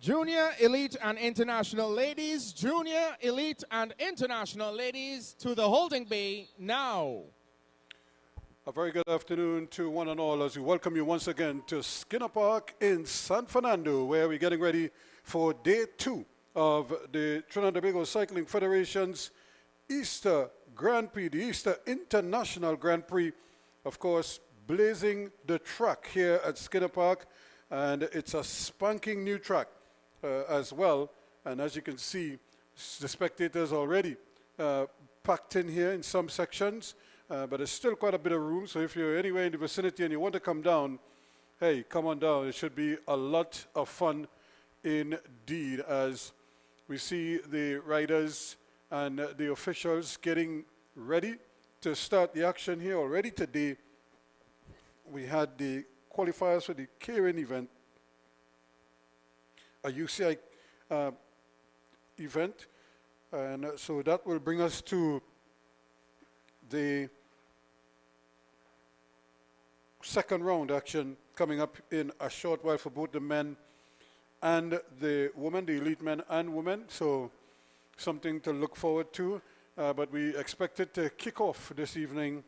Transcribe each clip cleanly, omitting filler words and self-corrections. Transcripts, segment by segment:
Junior, elite, and international ladies, junior, elite, and international ladies to the holding bay now. A very good afternoon to one and all as we welcome you once again to Skinner Park in San Fernando, where we're getting ready for day 2 of the Trinidad and Tobago Cycling Federation's Easter Grand Prix, the Easter International Grand Prix, of course, blazing the track here at Skinner Park, and it's a spanking new track as well. And as you can see, the spectators already packed in here in some sections, but there's still quite a bit of room. So if you're anywhere in the vicinity and you want to come down, hey, come on down. It should be a lot of fun indeed as we see the riders and the officials getting ready to start the action here already today. We had the qualifiers for the Keirin event, a UCI event, and so that will bring us to the second round action coming up in a short while for both the men and the women, the elite men and women, so something to look forward to. But we expected to kick off this evening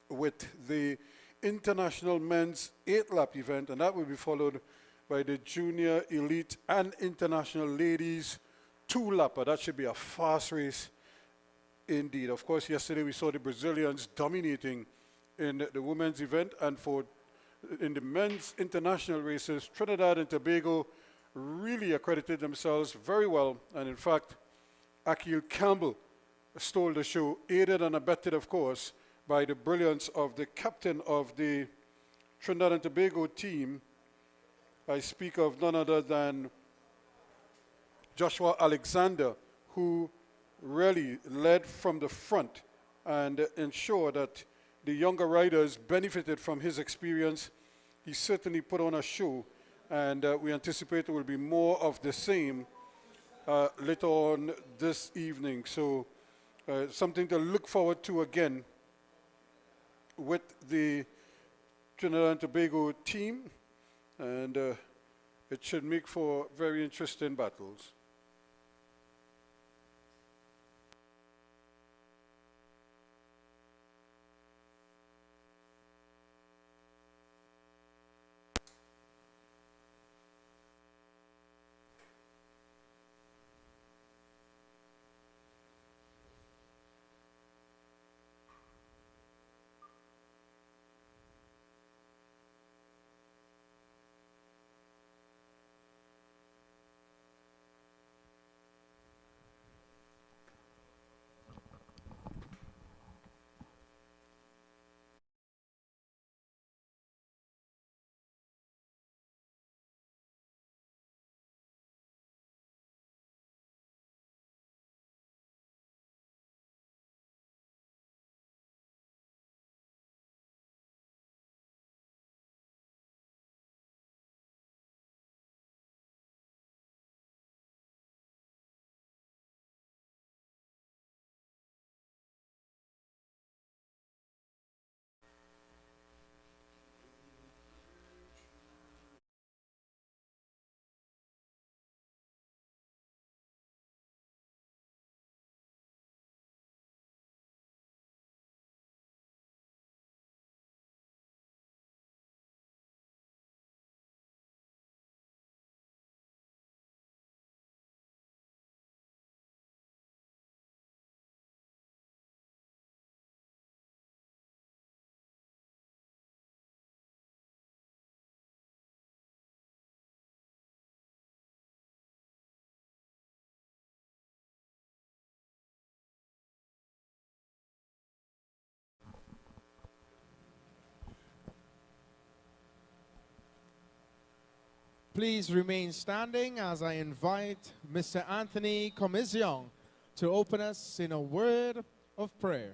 with the International Men's 8-lap event, and that will be followed by the Junior, Elite, and International Ladies 2-lapper. That should be a fast race indeed. Of course, yesterday we saw the Brazilians dominating in the women's event, and in the men's international races, Trinidad and Tobago really accredited themselves very well, and in fact, Akil Campbell stole the show, aided and abetted, of course, by the brilliance of the captain of the Trinidad and Tobago team. I speak of none other than Joshua Alexander, who really led from the front and ensured that the younger riders benefited from his experience. He certainly put on a show, and we anticipate there will be more of the same later on this evening. So something to look forward to again with the Trinidad and Tobago team, and it should make for very interesting battles. Please remain standing as I invite Mr. Anthony Comisión to open us in a word of prayer.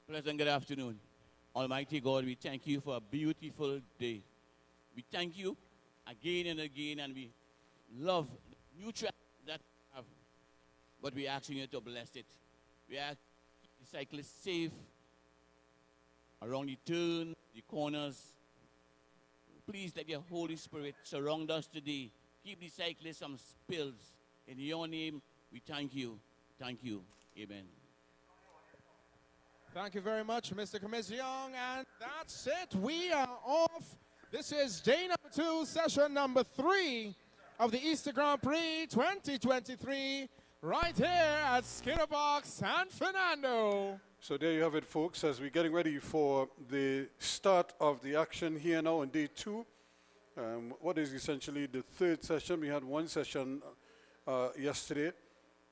Pleasant good afternoon. Almighty God, we thank you for a beautiful day. We thank you again and again, and we love the new track that we have, but we're asking you to bless it. We ask the cyclists safe around the turn, the corners, Please let your Holy Spirit surround us today. Keep the cyclists from spills. In your name, we thank you. Thank you. Amen. Thank you very much, Mr. Comisiong. And that's it. We are off. This is day number 2, session number 3 of the Easter Grand Prix 2023, right here at Skinner Park, San Fernando. So there you have it, folks, as we're getting ready for the start of the action here now on day 2. What is essentially the 3rd session. We had 1 session yesterday,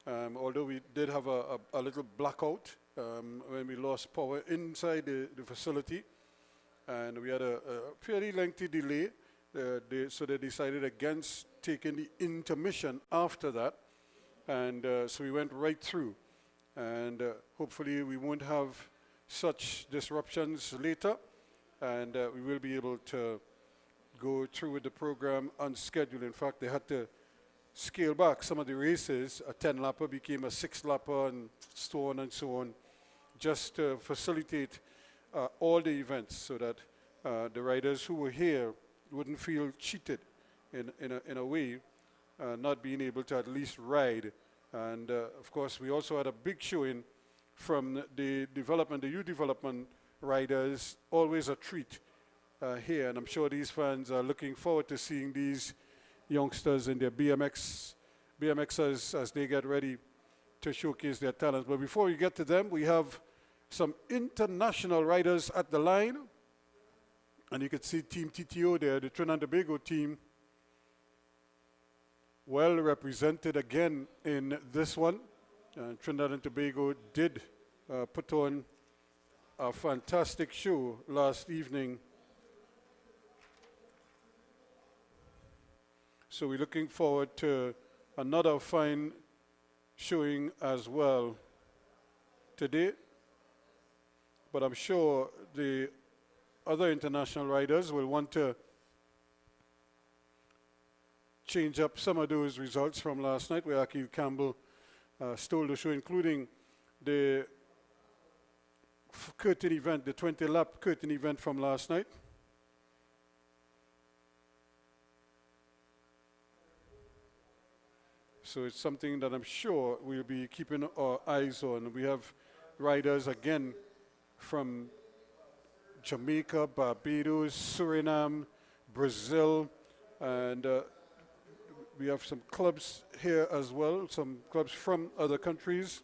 although we did have a little blackout when we lost power inside the facility, and we had a fairly lengthy delay, so they decided against taking the intermission after that, and so we went right through, and hopefully we won't have such disruptions later, and we will be able to go through with the program on schedule. In fact, they had to scale back some of the races. A 10-lapper became a 6-lapper and so on and so on, just to facilitate all the events so that the riders who were here wouldn't feel cheated in a way, not being able to at least ride. And of course, we also had a big showing from the youth development riders, always a treat here. And I'm sure these fans are looking forward to seeing these youngsters in their BMXers as they get ready to showcase their talents. But before we get to them, we have some international riders at the line. And you can see Team TTO there, the Trinidad and Tobago team, well represented again in this one. Trinidad and Tobago did put on a fantastic show last evening. So we're looking forward to another fine showing as well today. But I'm sure the other international riders will want to change up some of those results from last night, where Akil Campbell stole the show, including the curtain event, the 20-lap curtain event from last night. So it's something that I'm sure we'll be keeping our eyes on. We have riders again from Jamaica, Barbados, Suriname, Brazil, and we have some clubs here as well, some clubs from other countries.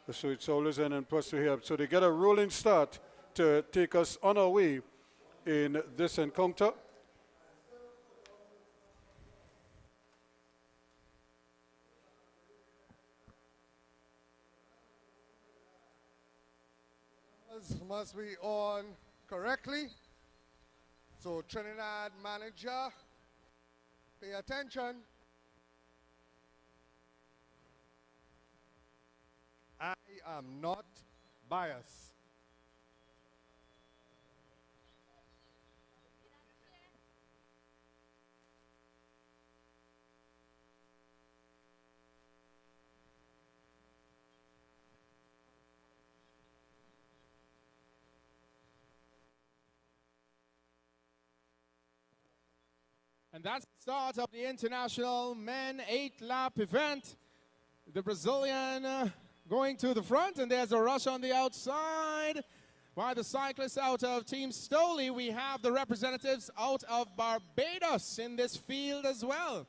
So it's always an plus to hear. So they get a rolling start to take us on our way in this encounter. Must be on correctly. So Trinidad manager, pay attention. I am not biased. And that's the start of the international men 8-lap event. The Brazilian going to the front, and there's a rush on the outside by the cyclists out of Team Stoley. We have the representatives out of Barbados in this field as well.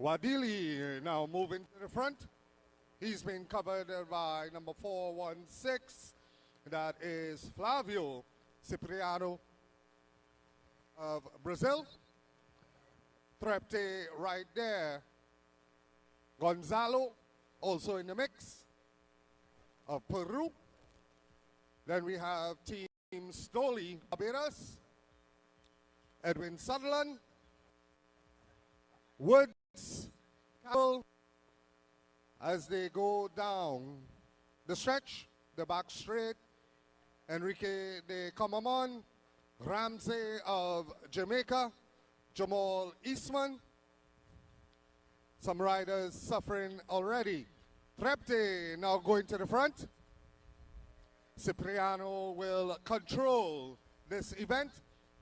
Wadili now moving to the front. He's been covered by number 416. That is Flavio Cipriano of Brazil. Trepte right there. Gonzalo also in the mix of Peru. Then we have Team Stoley, Barbados. Edwin Sutherland. Woods, Campbell, as they go down the stretch, the back straight. Enrique de Comamon, Ramsey of Jamaica, Jamal Eastman. Some riders suffering already. Trepte now going to the front. Cipriano will control this event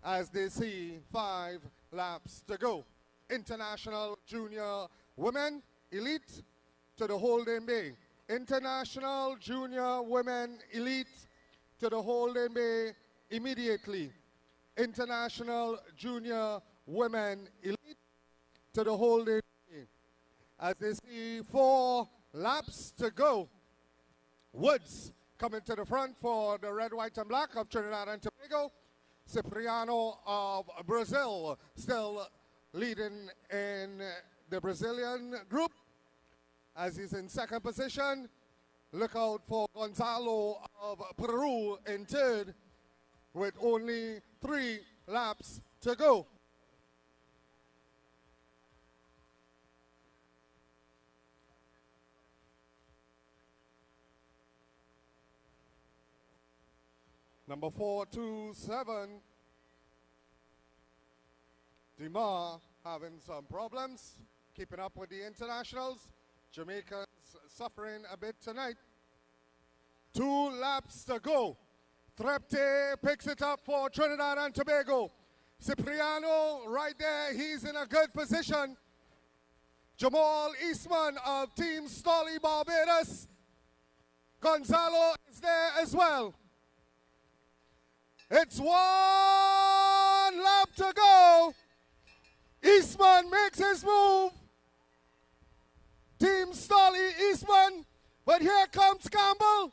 as they see 5 laps to go. International Junior Women Elite to the holding bay. International Junior Women Elite to the holding bay immediately. International Junior Women Elite to the holding bay. As they see 4 laps to go. Woods coming to the front for the red, white, and black of Trinidad and Tobago. Cipriano of Brazil still leading in the Brazilian group as he's in second position. Look out for Gonzalo of Peru in third with only 3 laps to go. Number 427, Dimar having some problems keeping up with the internationals. Jamaicans suffering a bit tonight. 2 laps to go. Trepte picks it up for Trinidad and Tobago. Cipriano right there, he's in a good position. Jamal Eastman of Team Stolly Barbados. Gonzalo is there as well. It's 1 lap to go. Eastman makes his move. Team Stolly Eastman. But here comes Campbell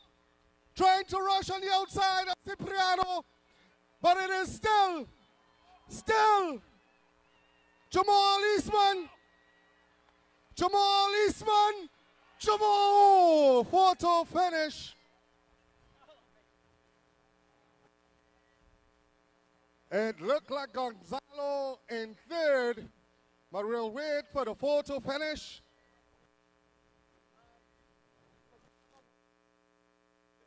trying to rush on the outside of Cipriano. But it is still Jamal Eastman. Photo finish. It looked like Gonzalo in third, but we'll wait for the photo finish.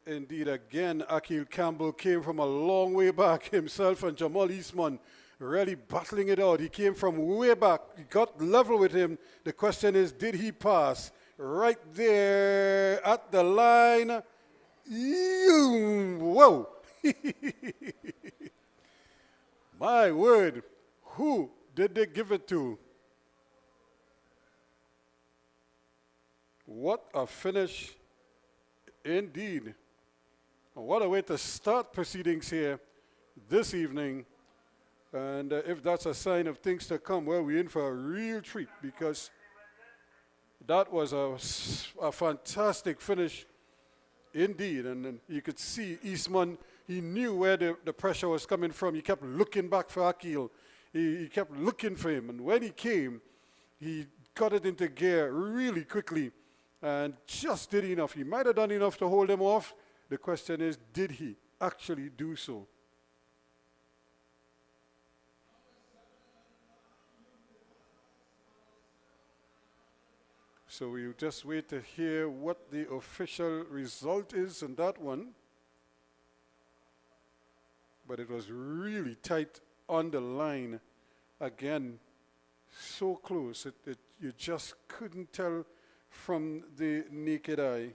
Indeed, again, Akil Campbell came from a long way back himself, and Jamal Eastman really battling it out. He came from way back. He got level with him. The question is, did he pass? Right there at the line. Whoa. My word, who did they give it to? What a finish indeed. What a way to start proceedings here this evening. And if that's a sign of things to come, well, we're in for a real treat, because that was a fantastic finish indeed. And you could see Eastman, he knew where the pressure was coming from. He kept looking back for Akil. He kept looking for him. And when he came, he got it into gear really quickly and just did enough. He might have done enough to hold him off. The question is, did he actually do so? So we'll just wait to hear what the official result is on that one. But it was really tight on the line. Again, so close. You just couldn't tell from the naked eye.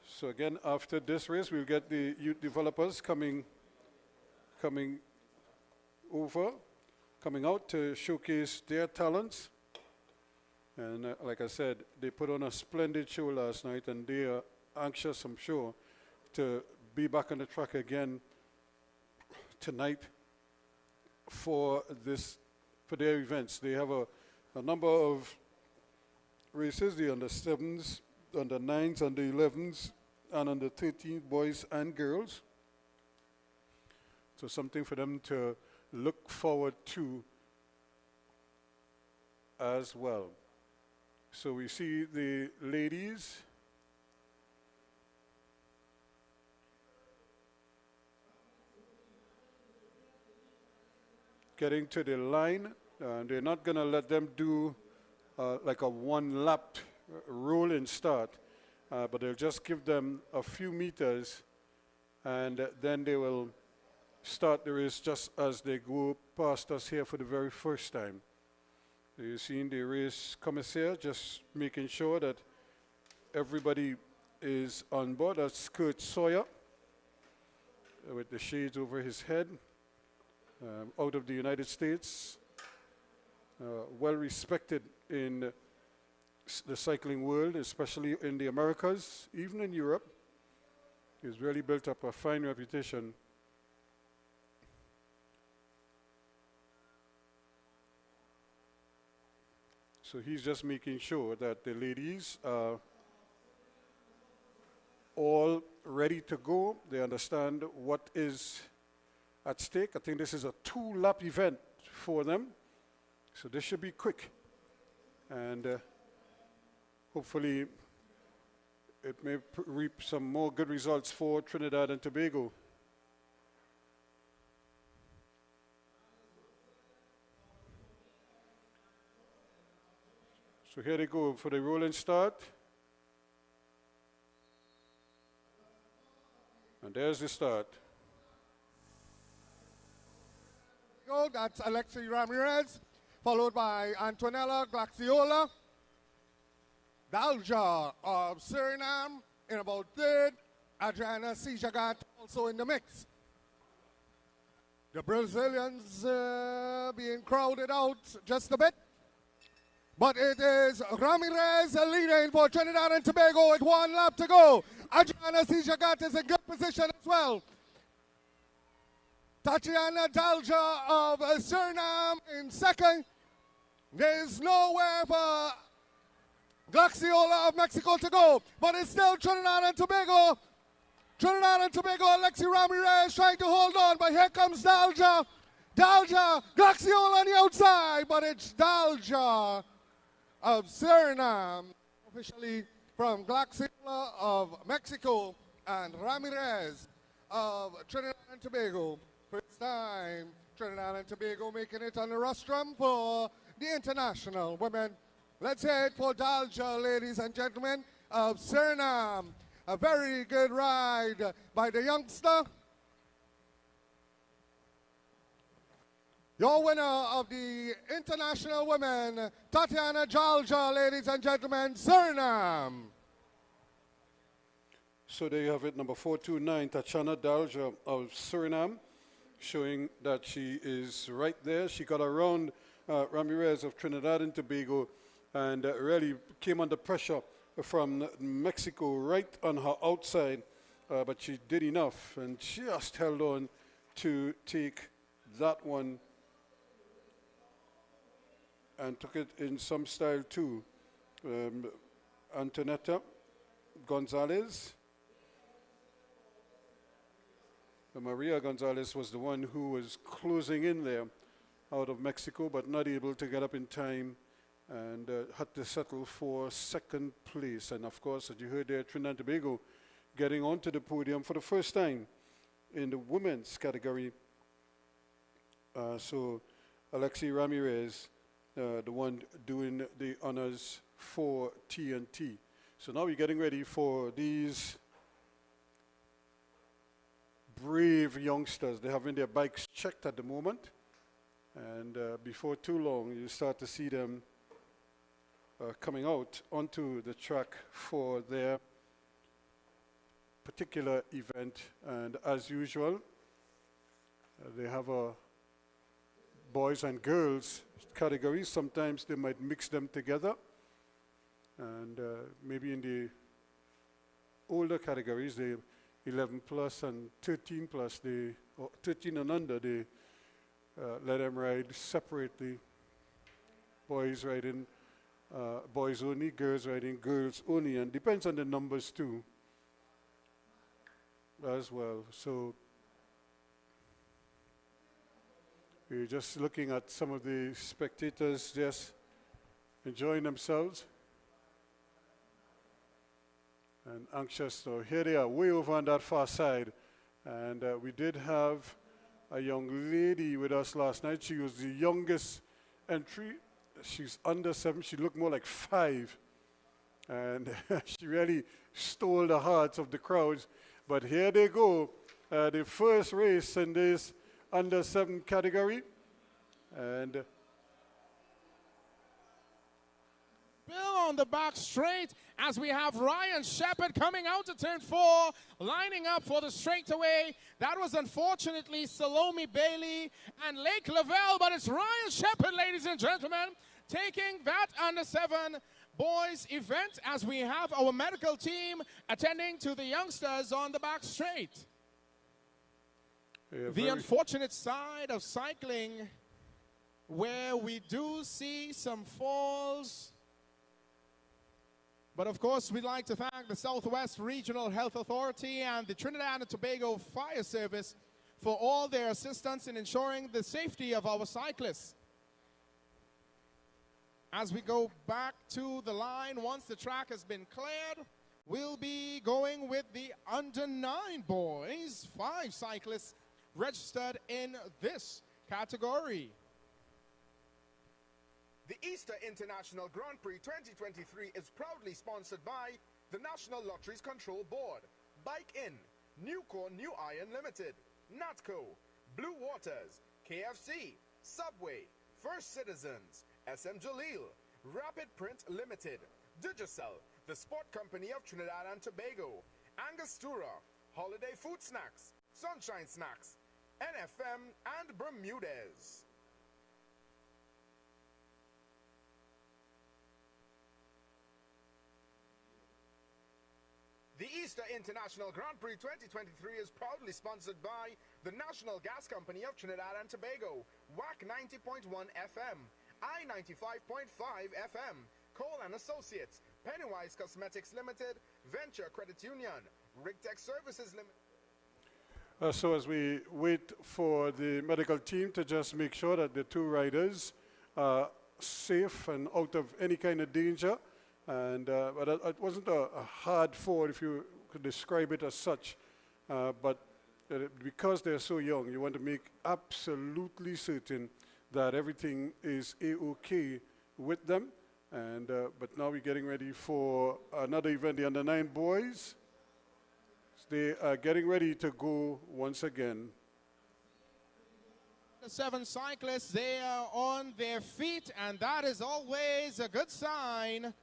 So again, after this race, we'll get the youth developers coming out to showcase their talents. And like I said, they put on a splendid show last night, and they are anxious, I'm sure, to be back on the track again tonight for their events. They have a number of races, the under 7s, under 9s, under 11s, and under 13 boys and girls. So something for them to look forward to as well. So we see the ladies getting to the line. They're not going to let them do like a 1 lap roll and start, but they'll just give them a few meters, and then they will start the race just as they go past us here for the very first time. You've seen the race commissaire just making sure that everybody is on board. That's Kurt Sawyer with the shades over his head, out of the United States. Well respected in the cycling world, especially in the Americas, even in Europe. He's really built up a fine reputation. So he's just making sure that the ladies are all ready to go. They understand what is at stake. I think this is a 2-lap event for them. So this should be quick. And hopefully it may reap some more good results for Trinidad and Tobago. So here they go for the rolling start. And there's the start. Go, that's Alexi Ramirez, followed by Antonella Glaxiola. Dalja of Suriname in about third. Adriana Sijagat also in the mix. The Brazilians being crowded out just a bit. But it is Ramirez leading for Trinidad and Tobago with 1 lap to go. Adriana Sijagat is in good position as well. Tatiana Dalja of Suriname in second. There's nowhere for Glaxiola of Mexico to go, but it's still Trinidad and Tobago. Trinidad and Tobago, Alexi Ramirez trying to hold on, but here comes Dalja. Dalja, Glaxiola on the outside, but it's Dalja of Suriname, officially from Glaxiola of Mexico, and Ramirez of Trinidad and Tobago. First time Trinidad and Tobago making it on the rostrum for the international women. Let's hear it for Dalja, ladies and gentlemen, of Suriname. A very good ride by the youngster. Your winner of the international women, Tatiana Dalja, ladies and gentlemen, Suriname. So there you have it, number 429, Tatiana Dalja of Suriname, showing that she is right there. She got around Ramirez of Trinidad and Tobago and really came under pressure from Mexico right on her outside, but she did enough and just held on to take that one and took it in some style too. Antonetta Gonzalez. Maria Gonzalez was the one who was closing in there out of Mexico, but not able to get up in time and had to settle for second place. And of course, as you heard there, Trinidad and Tobago getting onto the podium for the first time in the women's category. So Alexi Ramirez, the one doing the honors for TNT. So now we're getting ready for these brave youngsters. They're having their bikes checked at the moment. And before too long, you start to see them coming out onto the track for their particular event. And as usual, they have a boys and girls category. Sometimes they might mix them together. And maybe in the older categories, the 11 plus and 13 plus, or 13 and under, they let them ride separately. Boys riding boys only, girls riding girls only, and depends on the numbers too as well. So we're just looking at some of the spectators just enjoying themselves and anxious. So here they are, way over on that far side. And we did have a young lady with us last night. She was the youngest entry. She's under 7. She looked more like 5. And she really stole the hearts of the crowds. But here they go, the first race in this under 7 category. And on the back straight as we have Ryan Shepherd coming out to turn 4, lining up for the straightaway. That was unfortunately Salome Bailey and Lake Lavelle, but it's Ryan Shepherd, ladies and gentlemen, taking that under 7 boys event as we have our medical team attending to the youngsters on the back straight. Yeah, the unfortunate side of cycling where we do see some falls, but of course we'd like to thank the Southwest Regional Health Authority and the Trinidad and Tobago Fire Service for all their assistance in ensuring the safety of our cyclists. As we go back to the line, once the track has been cleared, we'll be going with the under 9 boys, 5 cyclists registered in this category. The Easter International Grand Prix 2023 is proudly sponsored by the National Lotteries Control Board, Bike Inn, Newco New Iron Limited, Natco, Blue Waters, KFC, Subway, First Citizens, SM Jalil, Rapid Print Limited, Digicel, the Sport Company of Trinidad and Tobago, Angostura, Holiday Food Snacks, Sunshine Snacks, NFM, and Bermudez. The Easter International Grand Prix 2023 is proudly sponsored by the National Gas Company of Trinidad and Tobago, WAC 90.1 FM, I 95.5 FM, Cole & Associates, Pennywise Cosmetics Limited, Venture Credit Union, Rigtech Services Limited. So as we wait for the medical team to just make sure that the 2 riders are safe and out of any kind of danger, and but it wasn't a hard fall, if you could describe it as such, but because they're so young, you want to make absolutely certain that everything is A-OK with them. And but now we're getting ready for another event, the under 9 boys. They are getting ready to go once again. The 7 cyclists, they are on their feet, and that is always a good sign.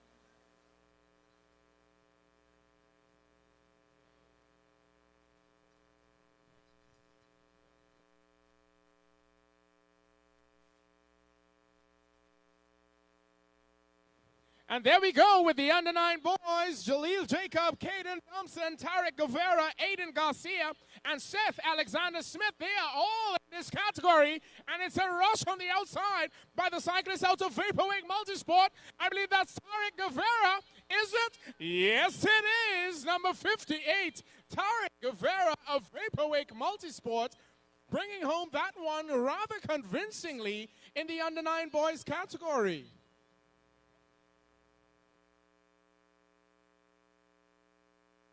And there we go with the under 9 boys, Jaleel Jacob, Caden Thompson, Tarek Guevara, Aiden Garcia, and Seth Alexander Smith. They are all in this category, and it's a rush on the outside by the cyclists out of Vaporwake Multisport. I believe that's Tarek Guevara, is it? Yes, it is. Number 58, Tarek Guevara of Vaporwake Multisport, bringing home that one rather convincingly in the under 9 boys category.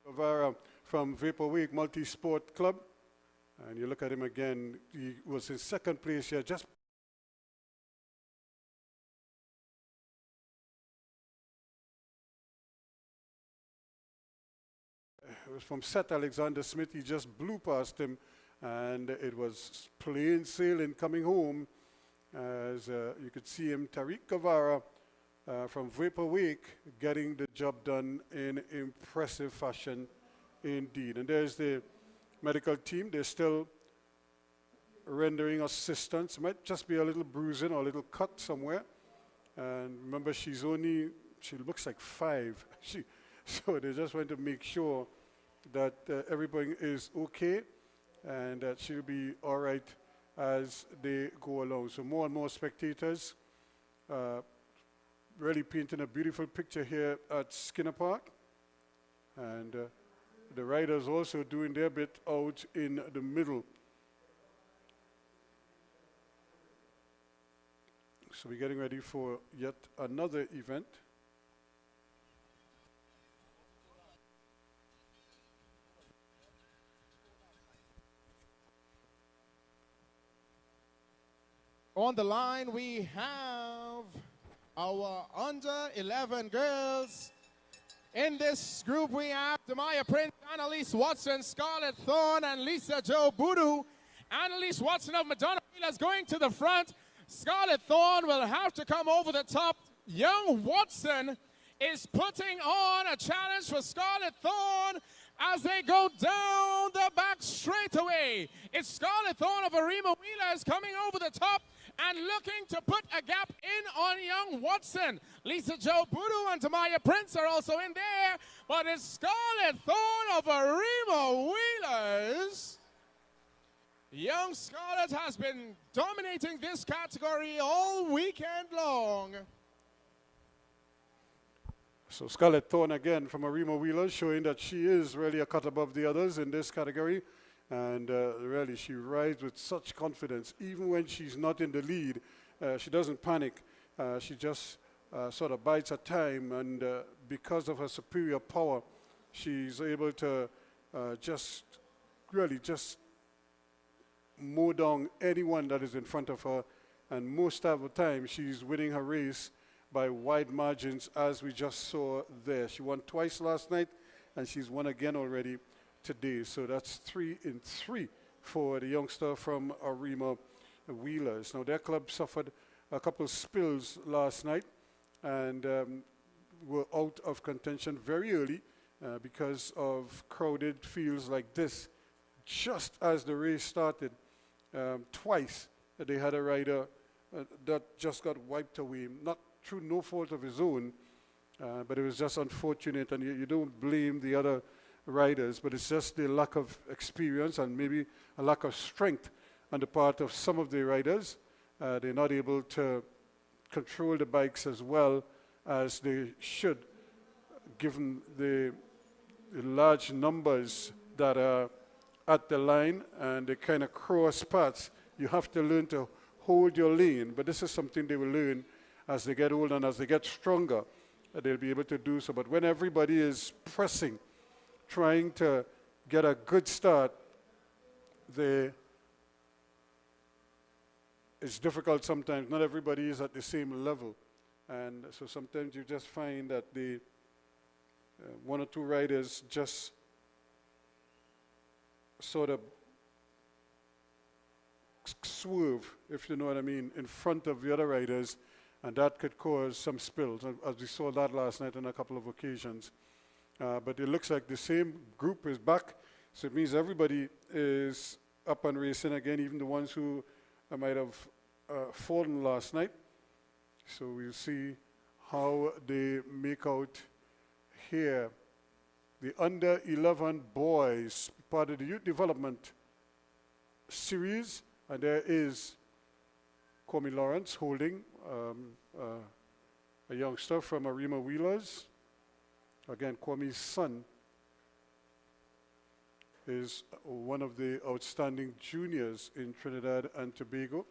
Guevara from Vaporwake Multi-Sport Club, and you look at him again, he was in 2nd place here, just it was from Seth Alexander Smith. He just blew past him, and it was plain sailing coming home, as you could see him, Tariq Guevara from Vaporwake, getting the job done in impressive fashion indeed. And there's the medical team. They're still rendering assistance. Might just be a little bruising or a little cut somewhere. And remember, she looks like 5. So they just want to make sure that everything is okay and that she'll be all right as they go along. So more and more spectators really painting a beautiful picture here at Skinner Park. And the riders also doing their bit out in the middle. So we're getting ready for yet another event. On the line, we have our under 11 girls. In this group, we have Demaya Prince, Annalise Watson, Scarlett Thorne, and Lisa Jo Boodoo. Annalise Watson of Madonna is going to the front. Scarlett Thorne will have to come over the top. Young Watson is putting on a challenge for Scarlett Thorne as they go down the back straightaway. It's Scarlett Thorne of Arima Wheelers coming over the top and looking to put a gap in on young Watson. Lisa Jo Budu and Tamaya Prince are also in there, but it's Scarlett Thorne of Arima Wheelers. Young Scarlett has been dominating this category all weekend long. So Scarlett Thorne again from Arima Wheelers, showing that she is really a cut above the others in this category. And really, she rides with such confidence. Even when she's not in the lead, she doesn't panic. She just sort of bides her time. And because of her superior power, she's able to just mow down anyone that is in front of her. And most of the time, she's winning her race by wide margins, as we just saw there. She won twice last night, and she's won again already today. So that's 3 in 3 for the youngster from Arima Wheelers. Now, their club suffered a couple spills last night and were out of contention very early because of crowded fields like this. Just as the race started, twice they had a rider that just got wiped away, not through no fault of his own, but it was just unfortunate, and you don't blame the other riders, but it's just the lack of experience and maybe a lack of strength on the part of some of the riders. They're not able to control the bikes as well as they should, given the large numbers that are at the line and the kind of cross paths. You have to learn to hold your lane, but this is something they will learn as they get older and as they get stronger. They'll be able to do so. But when everybody is pressing, trying to get a good start, it's difficult sometimes. Not everybody is at the same level. And so sometimes you just find that the one or two riders just sort of swerve, if you know what I mean, in front of the other riders, and that could cause some spills, as we saw that last night on a couple of occasions. But it looks like the same group is back, so it means everybody is up and racing again, even the ones who might have fallen last night. So we'll see how they make out here. The under 11 boys, part of the youth development series, and there is Kwame Lawrence holding a youngster from Arima Wheelers. Again, Kwame's son is one of the outstanding juniors in Trinidad and Tobago.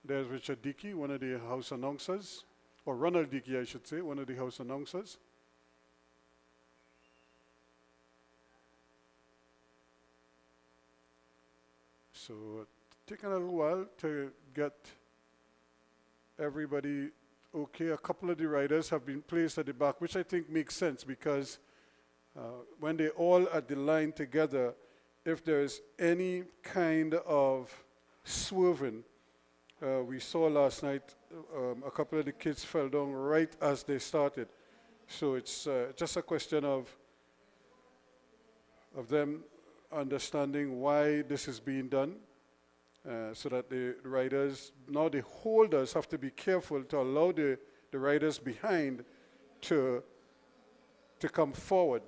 There's Richard Dickey, one of the house announcers, or Ronald Dickey, I should say, one of the house announcers. So taking a little while to get everybody okay. A couple of the riders have been placed at the back, which I think makes sense, because when they're all at the line together, if there's any kind of swerving, we saw last night a couple of the kids fell down right as they started. So it's just a question of them understanding why this is being done, so that the riders, now the holders, have to be careful to allow the riders behind to come forward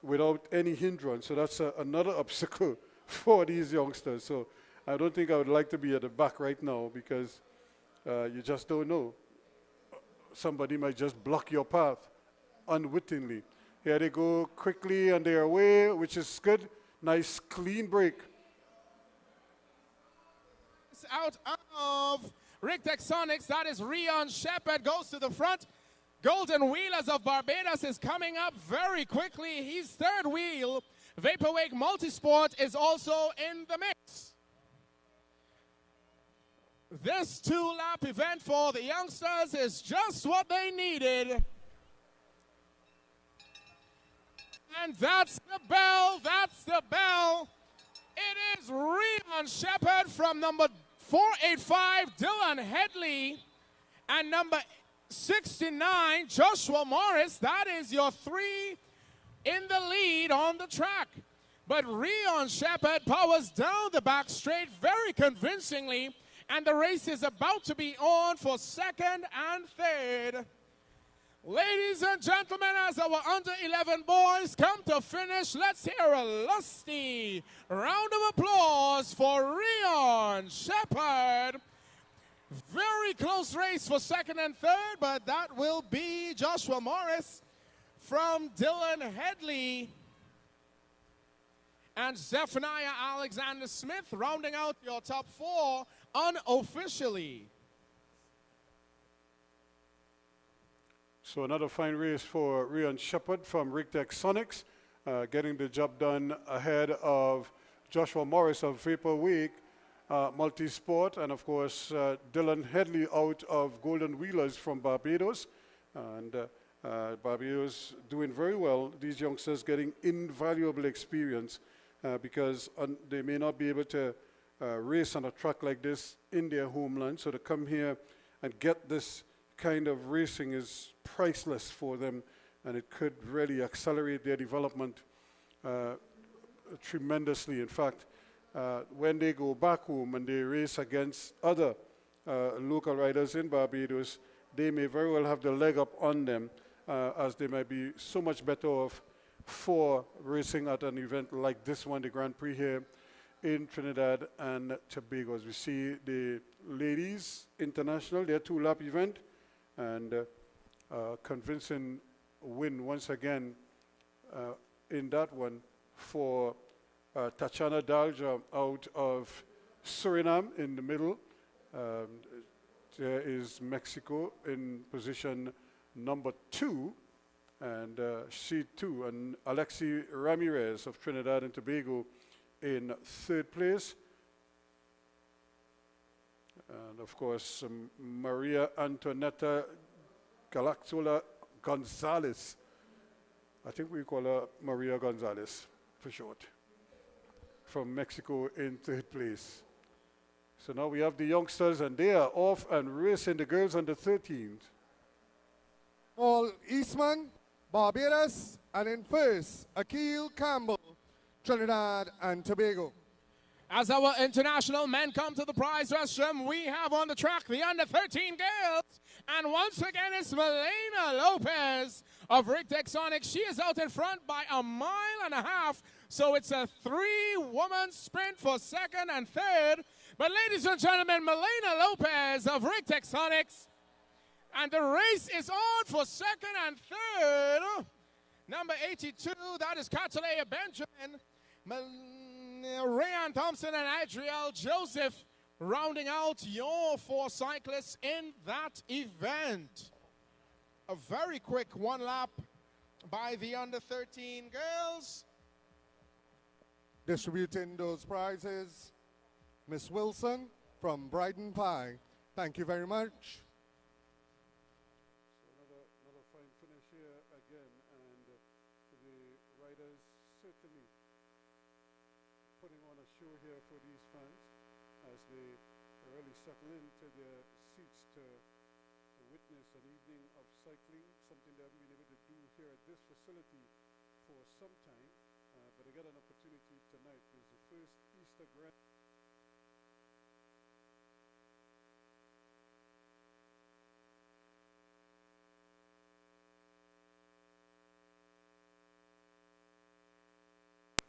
without any hindrance. So that's another obstacle for these youngsters. So I don't think I would like to be at the back right now, because you just don't know. Somebody might just block your path unwittingly. Here they go quickly and they're away, which is good. Nice clean break. Out of Rick Texonics, that is Rion Shepherd, goes to the front. Golden Wheelers of Barbados is coming up very quickly. He's third wheel. Vaporwake Multisport is also in the mix. This 2-lap event for the youngsters is just what they needed. And that's the bell, that's the bell. It is Rion Shepherd from number 485, Dylan Headley, and number 69, Joshua Morris. That is your 3 in the lead on the track. But Rion Shepherd powers down the back straight very convincingly, and the race is about to be on for second and third. Ladies and gentlemen, as our under-11 boys come to finish, let's hear a lusty round of applause for Rion Shepherd. Very close race for second and third, but that will be Joshua Morris from Dylan Headley and Zephaniah Alexander Smith rounding out your top 4 unofficially. So another fine race for Rion Shepherd from Rigtech Sonics, getting the job done ahead of Joshua Morris of Vaporwake Multisport, and of course Dylan Headley out of Golden Wheelers from Barbados. And Barbados doing very well. These youngsters getting invaluable experience because they may not be able to race on a track like this in their homeland. So to come here and get this kind of racing is priceless for them, and it could really accelerate their development tremendously. In fact, when they go back home and they race against other local riders in Barbados, they may very well have the leg up on them, as they might be so much better off for racing at an event like this one, the Grand Prix here in Trinidad and Tobago. As we see the ladies international, their 2-lap event, and convincing win once again in that one for Tachana Dalja out of Suriname in the middle. There is Mexico in position number 2, and seed 2, and Alexi Ramirez of Trinidad and Tobago in 3rd place. And of course, Maria Antonetta Galactola Gonzalez. I think we call her Maria Gonzalez for short, from Mexico in 3rd place. So now we have the youngsters, and they are off and racing the girls under 13s. Paul Eastman, Barbados, and in first, Akil Campbell, Trinidad and Tobago. As our international men come to the prize restroom, we have on the track the under-13 girls. And once again, it's Melena Lopez of Rigtech Sonic. She is out in front by 1.5 miles. So it's a 3-woman sprint for second and third. But ladies and gentlemen, Melena Lopez of Rigtech Sonics. And the race is on for second and third. Number 82, that is Catalea Benjamin. Rayan Thompson and Adriel Joseph rounding out your 4 cyclists in that event. A very quick 1 lap by the under-13 girls. Distributing those prizes, Miss Wilson from Brighton Pie. Thank you very much. So another fine finish here again, and the riders certainly putting on a show here for these fans as they really settle into their seats to witness an evening of cycling, something they haven't been able to do here at this facility for some time, but they get an opportunity tonight. It's the first Easter Grand.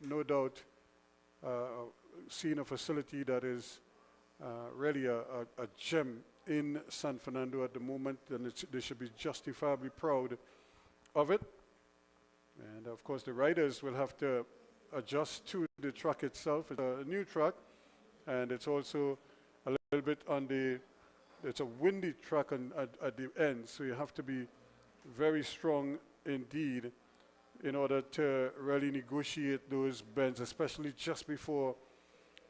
No doubt, seeing a facility that is really a gem in San Fernando at the moment, and they should be justifiably proud of it. And of course, the riders will have to adjust to the track itself. It's a new track, and it's also a little bit on it's a windy track at the end, so you have to be very strong indeed in order to really negotiate those bends, especially just before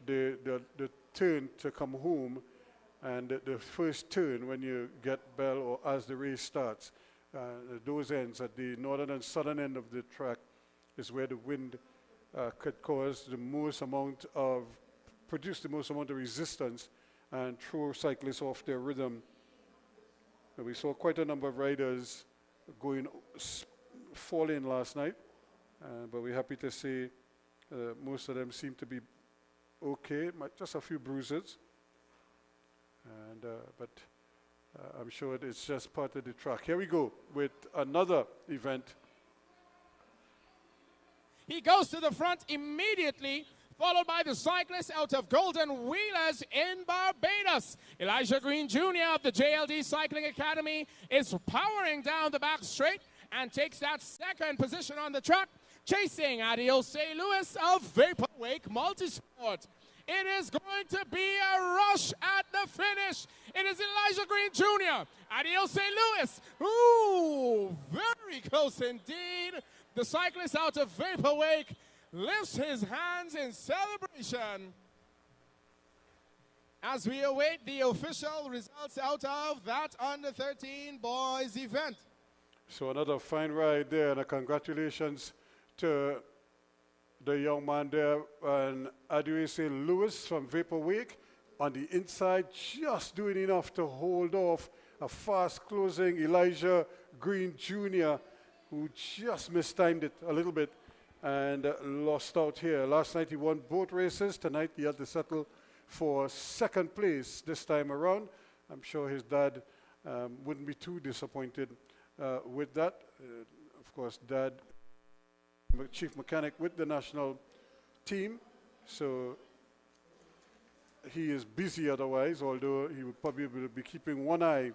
the turn to come home, and the first turn when you get bell or as the race starts. Those ends at the northern and southern end of the track is where the wind could cause the most amount of, produce the most amount of resistance and throw cyclists off their rhythm. We saw quite a number of riders fall in last night, but we're happy to see most of them seem to be okay, just a few bruises. But I'm sure it's just part of the track. Here we go with another event. He goes to the front immediately, followed by the cyclist out of Golden Wheelers in Barbados. Elijah Green Jr. of the JLD Cycling Academy is powering down the back straight and takes that second position on the track, chasing Adios Lewis of Vaporwake Multisport. It is going to be a rush at the finish. It is Elijah Green Jr. Adios Lewis. Ooh, very close indeed. The cyclist out of Vaporwake lifts his hands in celebration as we await the official results out of that under-13 boys event. So another fine ride there, and a congratulations to the young man there, and Aduese Lewis from Vaporwake on the inside, just doing enough to hold off a fast-closing Elijah Green Jr., who just mistimed it a little bit and lost out here. Last night he won both races. Tonight he had to settle for second place this time around. I'm sure his dad wouldn't be too disappointed with that. Of course, Dad, chief mechanic with the national team, so he is busy otherwise, although he would probably be keeping one eye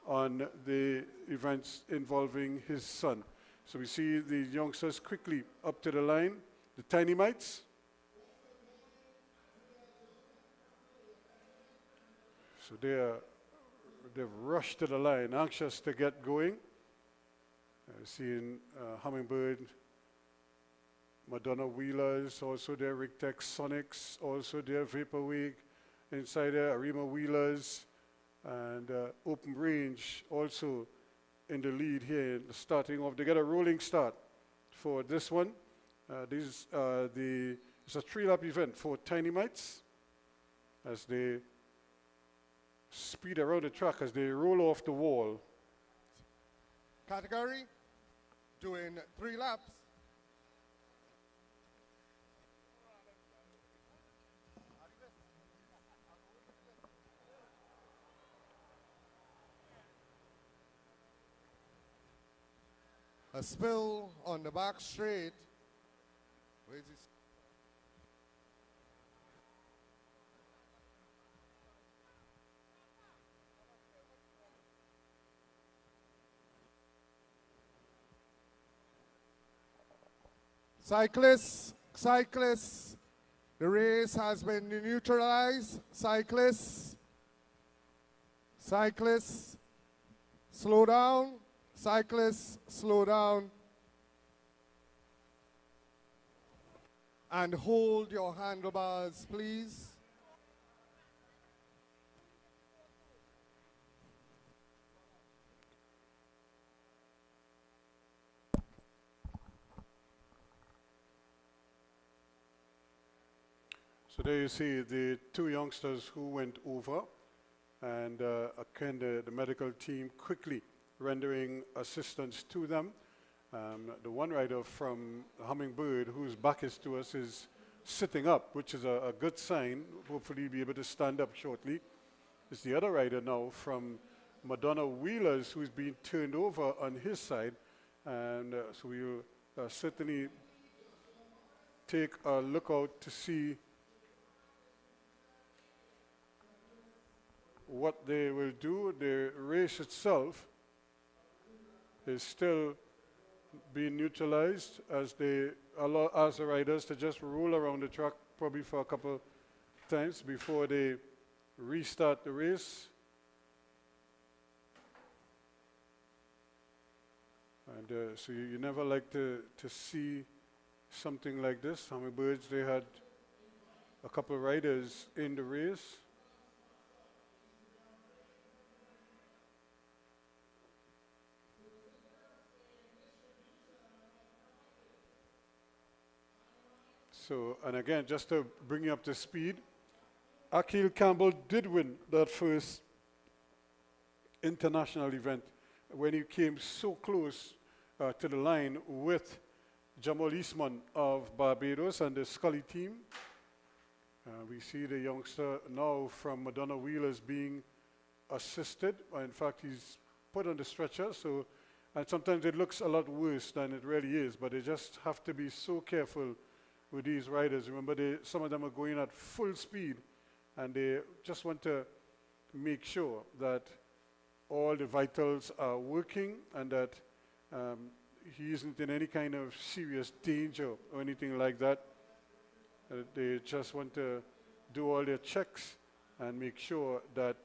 on the events involving his son. So we see the youngsters quickly up to the line, the Tiny Mites. So they've rushed to the line, anxious to get going. Seeing Hummingbird, Madonna Wheelers, also their Rigtech Sonics, also their Vaporwake, inside there Arima Wheelers, and Open Range also in the lead here, starting off. They get a rolling start for this one. It's a 3-lap event for Tiny Mites as they speed around the track as they roll off the wall. Category, doing 3 laps. A spill on the back straight. Where is this? Cyclists, the race has been neutralized. Cyclists, slow down. Cyclists, slow down. And hold your handlebars, please. So there you see the 2 youngsters who went over, and again the medical team quickly rendering assistance to them. The one rider from Hummingbird, whose back is to us, is sitting up, which is a good sign. Hopefully he'll be able to stand up shortly. It's the other rider now from Madonna Wheelers, who's being turned over on his side. And so we'll certainly take a look out to see what they will do. The race itself is still being neutralized as they ask the riders to just roll around the track probably for a couple times before they restart the race. And so you never like to see something like this. Hummingbirds, they had a couple of riders in the race. So, and again, just to bring you up to speed, Akil Campbell did win that first international event when he came so close to the line with Jamal Eastman of Barbados and the Scully team. We see the youngster now from Madonna Wheelers being assisted. In fact, he's put on the stretcher, so, and sometimes it looks a lot worse than it really is, but they just have to be so careful with these riders. Remember, some of them are going at full speed, and they just want to make sure that all the vitals are working and that he isn't in any kind of serious danger or anything like that. They just want to do all their checks and make sure that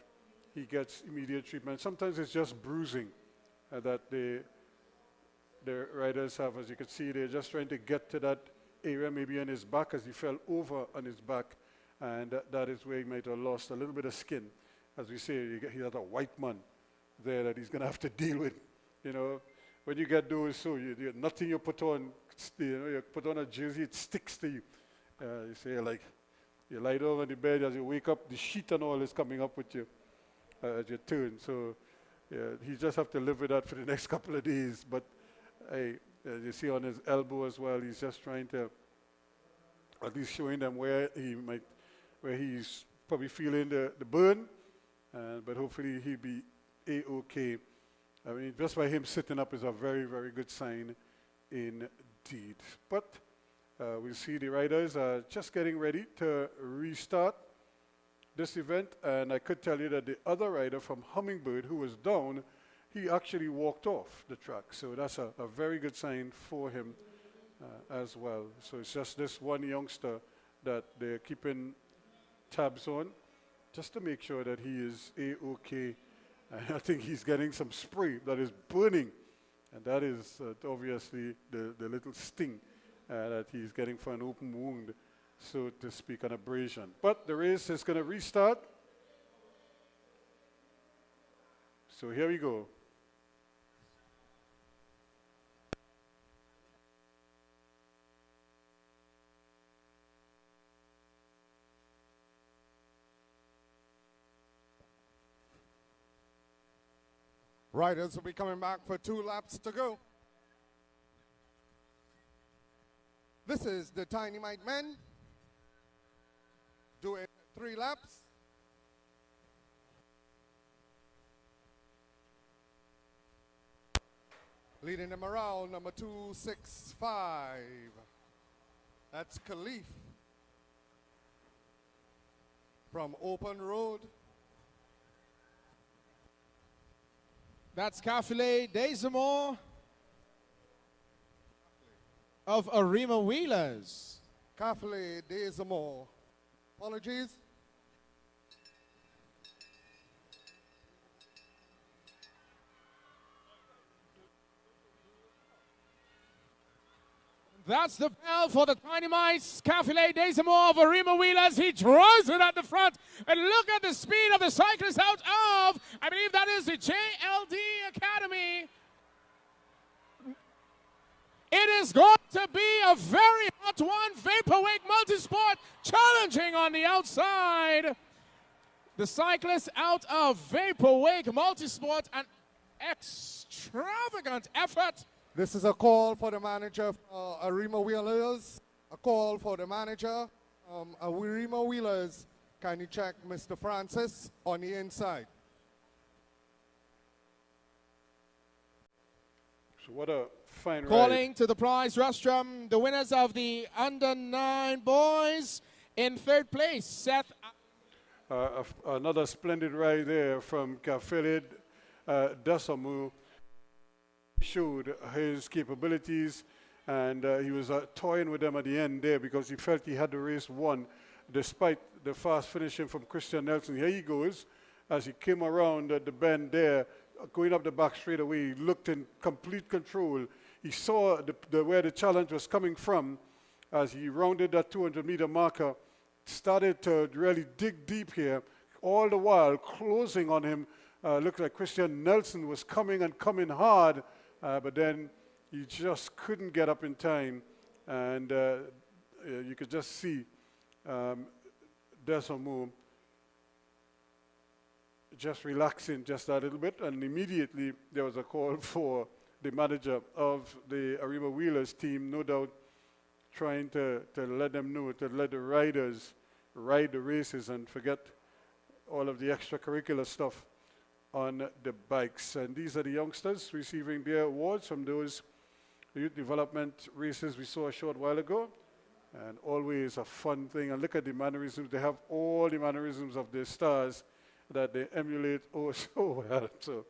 he gets immediate treatment. Sometimes it's just bruising that the riders have. As you can see, they're just trying to get to that area, maybe on his back, as he fell over on his back, and that is where he might have lost a little bit of skin. As we say, he had a white man there that he's going to have to deal with. You know, when you get those, so nothing you put on, you put on a jersey, it sticks to you. You say, like, you lie down on the bed, as you wake up, the sheet and all is coming up with you as you turn. So he just have to live with that for the next couple of days. But as you see on his elbow as well, he's just trying to at least showing them where he's probably feeling the burn. But hopefully he'll be A-OK. I mean, just by him sitting up is a very, very good sign indeed. But we'll see the riders are just getting ready to restart this event. And I could tell you that the other rider from Hummingbird, who was down, he actually walked off the track. So that's a very good sign for him as well. So it's just this one youngster that they're keeping tabs on, just to make sure that he is A-OK. And I think he's getting some spray that is burning. And that is obviously the little sting that he's getting for an open wound, so to speak, an abrasion. But the race is going to restart. So here we go. Riders will be coming back for 2 laps to go. This is the Dynamite men doing 3 laps. Leading them around, number 265. That's Khalif from Open Road. That's Kafile Desamore of Arima Wheelers. Kafile Desamore. Apologies. That's the bell for the Dynamites. Kafile Desamore of Arima Wheelers. He draws it at the front. And look at the speed of the cyclist out of, I believe that is the JLD Academy. It is going to be a very hot one. Vaporwake Multisport challenging on the outside. The cyclist out of Vaporwake Multisport, an extravagant effort. This is a call for the manager of Arima Wheelers. A call for the manager. Arima Wheelers, can you check Mr. Francis on the inside? So what a fine Calling ride. to the prize rostrum, the winners of the under-9 boys. In 3rd place, Seth. Another splendid ride there from Kafilid Desamu. Showed his capabilities, and he was toying with them at the end there because he felt he had the race won despite the fast finishing from Christian Nelson. Here he goes as he came around the bend there, going up the back straight away. He looked in complete control. He saw where the challenge was coming from as he rounded that 200-meter marker, started to really dig deep here, all the while closing on him. Looked like Christian Nelson was coming and coming hard, but then he just couldn't get up in time. And you could just see Desamu just relaxing just a little bit, and immediately there was a call for the manager of the Arima Wheelers team, no doubt trying to let them know, to let the riders ride the races and forget all of the extracurricular stuff on the bikes. And these are the youngsters receiving their awards from those youth development races we saw a short while ago. And always a fun thing. And look at the mannerisms. They have all the mannerisms of the stars that they emulate oh so well. So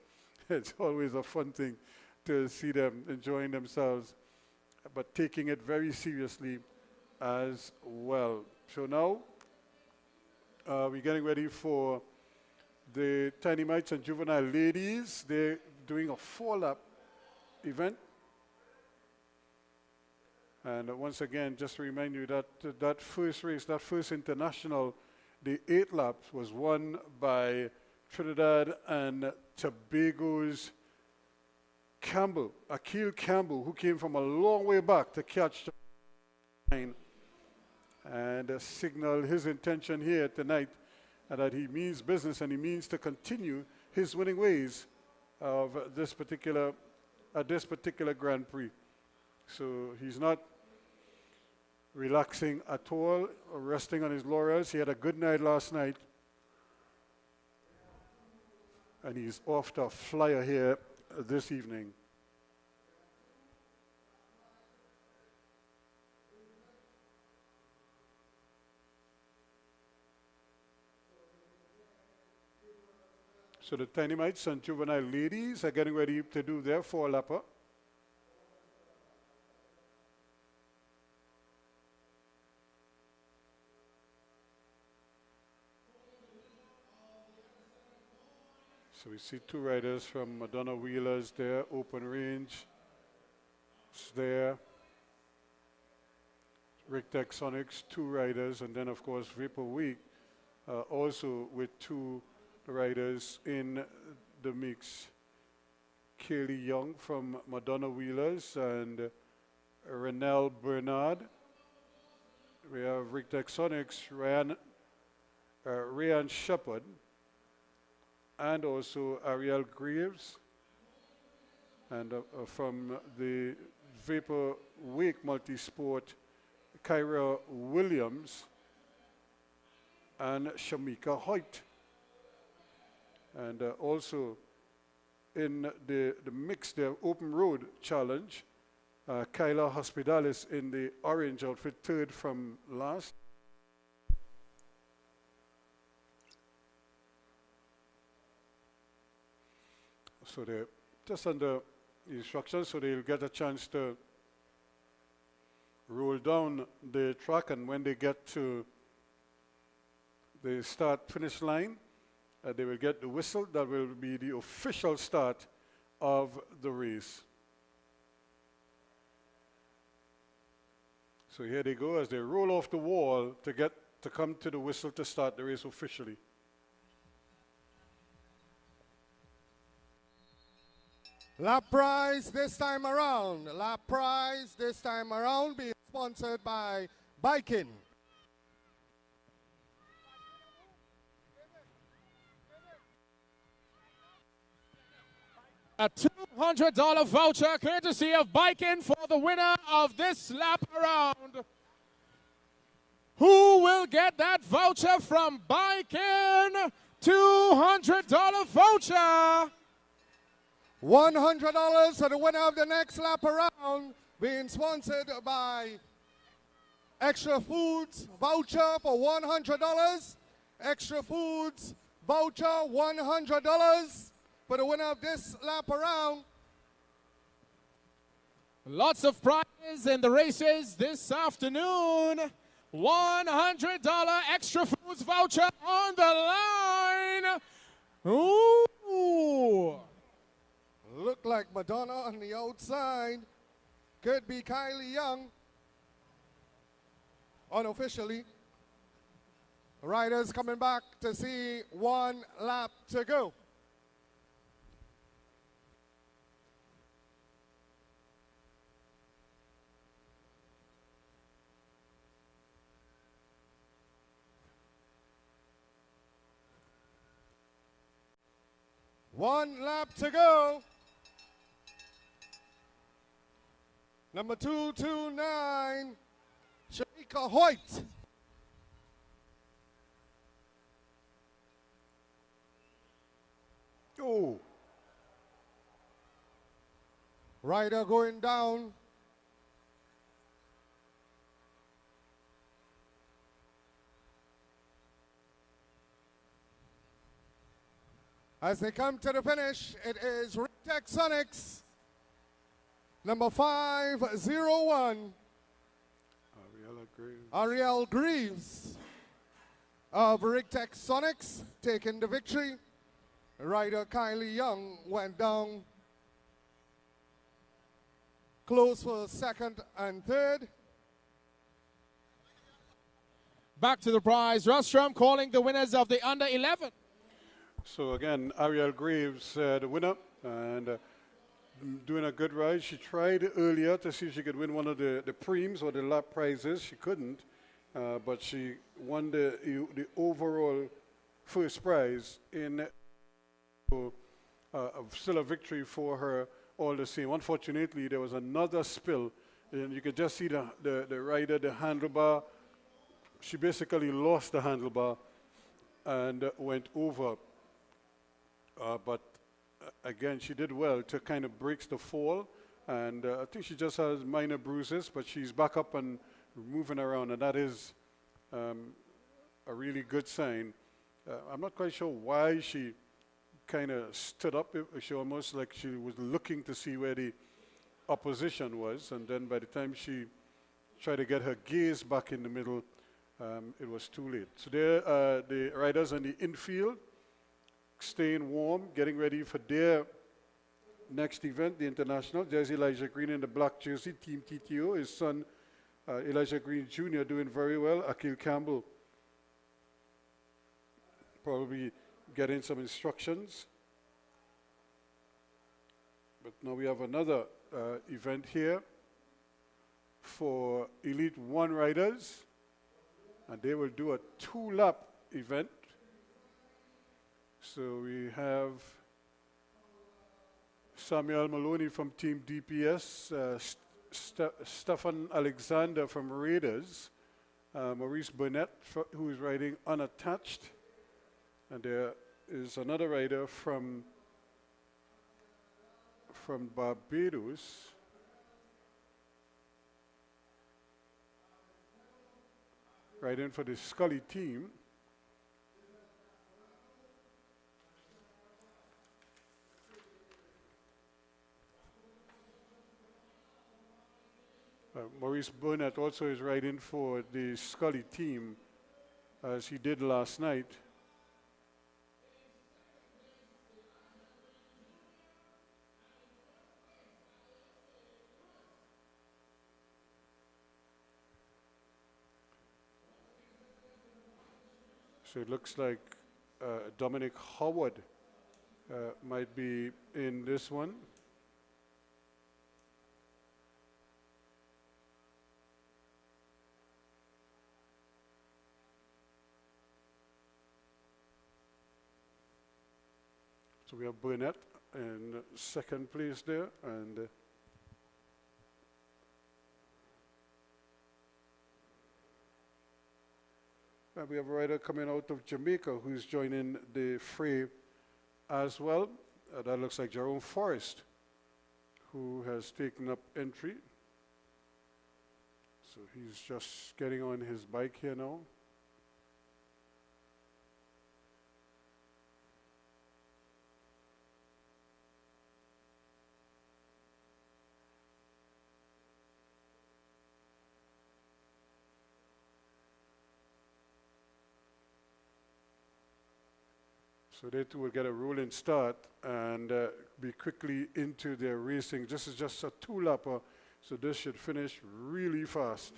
it's always a fun thing to see them enjoying themselves, but taking it very seriously as well. So now we're getting ready for the Tiny Mites and Juvenile Ladies. They're doing a 4-lap event. And once again, just to remind you that that first race, that first international, the 8 laps was won by Trinidad and Tobago's Campbell, Akil Campbell, who came from a long way back to catch the line and signal his intention here tonight that he means business and he means to continue his winning ways of this particular Grand Prix. So he's not relaxing at all or resting on his laurels. He had a good night last night, and he's off to a flyer here this evening. So the Tiny Mites and Juvenile Ladies are getting ready to do their 4-lapper. So we see 2 riders from Madonna Wheelers there, Open Range. It's there. Rick Sonics, 2 riders, and then of course Vapor Week also with 2 riders in the mix. Kaylee Young from Madonna Wheelers and Renelle Bernard. We have Rick Sonics, Ryan Shepard, and also Ariel Graves. And from the Vapor Wake Multisport, Kyra Williams and Shamika Hoyt. And also in the mix there, Open Road Challenge, Kyla Hospitalis in the orange outfit, 3rd from last. So they're just under instructions, so they'll get a chance to roll down the track, and when they get to the start-finish line, they will get the whistle. That will be the official start of the race. So here they go as they roll off the wall to come to the whistle to start the race officially. Lap prize this time around. Lap prize this time around being sponsored by Biking. A $200 voucher courtesy of Biking for the winner of this lap around. Who will get that voucher from Biking? $200 voucher. $100 for the winner of the next lap around, being sponsored by Extra Foods voucher for $100. Extra Foods voucher $100 for the winner of this lap around. Lots of prizes in the races this afternoon. $100 Extra Foods voucher on the line. Ooh. Look like Madonna on the outside. Could be Kylie Young. Unofficially. Riders coming back to see 1 lap to go. 1 lap to go. Number 229, Shamika Hoyt. Oh, Rider going down. As they come to the finish, it is Rictech Sonics, number 501, Ariel Greaves of Rictech Sonics taking the victory. Rider Kylie Young went down close for second and third. Back to the prize. Rostrum calling the winners of the under 11. so again, Ariel Graves, the winner, and doing a good ride. She tried earlier to see if she could win one of the Prims or the lap prizes. She couldn't, but she won the overall first prize in still a victory for her all the same. Unfortunately, there was another spill, and you could just see the rider, the handlebar. She basically lost the handlebar and went over. But again, she did well to kind of breaks the fall, and I think she just has minor bruises, but she's back up and moving around, and that is a really good sign. I'm not quite sure why she kind of stood up. She almost like she was looking to see where the opposition was, and then by the time she tried to get her gaze back in the middle, it was too late. So there are the riders on the infield, staying warm, getting ready for their next event, the International. There's Elijah Green in the black jersey, Team TTO. His son, Elijah Green Jr., doing very well. Akil Campbell probably getting some instructions. But now we have another event here for Elite 1 riders, and they will do a 2-lap event. So we have Samuel Maloney from Team DPS, Stefan Alexander from Raiders, Maurice Burnett, who is riding unattached, and there is another rider from Barbados, riding for the Scully team. Maurice Burnett also is riding for the Scully team, as he did last night. So it looks like Dominic Howard might be in this one. So we have Burnett in second place there, and we have a rider coming out of Jamaica who's joining the fray as well. That looks like Jerome Forrest, who has taken up entry. So he's just getting on his bike here now. So they too will get a rolling start and be quickly into their racing. This is just a 2-lapper, so this should finish really fast.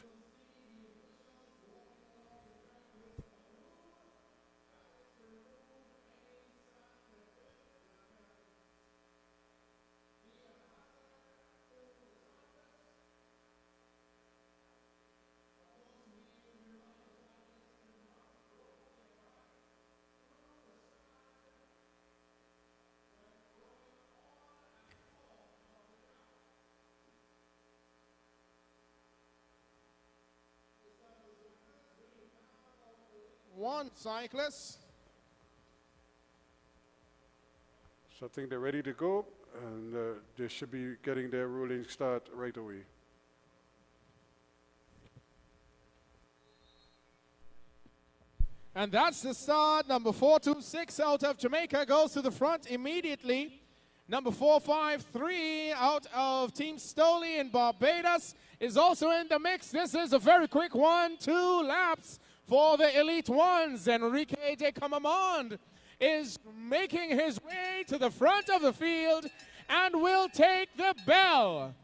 one cyclist. So I think they're ready to go, and they should be getting their rolling start right away. And that's the start. Number 426 out of Jamaica goes to the front immediately. Number 453 out of Team Stoley in Barbados is also in the mix. This is a very quick 1-2 laps for the Elite Ones. Enrique de Camamond is making his way to the front of the field and will take the bell.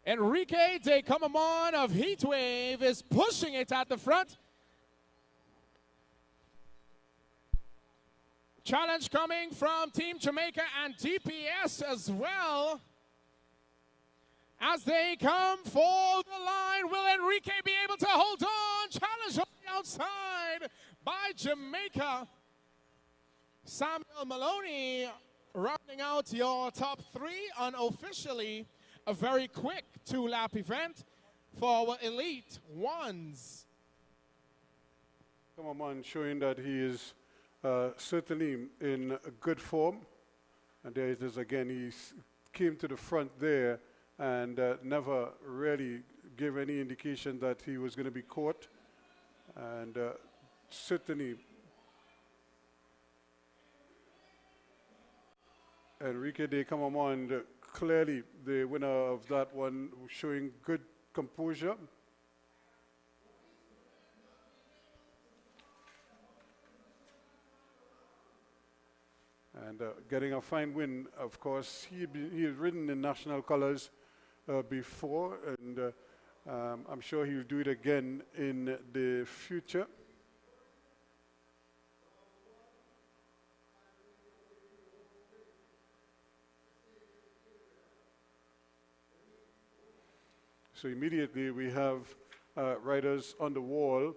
Enrique de Camamon of Heatwave is pushing it at the front. Challenge coming from Team Jamaica and DPS as well. As they come for the line, will Enrique be able to hold on? Challenge on the outside by Jamaica. Samuel Maloney rounding out your top three unofficially. A very quick 2-lap event for our Elite Ones. Come on, showing that he is certainly in good form. And there it is again. He came to the front there and never really gave any indication that he was going to be caught. And certainly Enrique de Camamond, clearly the winner of that one, showing good composure. And getting a fine win, of course. He had ridden in national colors before, and I'm sure he'll do it again in the future. So immediately we have riders on the wall.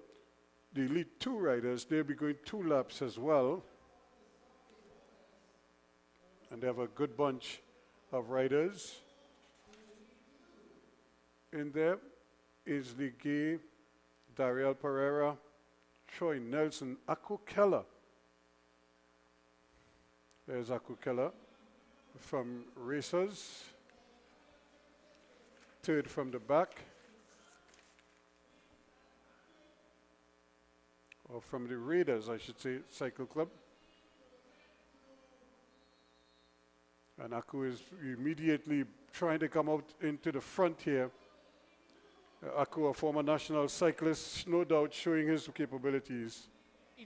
The Elite 2 riders, they'll be going 2 laps as well. And they have a good bunch of riders in there. Aisley Gay, Dariel Pereira, Troy Nelson, Aku Keller. There's Aku Keller from Racers. Third from the back. Or from the Raiders, I should say, Cycle Club. And Aku is immediately trying to come out into the front here. Aku, a former national cyclist, no doubt showing his capabilities.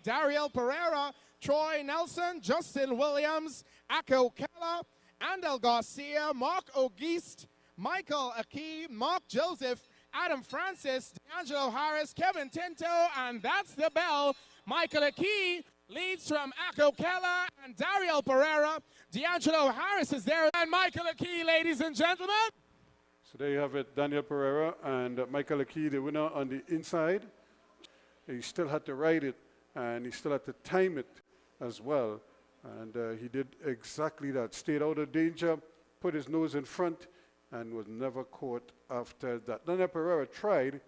Dariel Pereira, Troy Nelson, Justin Williams, Ako Keller, Andel Garcia, Mark Auguste, Michael Aki, Mark Joseph, Adam Francis, D'Angelo Harris, Kevin Tinto, and that's the bell. Michael Aki leads from Ako Keller and Dariel Pereira. D'Angelo Harris is there, and Michael Aki, ladies and gentlemen. So there you have it, Daniel Pereira and Michael Aki, the winner on the inside. He still had to ride it, and he still had to time it as well. And he did exactly that. Stayed out of danger, put his nose in front, and was never caught after that. Daniel Pereira tried,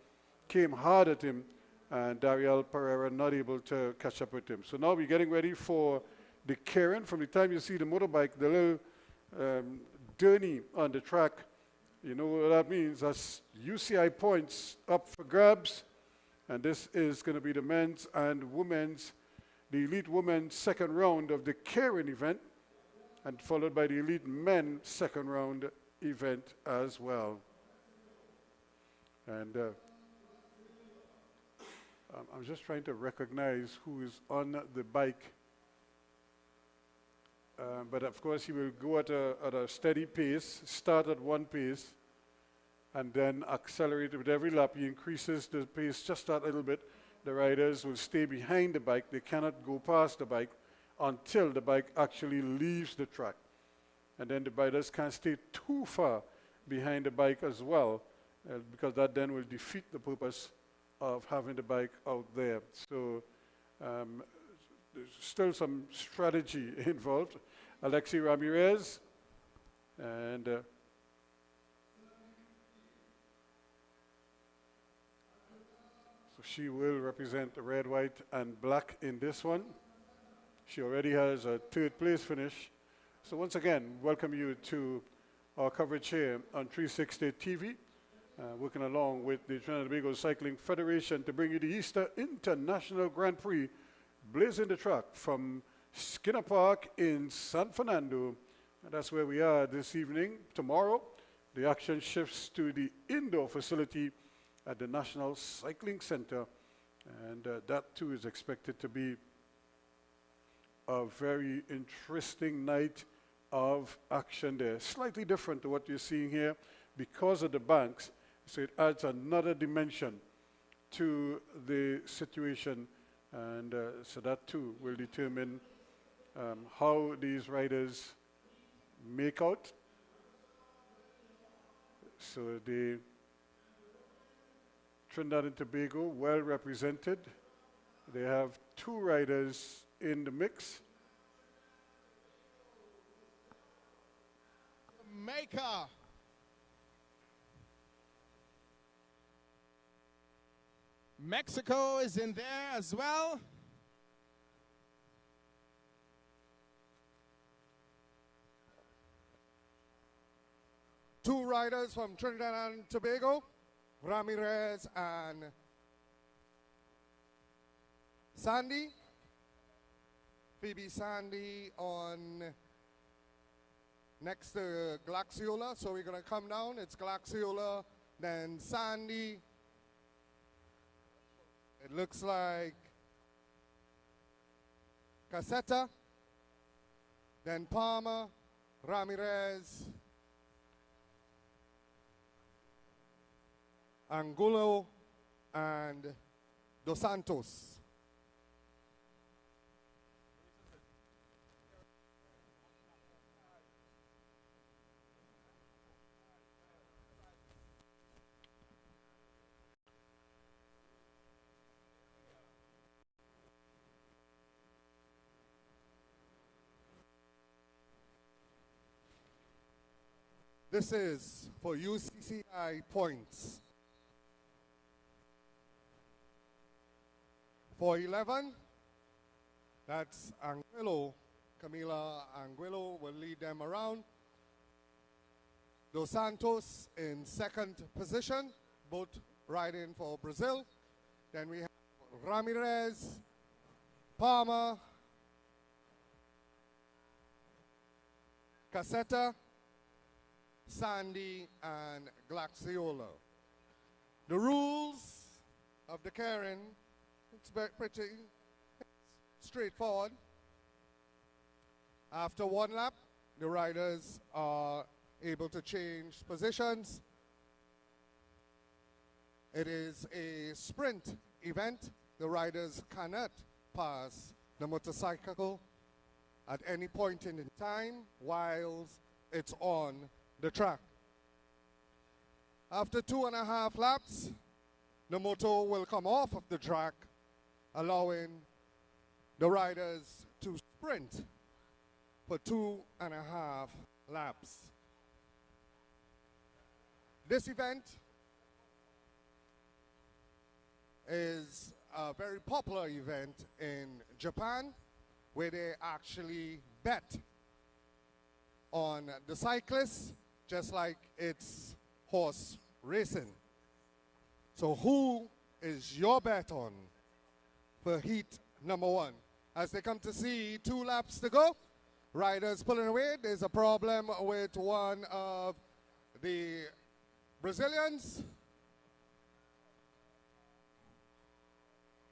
came hard at him, and Dariel Pereira not able to catch up with him. So now we're getting ready for the Karen. From the time you see the motorbike, the little journey on the track, you know what that means. That's UCI points up for grabs. And this is going to be the men's and women's, the Elite Women's second round of the Karen event, and followed by the Elite Men second round event as well. And I'm just trying to recognize who is on the bike. But of course he will go at a steady pace, start at one pace, and then accelerate with every lap. He increases the pace just that little bit. The riders will stay behind the bike. They cannot go past the bike until the bike actually leaves the track. And then the riders can't stay too far behind the bike as well, because that then will defeat the purpose of having the bike out there. So there's still some strategy involved. Alexi Ramirez and so she will represent the red, white, and black in this one. She already has a third place finish. So once again, welcome you to our coverage here on 360 TV, working along with the Trinidad and Tobago Cycling Federation to bring you the Easter International Grand Prix, blazing the track from Skinner Park in San Fernando. And that's where we are this evening. Tomorrow, the action shifts to the indoor facility at the National Cycling Center. And that too is expected to be a very interesting night of action there. Slightly different to what you're seeing here because of the banks. So it adds another dimension to the situation. And so that too will determine how these riders make out. So the Trinidad and Tobago, well represented. They have 2 riders in the mix. Jamaica. Mexico is in there as well. Two riders from Trinidad and Tobago, Ramirez and Sandy. Phoebe Sandy on next to Glaxiola, so we're going to come down. It's Glaxiola, then Sandy. It looks like Caseta, then Palmer, Ramirez, Angulo, and Dos Santos. This is for UCI points. For 11, that's Anguilo. Camila Anguilo will lead them around. Dos Santos in second position, both riding for Brazil. Then we have Ramirez, Palmer, Caseta, Sandy, and Glaxiola. The rules of the Karen, it's pretty straightforward. After one lap, the riders are able to change positions. It is a sprint event. The riders cannot pass the motorcycle at any point in time while it's on the track. After 2.5 laps, the motor will come off of the track, allowing the riders to sprint for 2.5 laps. This event is a very popular event in Japan, where they actually bet on the cyclists, just like it's horse racing. So who is your bet on for heat number 1? As they come to see 2 laps to go, riders pulling away. There's a problem with one of the Brazilians.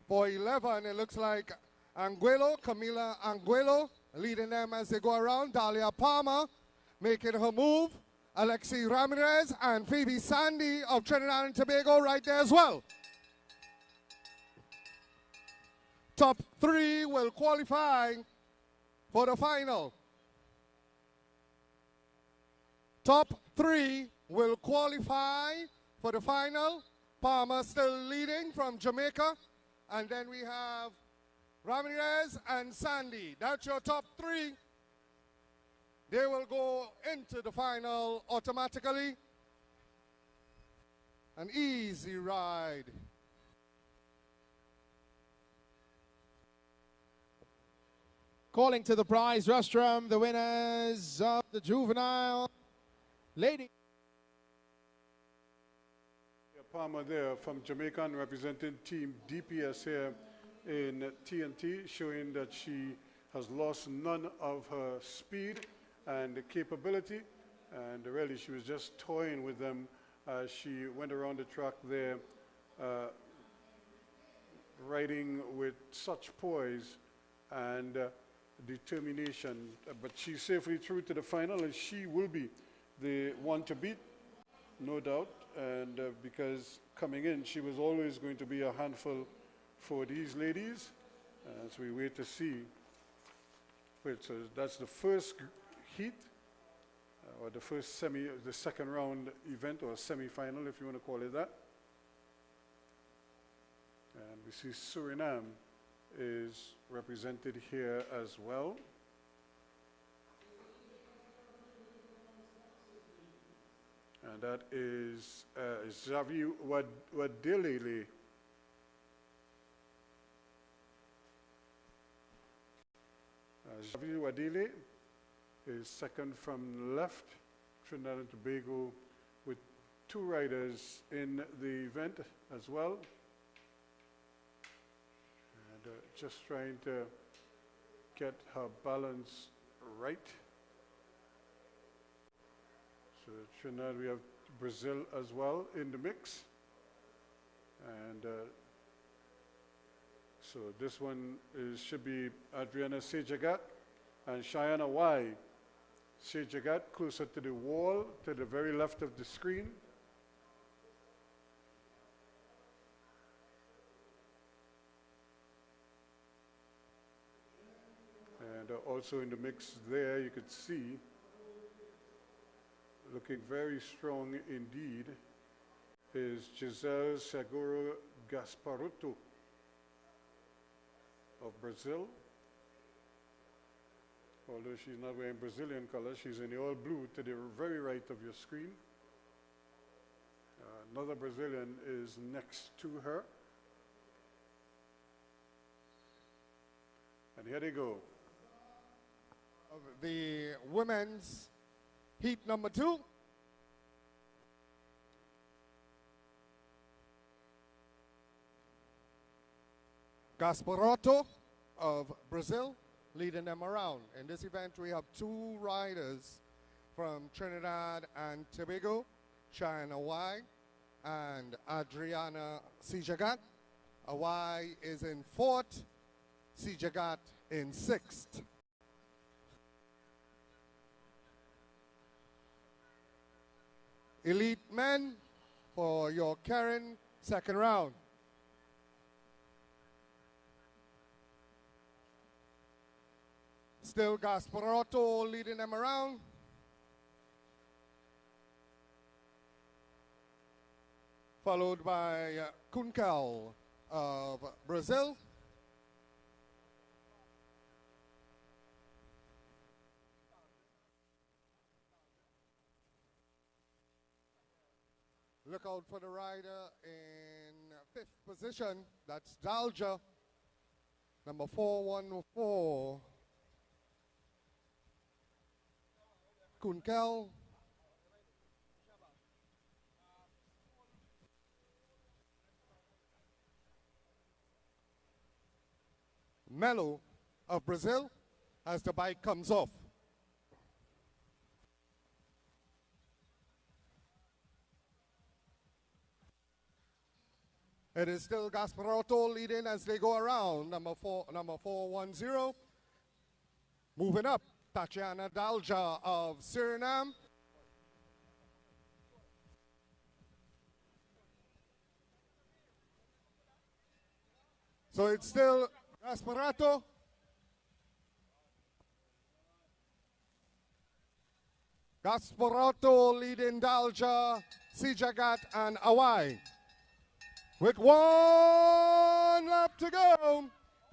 For 11, it looks like Anguilo, Camila Anguilo, leading them as they go around. Dalia Palmer making her move. Alexi Ramirez and Phoebe Sandy of Trinidad and Tobago right there as well. Top 3 will qualify for the final. Top 3 will qualify for the final. Palmer still leading from Jamaica. And then we have Ramirez and Sandy. That's your top 3. They will go into the final automatically. An easy ride calling to the prize rostrum the winners of the juvenile lady. Palmer there from Jamaican representing team DPS here in TNT, showing that she has lost none of her speed and capability, and really she was just toying with them as she went around the track there, riding with such poise and determination. But she's safely through to the final, and she will be the one to beat, no doubt. And because coming in, she was always going to be a handful for these ladies. So we wait to see. Wait, so that's the first heat, or the second round event, or semi-final, if you want to call it that. And we see Suriname is represented here as well. And that is Xavier Wadilele. Xavier Wadile is second from left, Trinidad and Tobago, with 2 riders in the event as well. And just trying to get her balance right. So Trinidad, we have Brazil as well in the mix. And so this one should be Adriana Sejagat and Cheyenne Y. Sejagat closer to the wall, to the very left of the screen. And also in the mix there, you could see, looking very strong indeed, is Giselle Seguro Gasparuto of Brazil. Although she's not wearing Brazilian colors, she's in the all blue to the very right of your screen. Another Brazilian is next to her. And here they go. The women's heat number 2. Gasparoto of Brazil leading them around. In this event, we have 2 riders from Trinidad and Tobago, China Y and Adriana Sejagat. Y is in 4th, Sejagat in 6th. Elite men for your Karen second round. Still Gasparoto leading them around. Followed by Kunkel of Brazil. Look out for the rider in 5th position. That's Dalja, number 414. Kunkel. Melo of Brazil as the bike comes off. It is still Gasparoto leading as they go around, number 410. Moving up, Tatiana Dalja of Suriname. So it's still Gasparoto. Gasparoto leading Dalja, Sejagat and Awai. With 1 lap to go,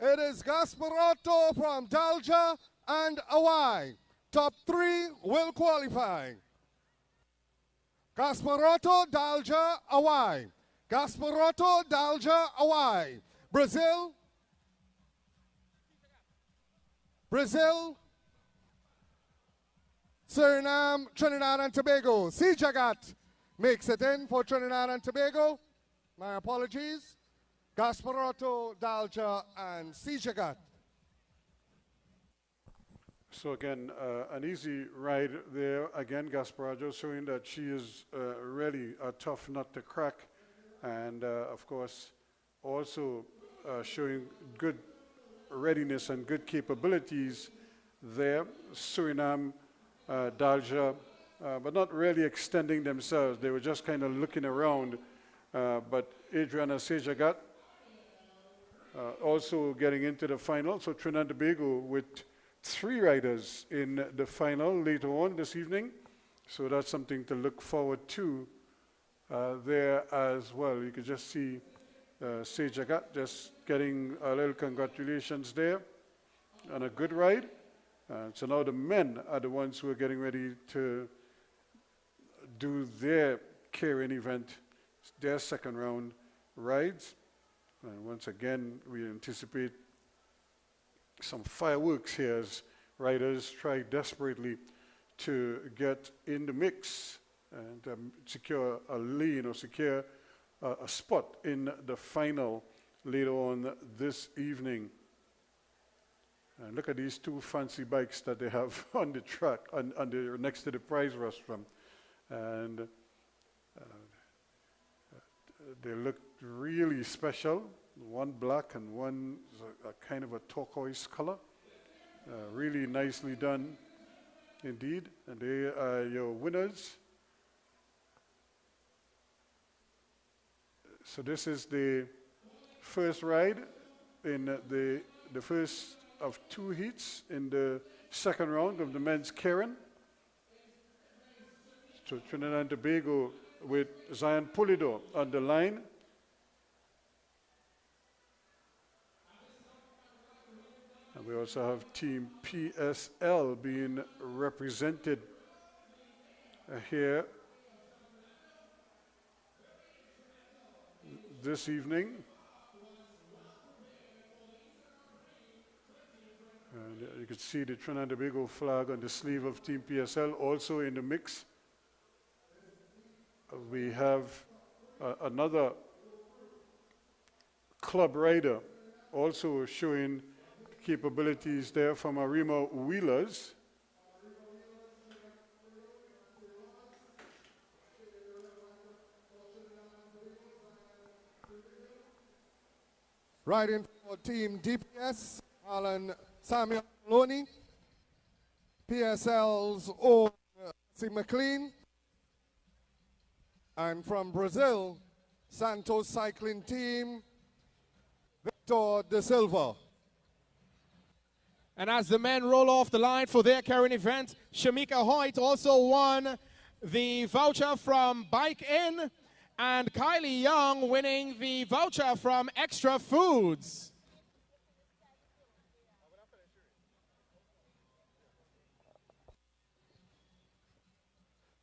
it is Gasparoto from Dalja and Awai. Top 3 will qualify. Gasparoto, Dalja, Awai. Gasparoto, Dalja, Awai. Brazil. Brazil, Suriname, Trinidad and Tobago. Sijagat makes it in for Trinidad and Tobago. My apologies. Gasparato, Dalja, and Sijagat. So again, an easy ride there. Again, Gasparaggio showing that she is really a tough nut to crack. And of course, also showing good readiness and good capabilities there. Suriname, Dalja, but not really extending themselves. They were just kind of looking around. But Adriana Sejagat also getting into the final. So Trinidad and Tobago with 3 riders in the final later on this evening. So that's something to look forward to there as well. You can just see Sejagat just getting a little congratulations there and a good ride. So now the men are the ones who are getting ready to do their carrying event, their second round rides. And once again, we anticipate some fireworks here as riders try desperately to get in the mix and secure a lane or secure a spot in the final later on this evening. And look at these 2 fancy bikes that they have on the track, next to the prize restaurant. And they look really special. One black and one a kind of a turquoise color. Really nicely done indeed. And they are your winners. So this is the first ride in the first of 2 heats in the second round of the men's carrying. So Trinidad and Tobago with Zion Pulido on the line. And we also have Team PSL being represented here this evening. And you can see the Trinidad and Tobago flag on the sleeve of Team PSL also in the mix. We have another club rider also showing capabilities there from Arima Wheelers. Riding for Team DPS, Alan Samuel Maloney. PSL's own C. McLean. And from Brazil, Santos Cycling Team, Victor De Silva. And as the men roll off the line for their carrying event, Shamika Hoyt also won the voucher from Bike In, and Kylie Young winning the voucher from Extra Foods.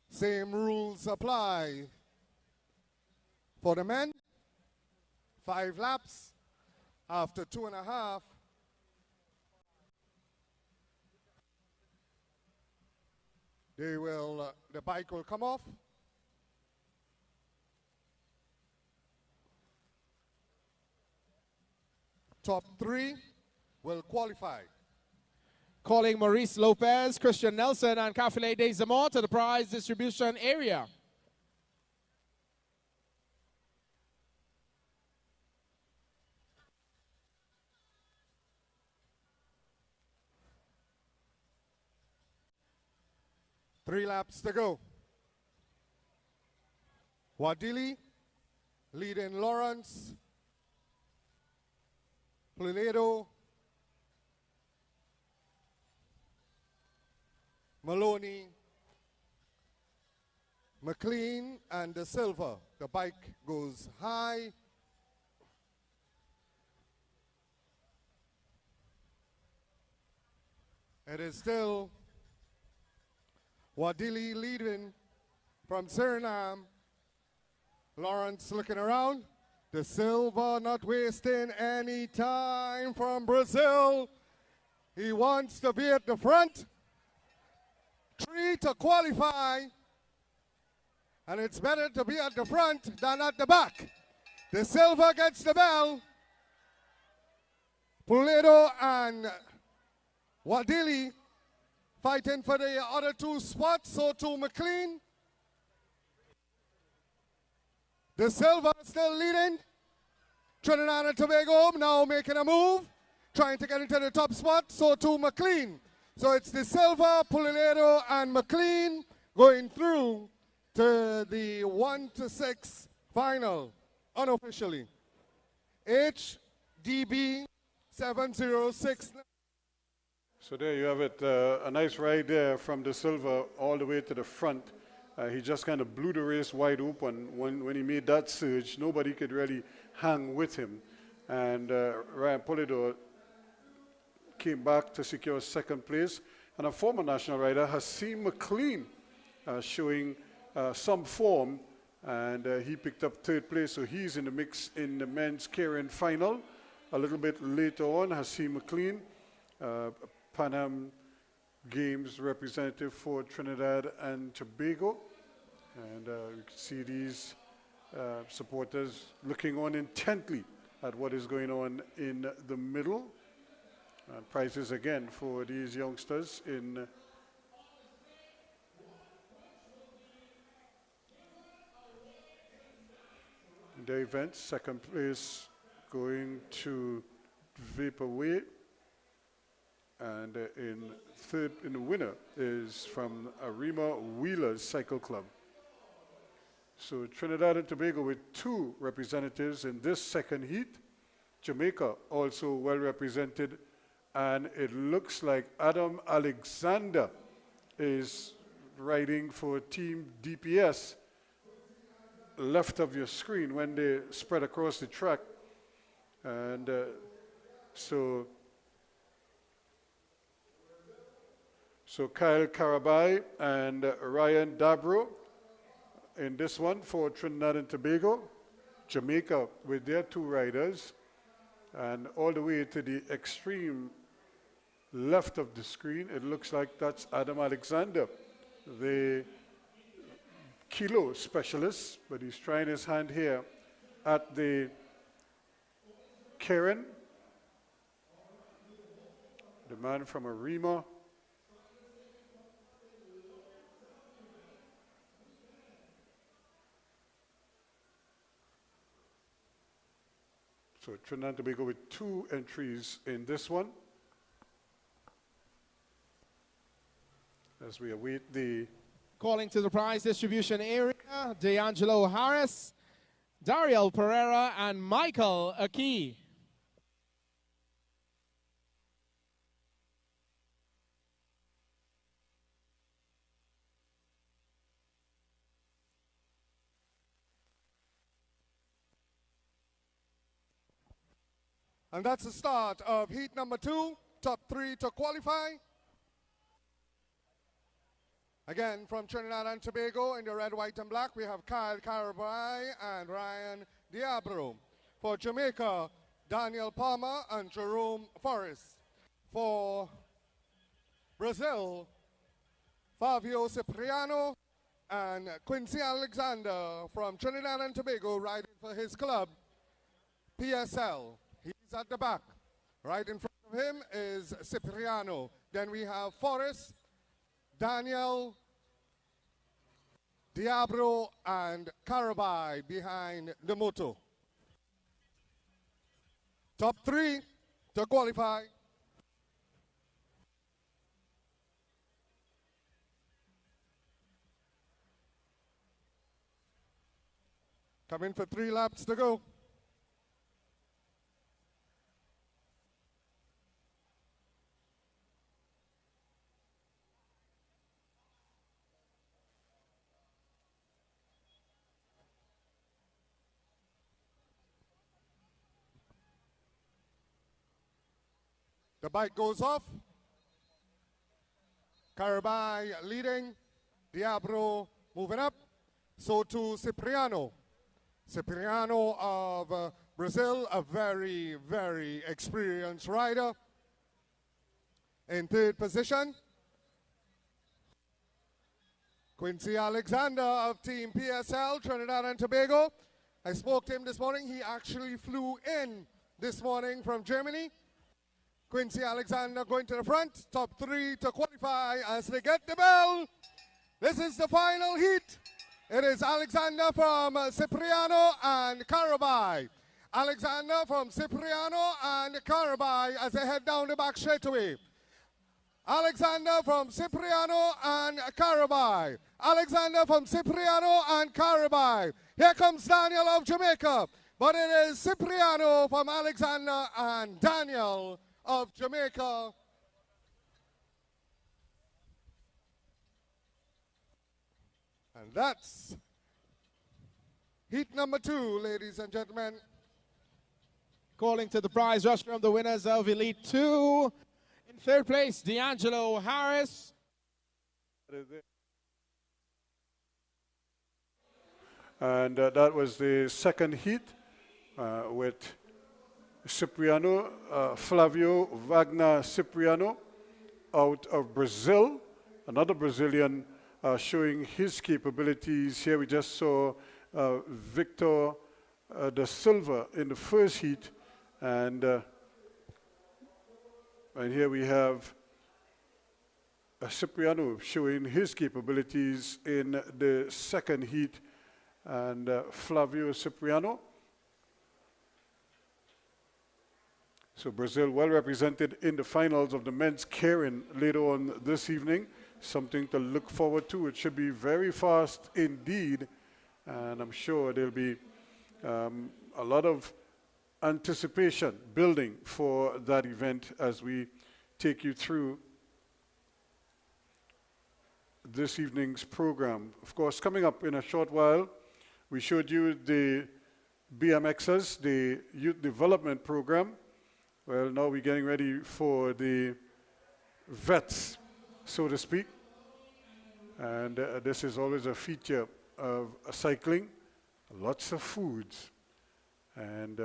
Same rules apply for the men. 5 laps. After 2.5, the bike will come off. Top 3 will qualify. Calling Maurice Lopez, Christian Nelson, and Kafile Desamont to the prize distribution area. Three laps to go. Wadili leading Lawrence, Pulido, Maloney, McLean, and De Silva. The bike goes high. It is still Wadili leading from Suriname. Lawrence looking around. De Silva not wasting any time from Brazil. He wants to be at the front. 3 to qualify. And it's better to be at the front than at the back. The silver gets the bell. Pulido and Wadili fighting for the other 2 spots. So too McLean. The silver still leading. Trinidad and Tobago now making a move, trying to get into the top spot. So too McLean. So it's the silver, Pulido and McLean going through to the 1 to 6 final, unofficially. HDB 706. So there you have it, a nice ride there from the silver all the way to the front. He just kind of blew the race wide open. When he made that surge, nobody could really hang with him. And Ryan Pulido came back to secure 2nd place. And a former national rider, Hasim McLean, showing some form, and he picked up 3rd place, so he's in the mix in the men's carrying final. A little bit later on, Hasim McLean, Pan Am Games representative for Trinidad and Tobago, and you can see these supporters looking on intently at what is going on in the middle. Prizes again for these youngsters in the event. 2nd place going to Vaporway, and in the winner is from Arima Wheelers Cycle Club. So Trinidad and Tobago with 2 representatives in this 2nd heat. Jamaica also well represented, and it looks like Adam Alexander is riding for Team DPS. Left of your screen when they spread across the track. And so Kyle Karabai and Ryan Dabro in this one for Trinidad and Tobago. Jamaica with their 2 riders. And all the way to the extreme left of the screen, it looks like that's Adam Alexander, the kilo specialist, but he's trying his hand here at the Karen, the man from Arima. So Trinidad and Tobago with 2 entries in this one. As we await the Calling to the prize distribution area, D'Angelo Harris, Dariel Pereira, and Michael Aki. And that's the start of heat number 2, top 3 to qualify. Again, from Trinidad and Tobago in the red, white, and black, we have Kyle Carabai and Ryan Diabro. For Jamaica, Daniel Palmer and Jerome Forrest. For Brazil, Fabio Cipriano and Quincy Alexander from Trinidad and Tobago riding for his club, PSL. He's at the back. Right in front of him is Cipriano. Then we have Forrest, Daniel, Diablo, and Carabai behind the moto. Top 3 to qualify. Coming for 3 laps to go. The bike goes off. Carabai leading. Diablo moving up. So to Cipriano. Cipriano of Brazil, a very, very experienced rider. In third position, Quincy Alexander of Team PSL, Trinidad and Tobago. I spoke to him this morning. He actually flew in this morning from Germany. Quincy Alexander going to the front, top 3 to qualify as they get the bell. This is the final heat. It is Alexander from Cipriano and Carabai. Alexander from Cipriano and Carabai as they head down the back straightaway. Alexander from Cipriano and Carabai. Alexander from Cipriano and Carabai. Here comes Daniel of Jamaica. But it is Cipriano from Alexander and Daniel of Jamaica. And that's heat number 2, ladies and gentlemen. Calling to the prize rush from the winners of Elite 2. In third place, D'Angelo Harris. And that was the second heat with Cipriano, Flavio Wagner Cipriano out of Brazil, another Brazilian showing his capabilities. Here we just saw Victor da Silva in the first heat, and here we have Cipriano showing his capabilities in the second heat, and Flavio Cipriano. So Brazil well represented in the finals of the men's keirin later on this evening. Something to look forward to. It should be very fast indeed, and I'm sure there'll be a lot of anticipation building for that event as we take you through this evening's program. Of course, coming up in a short while, we showed you the BMXers, the Youth Development Program. Well, now we're getting ready for the vets, so to speak. And this is always a feature of cycling. Lots of foods. And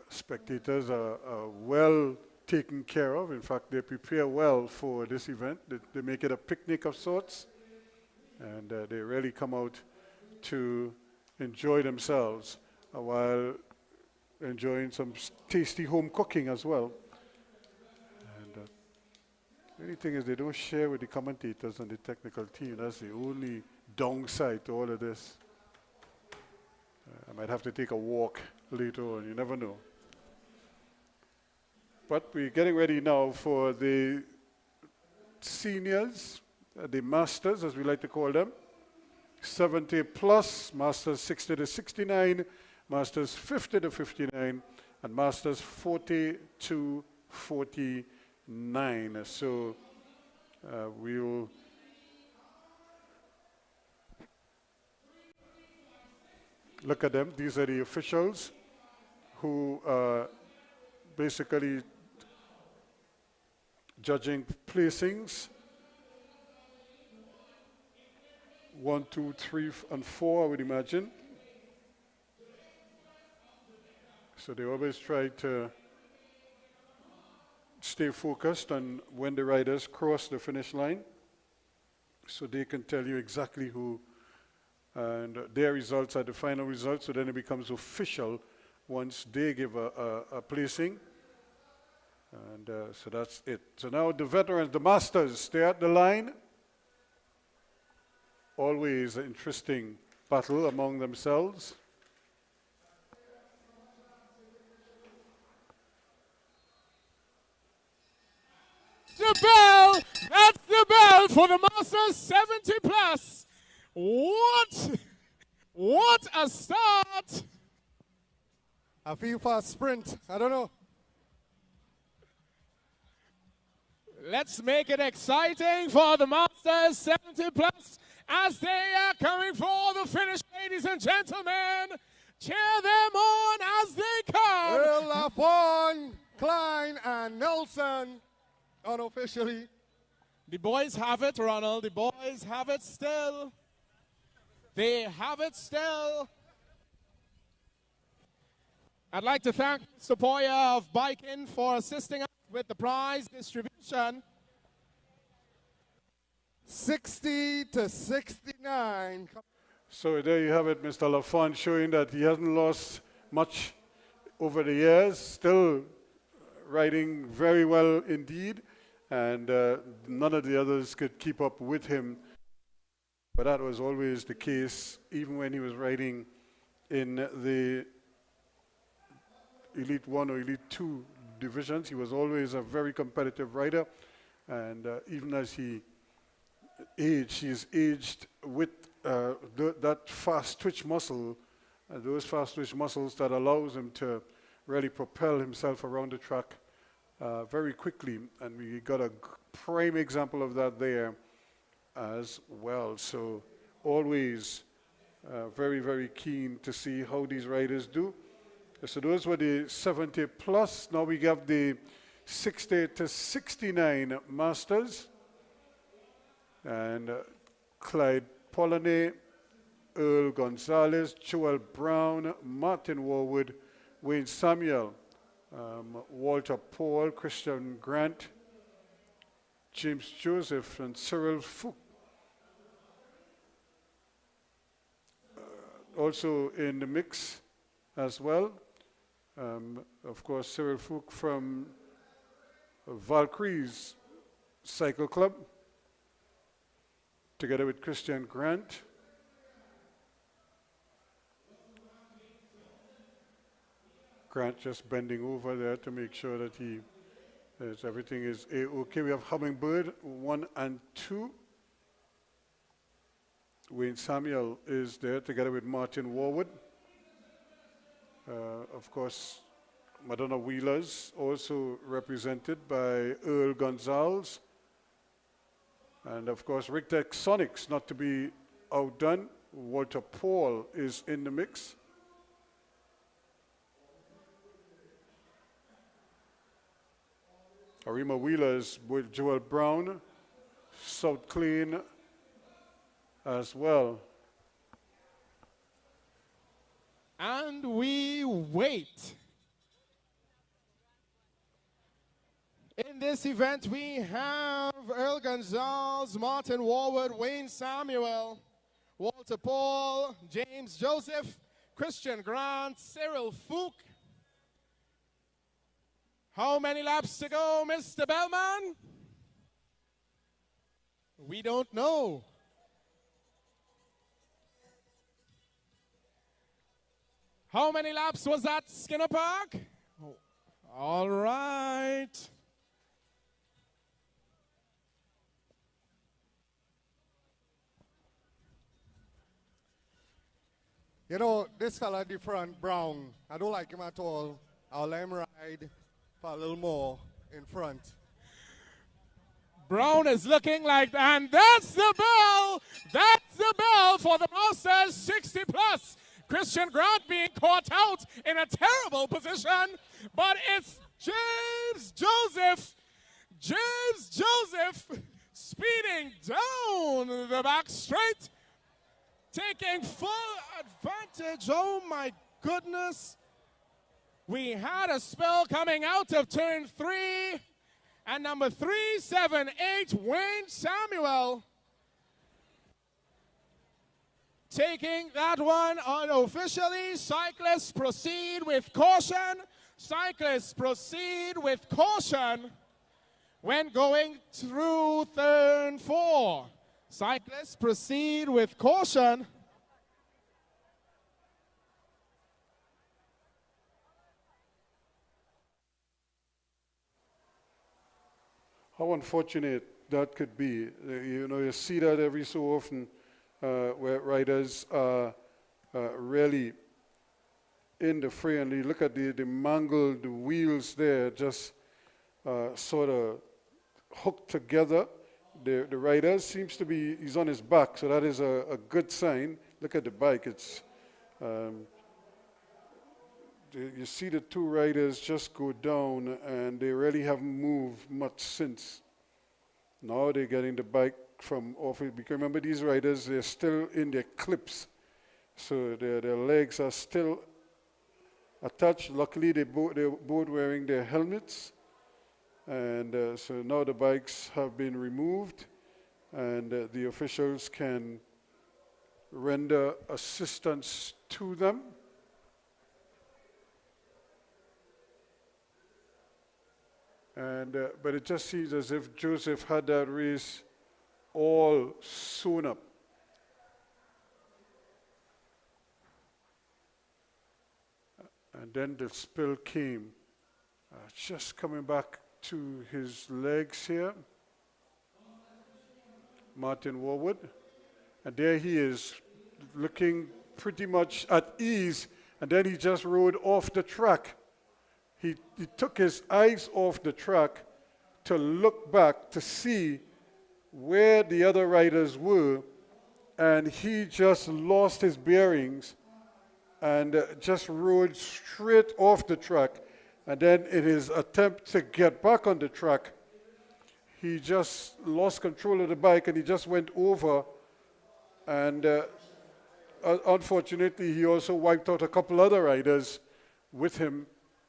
spectators are well taken care of. In fact, they prepare well for this event. They make it a picnic of sorts. And they really come out to enjoy themselves while enjoying some tasty home cooking as well. And the only thing is they don't share with the commentators and the technical team. That's the only downside to all of this. I might have to take a walk later on, you never know. But we're getting ready now for the seniors, the masters as we like to call them. 70 plus, masters 60 to 69, masters 50 to 59, and masters 40 to 49. So we'll look at them. These are the officials who are basically judging placings. 1, 2, 3, and 4, I would imagine. So they always try to stay focused on when the riders cross the finish line, so they can tell you exactly who, and their results are the final results, so then it becomes official once they give a placing. And so that's it. So now the veterans, the masters, stay at the line. Always an interesting battle among themselves. The bell! That's the bell for the Masters 70 plus. What a start! I feel for a sprint. I don't know. Let's make it exciting for the Masters 70 plus as they are coming for the finish, ladies and gentlemen. Cheer them on as they come. Lafon, Klein, and Nelson unofficially. The boys have it, Ronald. The boys have it still. They have it still. I'd like to thank Mr. Poya of Bike In for assisting us with the prize distribution. 60 to 69. So there you have it, Mr. Lafont, showing that he hasn't lost much over the years, still riding very well indeed, and none of the others could keep up with him. But that was always the case, even when he was riding in the Elite 1 or Elite 2 divisions. He was always a very competitive rider, and even as he aged, he's aged with that fast twitch muscle, those fast twitch muscles that allows him to really propel himself around the track very quickly, and we got a prime example of that there as well. So always very, very keen to see how these riders do. So those were the 70 plus. Now we have the 60 to 69 masters, and Clyde Polonais, Earl Gonzalez, Joel Brown, Martin Warwood, Wayne Samuel, Walter Paul, Christian Grant, James Joseph, and Cyril Fook. Also in the mix as well, of course, Cyril Fook from Valkyrie's Cycle Club, together with Christian Grant. Grant just bending over there to make sure that everything is okay. We have Hummingbird 1 and 2. Wayne Samuel is there together with Martin Warwood. Of course, Madonna Wheelers also represented by Earl Gonzalez. And of course, Rictech Sonics, not to be outdone. Walter Paul is in the mix. Arima Wheelers with Joel Brown, South Clean as well. And we wait. In this event, we have Earl Gonzalez, Martin Warwood, Wayne Samuel, Walter Paul, James Joseph, Christian Grant, Cyril Fook. How many laps to go, Mr. Bellman? We don't know. How many laps was that, Skinner Park? Oh. All right. You know, this fella different, Brown, I don't like him at all. I'll let him ride for a little more in front. Brown is looking like, and that's the bell. That's the bell for the Masters 60 plus. Christian Grant being caught out in a terrible position, but it's James Joseph. James Joseph speeding down the back straight, taking full advantage. Oh my goodness. We had a spell coming out of turn 3, and number 378, Wayne Samuel, taking that one unofficially. Cyclists proceed with caution. Cyclists proceed with caution when going through turn 4. Cyclists proceed with caution. How unfortunate that could be. You know, you see that every so often where riders are really in the fray, and you look at the mangled wheels there, just sort of hooked together. The rider seems to be, he's on his back, so that is a good sign. Look at the bike, it's, you see the two riders just go down, and they really haven't moved much since. Now they're getting the bike from off it, because remember these riders, they're still in their clips, so their legs are still attached. Luckily, they're both wearing their helmets. And so now the bikes have been removed, and the officials can render assistance to them. And but it just seems as if Joseph had that race all sewn up. And then the spill came, just coming back to his legs here. Martin Warwood. And there he is, looking pretty much at ease, and then he just rode off the track. He took his eyes off the track to look back to see where the other riders were, and he just lost his bearings and just rode straight off the track. And then in his attempt to get back on the track, he just lost control of the bike and he just went over. And unfortunately, he also wiped out a couple other riders with him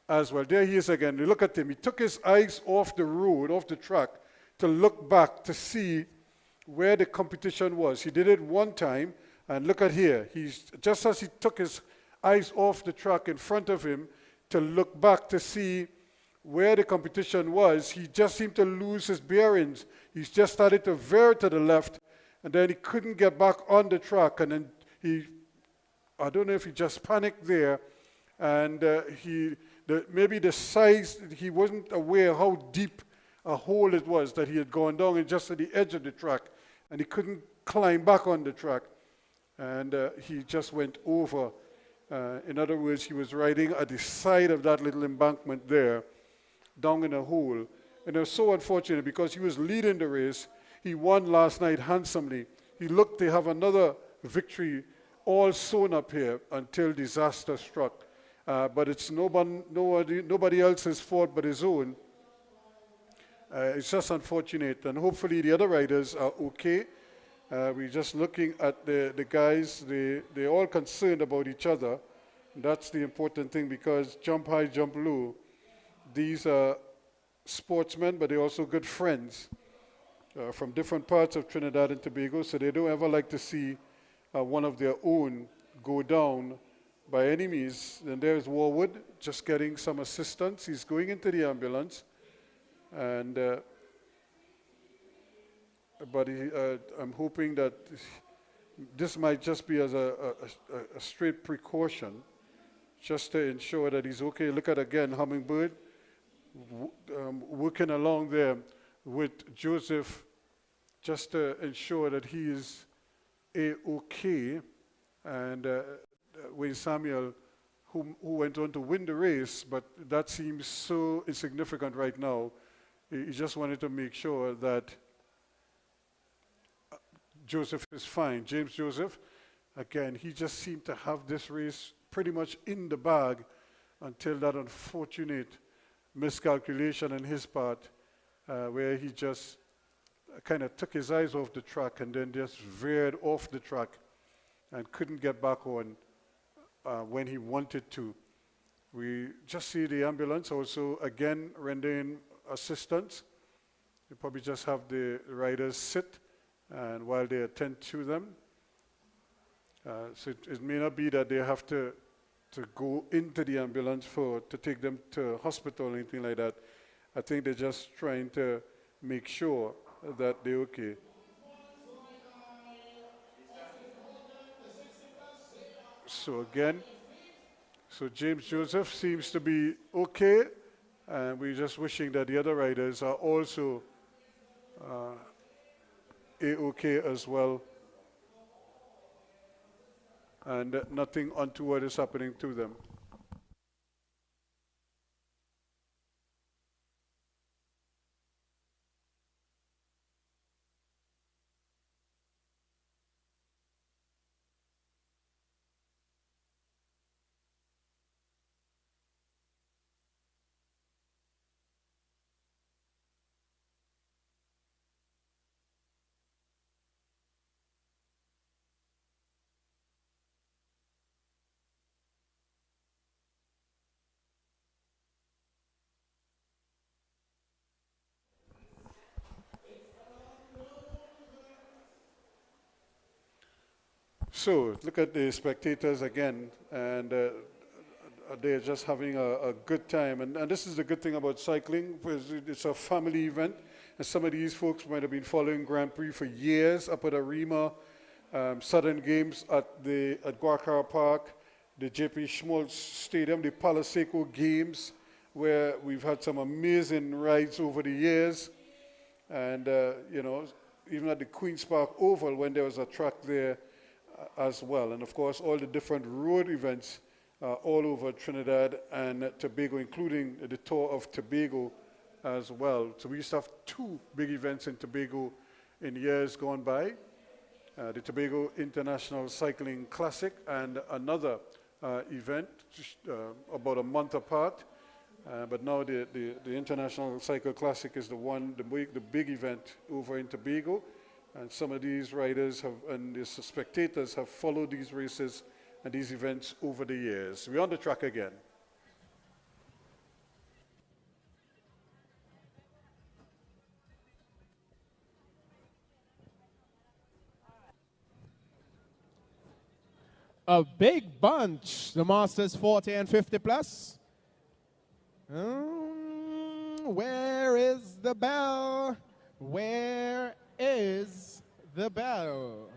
as well. There he is again. You look at him. He took his eyes off the road, off the track, to look back to see where the competition was. He did it one time, and look at here. Just as he took his eyes off the track in front of him to look back to see where the competition was, he just seemed to lose his bearings. He just started to veer to the left, and then he couldn't get back on the track, and then I don't know if he just panicked there, and maybe the size, he wasn't aware how deep a hole it was that he had gone down and just at the edge of the track, and he couldn't climb back on the track, and he just went over. In other words, he was riding at the side of that little embankment there, down in a hole. And it was so unfortunate because he was leading the race. He won last night handsomely. He looked to have another victory all sewn up here until disaster struck. But it's nobody else's fault but his own. It's just unfortunate, and hopefully the other riders are okay. We're just looking at the guys. They're all concerned about each other. That's the important thing, because jump high, jump low. These are sportsmen, but they're also good friends from different parts of Trinidad and Tobago, so they don't ever like to see one of their own go down by any means. And there's Warwood just getting some assistance. He's going into the ambulance, and but I'm hoping that this might just be as a straight precaution, just to ensure that he's okay. Look at again Hummingbird working along there with Joseph, just to ensure that he is okay. And Wayne Samuel, who went on to win the race, but that seems so insignificant right now. He just wanted to make sure that Joseph is fine. James Joseph, again, he just seemed to have this race pretty much in the bag until that unfortunate miscalculation on his part, where he just kind of took his eyes off the track and then just veered off the track and couldn't get back on when he wanted to. We just see the ambulance also again rendering assistance. They probably just have the riders sit and while they attend to them. So it may not be that they have to go into the ambulance to take them to hospital or anything like that. I think they're just trying to make sure that they're okay. So again, James Joseph seems to be okay, and we're just wishing that the other riders are also A-okay as well, and nothing untoward is happening to them. So look at the spectators again, and they're just having a good time. And this is the good thing about cycling, because it's a family event. And some of these folks might have been following Grand Prix for years up at Arima, Southern Games at Guacara Park, the JP Schmaltz Stadium, the Palaseco Games, where we've had some amazing rides over the years. And, you know, even at the Queen's Park Oval when there was a track there as well. And, of course, all the different road events all over Trinidad and Tobago, including the Tour of Tobago as well. So we used to have 2 big events in Tobago in years gone by. The Tobago International Cycling Classic and another event about a month apart. But now the International Cycle Classic is the big event over in Tobago. And some of these riders and the spectators have followed these races and these events over the years. We're on the track again. A big bunch, the Masters 40 and 50 plus. Where is the bell? Where is the bell?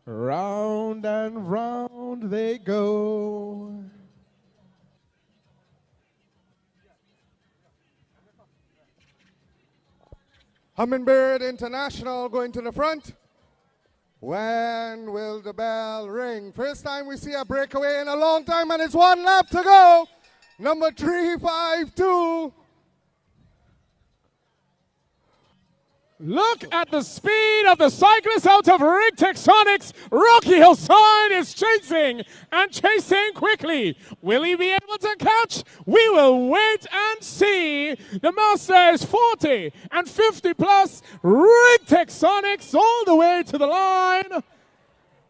Round and round they go. Hummingbird International going to the front. When will the bell ring? First time we see a breakaway in a long time, and it's 1 lap to go. Number 352. Look at the speed of the cyclist out of Rig Texonics. Rocky Hillside is chasing and chasing quickly. Will he be able to catch? We will wait and see. The Masters 40 and 50 plus. Rig Texonics all the way to the line.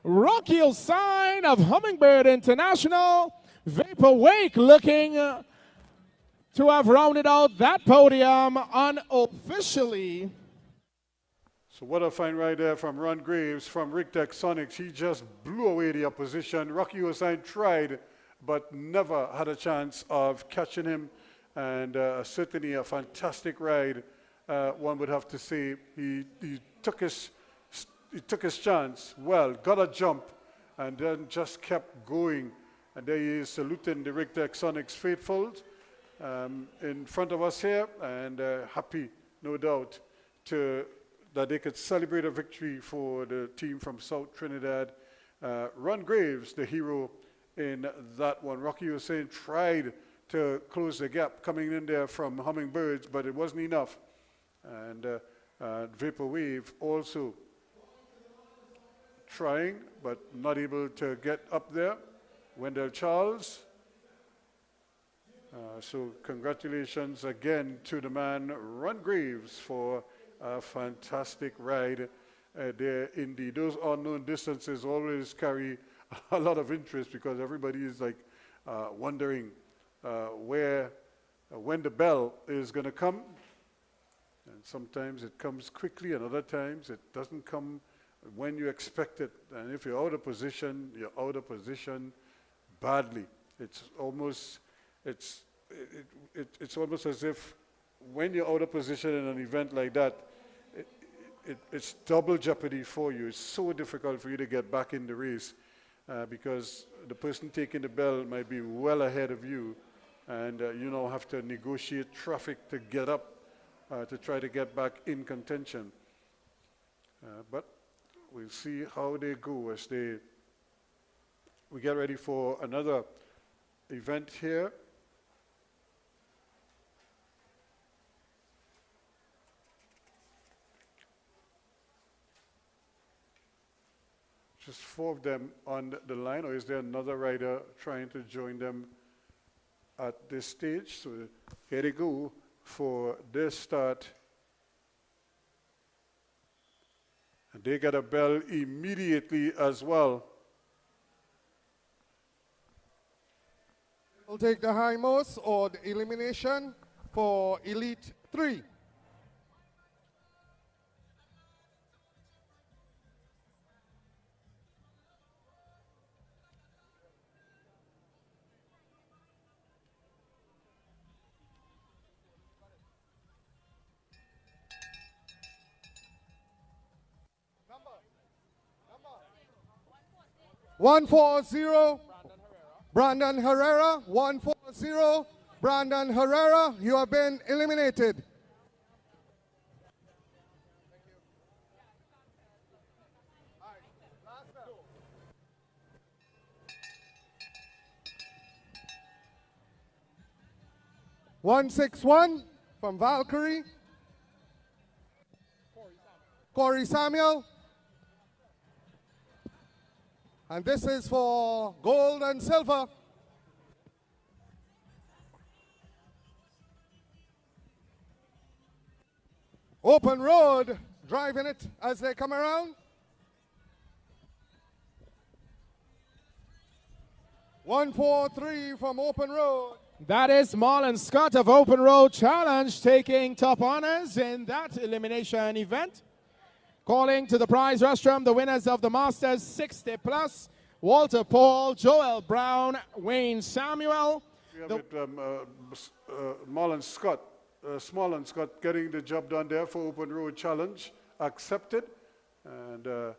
Rocky Hillside of Hummingbird International. Vapor Wake looking to have rounded out that podium unofficially. So what a fine ride there from Ron Graves from Rig Texonics. He just blew away the opposition. Rocky Hossain tried, but never had a chance of catching him. And certainly a fantastic ride, one would have to say. He took his chance well, got a jump, and then just kept going. And there he is saluting the Rig Texonics faithfuls in front of us here, and happy, no doubt, that they could celebrate a victory for the team from South Trinidad. Ron Graves, the hero in that one. Rocky Hossain tried to close the gap coming in there from Hummingbirds, but it wasn't enough. And Vapor Wave also trying, but not able to get up there. Wendell Charles. So congratulations again to the man, Ron Graves, for a fantastic ride there indeed. Those unknown distances always carry a lot of interest because everybody is like wondering when the bell is going to come. And sometimes it comes quickly, and other times it doesn't come when you expect it. And if you're out of position, you're out of position badly. It's almost as if when you're out of position in an event like that, it's double jeopardy for you. It's so difficult for you to get back in the race because the person taking the bell might be well ahead of you, and you now have to negotiate traffic to get up to try to get back in contention. But we'll see how they go as we get ready for another event here. Just 4 of them on the line, or is there another rider trying to join them at this stage? So here they go for their start. And they get a bell immediately as well. We'll take the hindmost or the elimination for elite 3. One four zero. Brandon Herrera. 140. Brandon Herrera, you have been eliminated. One 161 from Valkyrie. Corey Samuel. And this is for gold and silver. Open road, driving it as they come around. 143 from open road. That is Marlon Scott of Open Road Challenge taking top honors in that elimination event. Calling to the prize rostrum the winners of the Masters 60 Plus, Walter Paul, Joel Brown, Wayne Samuel. We have Marlon Scott, Smallon Scott getting the job done there for Open Road Challenge, accepted, and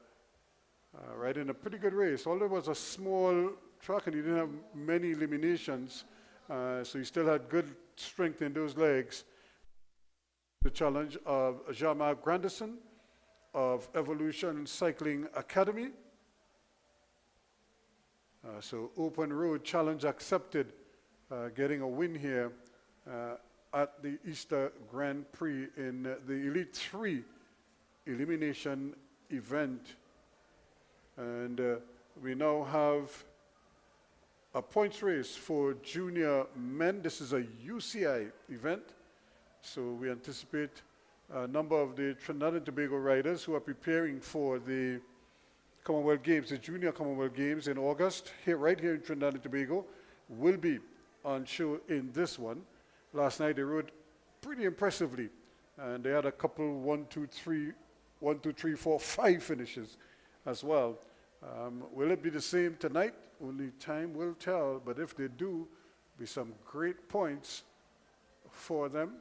right in a pretty good race. Although it was a small track and he didn't have many eliminations, so he still had good strength in those legs. The challenge of Jean-Marc Grandison of Evolution Cycling Academy. So Open Road Challenge accepted, getting a win here at the Easter Grand Prix in the Elite 3 elimination event. And we now have a points race for junior men. This is a UCI event, so we anticipate a number of the Trinidad and Tobago riders who are preparing for the Commonwealth Games, the Junior Commonwealth Games in August, right here in Trinidad and Tobago, will be on show in this one. Last night they rode pretty impressively, and they had a couple 1, 2, 3, 4, 5 finishes as well. Will it be the same tonight? Only time will tell, but if they do, be some great points for them.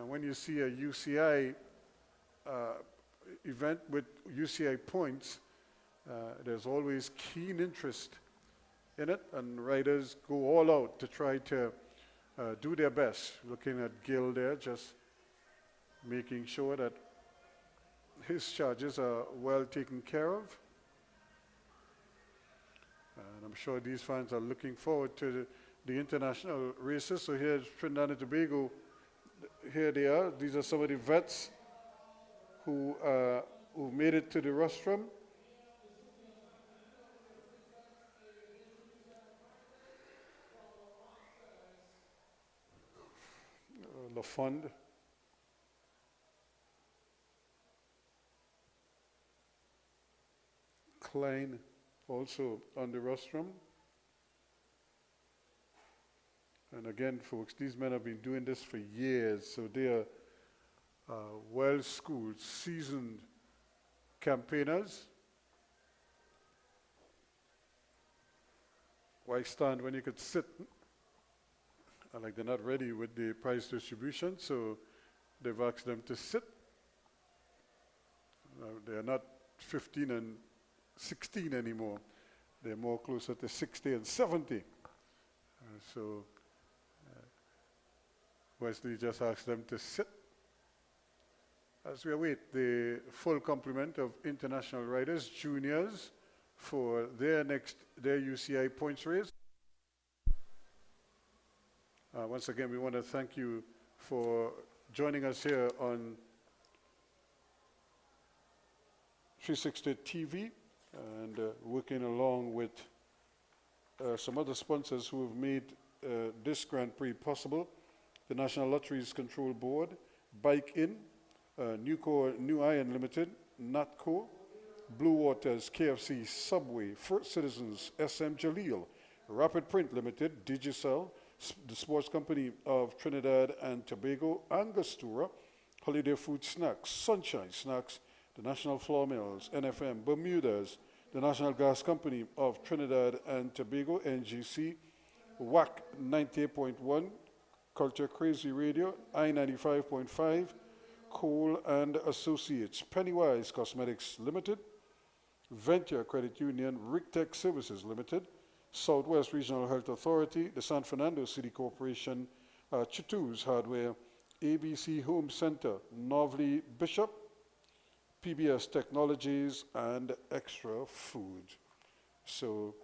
When you see a UCI event with UCI points, there's always keen interest in it, and riders go all out to try to do their best. Looking at Gil there, just making sure that his charges are well taken care of. And I'm sure these fans are looking forward to the international races. So here's Trinidad and Tobago. Here they are. These are some of the vets who made it to the rostrum. LaFond. Klein also on the rostrum. And again, folks, these men have been doing this for years, so they are well-schooled, seasoned campaigners. Why stand when you could sit? Like they're not ready with the prize distribution, so they've asked them to sit. They're not 15 and 16 anymore. They're more closer to 60 and 70. So Wesley just asked them to sit as we await the full complement of international riders, juniors, for their UCI points race. Once again, we want to thank you for joining us here on 360 TV and working along with some other sponsors who have made this Grand Prix possible. The National Lotteries Control Board, Bike In, Nucor New Iron Limited, Natco, Blue Waters, KFC, Subway, First Citizens, SM Jalil, Rapid Print Limited, Digicel, the Sports Company of Trinidad and Tobago, Angostura, Holiday Food Snacks, Sunshine Snacks, the National Flour Mills, NFM, Bermudas, the National Gas Company of Trinidad and Tobago, NGC, WAC 98.1, Culture Crazy Radio, I-95.5, Cole and Associates, Pennywise Cosmetics Limited, Venture Credit Union, RigTech Services Limited, Southwest Regional Health Authority, the San Fernando City Corporation, Chittoos Hardware, ABC Home Center, Novely Bishop, PBS Technologies, and Extra Food. So,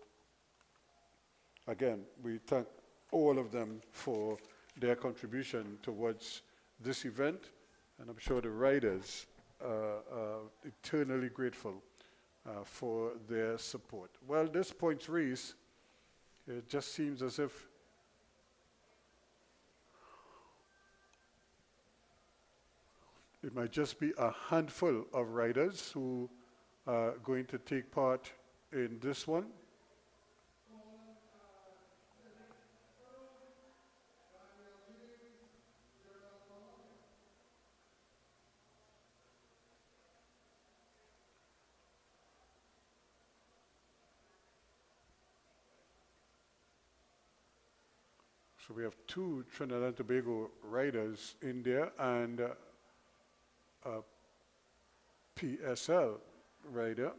again, we thank all of them for their contribution towards this event, and I'm sure the riders are eternally grateful for their support. Well, this points race, it just seems as if it might just be a handful of riders who are going to take part in this one. So we have 2 Trinidad and Tobago riders in there and a PSL rider.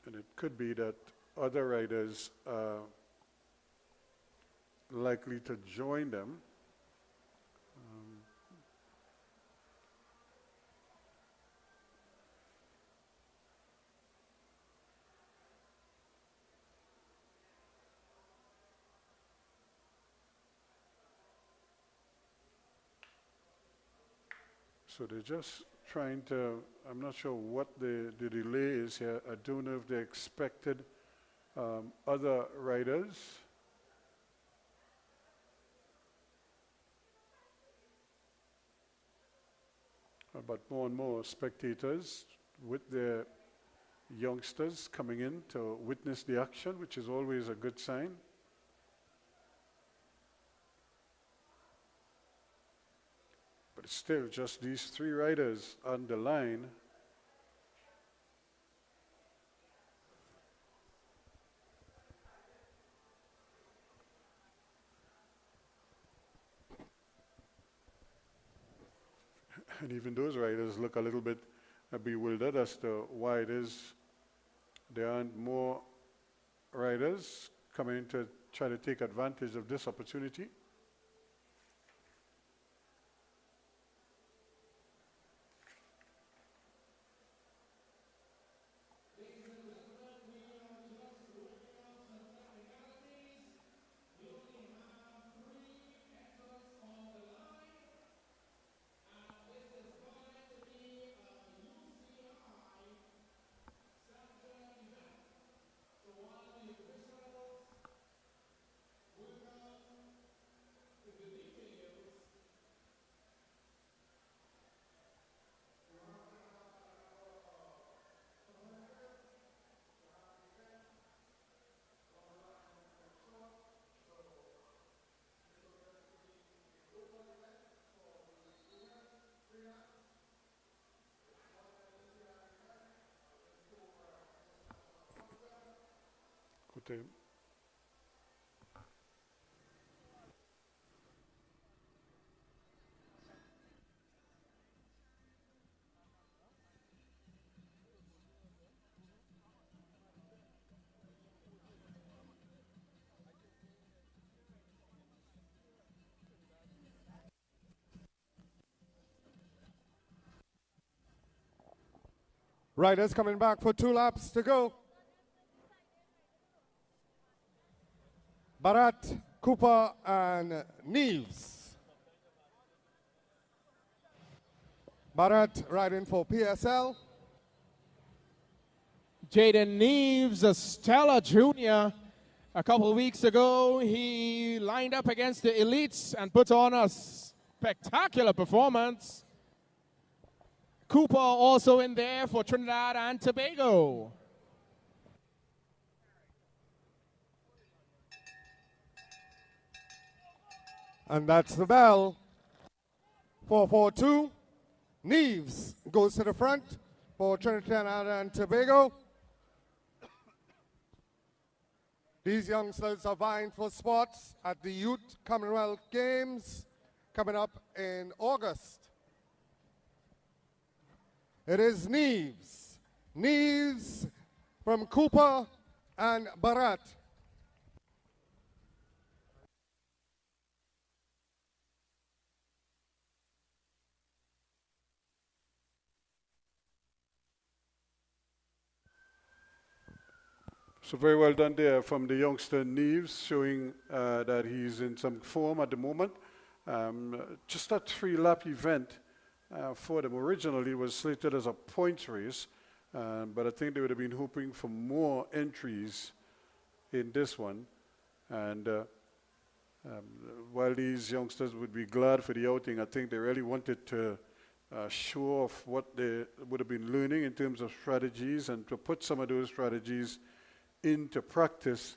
And it could be that other riders are likely to join them. So they're just trying to, I'm not sure what the delay is here. I don't know if they expected other riders. But more and more spectators with their youngsters coming in to witness the action, which is always a good sign. But it's still just these 3 riders on the line. And even those riders look a little bit bewildered as to why it is there aren't more riders coming to try to take advantage of this opportunity. Good. Riders coming back for 2 laps to go. Bharat, Cooper, and Neves. Bharat riding for PSL. Jaden Neves, a stellar junior. A couple of weeks ago, he lined up against the elites and put on a spectacular performance. Cooper also in there for Trinidad and Tobago. And that's the bell. 4-4-2. Neves goes to the front for Trinidad and Tobago. These youngsters are vying for spots at the Youth Commonwealth Games coming up in August. It is Neves. Neves from Cooper and Barat. So very well done there from the youngster Neves, showing that he's in some form at the moment. Just a 3-lap event for them. Originally it was slated as a points race, but I think they would have been hoping for more entries in this one. And while these youngsters would be glad for the outing, I think they really wanted to show off what they would have been learning in terms of strategies and to put some of those strategies into practice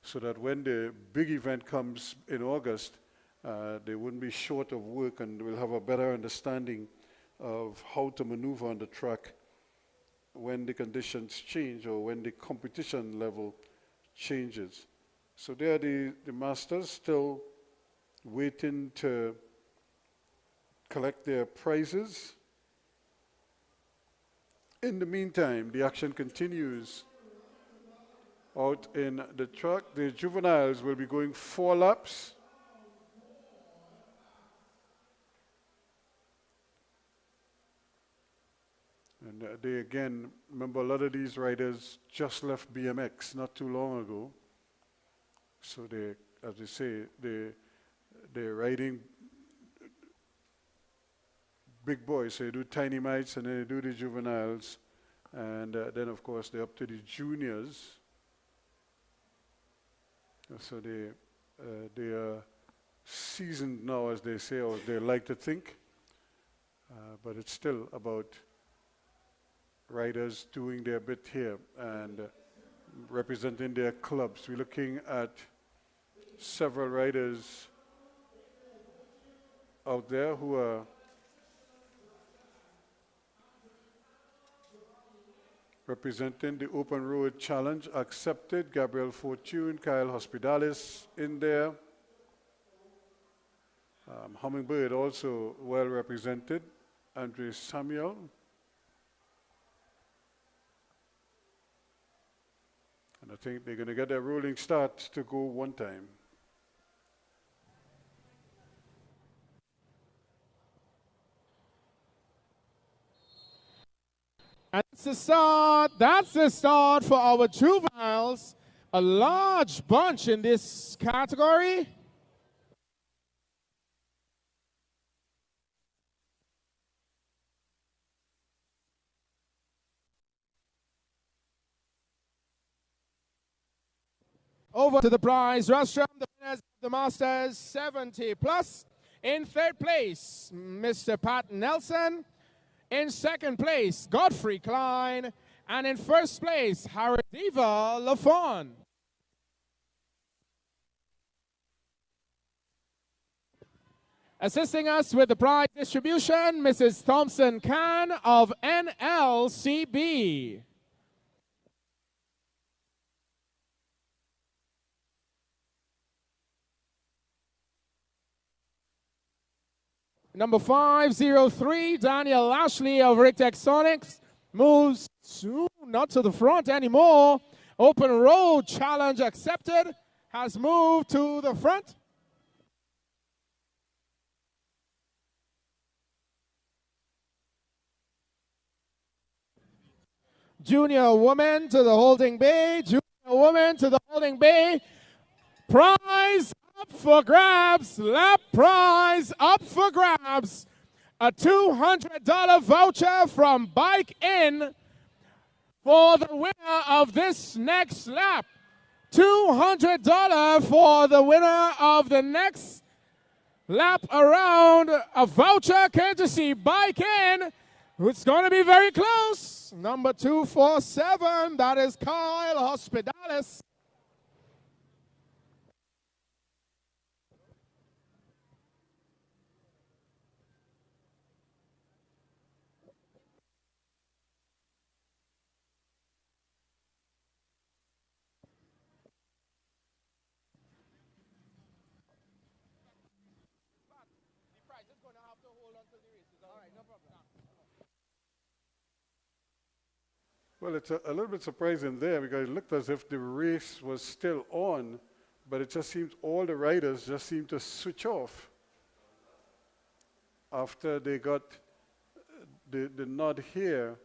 so that when the big event comes in August, they wouldn't be short of work and will have a better understanding of how to maneuver on the track when the conditions change or when the competition level changes. So there are the masters still waiting to collect their prizes. In the meantime, the action continues out in the track. The juveniles will be going 4 laps. And they again, remember a lot of these riders just left BMX not too long ago. So they, as they say, they're riding big boys. So they do tiny mites and then they do the juveniles. And then of course they're up to the juniors. So they are seasoned now, as they say, or they like to think. But it's still about riders doing their bit here and representing their clubs. We're looking at several riders out there who are representing the Open Road Challenge accepted. Gabriel Fortune, Kyle Hospitalis in there. Hummingbird also well represented. Andre Samuel. And I think they're going to get their rolling start to go one time. And that's the start for our juveniles. A large bunch in this category. Over to the prize rostrum, the winners of the Masters 70 plus. In third place, Mr. Pat Nelson. In second place, Godfrey Klein. And in first place, Haradiva Lafon. Assisting us with the prize distribution, Mrs. Thompson Khan of NLCB. Number 503, Daniel Lashley of Rictex Sonics, moves soon, not to the front anymore. Open Road Challenge accepted, has moved to the front. Junior woman to the holding bay, junior woman to the holding bay. Prize up for grabs, lap prize up for grabs. A $200 voucher from Bike In for the winner of this next lap. $200 for the winner of the next lap around, a voucher courtesy Bike In. It's going to be very close. Number 247, that is Kyle Hospitalis. Well, it's a little bit surprising there because it looked as if the race was still on, but it just seems all the riders just seem to switch off after they got the nod here.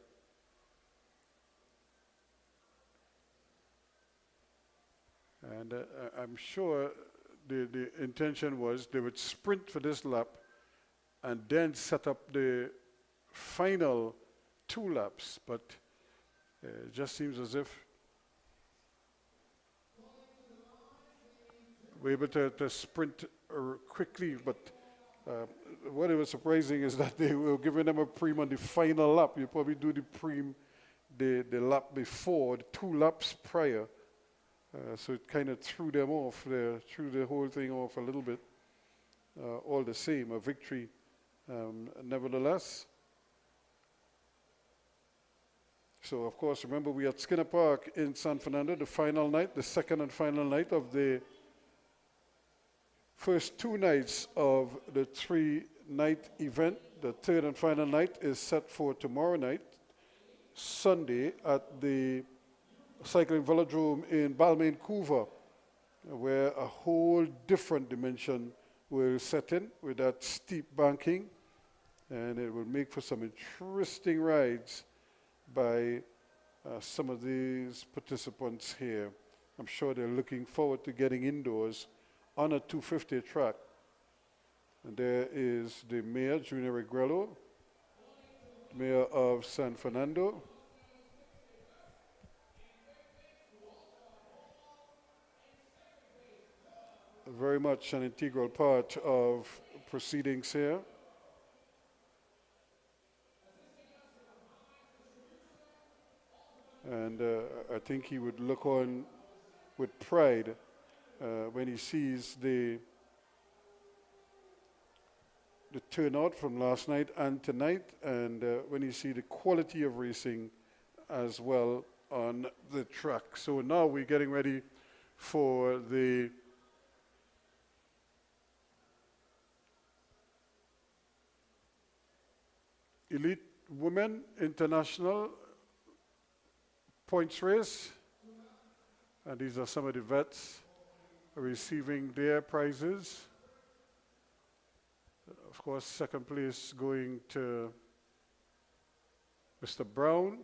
And I'm sure the intention was they would sprint for this lap and then set up the final 2 laps, but it just seems as if we're able to sprint quickly, but what was surprising is that they were giving them a preem on the final lap. You probably do the preem the lap before, the 2 laps prior. So it kind of threw them off, threw the whole thing off a little bit. All the same, a victory nevertheless. So, of course, remember we at Skinner Park in San Fernando, the final night, the second and final night of the first 2 nights of the 3-night event. The third and final night is set for tomorrow night, Sunday, at the Cycling Velodrome in Balmain, Couva, where a whole different dimension will set in with that steep banking, and it will make for some interesting rides by some of these participants here. I'm sure they're looking forward to getting indoors on a 250 track. And there is the mayor, Junior Regrello, mayor of San Fernando. Very much an integral part of proceedings here. And I think he would look on with pride when he sees the turnout from last night and tonight, and when you see the quality of racing as well on the track. So now we're getting ready for the Elite Women International points race, and these are some of the vets receiving their prizes. Of course, second place going to Mr. Brown.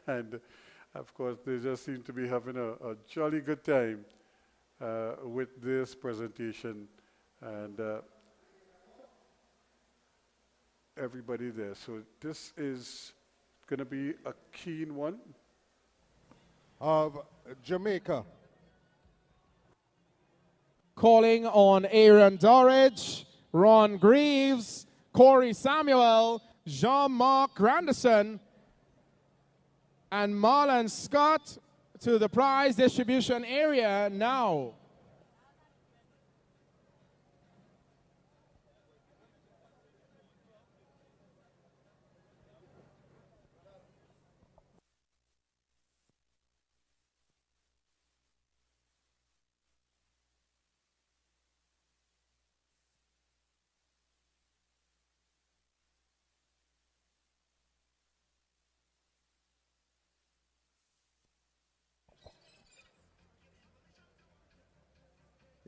And of course, they just seem to be having a jolly good time with this presentation, and everybody there. So this is going to be a keen one. Of Jamaica. Calling on Aaron Dorridge, Ron Greaves, Corey Samuel, Jean-Marc Granderson, and Marlon Scott to the prize distribution area now.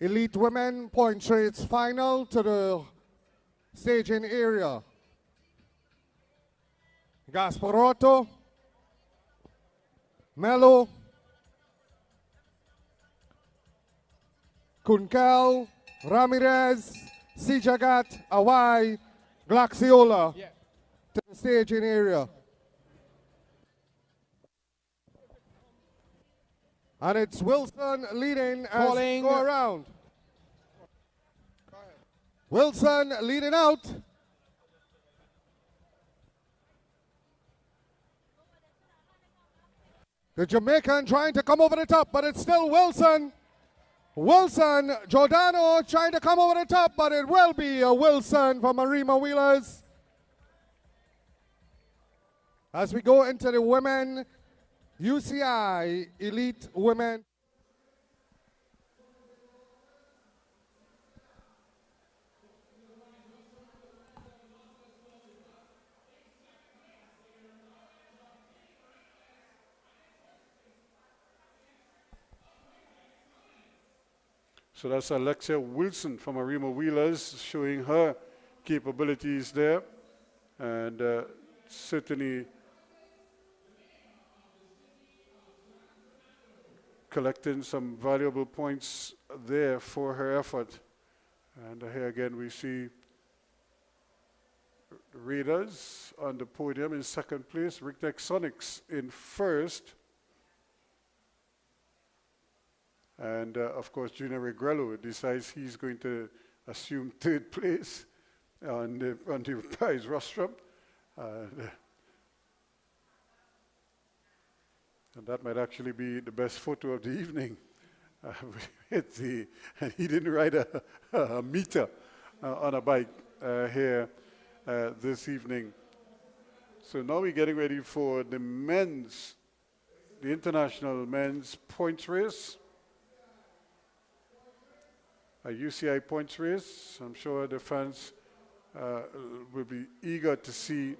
Elite Women Point Race Final to the staging area. Gasparotto, Melo, Kunkel, Ramirez, Sijagat, Awai, Glaxiola to the staging area. And it's Wilson leading as Calling. go around. Wilson leading out. The Jamaican trying to come over the top, but it's still Wilson. Wilson, Giordano trying to come over the top, but it will be a Wilson for Marima Wheelers. As we go into the women UCI Elite Women. So that's Alexia Wilson from Arima Wheelers showing her capabilities there. And certainly collecting some valuable points there for her effort. And here again we see Raiders on the podium in second place, Rictech Sonics in first. And of course, Junior Regrello decides he's going to assume third place on the prize rostrum. And that might actually be the best photo of the evening. And he didn't ride a meter on a bike here this evening. So now we're getting ready for the international men's points race. A UCI points race. I'm sure the fans will be eager to see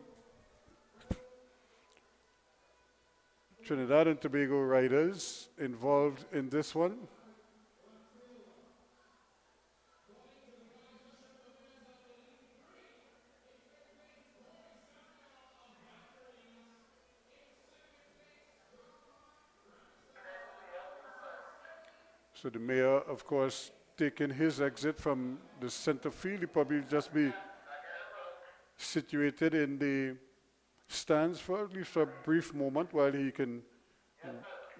Trinidad and Tobago riders involved in this one. So the mayor, of course, taking his exit from the center field. He'll probably just be situated in the stands for at least a brief moment while he can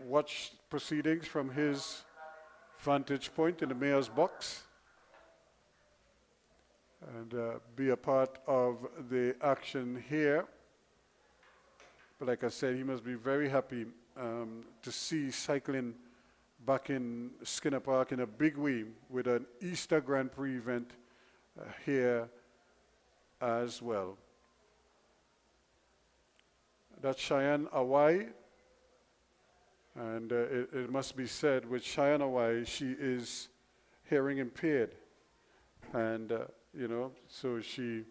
watch proceedings from his vantage point in the mayor's box and be a part of the action here. But like I said, he must be very happy to see cycling back in Skinner Park in a big way with an Easter Grand Prix event here as well. That's Cheyenne Awai, and it must be said with Cheyenne Awai, she is hearing impaired, and you know, so she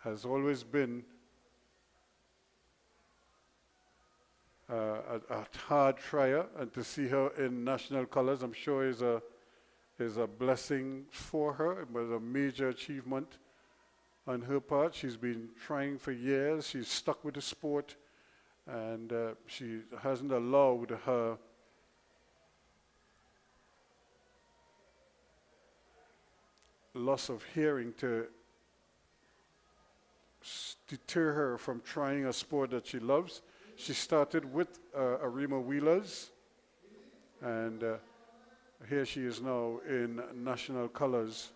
has always been a hard trier, and to see her in national colors, I'm sure is a blessing for her. It was a major achievement on her part. She's been trying for years. She's stuck with the sport, and she hasn't allowed her loss of hearing to deter her from trying a sport that she loves. She started with Arima Wheelers, and here she is now in national colors,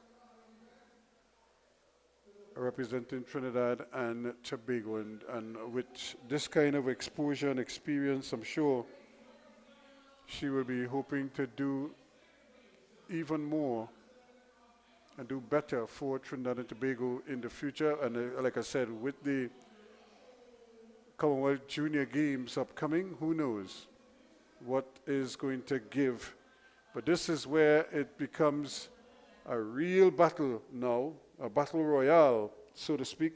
representing Trinidad and Tobago. And with this kind of exposure and experience, I'm sure she will be hoping to do even more and do better for Trinidad and Tobago in the future. And like I said, with the Commonwealth Junior Games upcoming, who knows what is going to give. But this is where it becomes a real battle now, a battle royale, so to speak,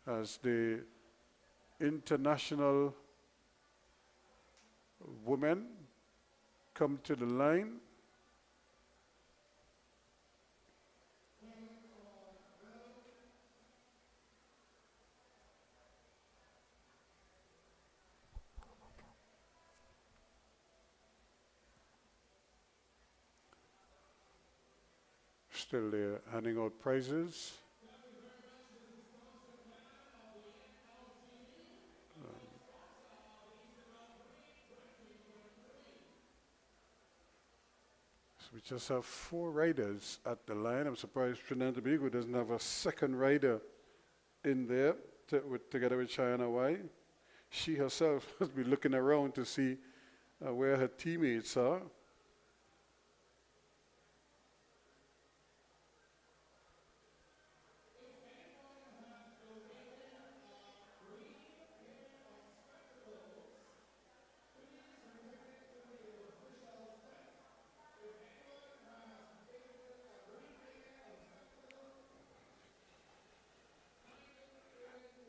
as the international women come to the line. Still there, handing out prizes. So we just have 4 riders at the line. I'm surprised Trinidad and Tobago doesn't have a second rider in there together with China White. She herself has been looking around to see where her teammates are.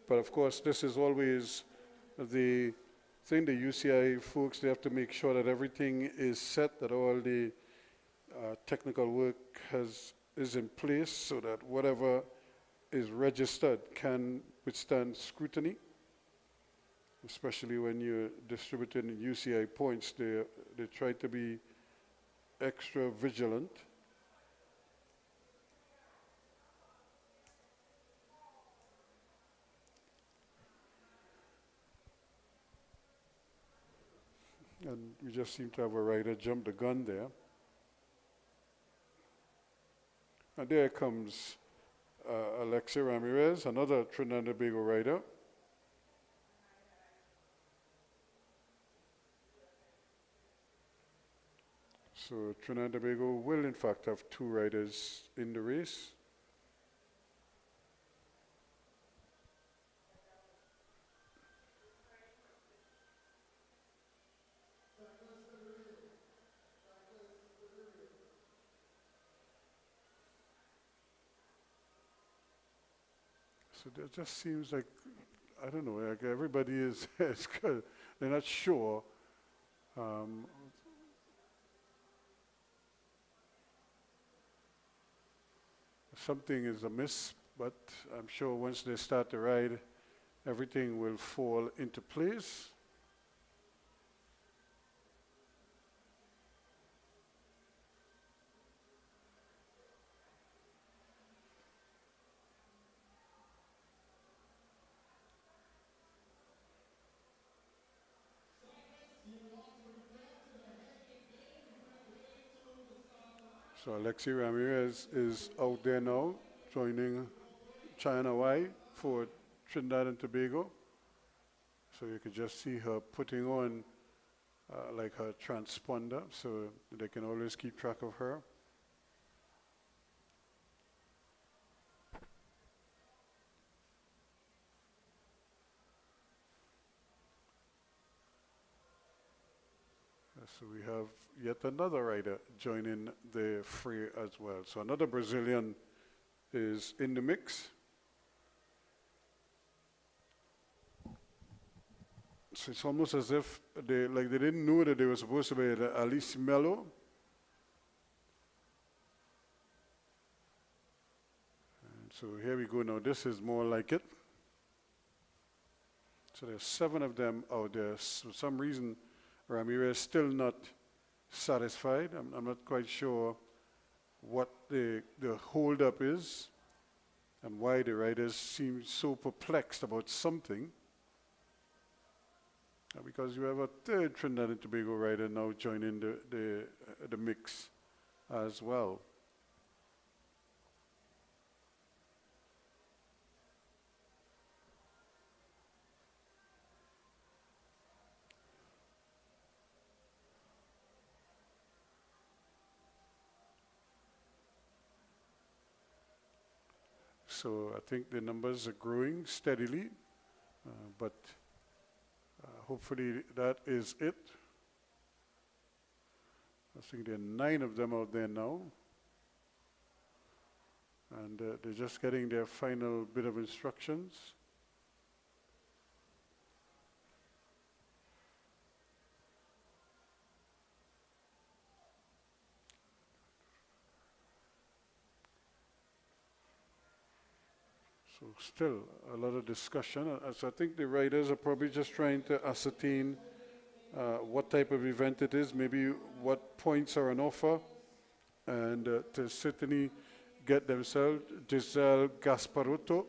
But of course, this is always the thing, the UCI folks, they have to make sure that everything is set, that all the technical work is in place so that whatever is registered can withstand scrutiny, especially when you're distributing UCI points. They try to be extra vigilant. And we just seem to have a rider jump the gun there. And there comes Alexia Ramirez, another Trinidad and Tobago rider. So Trinidad and Tobago will in fact have 2 riders in the race. So there just seems like, I don't know, like everybody is, they're not sure. Something is amiss, but I'm sure once they start the ride, everything will fall into place. So Alexi Ramirez is out there now, joining China White for Trinidad and Tobago. So you could just see her putting on like her transponder, so they can always keep track of her. So we have yet another rider joining the fray as well. So another Brazilian is in the mix. So it's almost as if they didn't know that they were supposed to be the Alice Melo. And so here we go now. This is more like it. So there's 7 of them out there. For some reason, Ramirez still not satisfied. I'm not quite sure what the hold-up is and why the riders seem so perplexed about something. Because you have a 3rd Trinidad and Tobago rider now joining the mix as well. So I think the numbers are growing steadily, but hopefully that is it. I think there are 9 of them out there now. And they're just getting their final bit of instructions. So still a lot of discussion. So I think the riders are probably just trying to ascertain what type of event it is, maybe what points are on offer, and to certainly get themselves Giselle Gasparotto,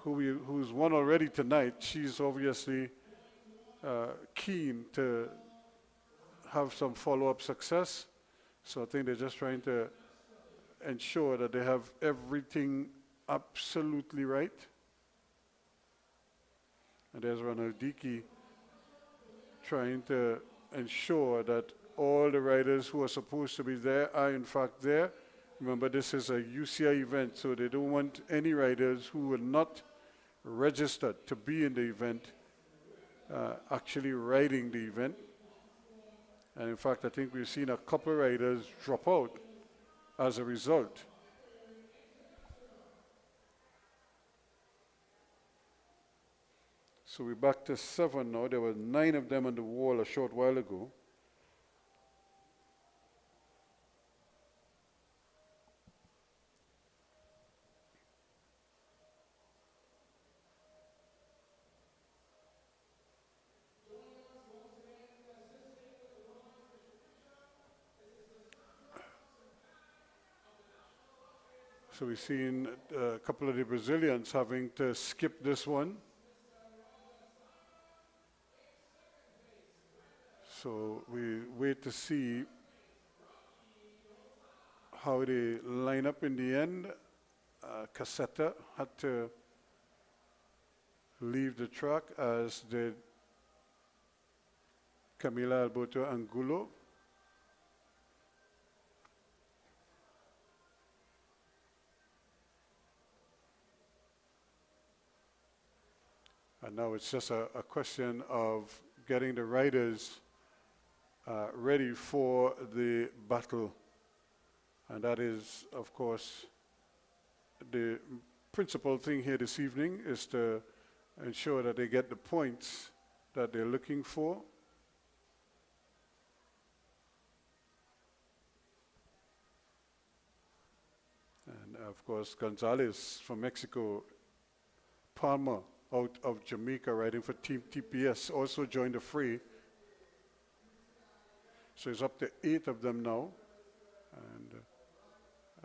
who's won already tonight. She's obviously keen to have some follow-up success. So I think they're just trying to ensure that they have everything absolutely right. And there's Ronald Dickey trying to ensure that all the riders who are supposed to be there are in fact there. Remember, this is a UCI event, so they don't want any riders who are not registered to be in the event actually riding the event. And in fact, I think we've seen a couple of riders drop out as a result. So we're back to 7 now. There were 9 of them on the wall a short while ago. So we've seen a couple of the Brazilians having to skip this one. So we wait to see how they line up in the end. Cassetta had to leave the track, as did Camila Alberto Angulo. And now it's just a question of getting the riders ready for the battle. And that is, of course, the principal thing here this evening, is to ensure that they get the points that they're looking for. And of course, Gonzalez from Mexico, Palmer out of Jamaica riding for Team TPS also joined the fray. So it's up to 8 of them now.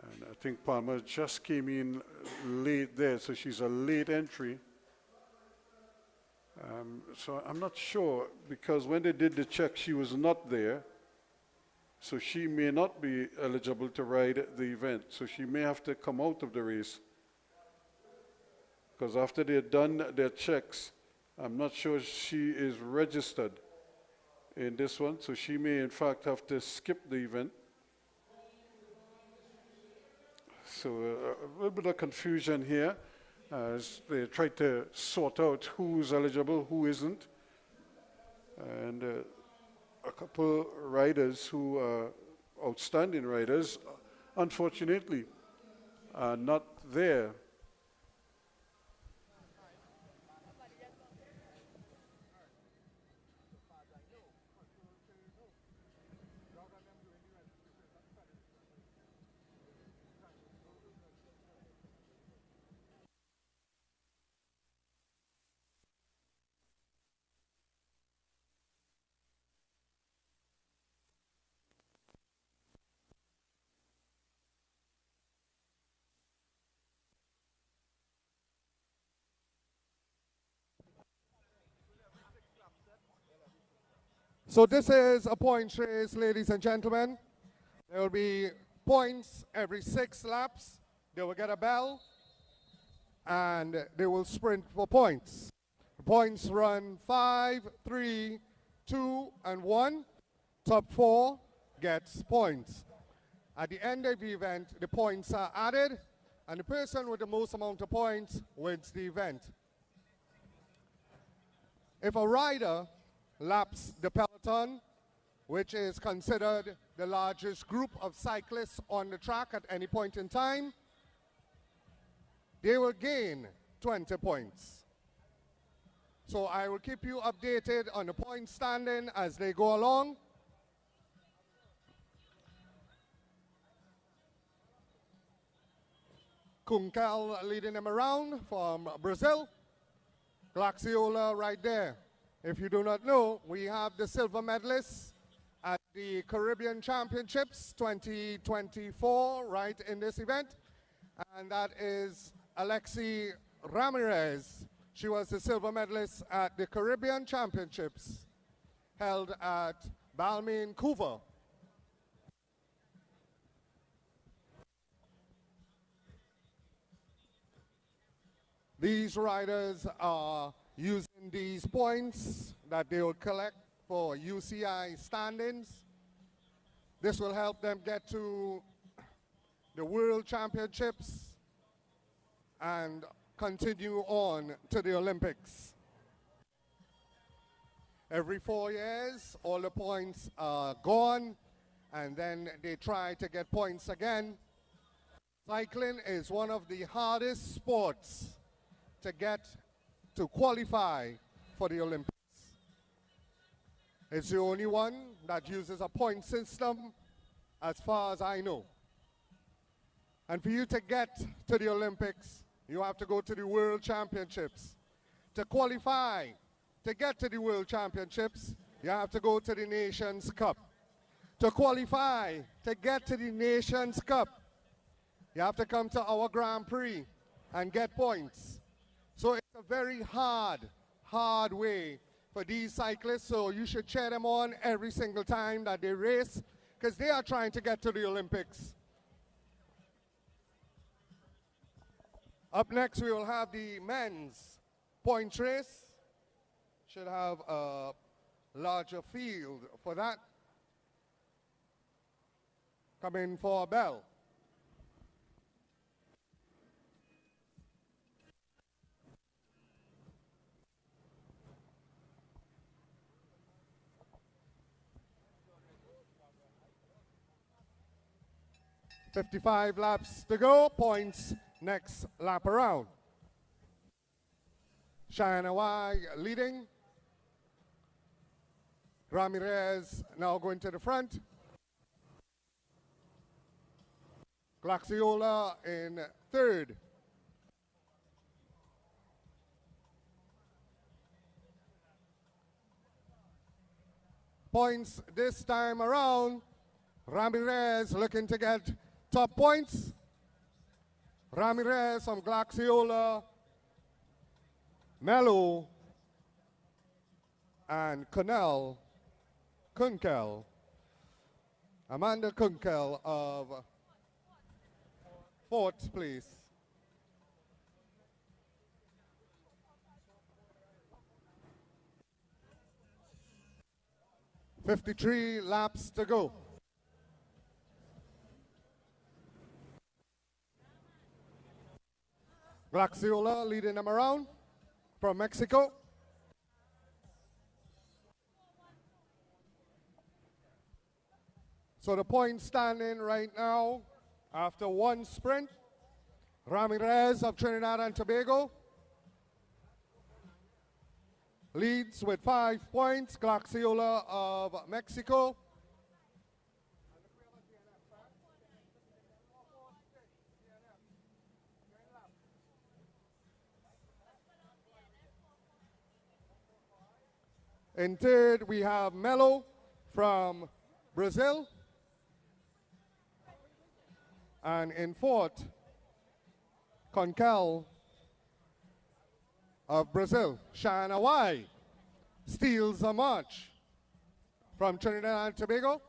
And I think Palmer just came in late there, so she's a late entry. So I'm not sure, because when they did the check, she was not there. So she may not be eligible to ride the event. So she may have to come out of the race. Because after they're done their checks, I'm not sure she is registered in this one. So she may, in fact, have to skip the event. So a little bit of confusion here as they try to sort out who's eligible, who isn't. And a couple riders who are outstanding riders, unfortunately, are not there. So this is a points race, ladies and gentlemen. There will be points every 6 laps. They will get a bell, and they will sprint for points. The points run 5, 3, 2, and 1. Top 4 gets points. At the end of the event, the points are added, and the person with the most amount of points wins the event. If a rider laps the peloton, which is considered the largest group of cyclists on the track at any point in time, they will gain 20 points. So I will keep you updated on the point standing as they go along. Kunkel leading them around from Brazil. Glaxiola right there. If you do not know, we have the silver medalists at the Caribbean Championships 2024 right in this event. And that is Alexi Ramirez. She was the silver medalist at the Caribbean Championships held at Balmain Coover. These riders are using these points that they will collect for UCI standings. This will help them get to the World Championships and continue on to the Olympics. Every 4 years, all the points are gone, and then they try to get points again. Cycling is one of the hardest sports to get to qualify for the Olympics. It's the only one that uses a point system as far as I know. And for you to get to the Olympics, you have to go to the World Championships. To qualify to get to the World Championships, you have to go to the Nations Cup. To qualify to get to the Nations Cup, you have to come to our Grand Prix and get points. So it's a very hard way for these cyclists, so you should cheer them on every single time that they race, because they are trying to get to the Olympics. Up next, we will have the men's point race. Should have a larger field for that. Come in for a bell. .55 laps to go, points next lap around. China Y leading. Ramirez now going to the front. Glaxiola in third. Points this time around. Ramirez looking to get top points. Ramirez from Glaxiola, Mello, and Kunkel. Amanda Kunkel of fourth, please. .53 laps to go. Glaxiola leading them around from Mexico. So the point standing right now after one sprint, Ramirez of Trinidad and Tobago leads with 5 points. Glaxiola of Mexico. In third, we have Mello from Brazil. And in fourth, Kunkel of Brazil. Shana Y steals a march from Trinidad and Tobago.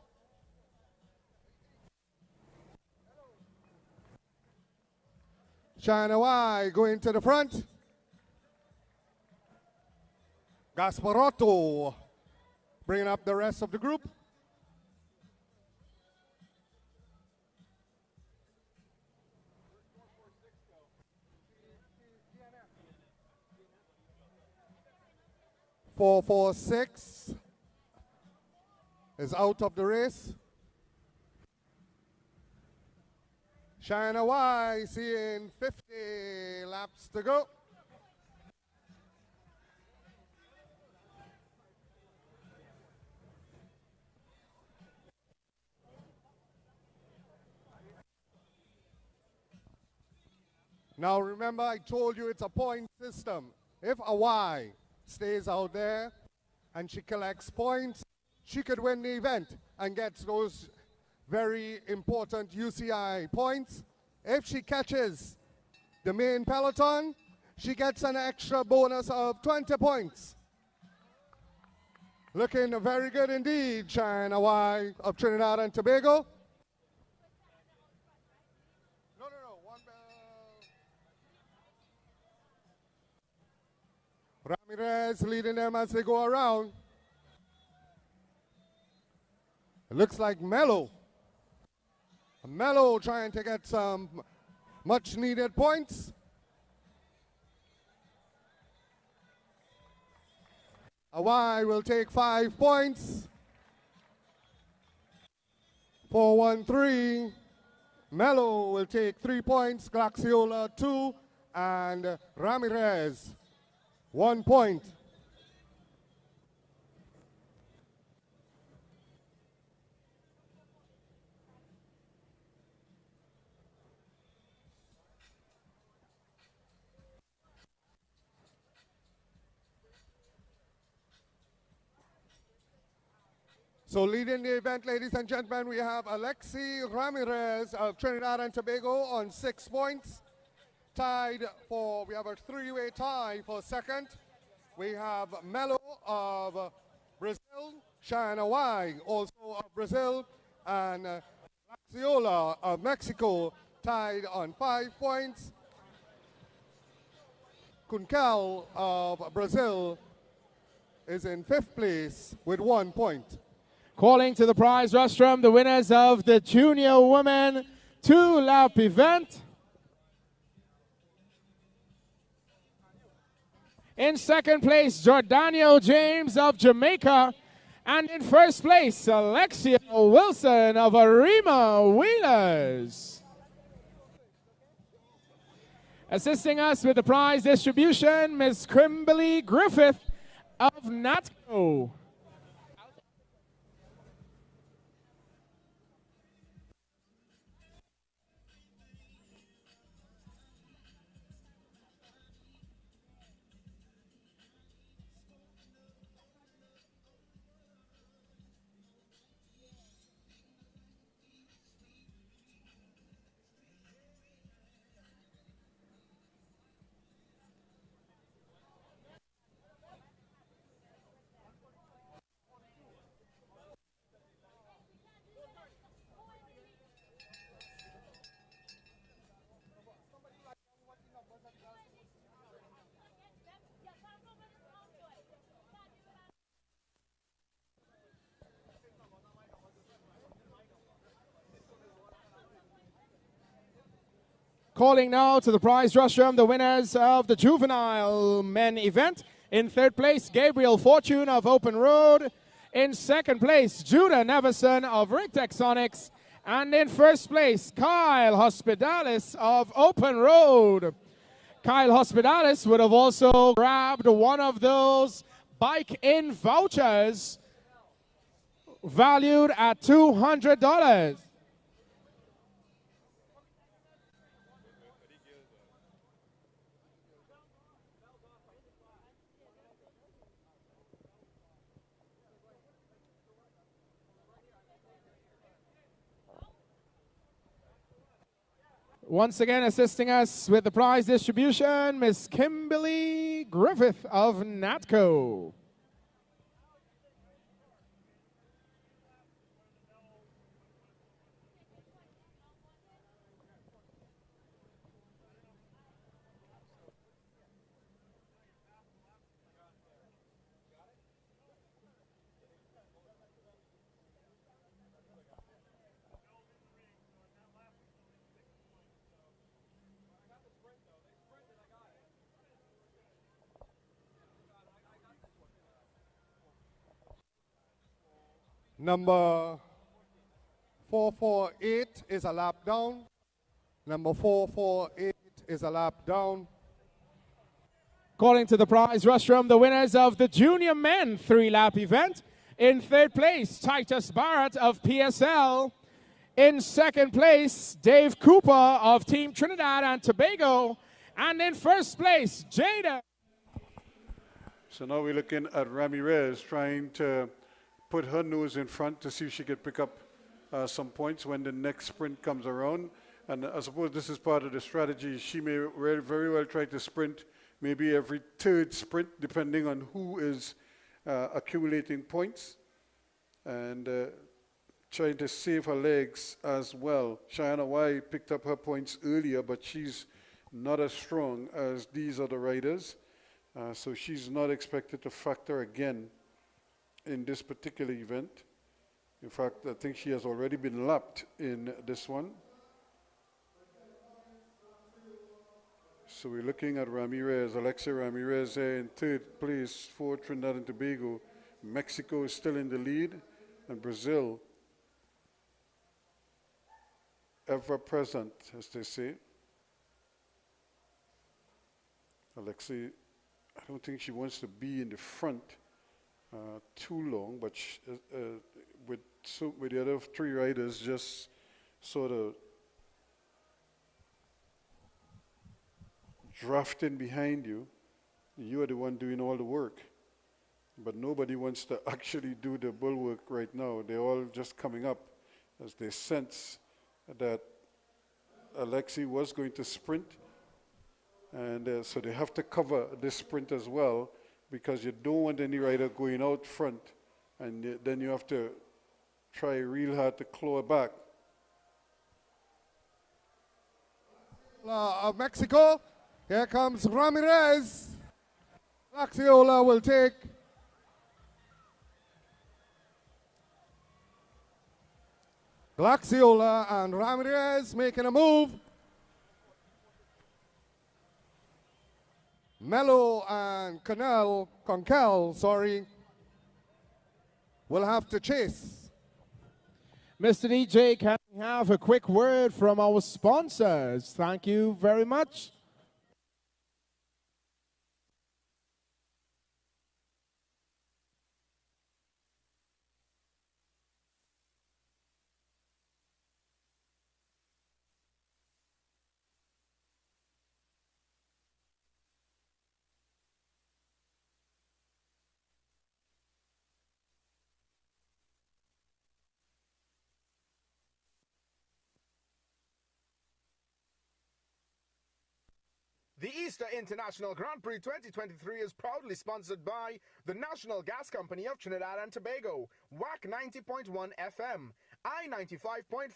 Shana Y going to the front. Gasparotto bringing up the rest of the group. .446 is out of the race. China Y seeing 50 laps to go. Now remember, I told you it's a point system. If a Y stays out there and she collects points, she could win the event and gets those very important UCI points. If she catches the main peloton, she gets an extra bonus of 20 points. Looking very good indeed, China Y of Trinidad and Tobago. No, one bell. Ramirez leading them as they go around. It looks like Mello. Mello trying to get some much needed points. Y will take 5 points. 4-1-3. Mello will take 3 points. Glaxiola 2. And Ramirez 1 point. So leading the event, ladies and gentlemen, we have Alexi Ramirez of Trinidad and Tobago on 6 points. We have a 3-way tie for second. We have Mello of Brazil, China Y also of Brazil, and Laxiola of Mexico tied on 5 points. Kunkel of Brazil is in 5th place with 1 point. Calling to the prize rostrum, the winners of the Junior Women 2-lap event. In second place, Jordania James of Jamaica. And in first place, Alexia Wilson of Arima Wheelers. Assisting us with the prize distribution, Ms. Kimberly Griffith of NATCO. Calling now to the prize rostrum, the winners of the juvenile men event. In third place, Gabriel Fortune of Open Road. In second place, Judah Neverson of Rigtexonics. And in first place, Kyle Hospitalis of Open Road. Kyle Hospitalis would have also grabbed one of those bike-in vouchers valued at $200. Once again, assisting us with the prize distribution, Miss Kimberly Griffith of NATCO. Number 448 is a lap down. Number 448 is a lap down. Calling to the prize rostrum, the winners of the junior men 3-lap event. In third place, Titus Barrett of PSL. In second place, Dave Cooper of Team Trinidad and Tobago. And in first place, Jada. So now we're looking at Ramirez trying to put her nose in front to see if she could pick up some points when the next sprint comes around. And I suppose this is part of the strategy. She may very well try to sprint maybe every third sprint, depending on who is accumulating points and trying to save her legs as well. Cheyenne White picked up her points earlier, but she's not as strong as these other riders. So she's not expected to factor again in this particular event. In fact, I think she has already been lapped in this one. So we're looking at Ramirez, Alexia Ramirez there in third place for Trinidad and Tobago. Mexico is still in the lead, and Brazil ever present, as they say. Alexia, I don't think she wants to be in the front too long, but with the other three riders just sort of drafting behind you, you are the one doing all the work. But nobody wants to actually do the bulwark right now. They're all just coming up as they sense that Alexi was going to sprint. And so they have to cover this sprint as well, because you don't want any rider going out front, and then you have to try real hard to claw back. Of Mexico, here comes Ramirez. Glaxiola will take Glaxiola and Ramirez making a move. Mello and Conkel, will have to chase. Mr. DJ, can we have a quick word from our sponsors? Thank you very much. The Easter International Grand Prix 2023 is proudly sponsored by the National Gas Company of Trinidad and Tobago, WAC 90.1 FM, I 95.5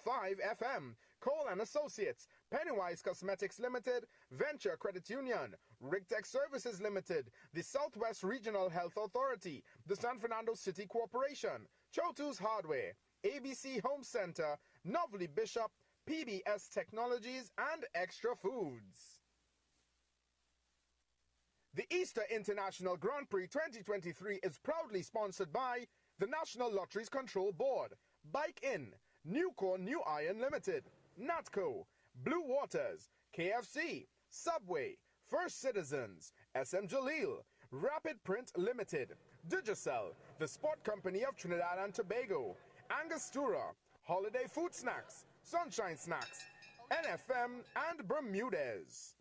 FM, Cole & Associates, Pennywise Cosmetics Limited, Venture Credit Union, Rigtech Services Limited, the Southwest Regional Health Authority, the San Fernando City Corporation, Chotu's Hardware, ABC Home Center, Novely Bishop, PBS Technologies, and Extra Foods. The Easter International Grand Prix 2023 is proudly sponsored by the National Lotteries Control Board, Bike In, Nucor New Iron Limited, Natco, Blue Waters, KFC, Subway, First Citizens, SM Jalil, Rapid Print Limited, Digicel, the Sport Company of Trinidad and Tobago, Angostura, Holiday Food Snacks, Sunshine Snacks, NFM, and Bermudez.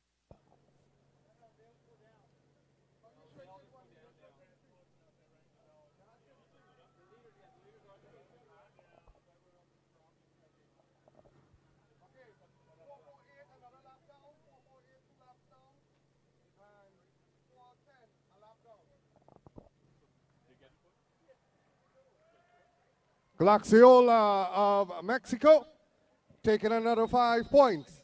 Glaxiola of Mexico taking another 5 points.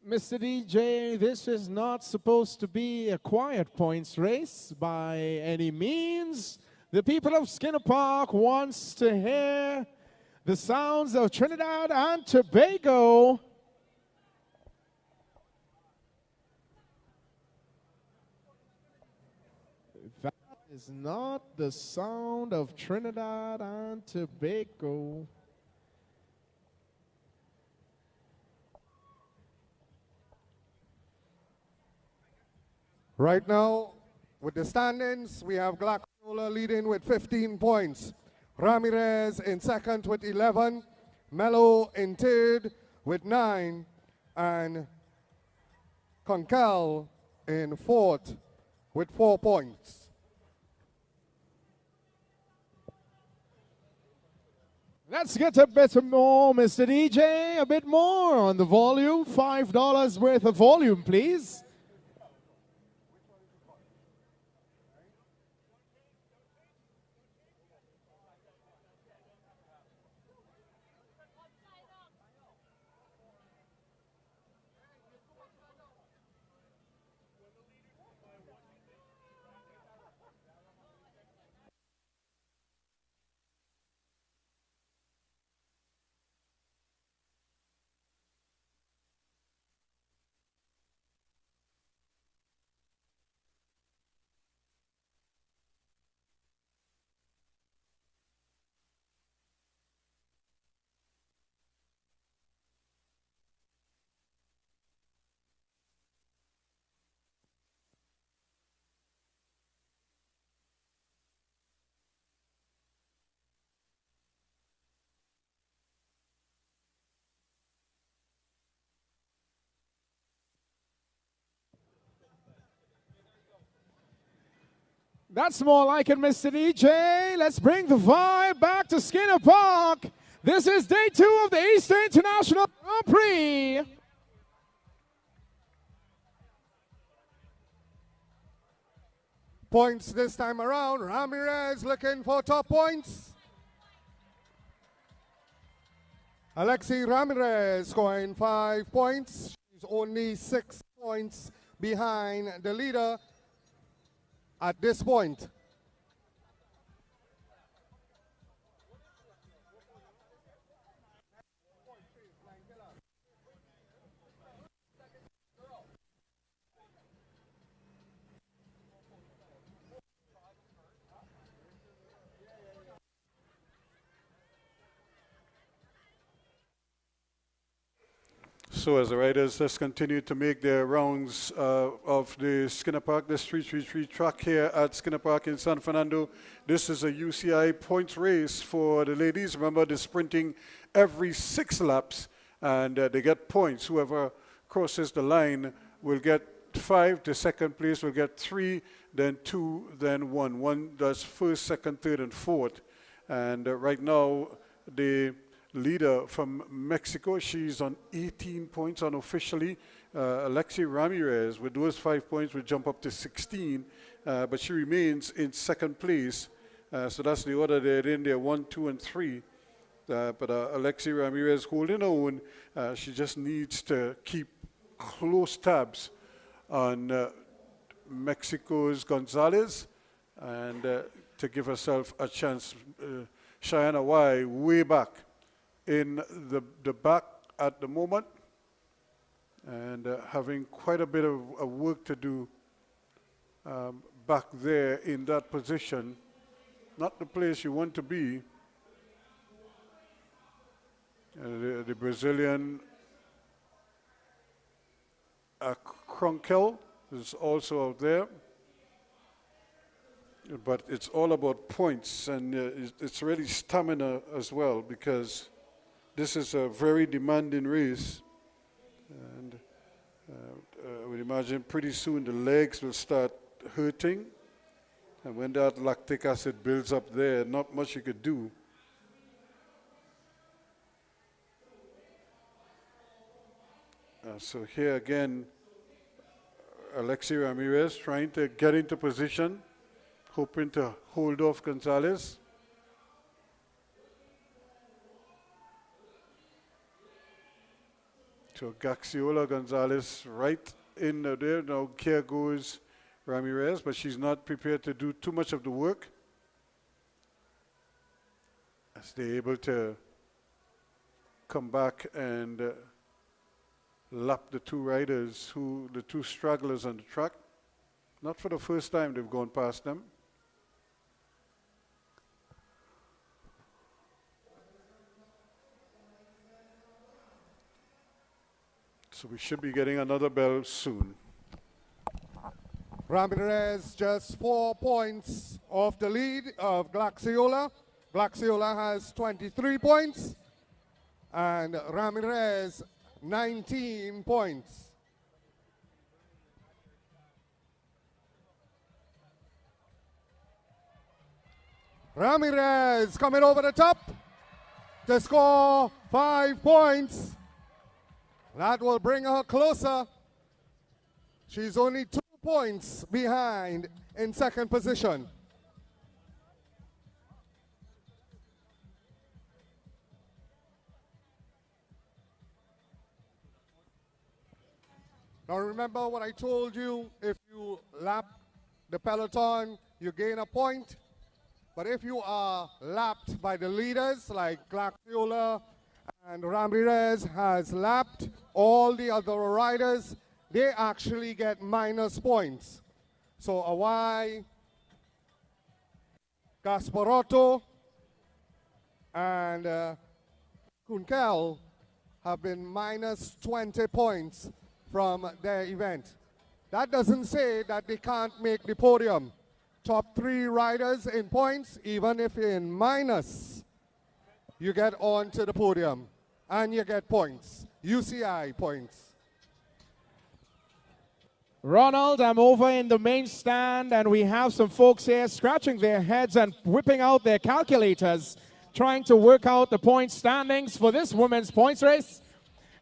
Mr. DJ, this is not supposed to be a quiet points race by any means. The people of Skinner Park wants to hear the sounds of Trinidad and Tobago. That is not the sound of Trinidad and Tobago. Right now, with the standings, we have Glaxiola Ola leading with 15 points. Ramirez in second with 11. Mello in third with 9. And Concal in fourth with 4 points. Let's get a bit more, Mr. DJ, a bit more on the volume. $5 worth of volume, please. That's more like it, Mr. DJ. Let's bring the vibe back to Skinner Park. This is day 2 of the Eastern International Grand Prix. Points this time around. Ramirez looking for top points. Alexi Ramirez scoring 5 points. She's only 6 points behind the leader at this point. So as the riders just continue to make their rounds of the Skinner Park, this 333 track here at Skinner Park in San Fernando. This is a UCI points race for the ladies. Remember, they're sprinting every 6 laps, and they get points. Whoever crosses the line will get 5. The second place will get 3, then 2, then 1. 1 does first, second, third, and fourth. And right now, the leader from Mexico, she's on 18 points unofficially. Alexi Ramirez, with those 5 points, will jump up to 16, but she remains in second place. So that's the order they're in there, 1, 2, and 3. But Alexi Ramirez holding her own. She just needs to keep close tabs on Mexico's Gonzalez and to give herself a chance. Cheyenne Y way back in the back at the moment, and having quite a bit of work to do back there in that position. Not the place you want to be. The Brazilian Kronkel is also out there. But it's all about points, and it's really stamina as well, because this is a very demanding race. And I would imagine pretty soon the legs will start hurting. And when that lactic acid builds up there, not much you could do. So here again, Alexi Ramirez trying to get into position, hoping to hold off Gonzalez. So Gaxiola Gonzalez right in there. Now here goes Ramirez, but she's not prepared to do too much of the work. As they're able to come back and lap the 2 riders, the 2 stragglers on the track. Not for the first time they've gone past them. So we should be getting another bell soon. Ramirez just 4 points off the lead of Glaxiola. Glaxiola has 23 points and Ramirez 19 points. Ramirez coming over the top to score 5 points. That will bring her closer. She's only 2 points behind in second position. Now remember what I told you, if you lap the peloton, you gain a point. But if you are lapped by the leaders like Glaxiola and Ramirez has lapped all the other riders, they actually get minus points. So Awai, Gasparotto, and Kunkel have been minus 20 points from their event. That doesn't say that they can't make the podium. Top 3 riders in points, even if in minus, you get on to the podium and you get points, UCI points. Ronald, I'm over in the main stand and we have some folks here scratching their heads and whipping out their calculators, trying to work out the point standings for this women's points race.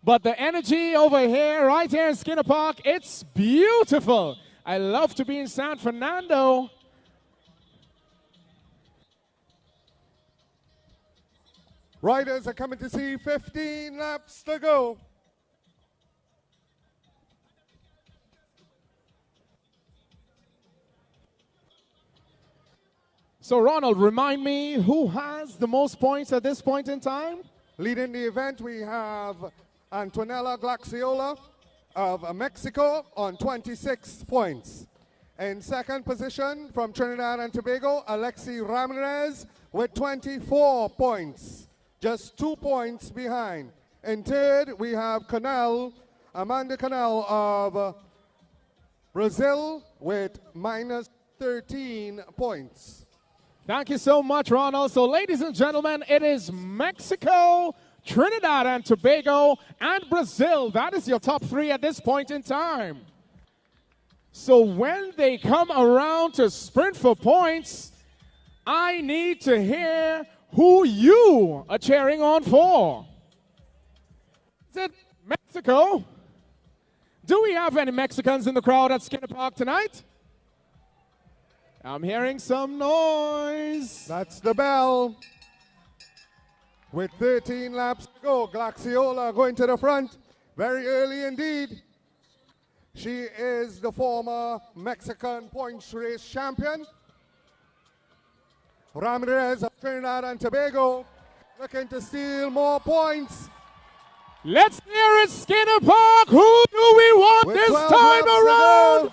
But the energy over here, right here in Skinner Park, it's beautiful. I love to be in San Fernando. Riders are coming to see 15 laps to go. So Ronald, remind me, who has the most points at this point in time? Leading the event, we have Antonella Glaxiola of Mexico on 26 points. In second position from Trinidad and Tobago, Alexi Ramirez with 24 points. Just 2 points behind. In third, we have Amanda Canel of Brazil with minus 13 points. Thank you so much, Ronald. So, ladies and gentlemen, it is Mexico, Trinidad and Tobago, and Brazil. That is your top 3 at this point in time. So when they come around to sprint for points, I need to hear who you are cheering on for. Is it Mexico? Do we have any Mexicans in the crowd at Skinner Park tonight? I'm hearing some noise. That's the bell. With 13 laps to go, Glaxiola going to the front very early indeed. She is the former Mexican points race champion. Ramirez of Trinidad and Tobago looking to steal more points. Let's hear it, Skinner Park. Who do we want With this 12 time laps around?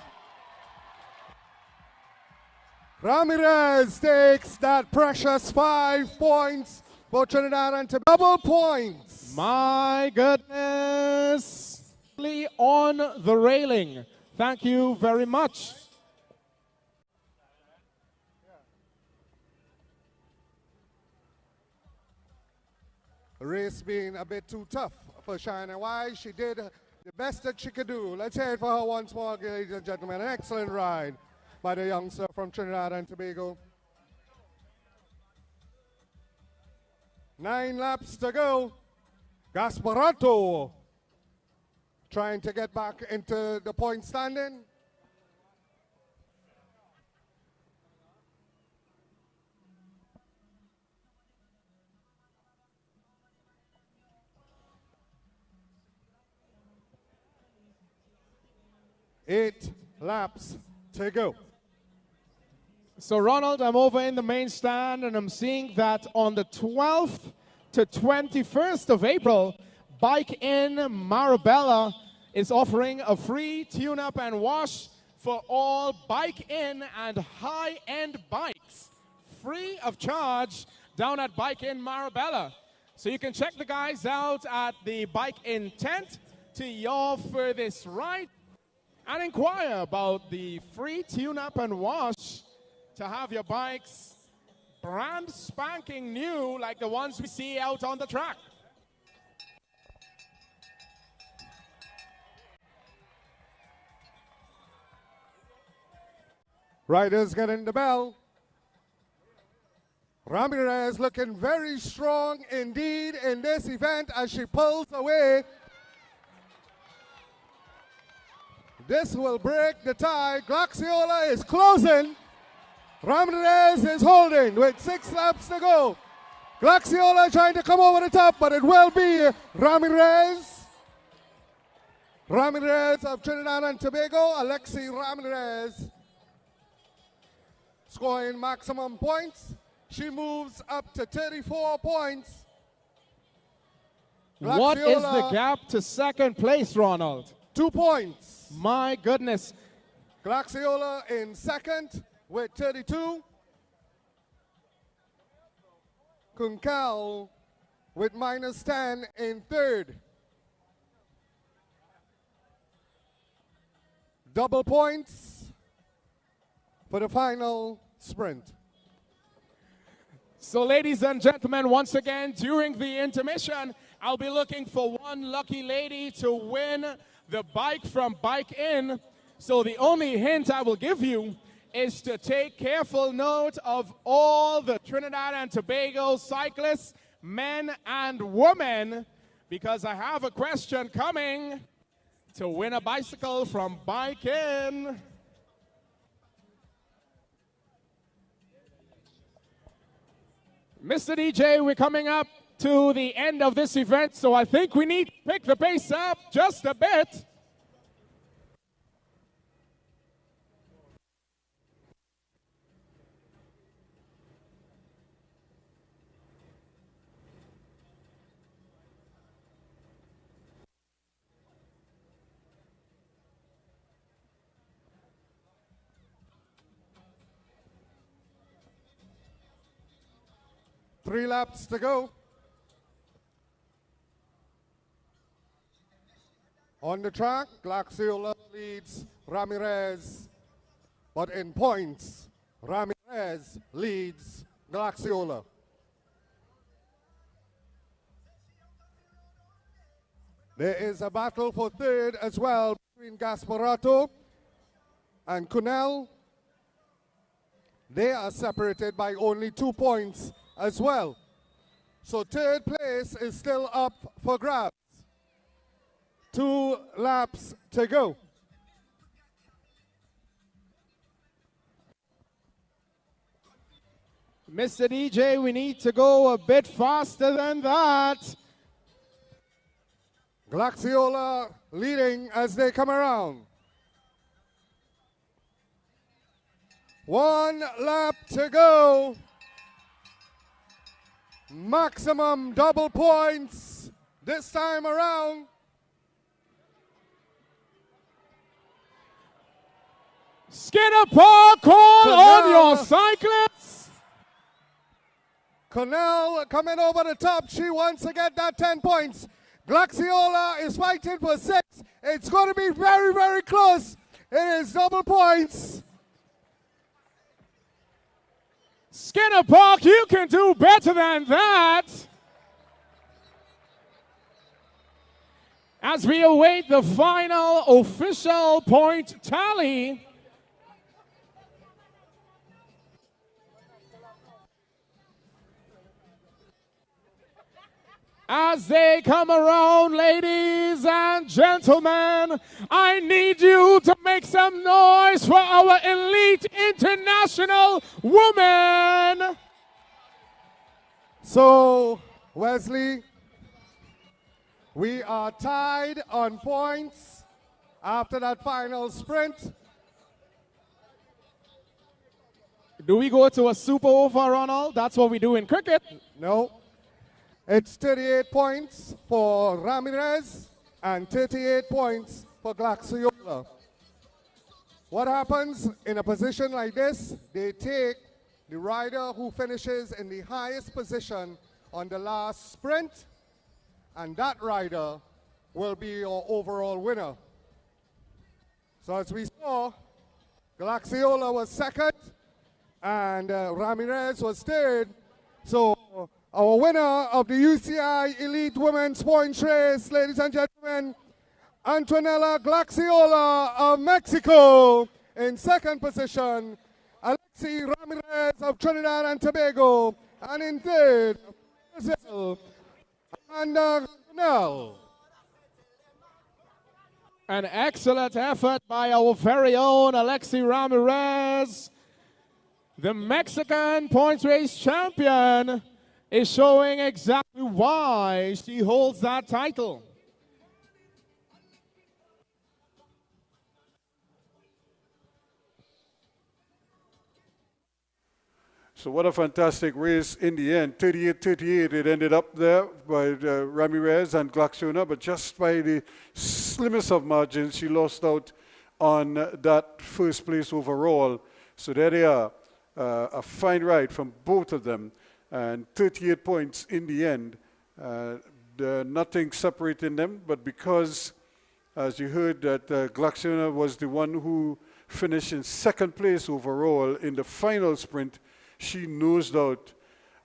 Ramirez takes that precious 5 points for Trinidad and Tobago. Double points. My goodness. On the railing. Thank you very much. The race being a bit too tough for China. Why? She did the best that she could do. Let's hear it for her once more, ladies and gentlemen. An excellent ride by the youngster from Trinidad and Tobago. 9 laps to go. Gasparotto trying to get back into the point standing. Eight laps to go. So Ronald, I'm over in the main stand and I'm seeing that on the 12th to 21st of April, Bike in Marabella is offering a free tune-up and wash for all Bike in and high-end bikes, free of charge down at Bike in Marabella. So you can check the guys out at the Bike in tent to your furthest right. and inquire about the free tune-up and wash to have your bikes brand spanking new like the ones we see out on the track. Riders getting the bell. Ramirez looking very strong indeed in this event as she pulls away. This will break the tie. Glaxiola is closing. Ramirez is holding with 6 laps to go. Glaxiola trying to come over the top, but it will be Ramirez. Ramirez of Trinidad and Tobago, Alexi Ramirez, scoring maximum points. She moves up to 34 points. What is the gap to second place, Ronald? 2 points. My goodness. Glaxiola in second with 32. Kunkel with -10 in third. Double points for the final sprint. So ladies and gentlemen, once again, during the intermission, I'll be looking for one lucky lady to win the bike from Bike In. So the only hint I will give you is to take careful note of all the Trinidad and Tobago cyclists, men and women, because I have a question coming to win a bicycle from Bike In. Mr. DJ, we're coming up to the end of this event, so I think we need to pick the pace up just a bit. Three laps to go. On the track, Glaxiola leads Ramirez, but in points, Ramirez leads Glaxiola. There is a battle for third as well between Gasparato and Cunel. They are separated by only 2 points as well. So third place is still up for grabs. 2 laps to go. Mr. DJ, we need to go a bit faster than that. Glaxiola leading as they come around. 1 lap to go. Maximum double points this time around. Skinner Park, call on your cyclists. Connell coming over the top. She wants to get that 10 points. Glaxiola is fighting for 6. It's going to be very, very close. It is double points. Skinner Park, you can do better than that. As we await the final official point tally. As they come around, ladies and gentlemen, I need you to make some noise for our elite international women. So, Wesley, we are tied on points after that final sprint. Do we go to a super over, Ronald? That's what we do in cricket. No. It's 38 points for Ramirez and 38 points for Glaxiola. What happens in a position like this? They take the rider who finishes in the highest position on the last sprint, and that rider will be your overall winner. So as we saw, Glaxiola was second and Ramirez was third. So our winner of the UCI Elite Women's Points Race, ladies and gentlemen, Antonella Glaxiola of Mexico in second position, Alexi Ramirez of Trinidad and Tobago, and in third, Brazil, Amanda Gunell. An excellent effort by our very own Alexi Ramirez. The Mexican points race champion is showing exactly why she holds that title. So what a fantastic race in the end. 38-38, it ended up there by Ramirez and Glaxiola, but just by the slimmest of margins, she lost out on that first place overall. So there they are, a fine ride from both of them, and 38 points in the end. Nothing separating them, but because, as you heard, that Glaxiola was the one who finished in second place overall in the final sprint, she nosed out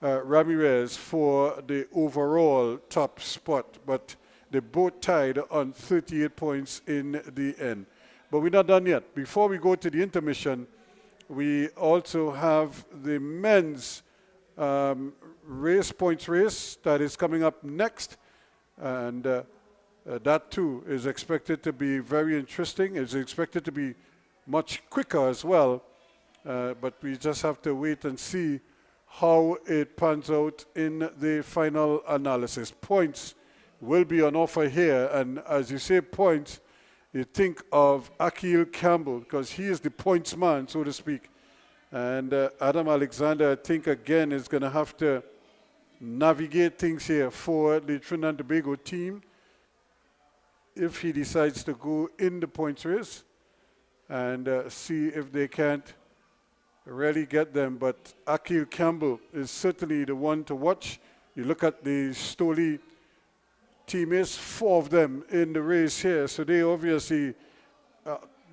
Ramirez for the overall top spot, but they both tied on 38 points in the end. But we're not done yet. Before we go to the intermission, we also have the men's points race that is coming up next, and that too is expected to be very interesting. It's expected to be much quicker as well. But we just have to wait and see how it pans out in the final analysis. Points will be on offer here, and as you say points, you think of Akil Campbell, because he is the points man, so to speak. And Adam Alexander, I think, again, is going to have to navigate things here for the Trinidad and Tobago team if he decides to go in the points race and see if they can't really get them. But Akil Campbell is certainly the one to watch. You look at the Stoli teammates, 4 of them in the race here, so they obviously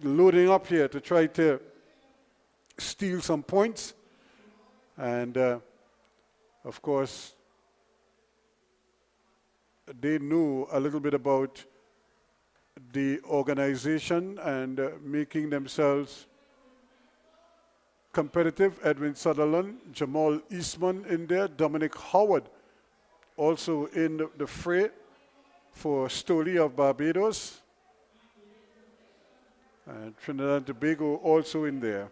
loading up here to try to steal some points. And of course, they know a little bit about the organization and making themselves competitive. Edwin Sutherland, Jamal Eastman in there, Dominic Howard also in the fray for Stoli of Barbados, and Trinidad and Tobago also in there.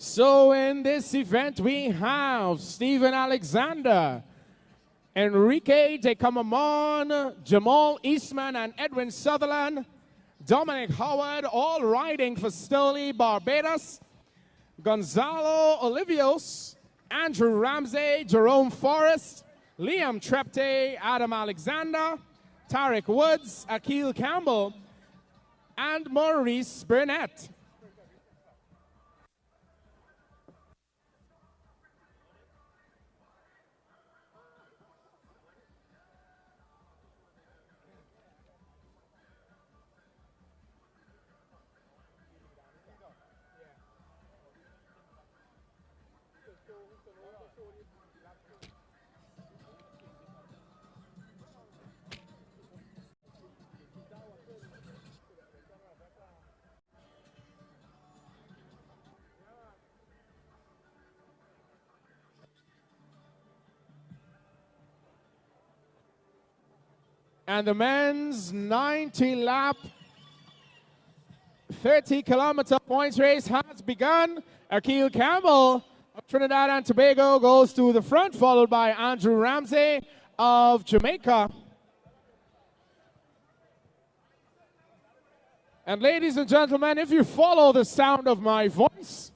So in this event, we have Stephen Alexander, Enrique de Camamon, Jamal Eastman, and Edwin Sutherland, Dominic Howard, all riding for Stoli Barbados, Gonzalo Olivios, Andrew Ramsey, Jerome Forrest, Liam Trepte, Adam Alexander, Tarek Woods, Akil Campbell, and Maurice Burnett. And the men's 90-lap, 30-kilometer points race has begun. Akil Campbell of Trinidad and Tobago goes to the front, followed by Andrew Ramsey of Jamaica. And ladies and gentlemen, if you follow the sound of my voice,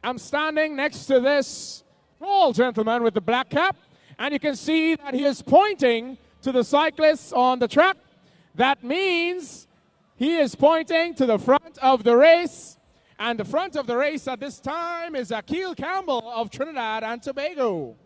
I'm standing next to this tall gentleman with the black cap, and you can see that he is pointing to the cyclists on the track. That means he is pointing to the front of the race, and the front of the race at this time is Akil Campbell of Trinidad and Tobago.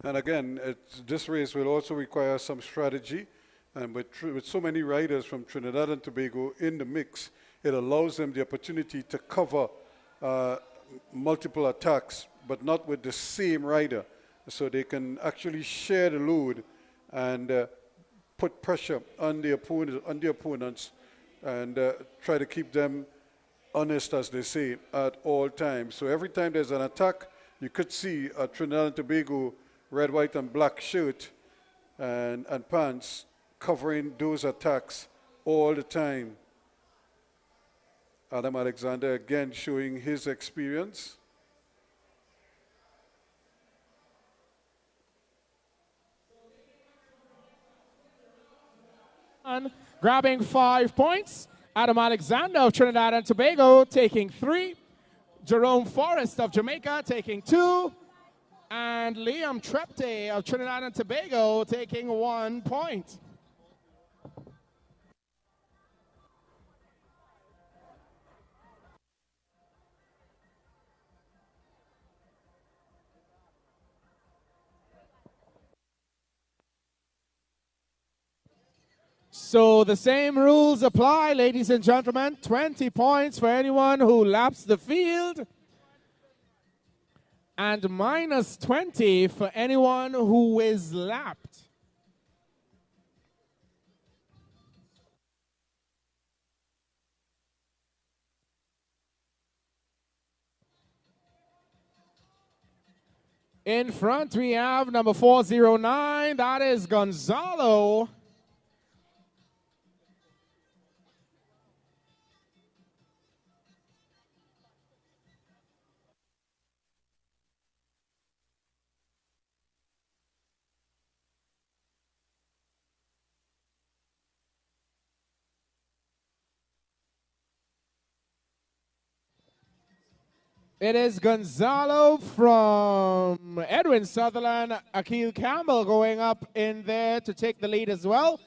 And again, this race will also require some strategy. And with so many riders from Trinidad and Tobago in the mix, it allows them the opportunity to cover multiple attacks, but not with the same rider. So they can actually share the load and put pressure on the opponents and try to keep them honest, as they say, at all times. So every time there's an attack, you could see a Trinidad and Tobago red, white, and black shirt and pants covering those attacks all the time. Adam Alexander again showing his experience. Grabbing 5 points. Adam Alexander of Trinidad and Tobago taking 3. Jerome Forrest of Jamaica taking 2. And Liam Trepte of Trinidad and Tobago taking 1 point. So the same rules apply, ladies and gentlemen. 20 points for anyone who laps the field, and minus 20 for anyone who is lapped. In front, we have number 409. That is Gonzalo. It is Gonzalo from Edwin Sutherland. Akil Campbell going up in there to take the lead as well.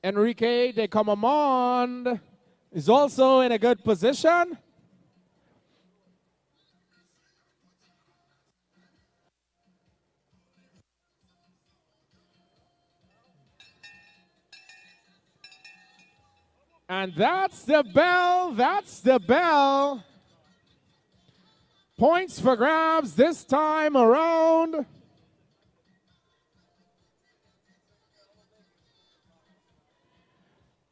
Enrique de Comamond is also in a good position. And that's the bell, that's the bell. Points for grabs this time around.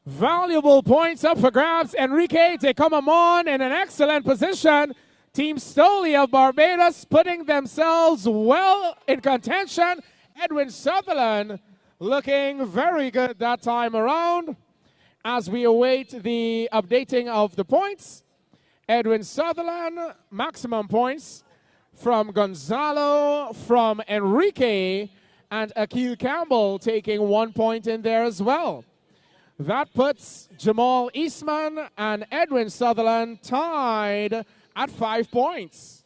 Valuable points up for grabs. Enrique de Comamon in an excellent position. Team Stoli of Barbados putting themselves well in contention. Edwin Sutherland looking very good that time around. As we await the updating of the points, Edwin Sutherland, maximum points from Gonzalo, from Enrique, and Akil Campbell taking 1 point in there as well. That puts Jamal Eastman and Edwin Sutherland tied at 5 points.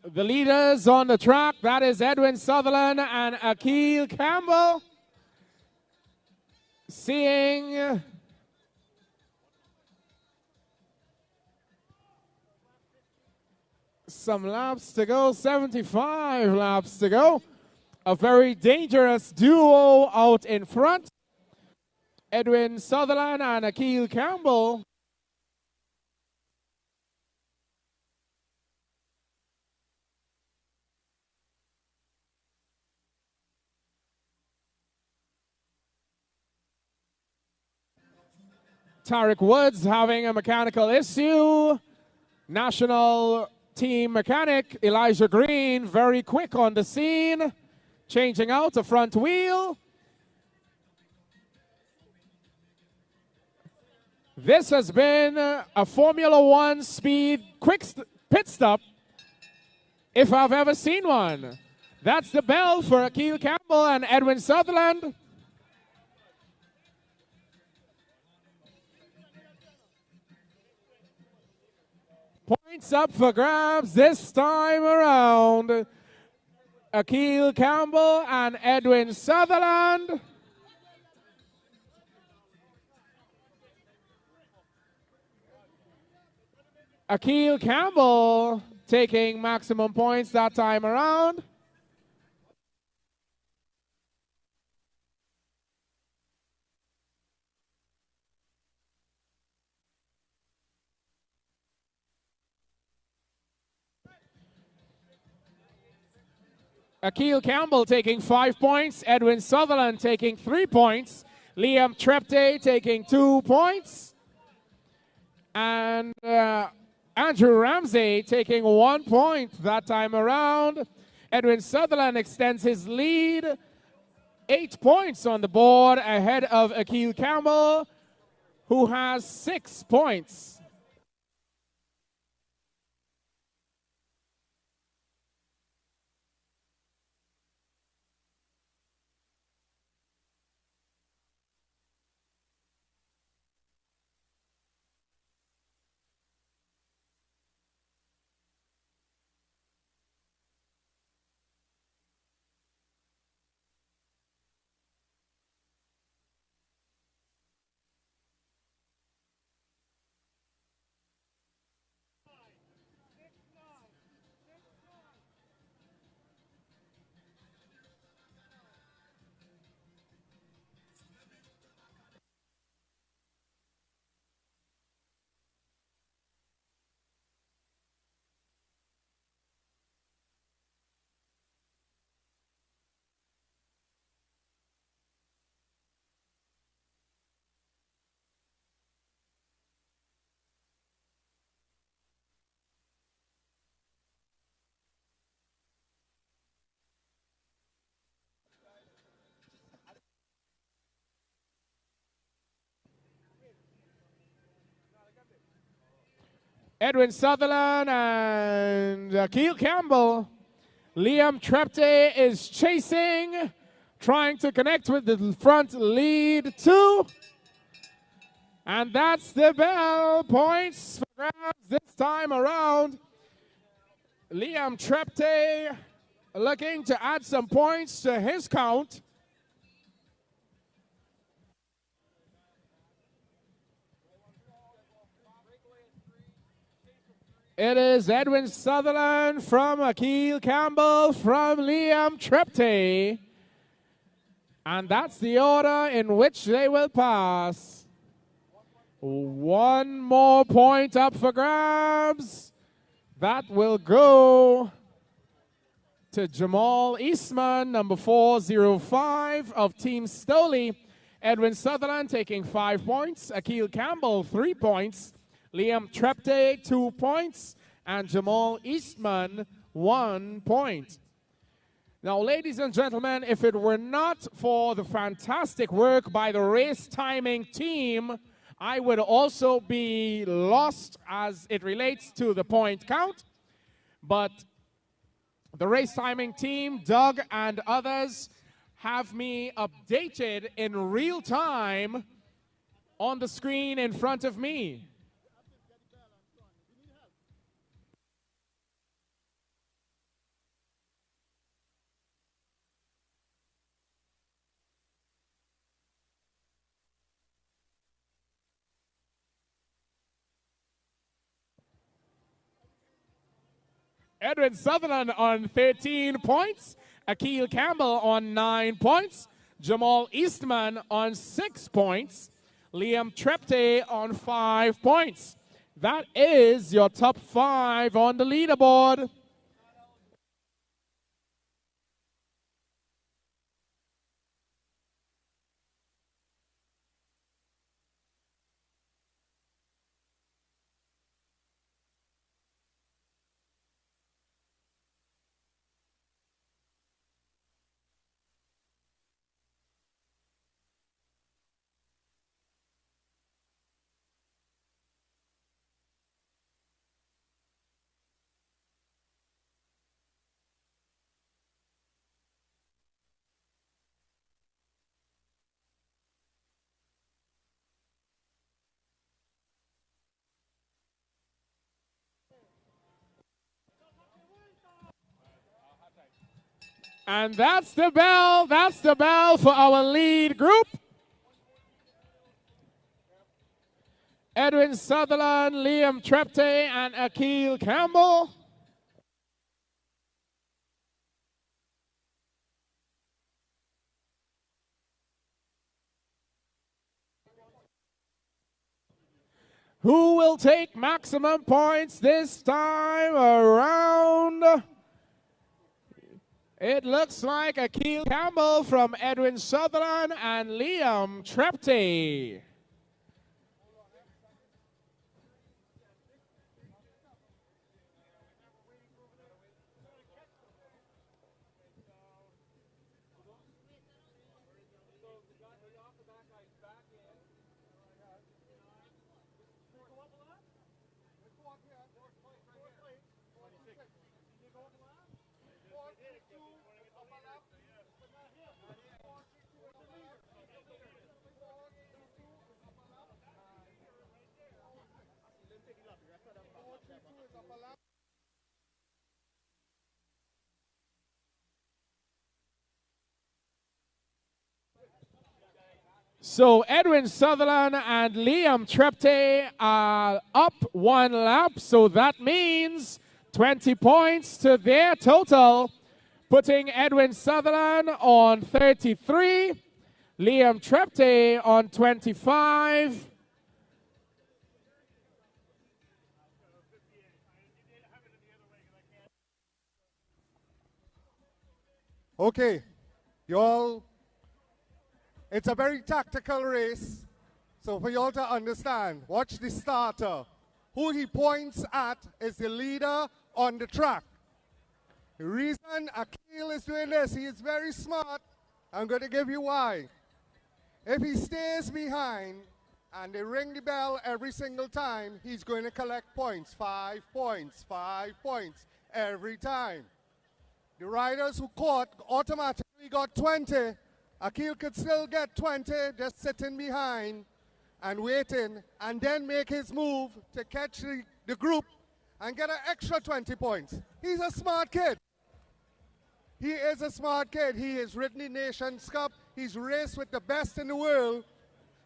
The leaders on the track, that is Edwin Sutherland and Akil Campbell. Seeing some laps to go, 75 laps to go. A very dangerous duo out in front. Edwin Sutherland and Akil Campbell. Tarek Woods having a mechanical issue. National team mechanic Elijah Green very quick on the scene, changing out the front wheel. This has been a Formula One speed quick pit stop if I've ever seen one. That's the bell for Akil Campbell and Edwin Sutherland. Points up for grabs this time around. Akil Campbell and Edwin Sutherland. Akil Campbell taking maximum points that time around. Akil Campbell taking 5 points. Edwin Sutherland taking 3 points. Liam Trepte taking 2 points. And Andrew Ramsey taking 1 point that time around. Edwin Sutherland extends his lead. 8 points on the board ahead of Akil Campbell, who has 6 points. Edwin Sutherland and Akil Campbell. Liam Trepte is chasing, trying to connect with the front lead too. And that's the bell. Points for grabs this time around. Liam Trepte looking to add some points to his count. It is Edwin Sutherland from Akil Campbell from Liam Trepte. And that's the order in which they will pass. 1 more point up for grabs. That will go to Jamal Eastman, number 405 of Team Stoley. Edwin Sutherland taking 5 points. Akil Campbell, 3 points. Liam Trepte, 2 points, and Jamal Eastman, 1 point. Now, ladies and gentlemen, if it were not for the fantastic work by the race timing team, I would also be lost as it relates to the point count. But the race timing team, Doug and others, have me updated in real time on the screen in front of me. Edwin Sutherland on 13 points. Akil Campbell on 9 points. Jamal Eastman on 6 points. Liam Trepte on 5 points. That is your top 5 on the leaderboard. And that's the bell for our lead group. Edwin Sutherland, Liam Trepte, and Akil Campbell. Who will take maximum points this time around? It looks like Akil Campbell from Edwin Sutherland and Liam Trepte. So Edwin Sutherland and Liam Trepte are up 1 lap, so that means 20 points to their total, putting Edwin Sutherland on 33, Liam Trepte on 25. Okay, y'all, it's a very tactical race. So for y'all to understand, watch the starter. Who he points at is the leader on the track. The reason Akil is doing this, he is very smart. I'm going to give you why. If he stays behind and they ring the bell every single time, he's going to collect points. 5 points, 5 points every time. The riders who caught automatically got 20. Akil could still get 20 just sitting behind and waiting, and then make his move to catch the group and get an extra 20 points. He's a smart kid. He is a smart kid. He has ridden the Nations Cup. He's raced with the best in the world.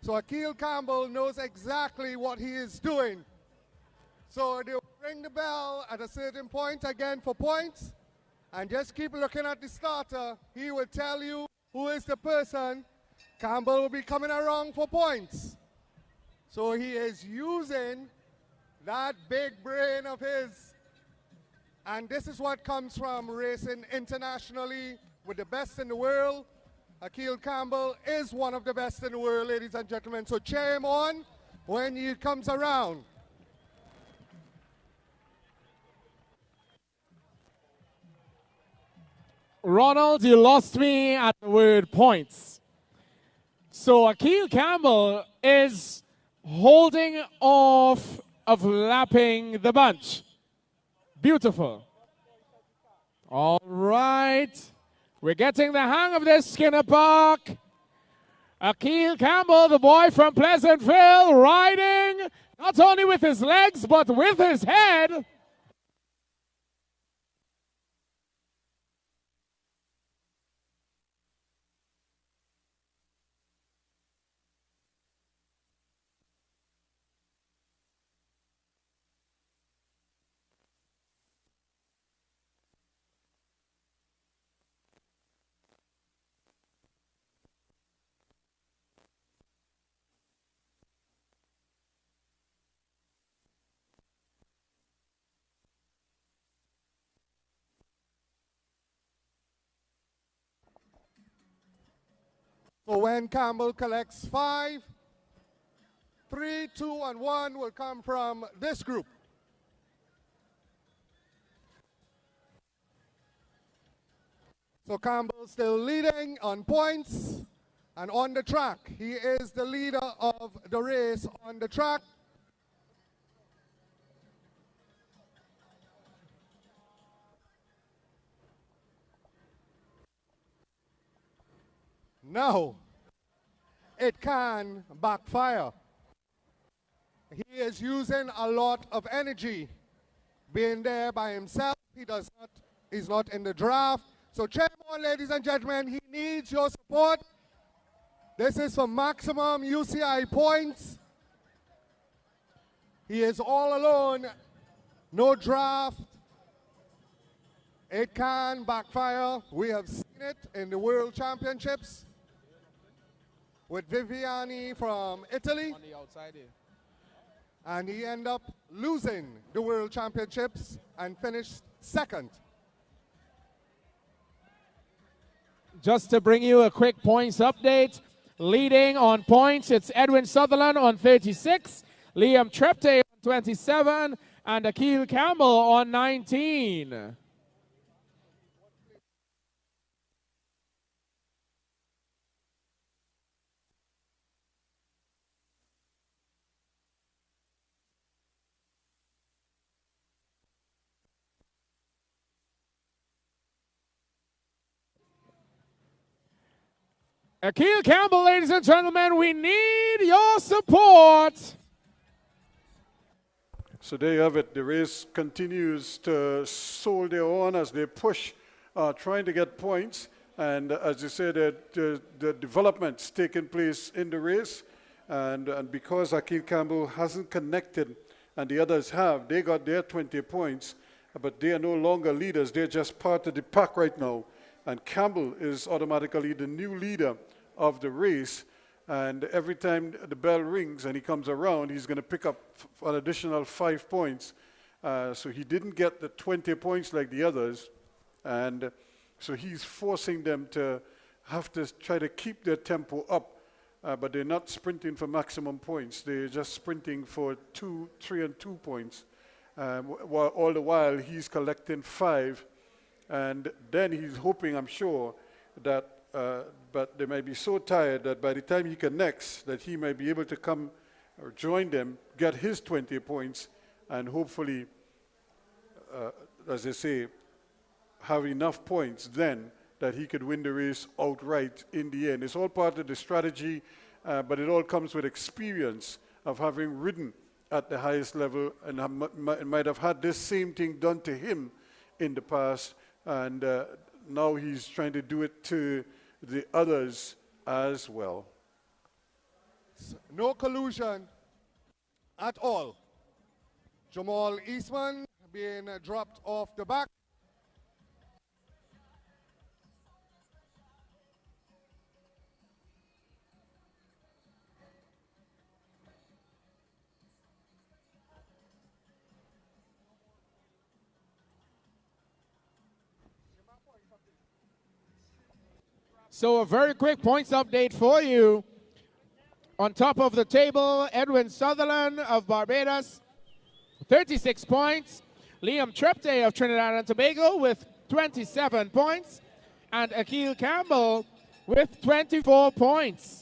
So Akil Campbell knows exactly what he is doing. So they'll ring the bell at a certain point again for points, and just keep looking at the starter. He will tell you who is the person. Campbell will be coming around for points. So he is using that big brain of his. And this is what comes from racing internationally with the best in the world. Akil Campbell is one of the best in the world, ladies and gentlemen. So cheer him on when he comes around. Ronald, you lost me at the word points. So Akil Campbell is holding off of lapping the bunch. Beautiful. All right. We're getting the hang of this, Skinner Park. Akil Campbell, the boy from Pleasantville, riding not only with his legs, but with his head. So when Campbell collects 5, 3, 2, and 1 will come from this group. So Campbell still leading on points and on the track. He is the leader of the race on the track. Now, it can backfire. He is using a lot of energy being there by himself. He's not in the draft. So chairman, ladies and gentlemen, he needs your support. This is for maximum UCI points. He is all alone, no draft. It can backfire. We have seen it in the World Championships with Viviani from Italy. On the outside here. And he ended up losing the World Championships and finished second. Just to bring you a quick points update, leading on points, it's Edwin Sutherland on 36, Liam Trepte on 27, and Akil Campbell on 19. Akil Campbell, ladies and gentlemen, we need your support. So there you have it. The race continues to soldier on as they push, trying to get points. And as you said, the developments taking place in the race. And because Akil Campbell hasn't connected and the others have, they got their 20 points, but they are no longer leaders. They're just part of the pack right now. And Campbell is automatically the new leader of the race. And every time the bell rings and he comes around, he's going to pick up an additional 5 points. So he didn't get the 20 points like the others. And so he's forcing them to have to try to keep their tempo up. But they're not sprinting for maximum points. They're just sprinting for 2, 3, and 2 points. While all the while he's collecting 5. And then he's hoping, I'm sure, that but they may be so tired that by the time he connects, that he may be able to come or join them, get his 20 points, and hopefully, as they say, have enough points then that he could win the race outright in the end. It's all part of the strategy, but it all comes with experience of having ridden at the highest level and might have had this same thing done to him in the past. And now he's trying to do it to the others as well. No collusion at all. Jamal Eastman being dropped off the back. So a very quick points update for you. On top of the table, Edwin Sutherland of Barbados, 36 points. Liam Trepte of Trinidad and Tobago with 27 points. And Akil Campbell with 24 points.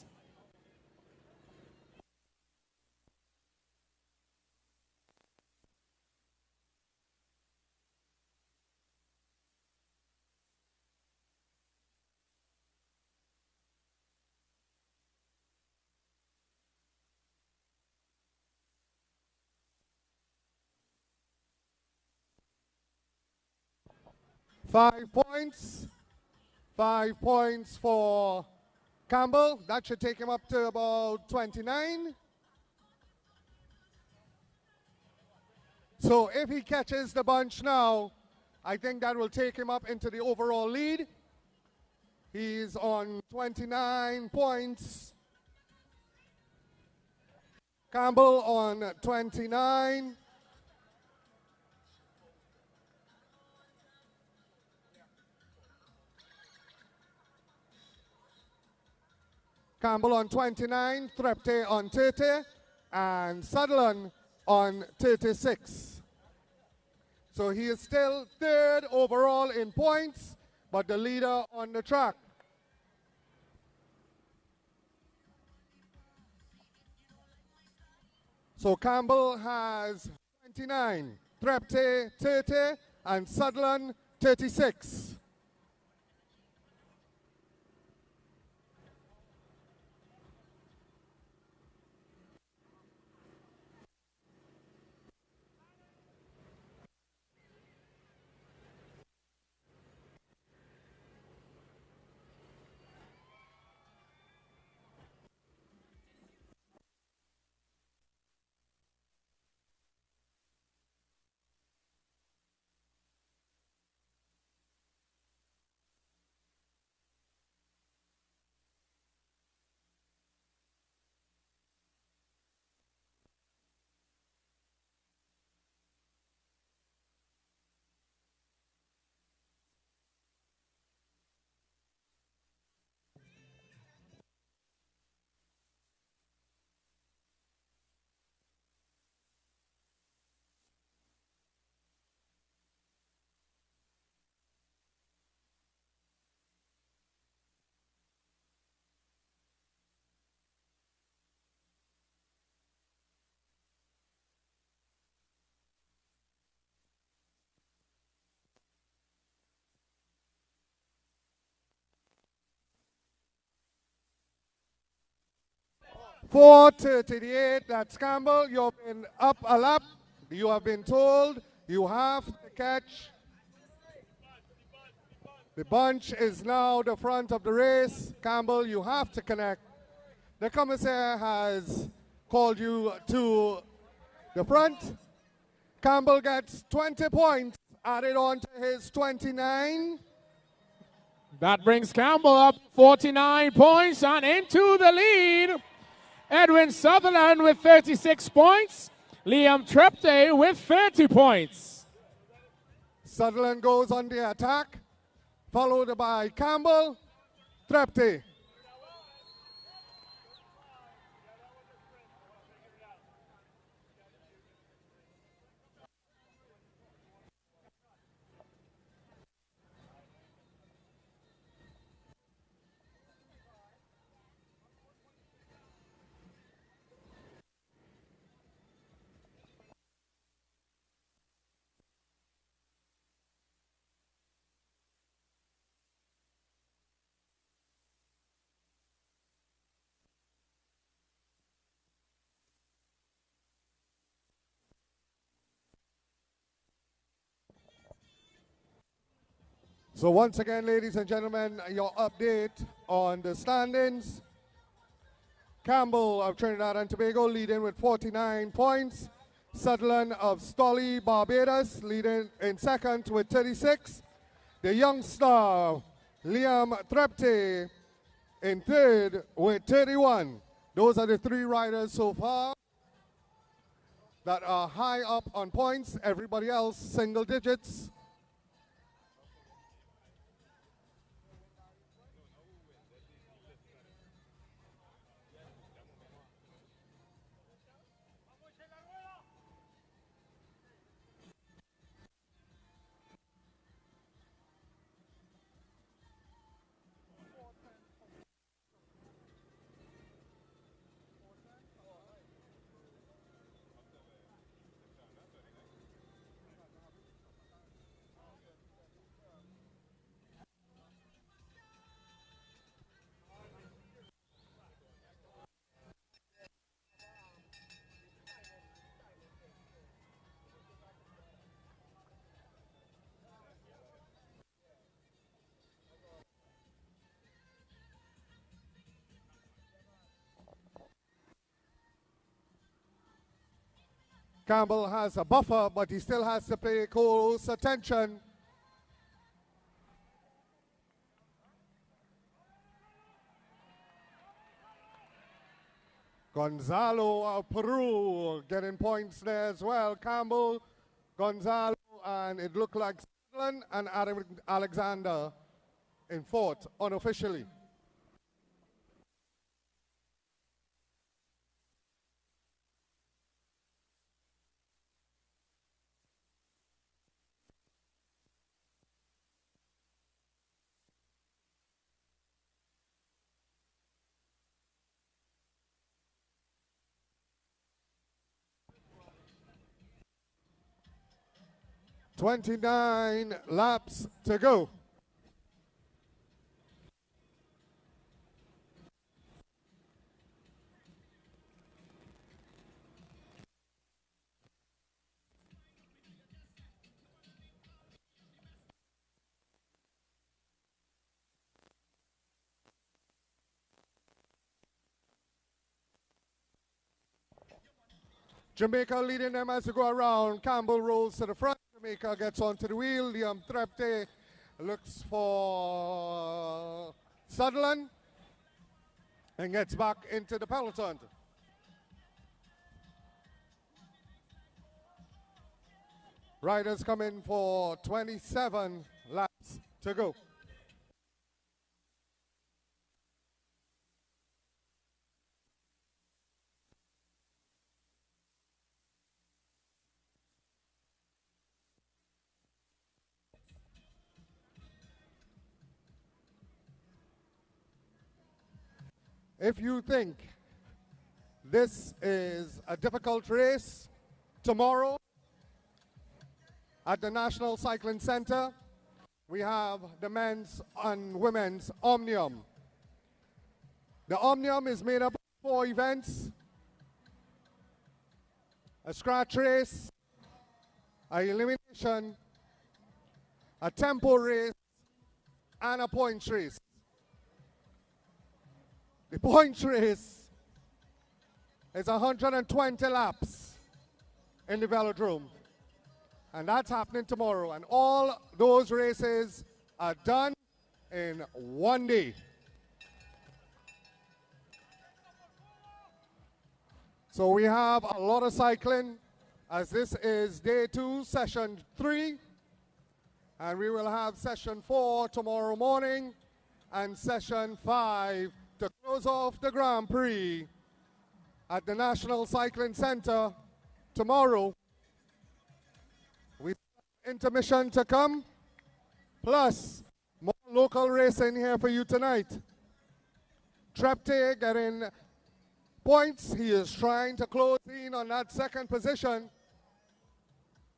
Five points. 5 points for Campbell. That should take him up to about 29. So if he catches the bunch now, I think that will take him up into the overall lead. He's on 29 points. Campbell on 29. Campbell on 29, Trepte on 30, and Sutherland on 36. So he is still third overall in points, but the leader on the track. So Campbell has 29, Trepte 30, and Sutherland 36. .438, that's Campbell. You've been up a lap. You have been told you have to catch. The bunch is now the front of the race. Campbell, you have to connect. The commissaire has called you to the front. Campbell gets 20 points added on to his 29. That brings Campbell up 49 points and into the lead. Edwin Sutherland with 36 points. Liam Trepte with 30 points. Sutherland goes on the attack, followed by Campbell, Trepte. So once again, ladies and gentlemen, your update on the standings. Campbell of Trinidad and Tobago leading with 49 points. Sutherland of Stolly, Barbados, leading in second with 36. The young star, Liam Trepte, in third with 31. Those are the three riders so far that are high up on points. Everybody else, single digits. Campbell has a buffer, but he still has to pay close attention. Gonzalo of Peru getting points there as well. Campbell, Gonzalo, and it looked like Sutherland and Adam Alexander in fourth unofficially. 29 laps to go. Jamaica leading them as they go around. Campbell rolls to the front. Jamaica gets onto the wheel. Liam Trepte looks for Sutherland and gets back into the peloton. Riders come in for 27 laps to go. If you think this is a difficult race, tomorrow at the National Cycling Center, we have the men's and women's Omnium. The Omnium is made up of 4 events: a scratch race, a elimination, a tempo race, and a points race. The points race is 120 laps in the velodrome. And that's happening tomorrow. And all those races are done in one day. So we have a lot of cycling, as this is day 2, session 3. And we will have session 4 tomorrow morning and session 5 to close off the Grand Prix at the National Cycling Center tomorrow. We have intermission to come, plus more local racing here for you tonight. Trepte getting points. He is trying to close in on that second position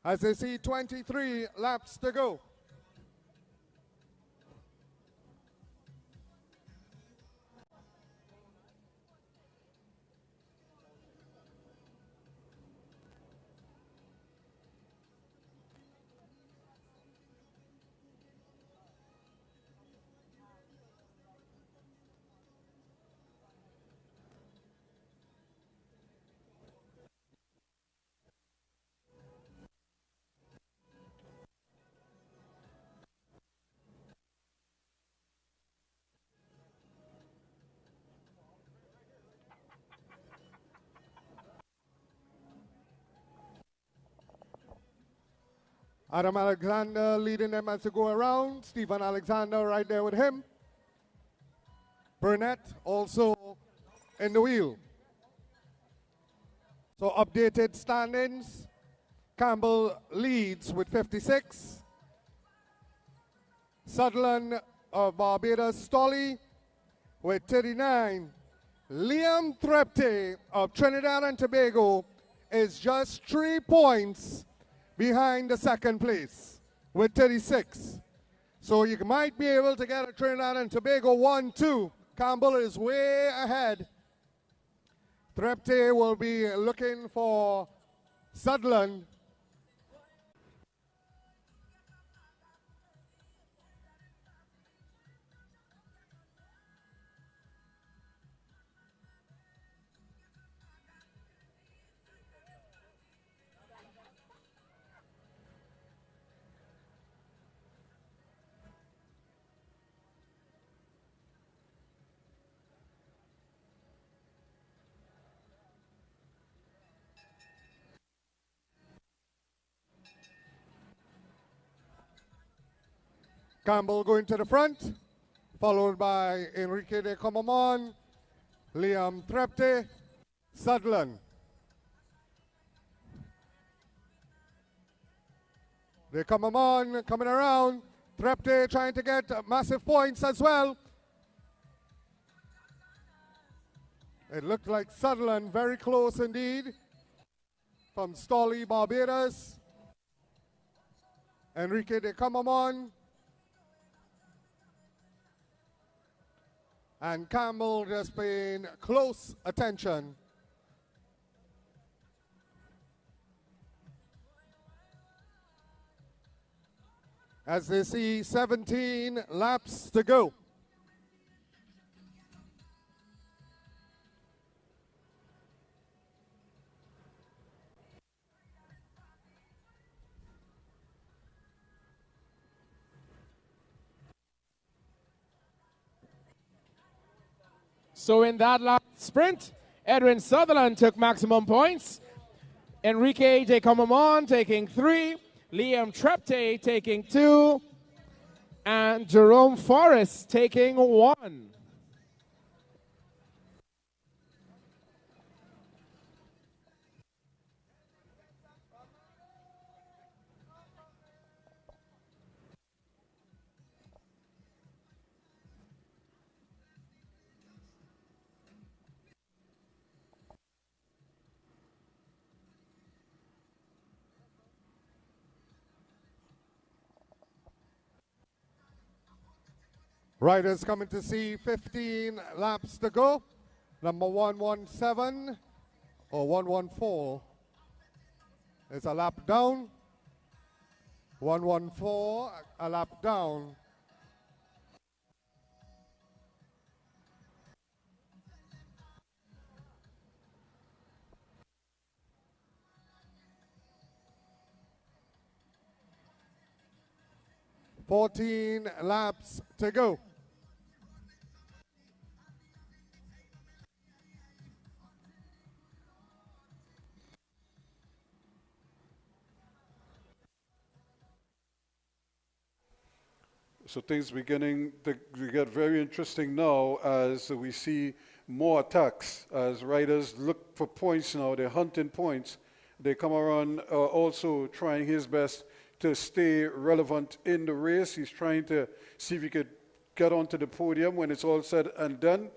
as they see 23 laps to go. Adam Alexander leading them as they go around. Stephen Alexander right there with him. Burnett also in the wheel. So updated standings. Campbell leads with 56. Sutherland of Barbados Stolley with 39. Liam Trepte of Trinidad and Tobago is just 3 points behind the second place with 36. So you might be able to get a Trinidad and Tobago 1-2. Campbell is way ahead. Trepte will be looking for Sutherland. Campbell going to the front, followed by Enrique de Comamon, Liam Trepte, Sutherland. De Comamon coming around, Trepte trying to get massive points as well. It looked like Sutherland very close indeed from Stolley, Barbados. Enrique de Camamon, and Campbell just paying close attention. As they see 17 laps to go. So in that last sprint, Edwin Sutherland took maximum points. Enrique de Camamon taking 3. Liam Trepte taking 2. And Jerome Forrest taking 1. Riders coming to see 15 laps to go. Number 117 or 114 is a lap down. 114, a lap down. "14 laps to go." So things beginning to get very interesting now as we see more attacks. As riders look for points now, they're hunting points. They come around also trying his best to stay relevant in the race. He's trying to see if he could get onto the podium when it's all said and done.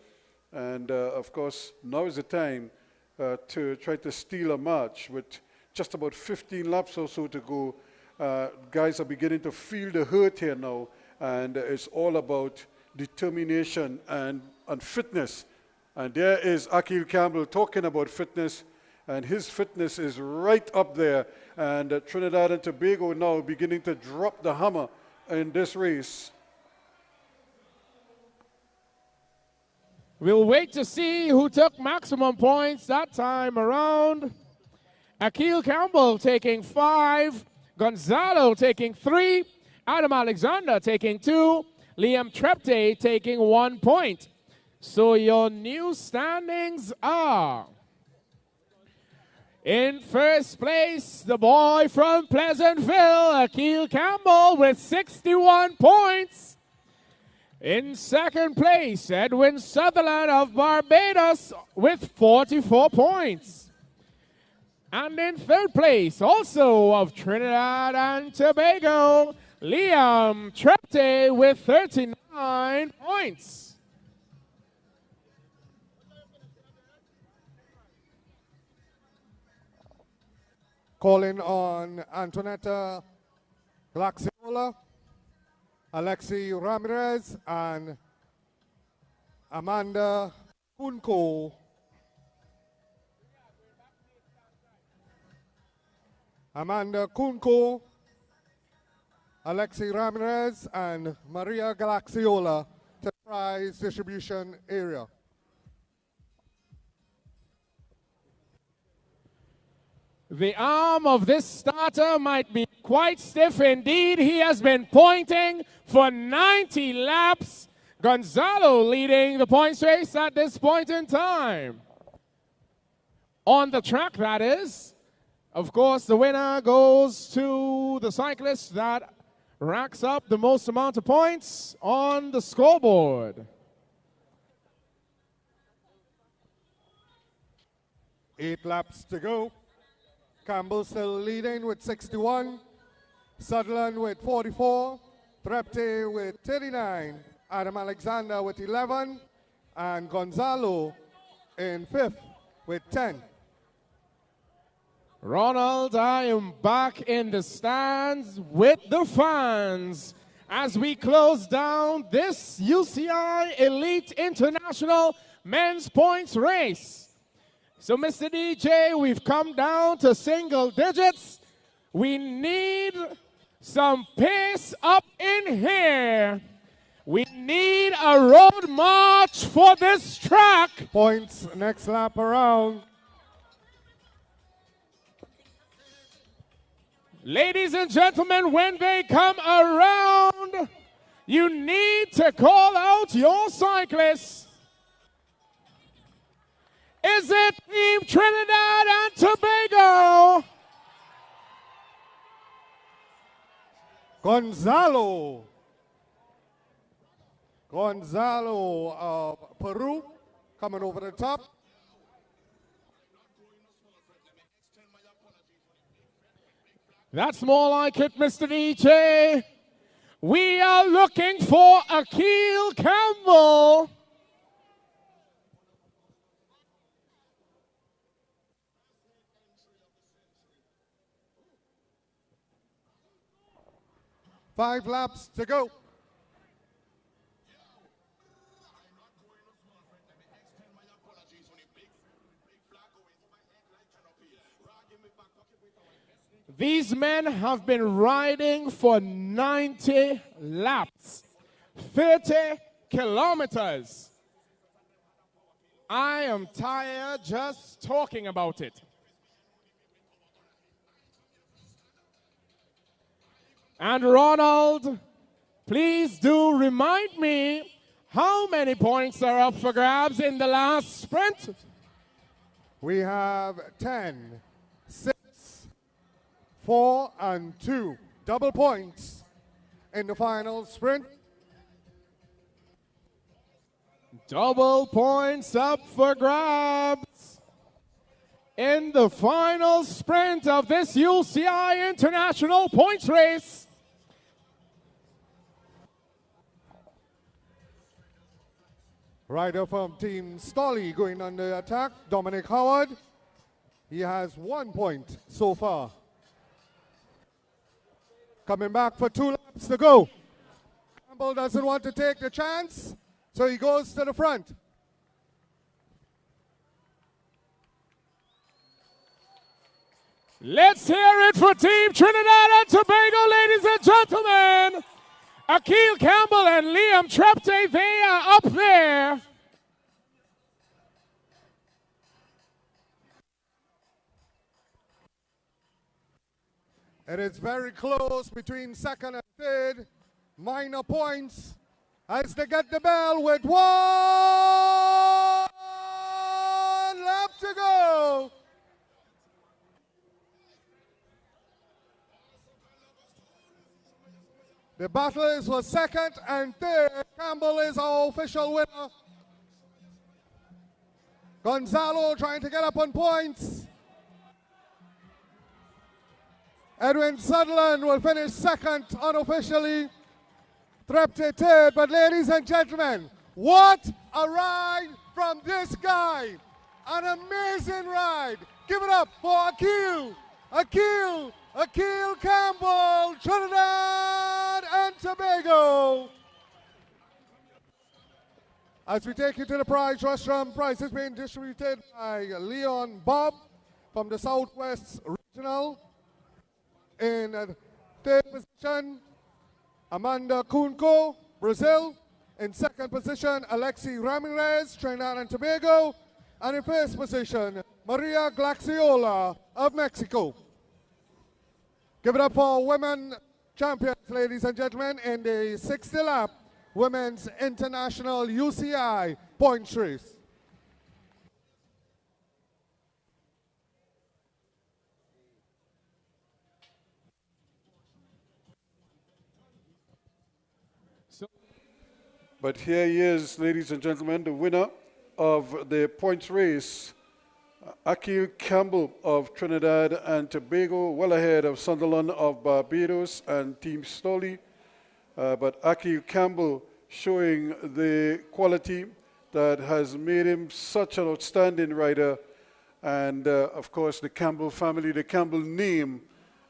And of course, now is the time to try to steal a match with just about 15 laps or so to go. Guys are beginning to feel the hurt here now. And it's all about determination and fitness. And there is Akil Campbell talking about fitness, and his fitness is right up there. And Trinidad and Tobago now beginning to drop the hammer in this race. We'll wait to see who took maximum points that time around. Akil Campbell taking 5, Gonzalo taking 3, Adam Alexander taking 2, Liam Trepte taking 1 point. So your new standings are: in first place, the boy from Pleasantville, Akil Campbell, with 61 points. In second place, Edwin Sutherland of Barbados with 44 points. And in third place, also of Trinidad and Tobago, Liam Trepte with 39 points. Calling on Antonetta Glaxiola, Alexi Ramirez, and Amanda Kunko. Amanda Kunko, Alexi Ramirez, and Maria Galaxiola to the prize distribution area. The arm of this starter might be quite stiff indeed. He has been pointing for 90 laps. Gonzalo leading the points race at this point in time. On the track, that is. Of course, the winner goes to the cyclist that racks up the most amount of points on the scoreboard. 8 laps to go. Campbell still leading with 61. Sutherland with 44. Trepte with 39. Adam Alexander with 11. And Gonzalo in 5th with 10. Ronald, I am back in the stands with the fans as we close down this UCI Elite International Men's Points Race. So, Mr. DJ, we've come down to single digits. We need some pace up in here. We need a road march for this track. Points next lap around. Ladies and gentlemen, when they come around, you need to call out your cyclists. Is it Team Trinidad and Tobago? Gonzalo of Peru coming over the top. That's more like it, Mr. DJ. We are looking for Akil Campbell. Five laps to go. These men have been riding for 90 laps, 30 kilometers. I am tired just talking about it. And Ronald, please do remind me how many points are up for grabs in the last sprint? We have 10, 6, 4, and 2. Double points in the final sprint. Double points up for grabs in the final sprint of this UCI International Points Race. Rider from Team Stolly going on the attack, Dominic Howard. He has 1 point so far. Coming back for 2 laps to go. Campbell doesn't want to take the chance, so he goes to the front. Let's hear it for Team Trinidad and Tobago, ladies and gentlemen. Akil Campbell and Liam Trepte, they are up there. It is very close between second and third. Minor points as they get the bell with 1 lap to go. The battle is for second and third. Campbell is our official winner. Gonzalo trying to get up on points. Edwin Sutherland will finish second unofficially. Trepte third, but ladies and gentlemen, what a ride from this guy. An amazing ride. Give it up for Akil Campbell, Trinidad and Tobago. As we take you to the prize rostrum, prize is being distributed by Leon Bob from the Southwest Regional. In third position, Amanda Kunko, Brazil. In second position, Alexi Ramirez, Trinidad and Tobago. And in first position, Maria Glaxiola of Mexico. Give it up for women champions, ladies and gentlemen, in the 60 lap Women's International UCI Points Race. But here he is, ladies and gentlemen, the winner of the points race, Akil Campbell of Trinidad and Tobago, well ahead of Sunderland of Barbados and Team Stolly. But Akil Campbell showing the quality that has made him such an outstanding rider And of course, the Campbell family, the Campbell name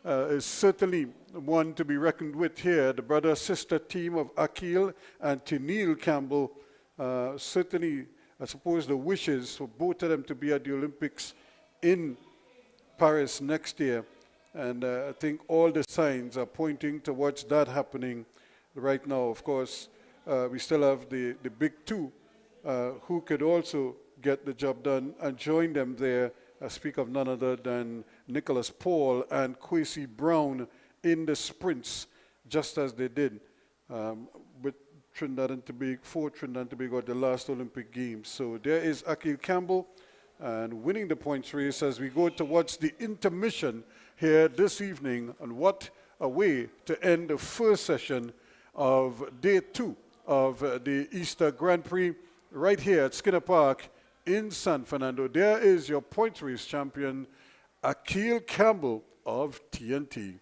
is certainly one to be reckoned with here. The brother-sister team of Akil and Tennille Campbell, certainly, I suppose the wishes for both of them to be at the Olympics in Paris next year. And I think all the signs are pointing towards that happening right now. Of course, we still have the big two who could also get the job done and join them there. I speak of none other than Nicholas Paul and Kwesi Brown in the sprints, just as they did with Trinidad and Tobago, for Trinidad and Tobago at the last Olympic Games. So there is Akil Campbell and winning the points race as we go towards the intermission here this evening. And what a way to end the first session of day 2 of the Easter Grand Prix right here at Skinner Park in San Fernando. There is your points race champion, Akil Campbell of TNT.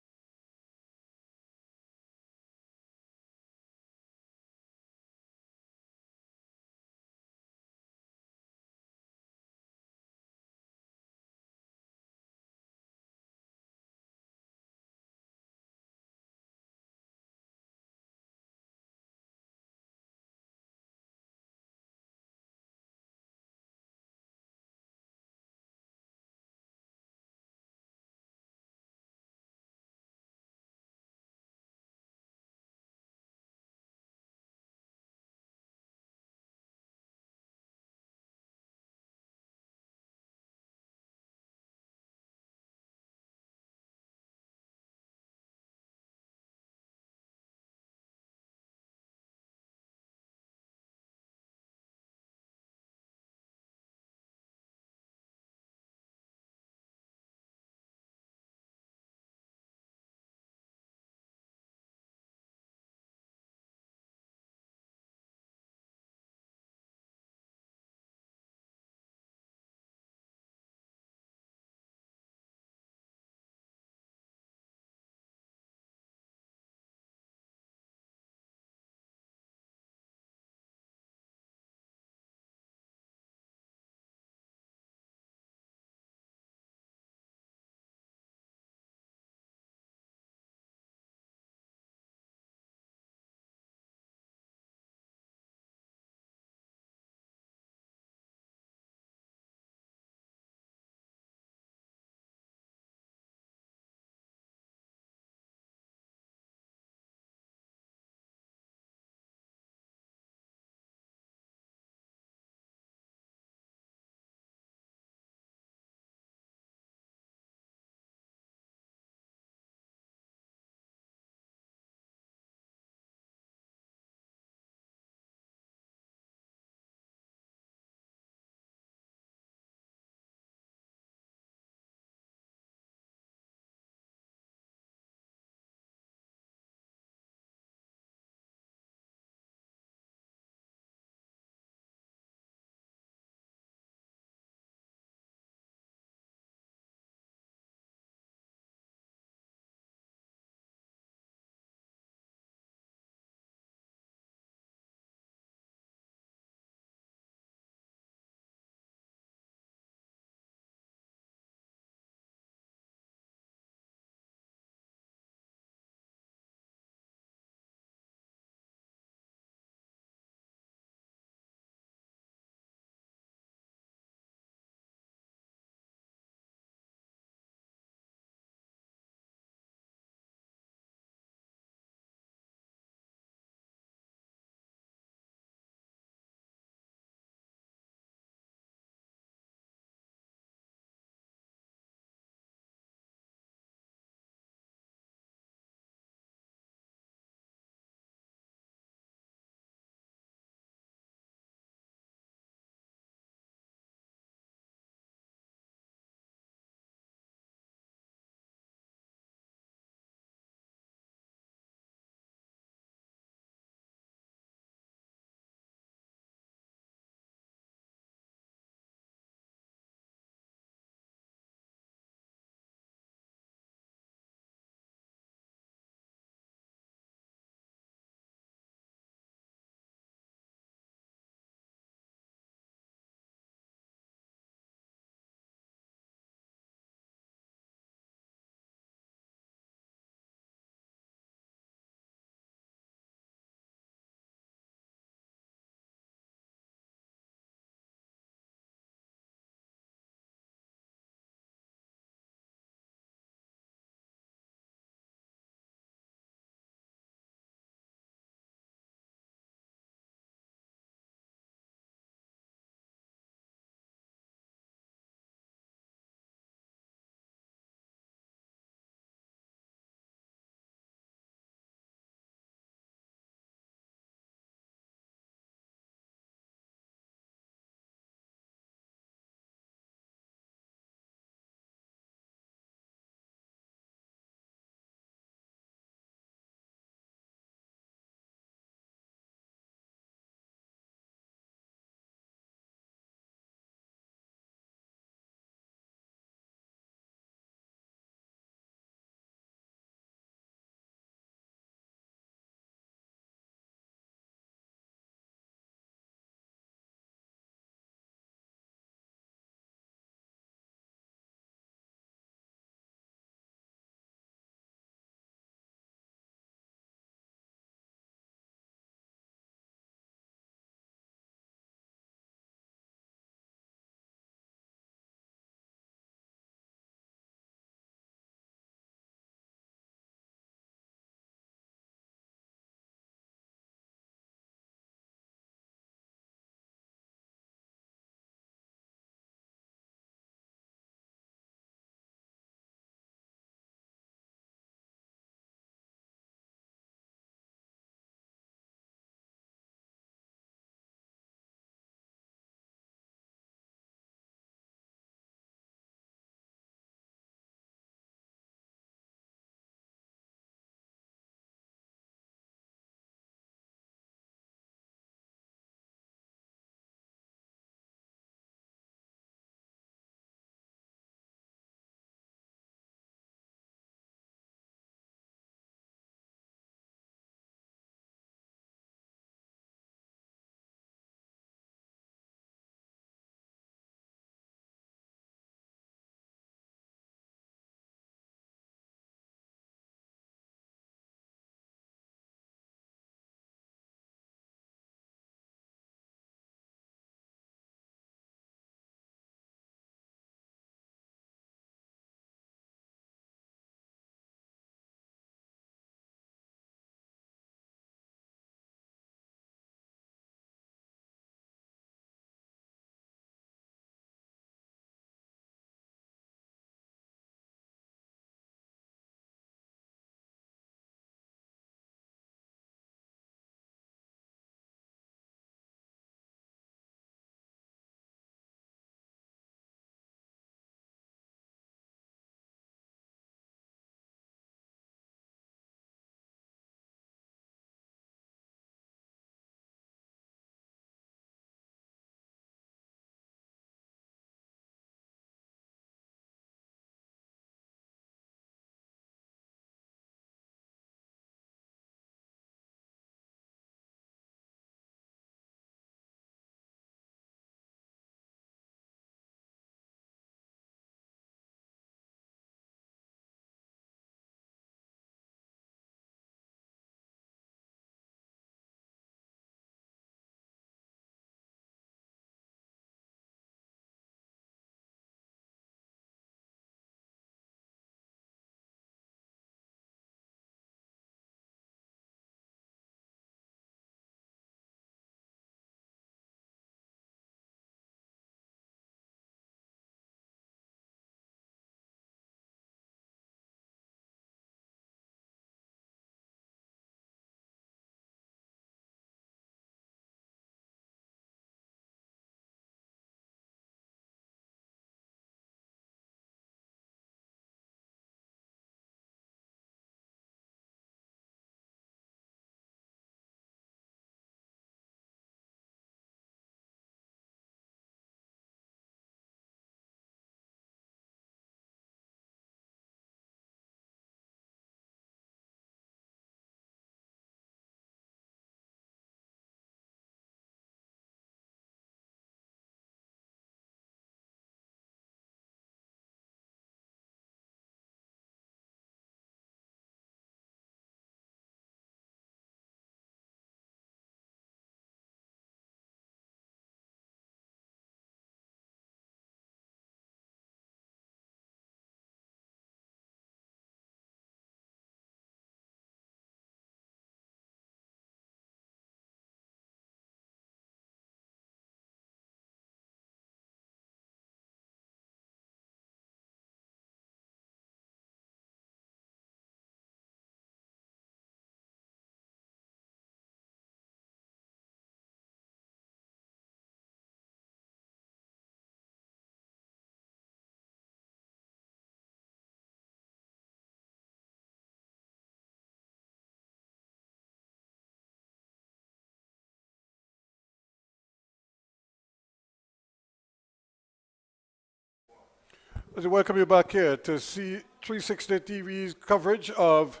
I welcome you back here to see 360 TV's coverage of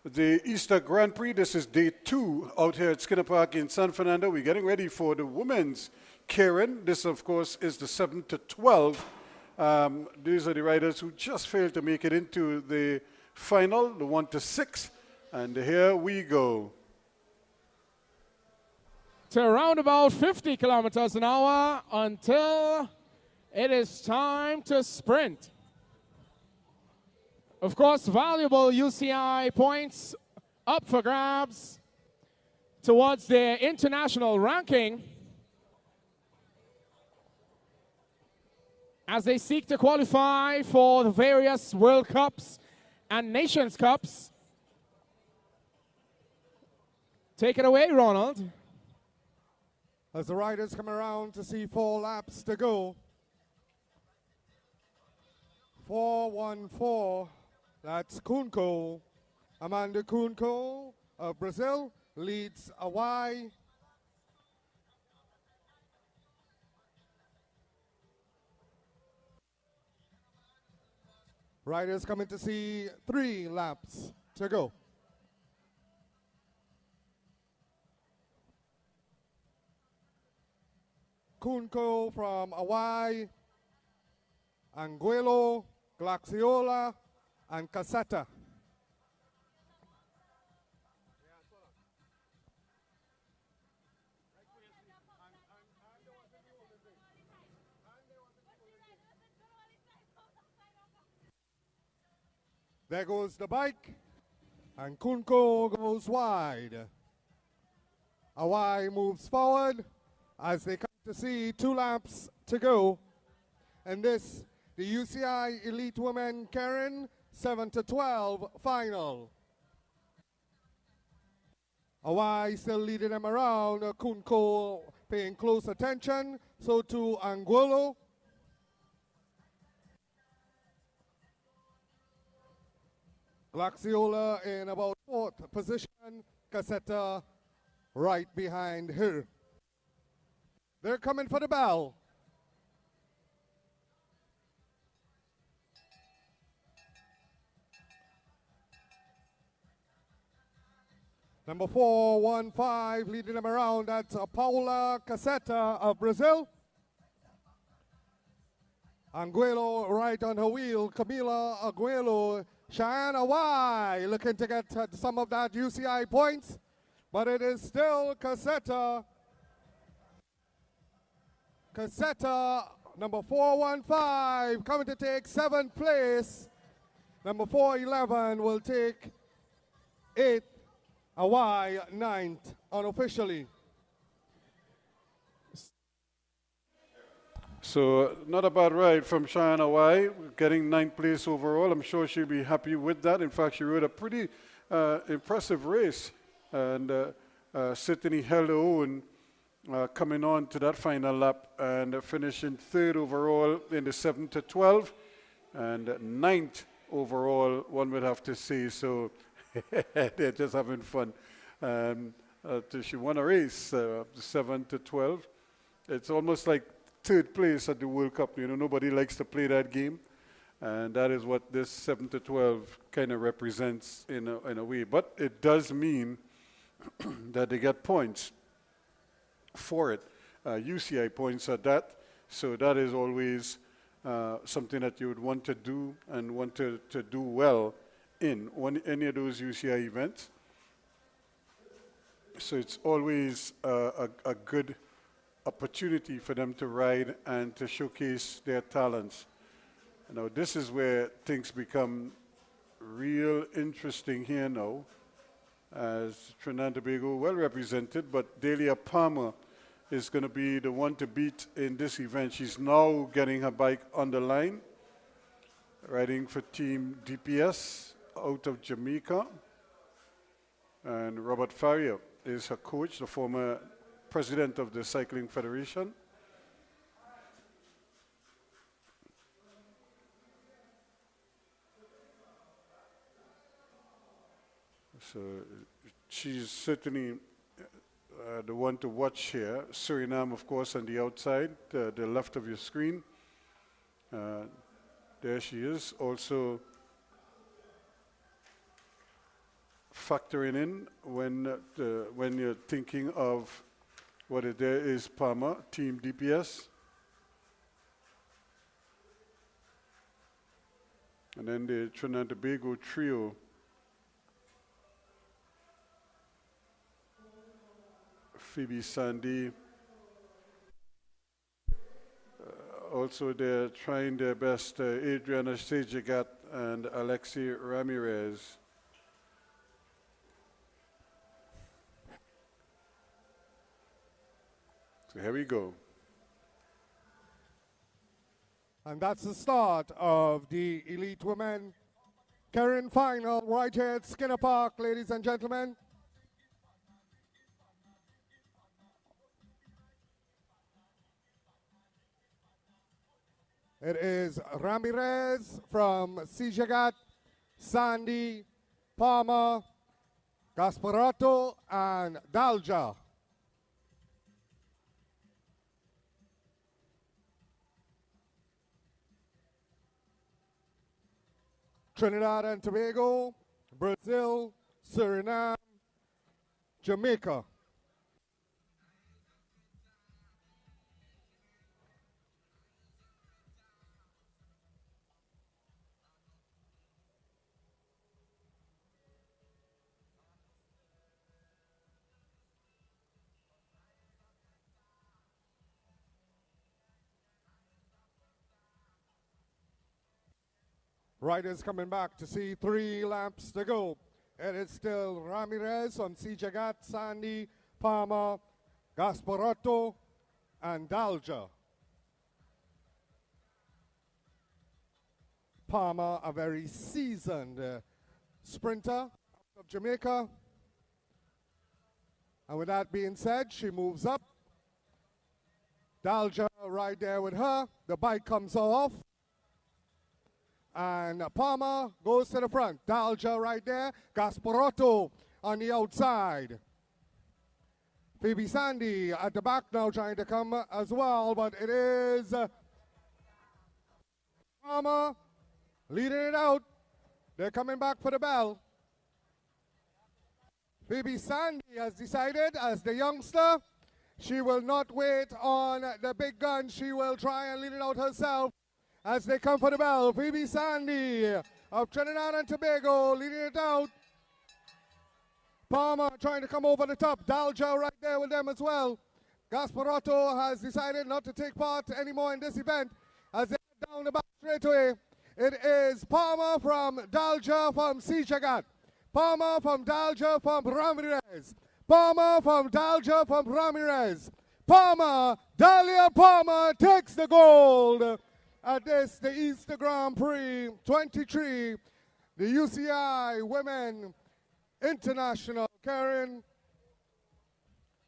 the Easter Grand Prix. This is day 2 out here at Skinner Park in San Fernando. We're getting ready for the women's Karen. This, of course, is the 7 to 12. These are the riders who just failed to make it into the final, the 1 to 6. And here we go. To around about 50 kilometers an hour until it is time to sprint. Of course, valuable UCI points up for grabs towards their international ranking as they seek to qualify for the various World Cups and Nations Cups. Take it away, Ronald. As the riders come around to see 4 laps to go. 4:14, that's Kunko. Amanda Kunko of Brazil leads Hawaii. Riders coming to see 3 laps to go. Kunko from Hawaii, Anguilo, Glaxiola, and Caseta. There goes the bike, and Kunko goes wide. Hawaii moves forward as they come to see 2 laps to go. And this, the UCI Elite Women Karen 7 to 12 final. Hawaii still leading them around. Kunko paying close attention. So too Angulo. Glaxiola in about 4th position. Caseta right behind her. They're coming for the bell. Number 415 leading them around. That's Paula Caseta of Brazil. Anguilo right on her wheel. Camila Aguilo. Cheyenne Hawaii looking to get some of that UCI points. But it is still Caseta. Caseta, number 415, coming to take 7th place. Number 411 will take 8th. Hawaii 9th unofficially. So not a bad ride from Cheyenne Hawaii, getting 9th place overall. I'm sure she'll be happy with that. In fact, she rode a pretty impressive race and certainly held her own coming on to that final lap and finishing 3rd overall in the 7 to 12 and 9th overall, one would have to say. So they're just having fun. She won a race, 7 to 12. It's almost like 3rd place at the World Cup. You know, nobody likes to play that game. And that is what this 7 to 12 kind of represents in a way. But it does mean that they get points for it. UCI points at that. So that is always something that you would want to do and want to do well in any of those UCI events. So it's always a good opportunity for them to ride and to showcase their talents. Now this is where things become real interesting here now, as Trinidad and Tobago well represented, but Delia Palmer is going to be the one to beat in this event. She's now getting her bike on the line, riding for Team DPS out of Jamaica. And Robert Farrier is her coach, the former president of the Cycling Federation. So she's certainly the one to watch here. Suriname, of course, on the outside, the left of your screen. There she is, also factoring in when you're thinking of what it there is Palmer, Team DPS. And then the Trinidad and Tobago trio. Phoebe Sandy. Also they're trying their best, Adriana Sejigat and Alexi Ramirez. So here we go. And that's the start of the Elite Women Karen final right here at Skinner Park, ladies and gentlemen. It is Ramirez from Sijagat, Sandy, Palmer, Gasparato, and Dalja. Trinidad and Tobago, Brazil, Suriname, Jamaica. Riders coming back to see 3 laps to go. It is still Ramirez on Sijagat, Sandy, Palmer, Gasparato, and Dalja. Palmer, a very seasoned sprinter out of Jamaica. And with that being said, she moves up. Dalja right there with her. The bike comes off. And Palmer goes to the front. Dalja right there. Gasparotto on the outside. Phoebe Sandy at the back now trying to come as well. But it is Palmer leading it out. They're coming back for the bell. Phoebe Sandy has decided, as the youngster, she will not wait on the big gun. She will try and lead it out herself. As they come for the bell, Phoebe Sandy of Trinidad and Tobago leading it out. Palmer trying to come over the top. Dalja right there with them as well. Gasparato has decided not to take part anymore in this event as they head down the back straightaway. It is Palmer from Dalja from Sijagat. Palmer from Dalja from Ramirez. Palmer from Dalja from Ramirez. Palmer, Dahlia Palmer takes the gold. At this, the Easter Grand Prix 23, the UCI Women International. Karen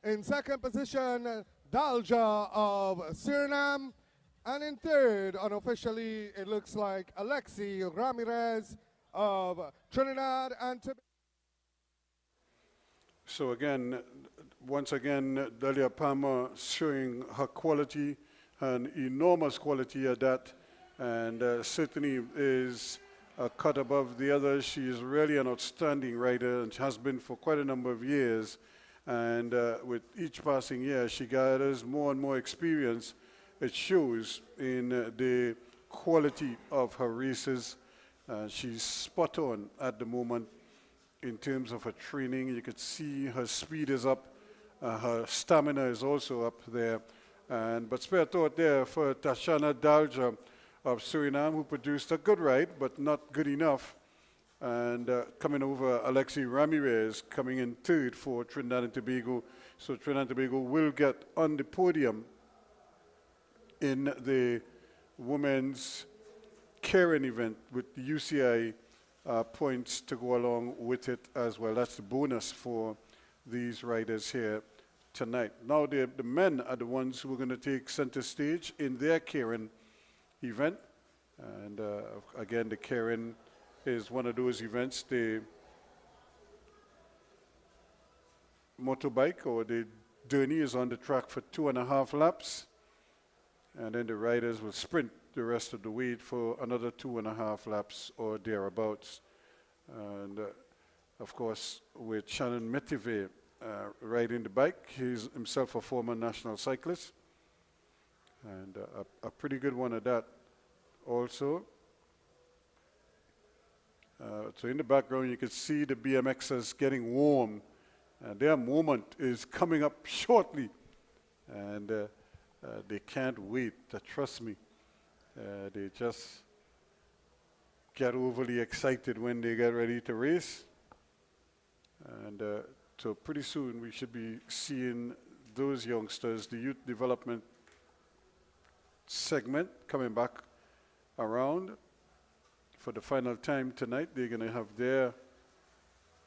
in second position, Dalja of Suriname, and in third, unofficially, it looks like Alexi Ramirez of Trinidad and Tobago. So again, once again, Dahlia Palmer showing her quality, an enormous quality at that, and certainly is a cut above the others. She is really an outstanding rider and has been for quite a number of years. And with each passing year, she gathers more and more experience. It shows in the quality of her races. She's spot on at the moment in terms of her training. You could see her speed is up. Her stamina is also up there. But spare thought there for Tashana Dalja of Suriname, who produced a good ride, but not good enough. And coming over, Alexi Ramirez coming in third for Trinidad and Tobago. So Trinidad and Tobago will get on the podium in the women's Karen event with the UCI points to go along with it as well. That's the bonus for these riders here tonight. Now the men are the ones who are going to take center stage in their Karen event. And again, the Karen is one of those events. The motorbike or the journey is on the track for 2.5 laps. And then the riders will sprint the rest of the weight for another 2.5 laps or thereabouts. And of course, with Shannon Metive riding the bike, he's himself a former national cyclist, and a pretty good one at that also. So in the background, you can see the BMXers getting warm. Their moment is coming up shortly, and they can't wait. Trust me. They just get overly excited when they get ready to race. And so pretty soon we should be seeing those youngsters, the youth development segment, coming back around for the final time tonight. They're going to have their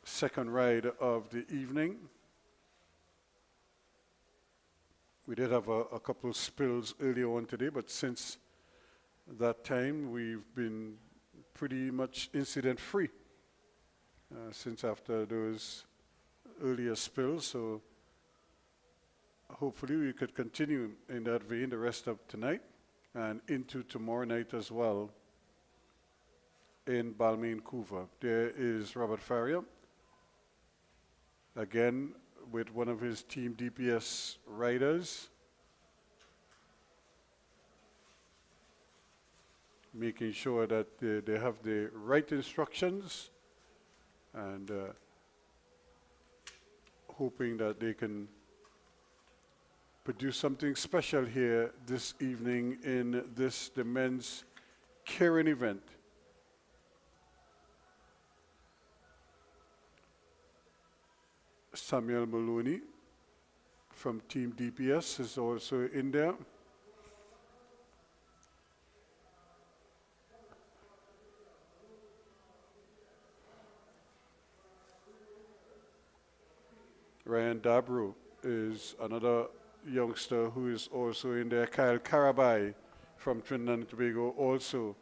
second ride of the evening. We did have a couple of spills earlier on today, but since that time we've been pretty much incident-free since after those earlier spills. So hopefully we could continue in that vein the rest of tonight and into tomorrow night as well in Balmain Couva. There is Robert Faria, again with one of his Team DPS riders, making sure that they have the right instructions and hoping that they can produce something special here this evening in the men's Karen event. Samuel Maloney from Team DPS is also in there. Ryan Dabro is another youngster who is also in there. Kyle Carabai from Trinidad and Tobago also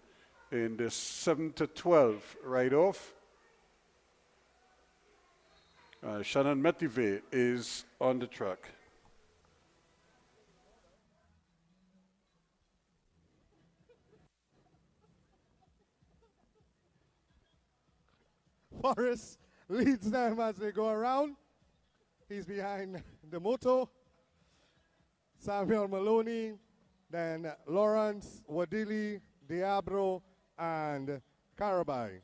in the 7 to 12 ride-off. Shannon Metive is on the track. Forrest leads them as they go around. He's behind the moto. Samuel Maloney, then Lawrence, Wadili, Diabro, and Carabai.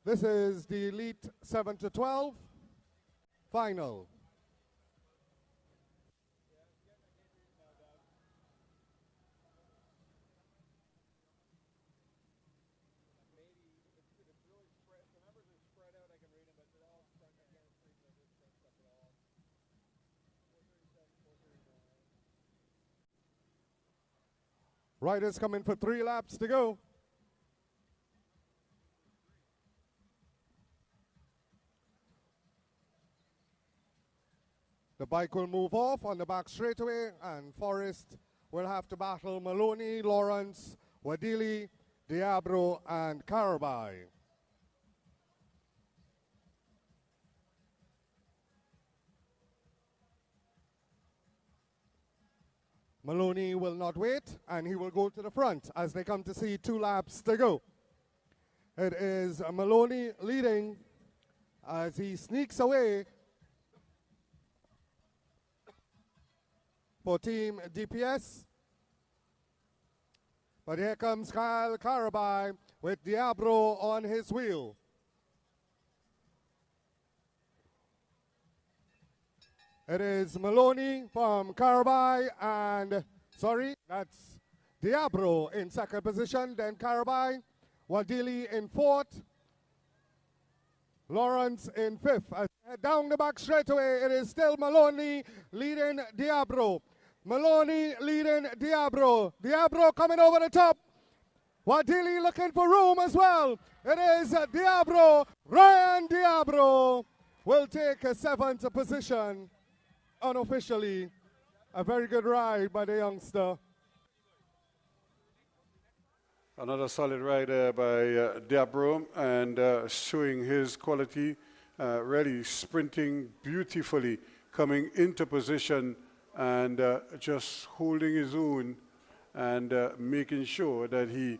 This is the Elite 7 to 12 final. Riders coming for 3 laps to go. The bike will move off on the back straightaway, and Forrest will have to battle Maloney, Lawrence, Wadili, Diabro, and Carabai. Maloney will not wait, and he will go to the front as they come to see 2 laps to go. It is Maloney leading as he sneaks away for Team DPS. But here comes Kyle Carabai with Diabro on his wheel. It is Maloney from Carabai and, sorry, that's Diabro in second position, then Carabai, Wadili in fourth, Lawrence in fifth. As they head down the back straightaway, it is still Maloney leading Diabro. Maloney leading Diabro. Diabro coming over the top. Wadili looking for room as well. It is Diabro. Ryan Diabro will take a 7th position. Unofficially, a very good ride by the youngster. Another solid rider by Dabro, and showing his quality, really sprinting beautifully, coming into position and just holding his own and making sure that he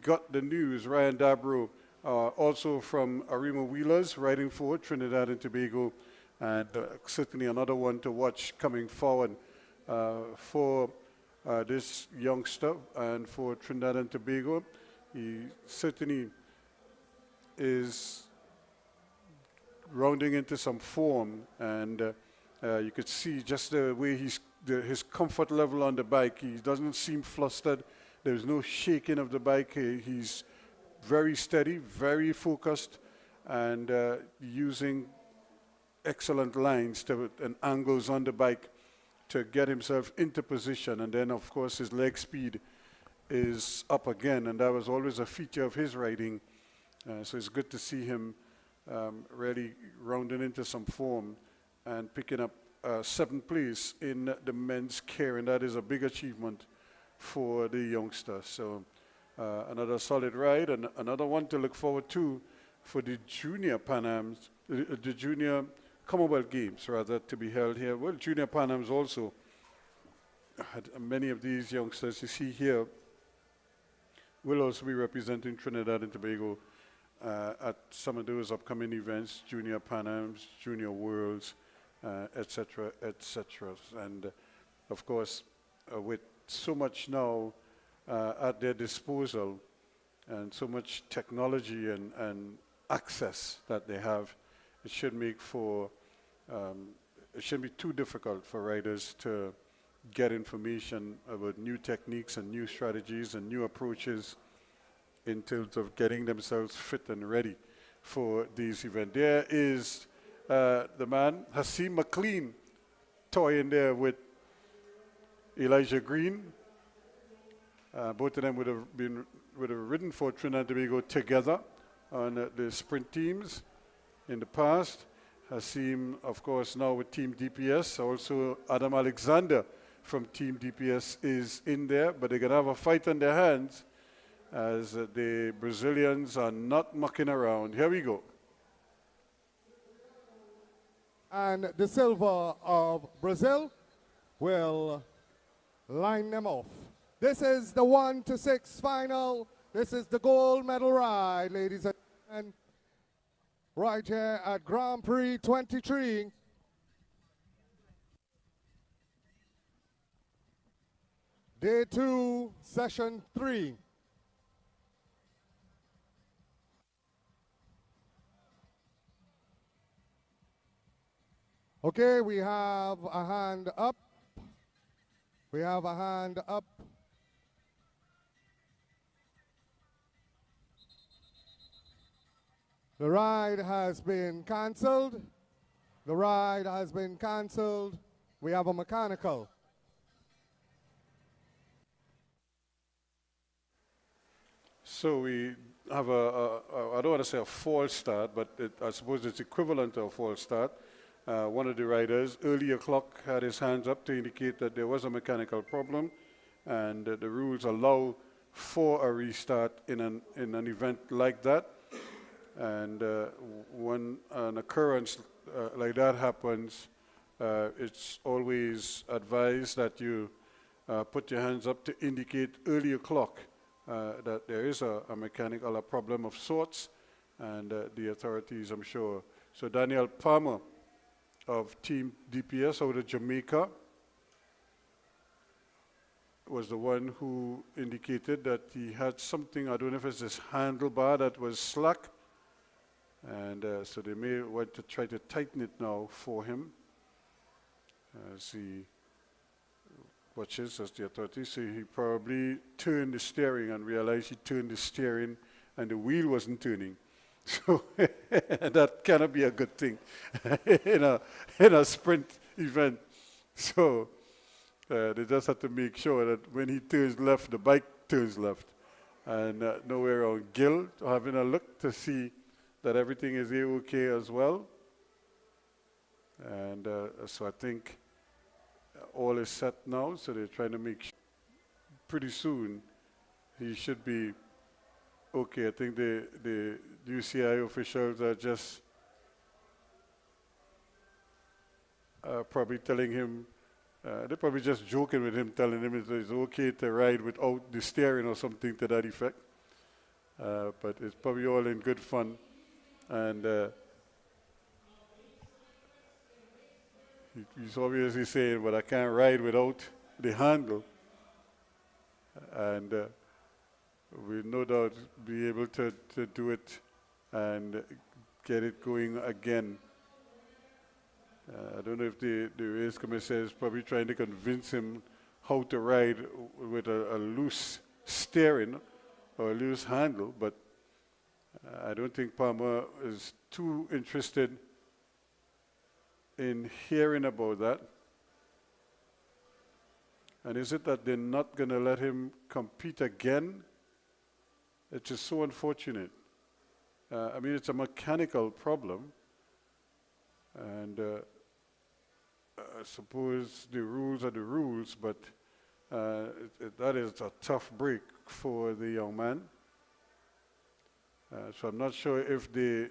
got the news. Ryan Dabro, also from Arima Wheelers, riding for Trinidad and Tobago, and certainly another one to watch coming forward for this youngster and for Trinidad and Tobago. He certainly is rounding into some form, and you could see just the way his comfort level on the bike. He doesn't seem flustered. There's no shaking of the bike. He's very steady, very focused, and using excellent lines and angles on the bike to get himself into position. And then, of course, his leg speed is up again, and that was always a feature of his riding. So it's good to see him really rounding into some form and picking up 7th place in the men's care, and that is a big achievement for the youngster. So another solid ride, and another one to look forward to for the junior Pan Ams, the junior Commonwealth Games, rather, to be held here. Well, junior Pan Ams also had many of these youngsters you see here will also be representing Trinidad and Tobago at some of those upcoming events, Junior Pan Ams, Junior Worlds, etc., etc. And of course, with so much now at their disposal and so much technology and access that they have, it should make for, it shouldn't be too difficult for riders to get information about new techniques and new strategies and new approaches in terms of getting themselves fit and ready for these events. There is the man, Hasim McLean, toying there with Elijah Green. Both of them would have ridden for Trinidad and Tobago together on the sprint teams in the past. Hasim, of course, now with Team DPS. Also, Adam Alexander from Team DPS is in there, but they're going to have a fight on their hands as the Brazilians are not mucking around. Here we go. And the silver of Brazil will line them off. This is the 1 to 6 final. This is the gold medal ride, ladies and gentlemen, right here at Grand Prix 23. Day 2, session 3. Okay, we have a hand up. We have a hand up. The ride has been canceled. The ride has been canceled. We have a mechanical. So we have I don't want to say a false start, but I suppose it's equivalent to a false start. One of the riders, earlier clock, had his hands up to indicate that there was a mechanical problem, and the rules allow for a restart in an event like that. And when an occurrence like that happens, it's always advised that you put your hands up to indicate earlier clock that there is a mechanical problem of sorts, and the authorities, I'm sure. So Daniel Palmer of Team DPS out of Jamaica was the one who indicated that he had something, I don't know if it's this handlebar that was slack, and so they may want to try to tighten it now for him as he watches as the authorities. So he probably turned the steering and realized he turned the steering and the wheel wasn't turning. So that cannot be a good thing in a sprint event. So they just have to make sure that when he turns left, the bike turns left. And nowhere around Gil, having a look to see that everything is okay as well. And so I think all is set now, so they're trying to make sure pretty soon he should be okay. I think the UCI officials are just probably telling him, they're probably just joking with him, telling him it's okay to ride without the steering or something to that effect. But it's probably all in good fun. And he's obviously saying, but I can't ride without the handle. And we'll no doubt be able to do it and get it going again. I don't know if the race commissioner is probably trying to convince him how to ride with a loose steering or a loose handle, but I don't think Palmer is too interested in hearing about that. And is it that they're not going to let him compete again? It's just so unfortunate. I mean, it's a mechanical problem, and I suppose the rules are the rules, but that is a tough break for the young man. So I'm not sure if the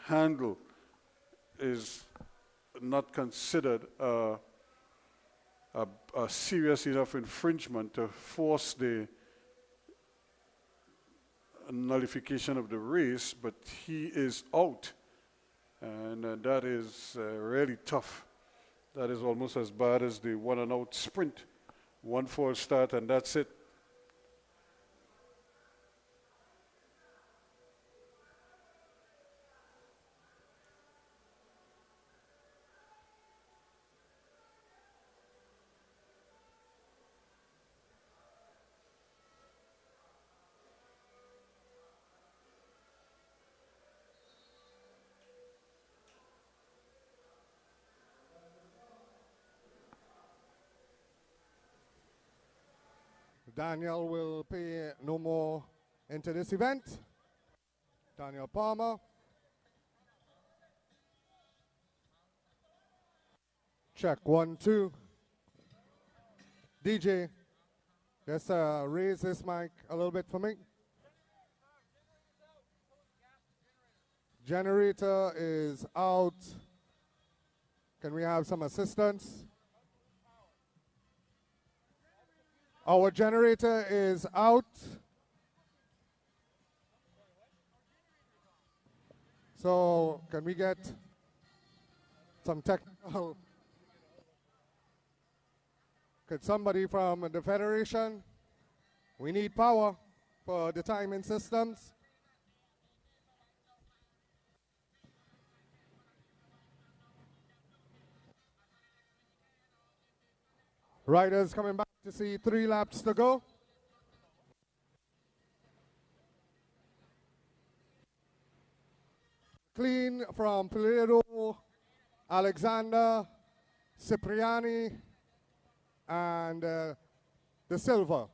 handle is not considered a serious enough infringement to force the nullification of the race, but he is out, and that is really tough. That is almost as bad as the one and out sprint. One false start and that's it. Daniel will pay no more into this event. Daniel Palmer. Check 1, 2. DJ, just raise this mic a little bit for me. Generator is out. Can we have some assistance? Our generator is out. So can we get some technical? Could somebody from the Federation? We need power for the timing systems. Riders coming back to see 3 laps to go. Clean from Piledo, Alexander, Cipriani, and De Silva.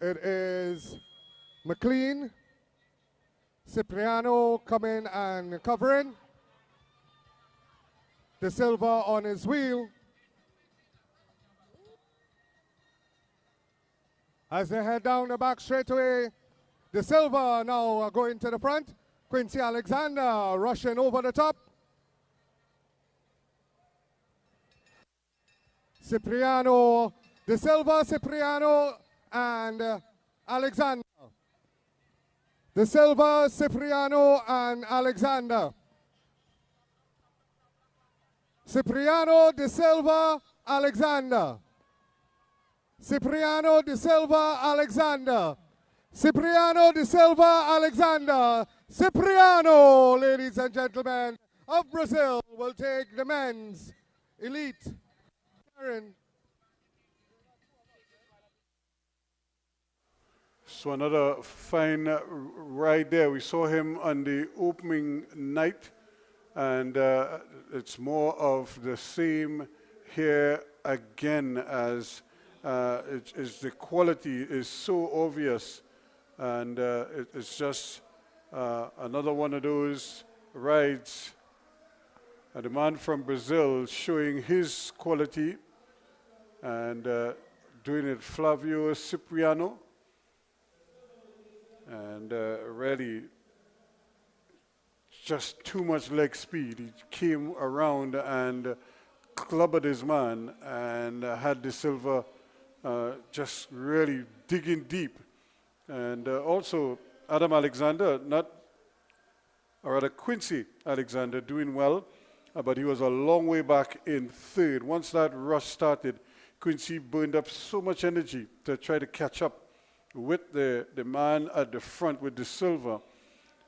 It is McLean, Cipriano coming and covering. De Silva on his wheel. As they head down the back straightaway, De Silva now going to the front. Quincy Alexander rushing over the top. Cipriano, De Silva, Cipriano, and Alexander. De Silva, Cipriano, and Alexander. Cipriano, De Silva, Alexander. Cipriano, De Silva, Alexander. Cipriano, De Silva, Alexander. Cipriano, ladies and gentlemen, of Brazil will take the men's elite. So another fine ride there. We saw him on the opening night, and it's more of the same here again, as the quality is so obvious, and it's just another one of those rides the man from Brazil showing his quality and doing it, Flavio Cipriano. And really just too much leg speed. He came around and clubbed his man and had the silver just really digging deep. And also Adam Alexander, or rather Quincy Alexander, doing well, but he was a long way back in third. Once that rush started, Quincy burned up so much energy to try to catch up with the man at the front with the silver.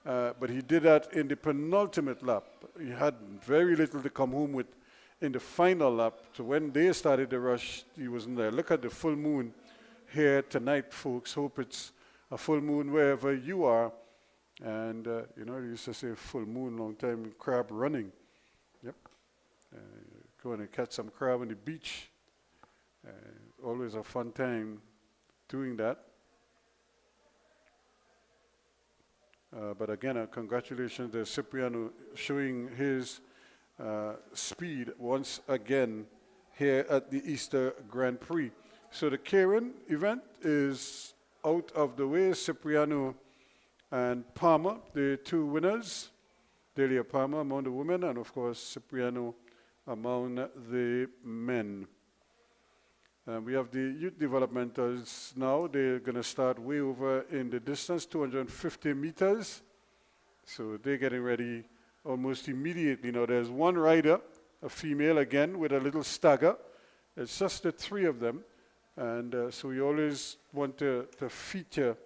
But he did that in the penultimate lap. He had very little to come home with in the final lap. So when they started the rush, he wasn't there. Look at the full moon here tonight, folks. Hope it's a full moon wherever you are. And, you know, they used to say full moon long time, crab running. Yep. Going to catch some crab on the beach. Always a fun time doing that. But again, congratulations to Cipriano showing his speed once again here at the Easter Grand Prix. So the Karen event is out of the way. Cipriano and Palmer, the two winners. Delia Palmer among the women, and of course Cipriano among the men. We have the youth developmentals now. They're going to start way over in the distance, 250 meters. So they're getting ready almost immediately. Now there's one rider, a female again, with a little stagger. It's just the three of them. And so we always want to feature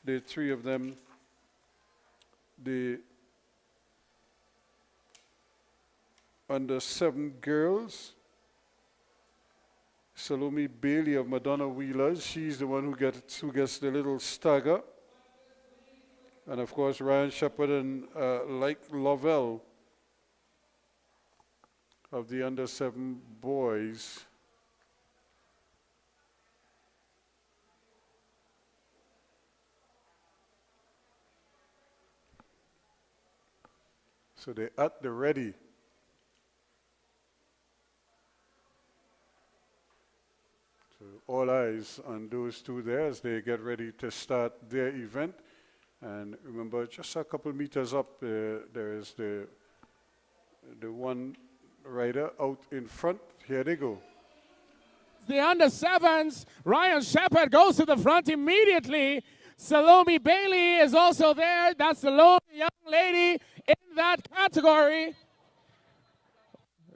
the three of them. The under-7 girls. Salome Bailey of Madonna Wheelers, she's the one who gets the little stagger. And of course Ryan Shepard and Like Lovell of the under-7 boys. So they're at the ready. All eyes on those two there as they get ready to start their event. And remember, just a couple meters up, there is the one rider out in front. Here they go. The under-7s, Ryan Shepard goes to the front immediately. Salome Bailey is also there. That's the lone young lady in that category.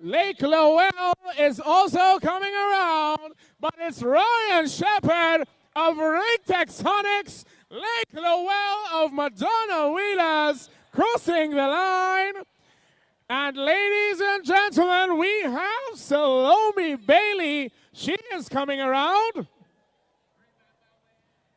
Lake Lowell is also coming around, but it's Ryan Shepard of Ring Texonics, Lake Lowell of Madonna Wheelers crossing the line. And ladies and gentlemen, we have Salome Bailey. She is coming around.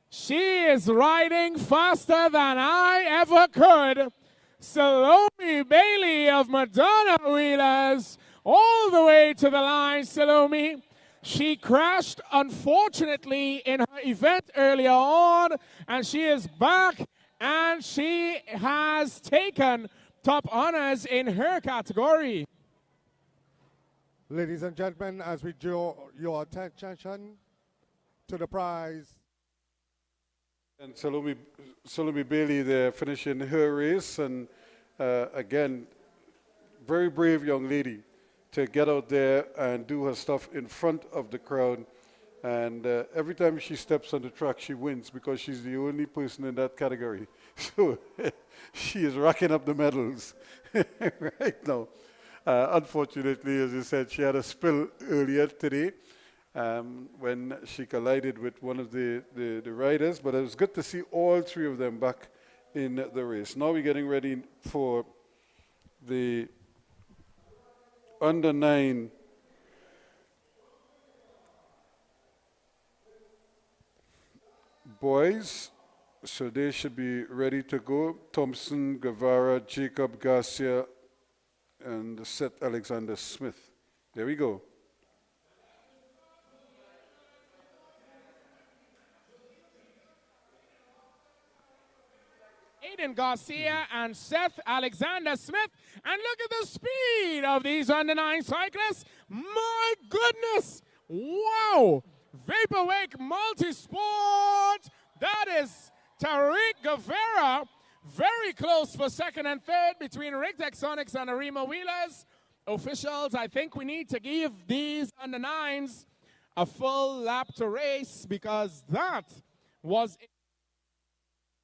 She is riding faster than I ever could. Salome Bailey of Madonna Wheelers all the way to the line. Salome, she crashed unfortunately in her event earlier on, and she is back and she has taken top honors in her category. Ladies and gentlemen, as we draw your attention to the prize. And Salome Bailey there finishing her race, and again, very brave young lady to get out there and do her stuff in front of the crowd. And every time she steps on the track, she wins because she's the only person in that category. So she is racking up the medals right now. Unfortunately, as I said, she had a spill earlier today when she collided with one of the riders. But it was good to see all three of them back in the race. Now we're getting ready for the under-9 boys, so they should be ready to go. Thompson, Guevara, Jacob Garcia, and Seth Alexander Smith. There we go. Aiden Garcia and Seth Alexander Smith. And look at the speed of these under-9 cyclists. My goodness. Wow. Vaporwake Multisport. That is Tariq Guevara. Very close for second and third between Rick Texonics and Arima Wheelers. Officials, I think we need to give these under-9s a full lap to race because that was...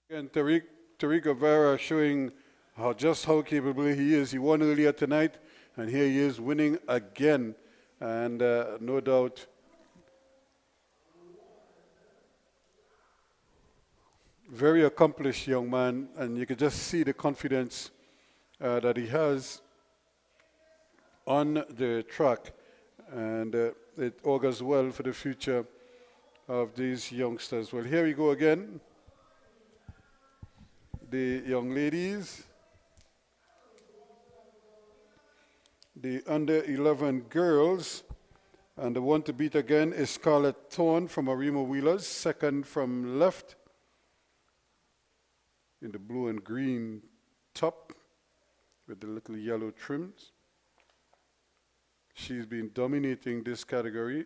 And Tariq Guevara showing how capable he is. He won earlier tonight, and here he is winning again. And no doubt, very accomplished young man, and you can just see the confidence that he has on the track. And it augurs well for the future of these youngsters. Well, here we go again. The young ladies, the under-11 girls, and the one to beat again is Scarlett Thorne from Arima Wheelers, second from left in the blue and green top with the little yellow trims. She's been dominating this category.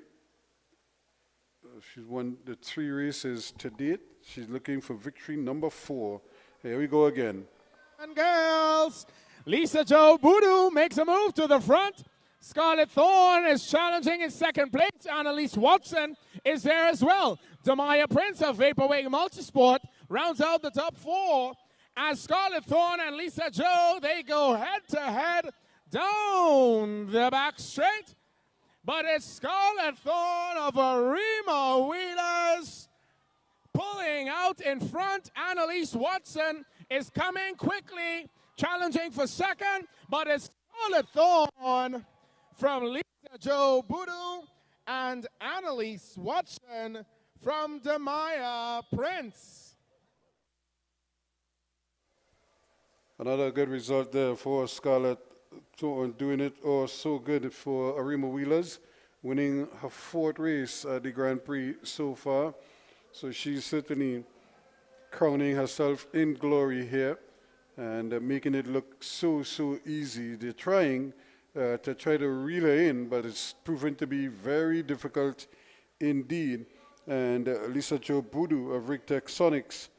She's won the 3 races to date. She's looking for victory number 4. Here we go again. And girls, Lisa Jo Boodoo makes a move to the front. Scarlett Thorne is challenging in second place. Annalise Watson is there as well. Damaya Prince of Vaporwave Multisport rounds out the top 4. As Scarlett Thorne and Lisa Jo, they go head-to-head down the back straight. But it's Scarlett Thorne of Arima Wheelers pulling out in front. Annalise Watson is coming quickly, challenging for second, but it's Scarlett Thorne from Lisa Jo Boodoo and Annalise Watson from Damaya Prince. Another good result there for Scarlett Thorne, doing it so good for Arima Wheelers, winning her 4th race at the Grand Prix so far. So she's certainly crowning herself in glory here and making it look so easy. They're trying to reel her in, but it's proven to be very difficult indeed. And Lisa Jo Boodoo of Rigtech Sonics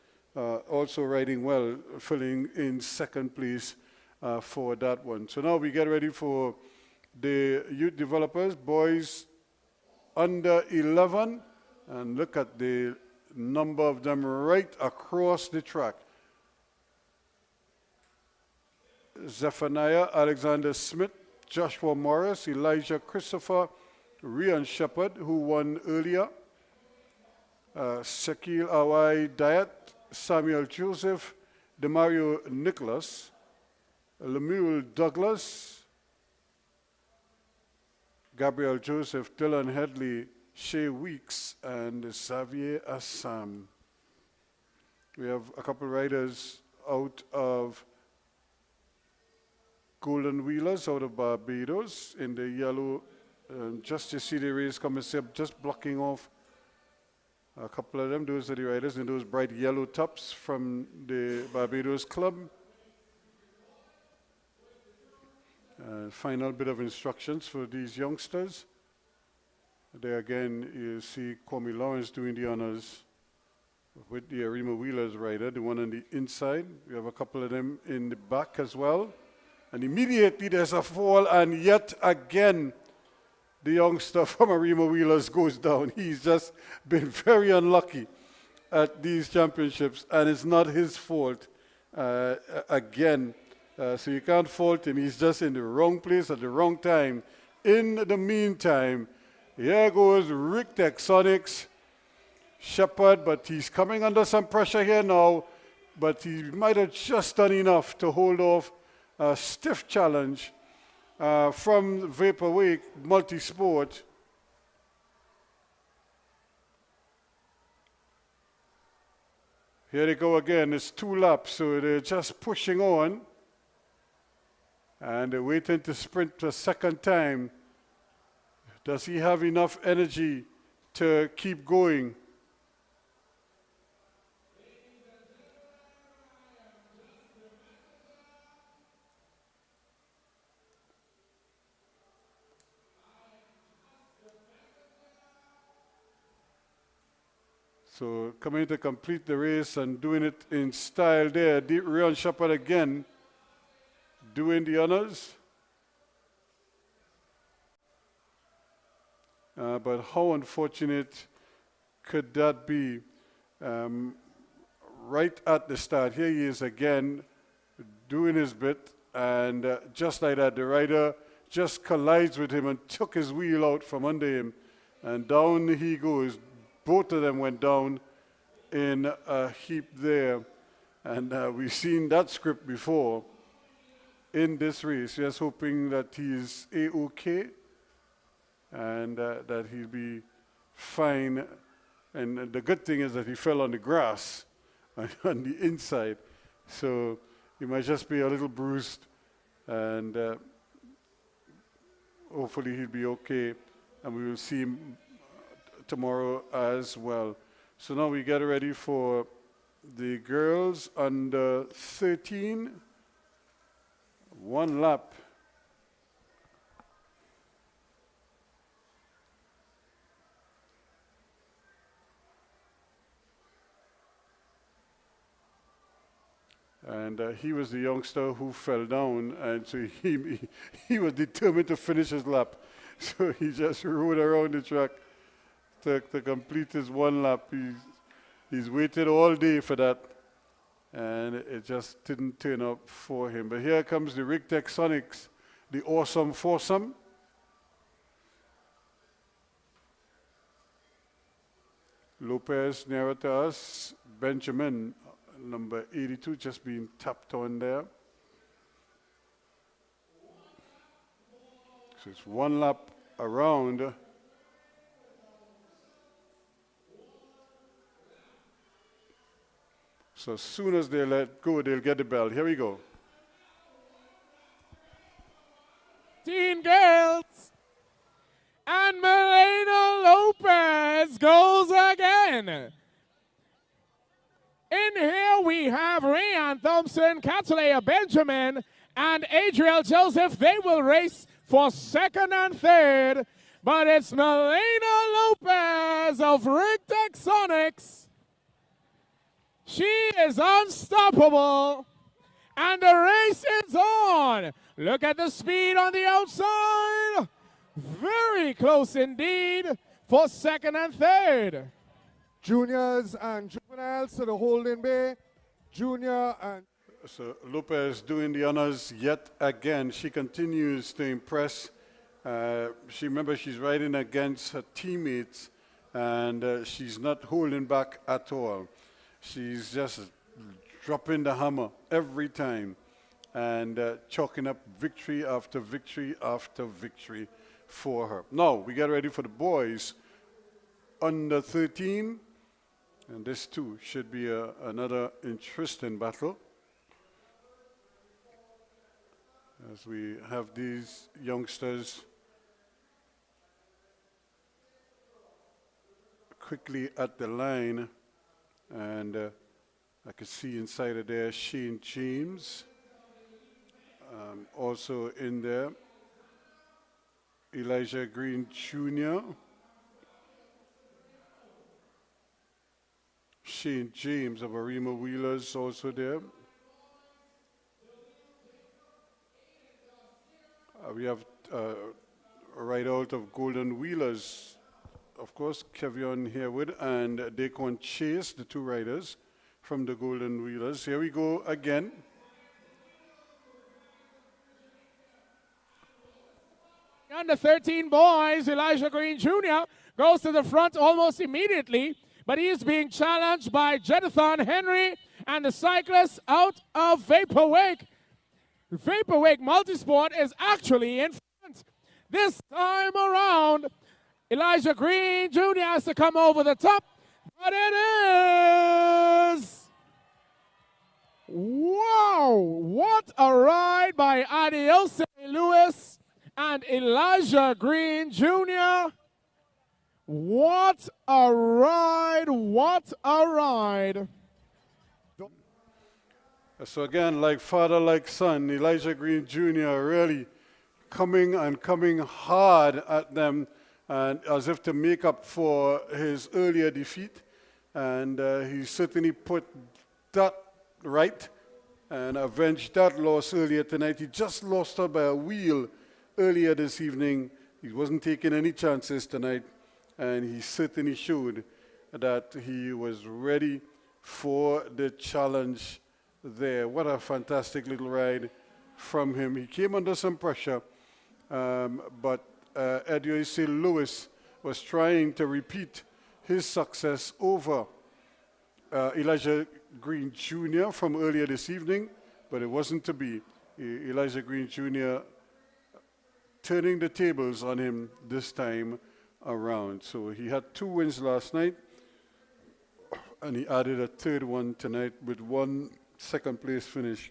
also riding well, filling in second place for that one. So now we get ready for the youth developers, boys under 11. And look at the number of them right across the track. Zephaniah Alexander Smith, Joshua Morris, Elijah Christopher, Rian Shepard, who won earlier, Shaquille Awai Diet, Samuel Joseph, Demario Nicholas, Lemuel Douglas, Gabriel Joseph, Dylan Headley, Shea Weeks, and Xavier Assam. We have a couple riders out of Golden Wheelers out of Barbados in the yellow. Just to see the race coming up, just blocking off a couple of them. Those are the riders in those bright yellow tops from the Barbados Club. Final bit of instructions for these youngsters. There again, you see Kwame Lawrence doing the honors with the Arima Wheelers rider, the one on the inside. We have a couple of them in the back as well. And immediately there's a fall, and yet again, the youngster from Arima Wheelers goes down. He's just been very unlucky at these championships, and it's not his fault again. So you can't fault him. He's just in the wrong place at the wrong time. In the meantime, here goes Rick Texonics, Shepard, but he's coming under some pressure here now, but he might have just done enough to hold off a stiff challenge from Vaporwave Multisport. Here they go again. It's 2 laps, so they're just pushing on. And they're waiting to sprint a second time. Does he have enough energy to keep going? So coming to complete the race and doing it in style there. Rion Shepard again doing the honors. But how unfortunate could that be? Right at the start, here he is again doing his bit, and just like that, the rider just collides with him and took his wheel out from under him, and down he goes. Both of them went down in a heap there, and we've seen that script before in this race. Just hoping that he's A-OK and that he'll be fine. And the good thing is that he fell on the grass on the inside, so he might just be a little bruised, and hopefully he'll be okay, and we will see him tomorrow as well. So now we get ready for the girls under 13, 1 lap. And he was the youngster who fell down, and so he was determined to finish his lap. So he just rode around the track to complete his 1 lap. He's waited all day for that, and it just didn't turn up for him. But here comes the Rigtech Sonics, the awesome foursome. Lopez nearer to us, Benjamin, number 82, just being tapped on there. So it's 1 lap around. So as soon as they let go, they'll get the bell. Here we go. 15 girls. And Melena Lopez goes again. In here we have Rayan Thompson, Catalea Benjamin, and Adriel Joseph. They will race for 2nd and 3rd. But it's Melena Lopez of Rigtech Sonics. She is unstoppable. And the race is on. Look at the speed on the outside. Very close indeed for 2nd and 3rd. Juniors and juveniles to the holding bay. Junior and... So Lopez doing the honors yet again. She continues to impress. Remember, she's riding against her teammates, and she's not holding back at all. She's just dropping the hammer every time and chalking up victory after victory after victory for her. Now, we get ready for the boys under 13. And this, too, should be another interesting battle, as we have these youngsters quickly at the line. And I can see inside of there Shane James, also in there, Elijah Green Jr., Shane James of Arima Wheelers also there. We have a rider out of Golden Wheelers, of course, Kevion Harewood and Daquan Chase, the 2 riders from the Golden Wheelers. Here we go again. Under 13 boys, Elijah Green Jr. goes to the front almost immediately, but he is being challenged by Jonathan Henry and the cyclist out of Vaporwake. Vaporwake Multisport is actually in front. This time around, Elijah Green Jr. has to come over the top, but it is... Wow! What a ride by Adiose Lewis and Elijah Green Jr. What a ride, what a ride. So again, like father, like son, Elijah Green Jr. really coming hard at them, and as if to make up for his earlier defeat. and he certainly put that right and avenged that loss earlier tonight. He just lost her by a wheel earlier this evening. He wasn't taking any chances tonight, and he certainly showed that he was ready for the challenge there. What a fantastic little ride from him. He came under some pressure, but Edward C. Lewis was trying to repeat his success over Elijah Green Jr. from earlier this evening, but it wasn't to be. Elijah Green Jr. turning the tables on him this time around. So he had 2 wins last night, and he added a 3rd one tonight with 1 second place finish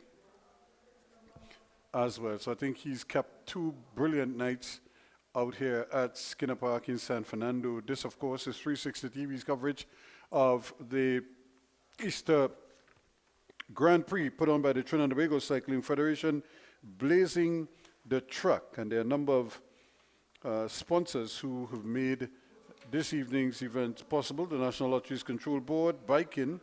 as well. So I think he's kept 2 brilliant nights out here at Skinner Park in San Fernando. This, of course, is 360 TV's coverage of the Easter Grand Prix put on by the Trinidad and Tobago Cycling Federation, blazing the track. And there are a number of sponsors who have made this evening's event possible. The National Lotteries Control Board, Bike-In,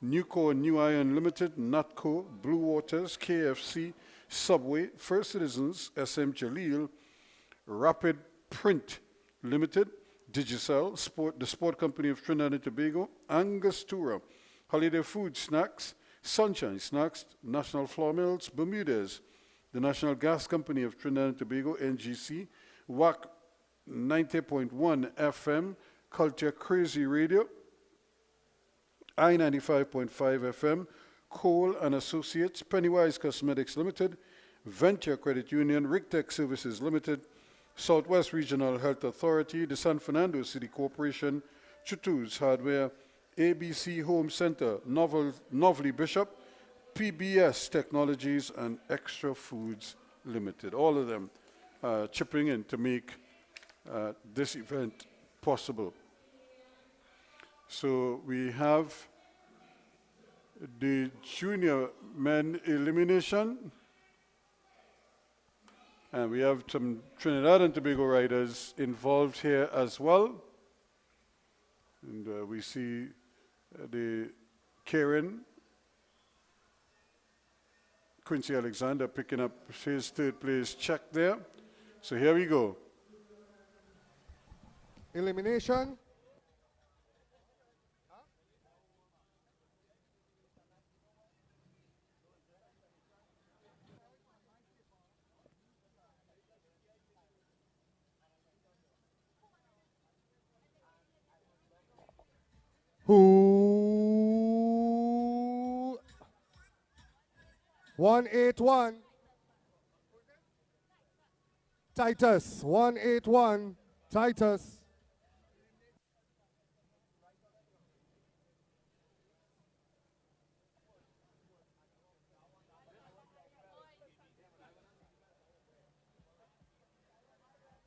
Nucor New Iron Limited, Natco, Blue Waters, KFC, Subway, First Citizens, SM Jalil, Rapid Print Limited, Digicel, the Sport Company of Trinidad and Tobago, Angostura, Holiday Food Snacks, Sunshine Snacks, National Flour Mills, Bermudez, the National Gas Company of Trinidad and Tobago, NGC, WAC 90.1 FM, Culture Crazy Radio, I-95.5 FM, Cole and Associates, Pennywise Cosmetics Limited, Venture Credit Union, Rigtech Services Limited, Southwest Regional Health Authority, the San Fernando City Corporation, Chutu's Hardware, ABC Home Center, Novely Bishop, PBS Technologies, and Extra Foods Limited. All of them chipping in to make this event possible. So we have the junior men elimination, and we have some Trinidad and Tobago riders involved here as well. And we see the Karen Quincy Alexander picking up his 3rd place check there. So here we go. Elimination. Who 181 Titus 181 Titus.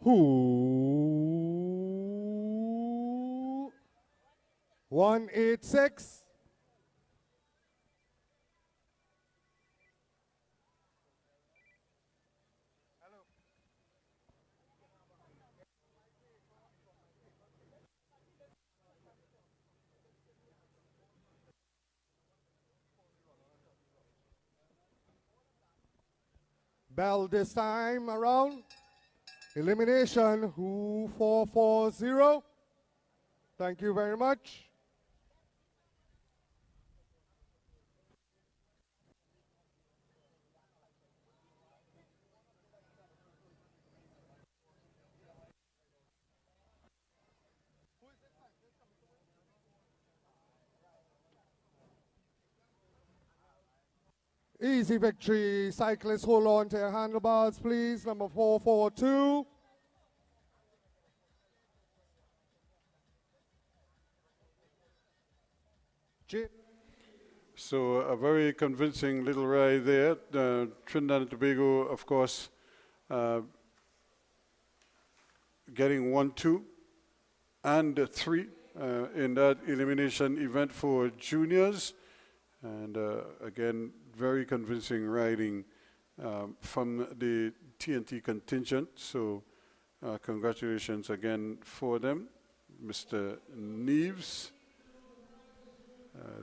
Who 186 Bell this time around. Elimination, who 440. Thank you very much. Easy victory. Cyclists, hold on to your handlebars, please. Number 442. So a very convincing little ride there. Trinidad and Tobago, of course, getting 1, 2, and 3 in that elimination event for juniors. And again, very convincing riding from the TNT contingent. So congratulations again for them, Mr. Neves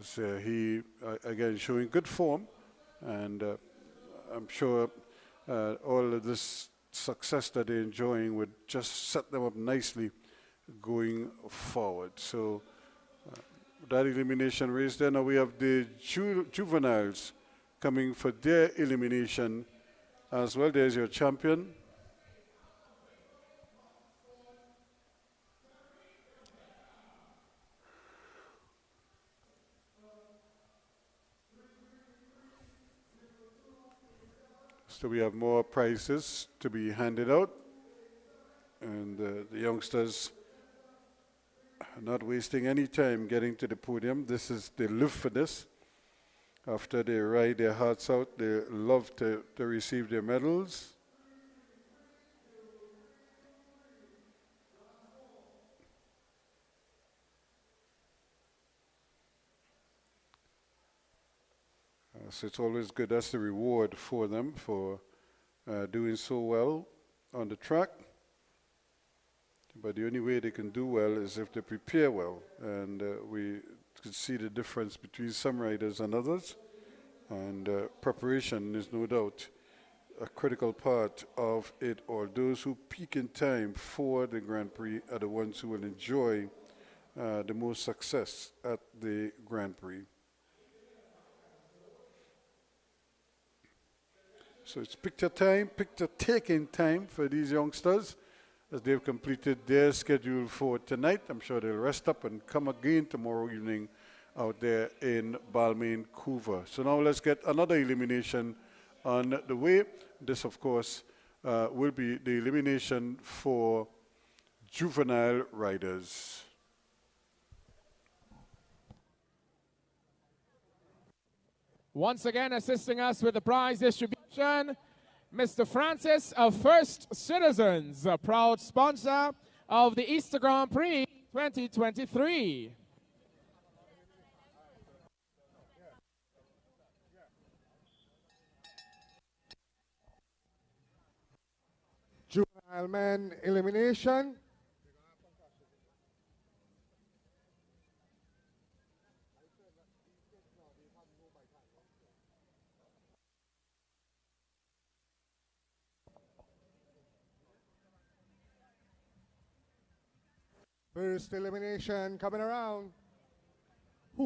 So he, again, showing good form, and I'm sure all of this success that they're enjoying would just set them up nicely going forward. So that elimination race there. Now we have the juveniles coming for their elimination as well. There's your champion. So we have more prizes to be handed out, and the youngsters are not wasting any time getting to the podium. They live for this. After they ride their hearts out, they love to receive their medals. So it's always good. That's the reward for them for doing so well on the track. But the only way they can do well is if they prepare well. And we can see the difference between some riders and others. And preparation is no doubt a critical part of it all. Those who peak in time for the Grand Prix are the ones who will enjoy the most success at the Grand Prix. So it's picture time, picture-taking time for these youngsters as they've completed their schedule for tonight. I'm sure they'll rest up and come again tomorrow evening out there in Balmain, Couva. So now let's get another elimination on the way. This, of course, will be the elimination for juvenile riders. Once again, assisting us with the prize distribution, Mr. Francis of First Citizens, a proud sponsor of the Easter Grand Prix 2023. Juvenile men elimination. First elimination coming around. Ooh.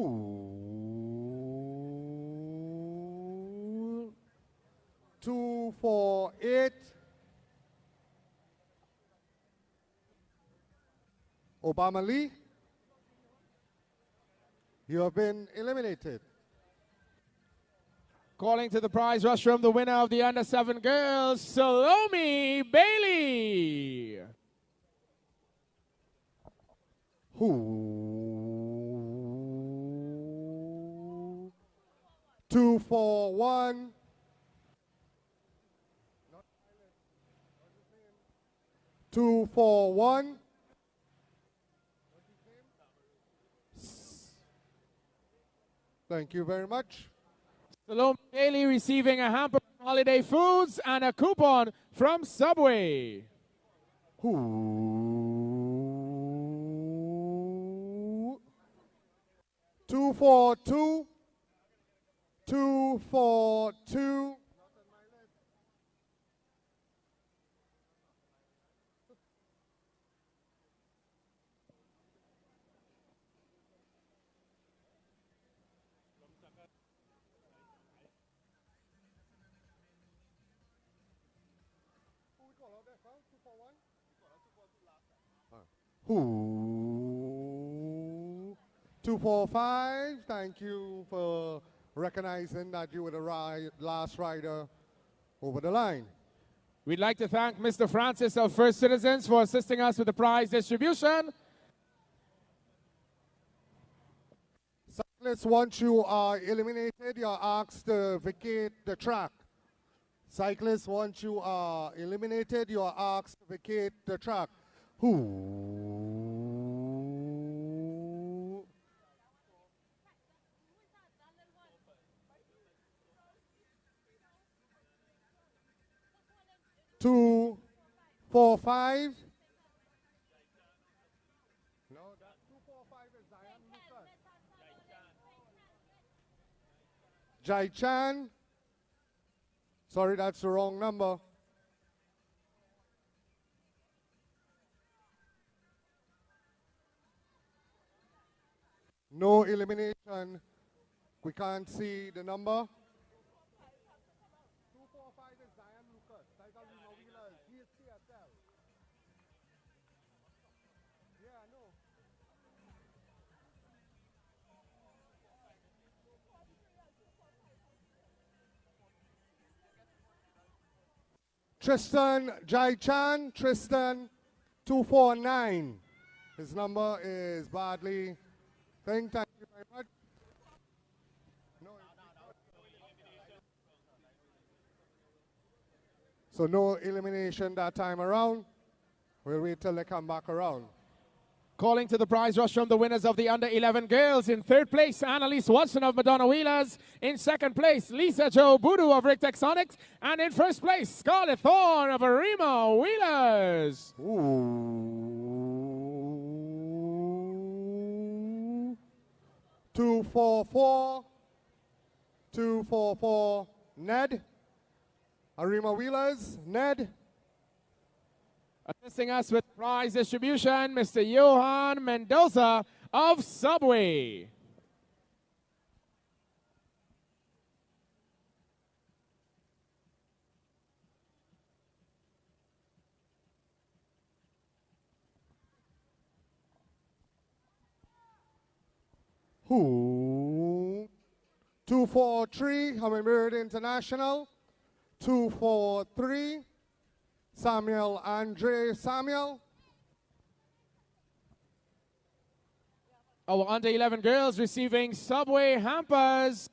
248. Obama Lee. You have been eliminated. Calling to the prize rush room, the winner of the Under-7 girls, Salome Bailey. Who? 241. Two, four, one. Thank you very much. Salome Bailey receiving a hamper from Holiday Foods and a coupon from Subway. Who? 242. 242. Who? 245. Thank you for recognizing that you were the last rider over the line. We'd like to thank Mr. Francis of First Citizens for assisting us with the prize distribution. Cyclists, once you are eliminated, you are asked to vacate the track. Cyclists, once you are eliminated, you are asked to vacate the track. Who? Two, four, five. No, that 245 is Zion Lucas. Jai Chan. Sorry, that's the wrong number. No elimination. We can't see the number. 245 is Diane Lucas. Title Rima Wheelers. He is CSL. Yeah, I know. Tristan Jai Chan. Tristan 249. His number is badly. Thank you very much. So no elimination that time around. We'll wait till they come back around. Calling to the prize rush from the winners of the under-11 girls. In third place, Annalise Watson of Madonna Wheelers. In second place, Lisa Jo Budu of Rick Texonics. And in first place, Scarlett Thorne of Arima Wheelers. Ooh. 244. 244. Ned. Arima Wheelers. Ned. Assisting us with prize distribution, Mr. Johan Mendoza of Subway. Who? 243, Hummingbird International. 243, Samuel Andre Samuel. Our under-11 girls receiving Subway hampers,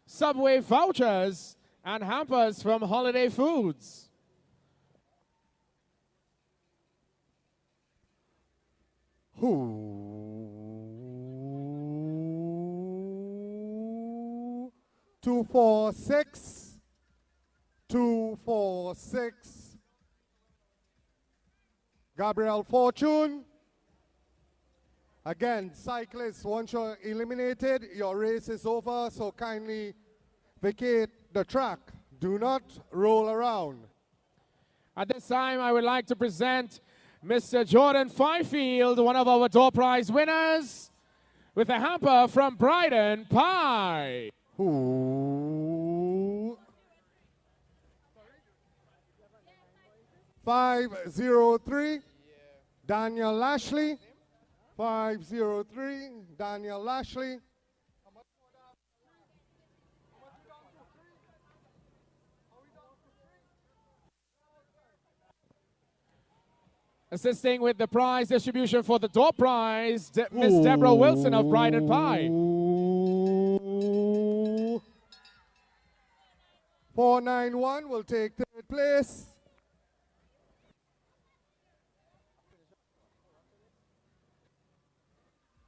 Subway vouchers, and hampers from Holiday Foods. Who? 246. 246. Gabriel Fortune. Again, cyclists, once you're eliminated, your race is over, so kindly vacate the track. Do not roll around. At this time, I would like to present Mr. Jordan Fifield, one of our door prize winners, with a hamper from Brighton Pie. Who? 503, Daniel Lashley. 503, Daniel Lashley. Assisting with the prize distribution for the door prize, Miss Deborah Wilson of Brighton Pie. 491 will take third place.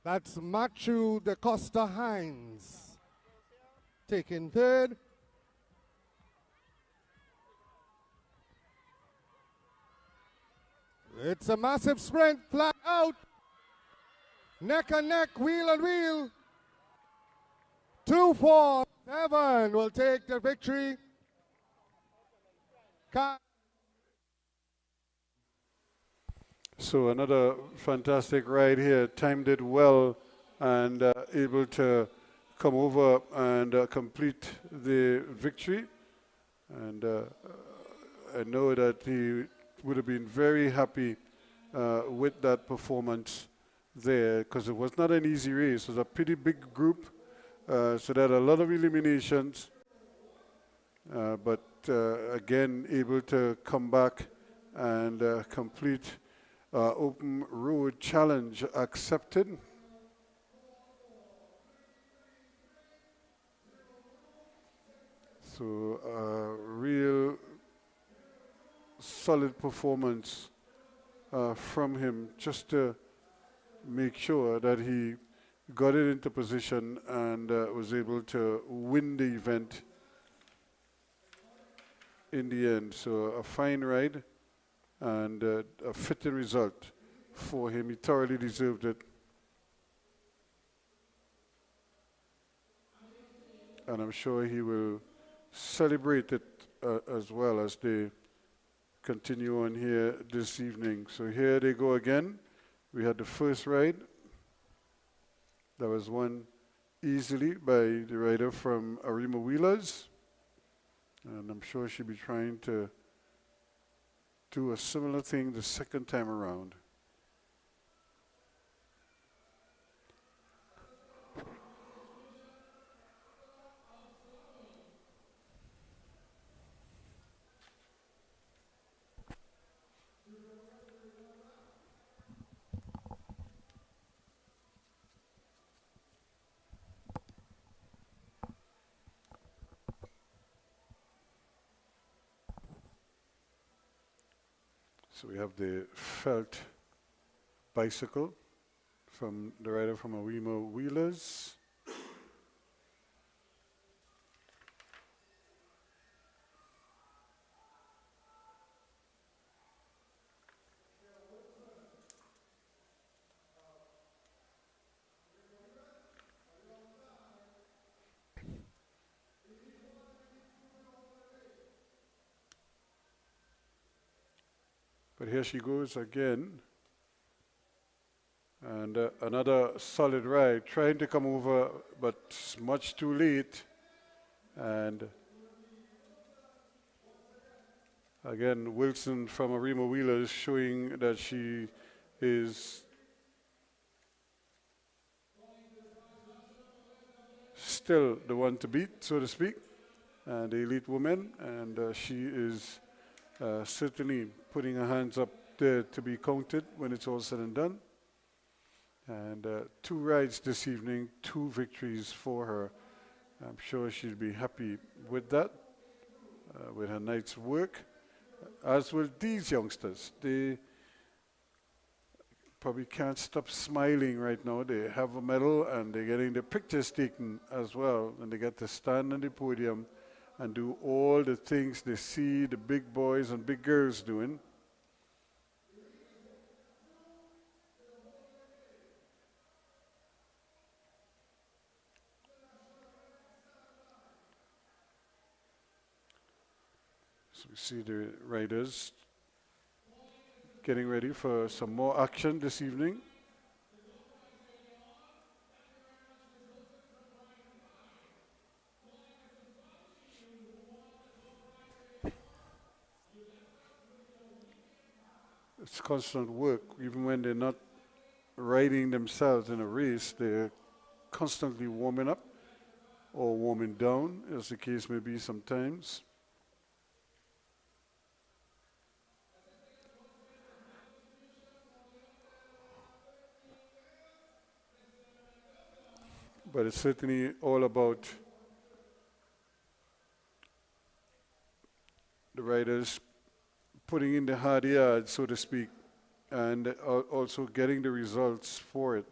That's Matthew De Costa Hines taking third. It's a massive sprint, flat out. Neck and neck, wheel and wheel. 247 will take the victory. So another fantastic ride here, timed it well and able to come over and complete the victory. And I know that he would have been very happy with that performance there, because it was not an easy race. It was a pretty big group, so there are a lot of eliminations. But again, able to come back and complete open road challenge accepted. So real solid performance from him, just to make sure that he got it into position and was able to win the event in the end. So a fine ride and a fitting result for him. He thoroughly deserved it. and I'm sure he will celebrate it as well as they continue on here this evening. So here they go again. We had the first ride. That was won easily by the rider from Arima Wheelers. And I'm sure she'll be trying to do a similar thing the second time around. So we have the felt bicycle from the rider from Arima Wheelers. But here she goes again. And another solid ride, trying to come over, but it's much too late. And again, Wilson from Arima Wheelers showing that she is still the one to beat, so to speak, the elite woman. And she is certainly putting her hands up there to be counted when it's all said and done. And 2 rides this evening, 2 victories for her. I'm sure she'll be happy with that, with her night's work, as will these youngsters. They probably can't stop smiling right now. They have a medal and they're getting the pictures taken as well, and they get to stand on the podium and do all the things they see the big boys and big girls doing. So we see the riders getting ready for some more action this evening. It's constant work. Even when they're not riding themselves in a race, they're constantly warming up or warming down, as the case may be sometimes. But it's certainly all about the riders putting in the hard yards, so to speak, and also getting the results for it.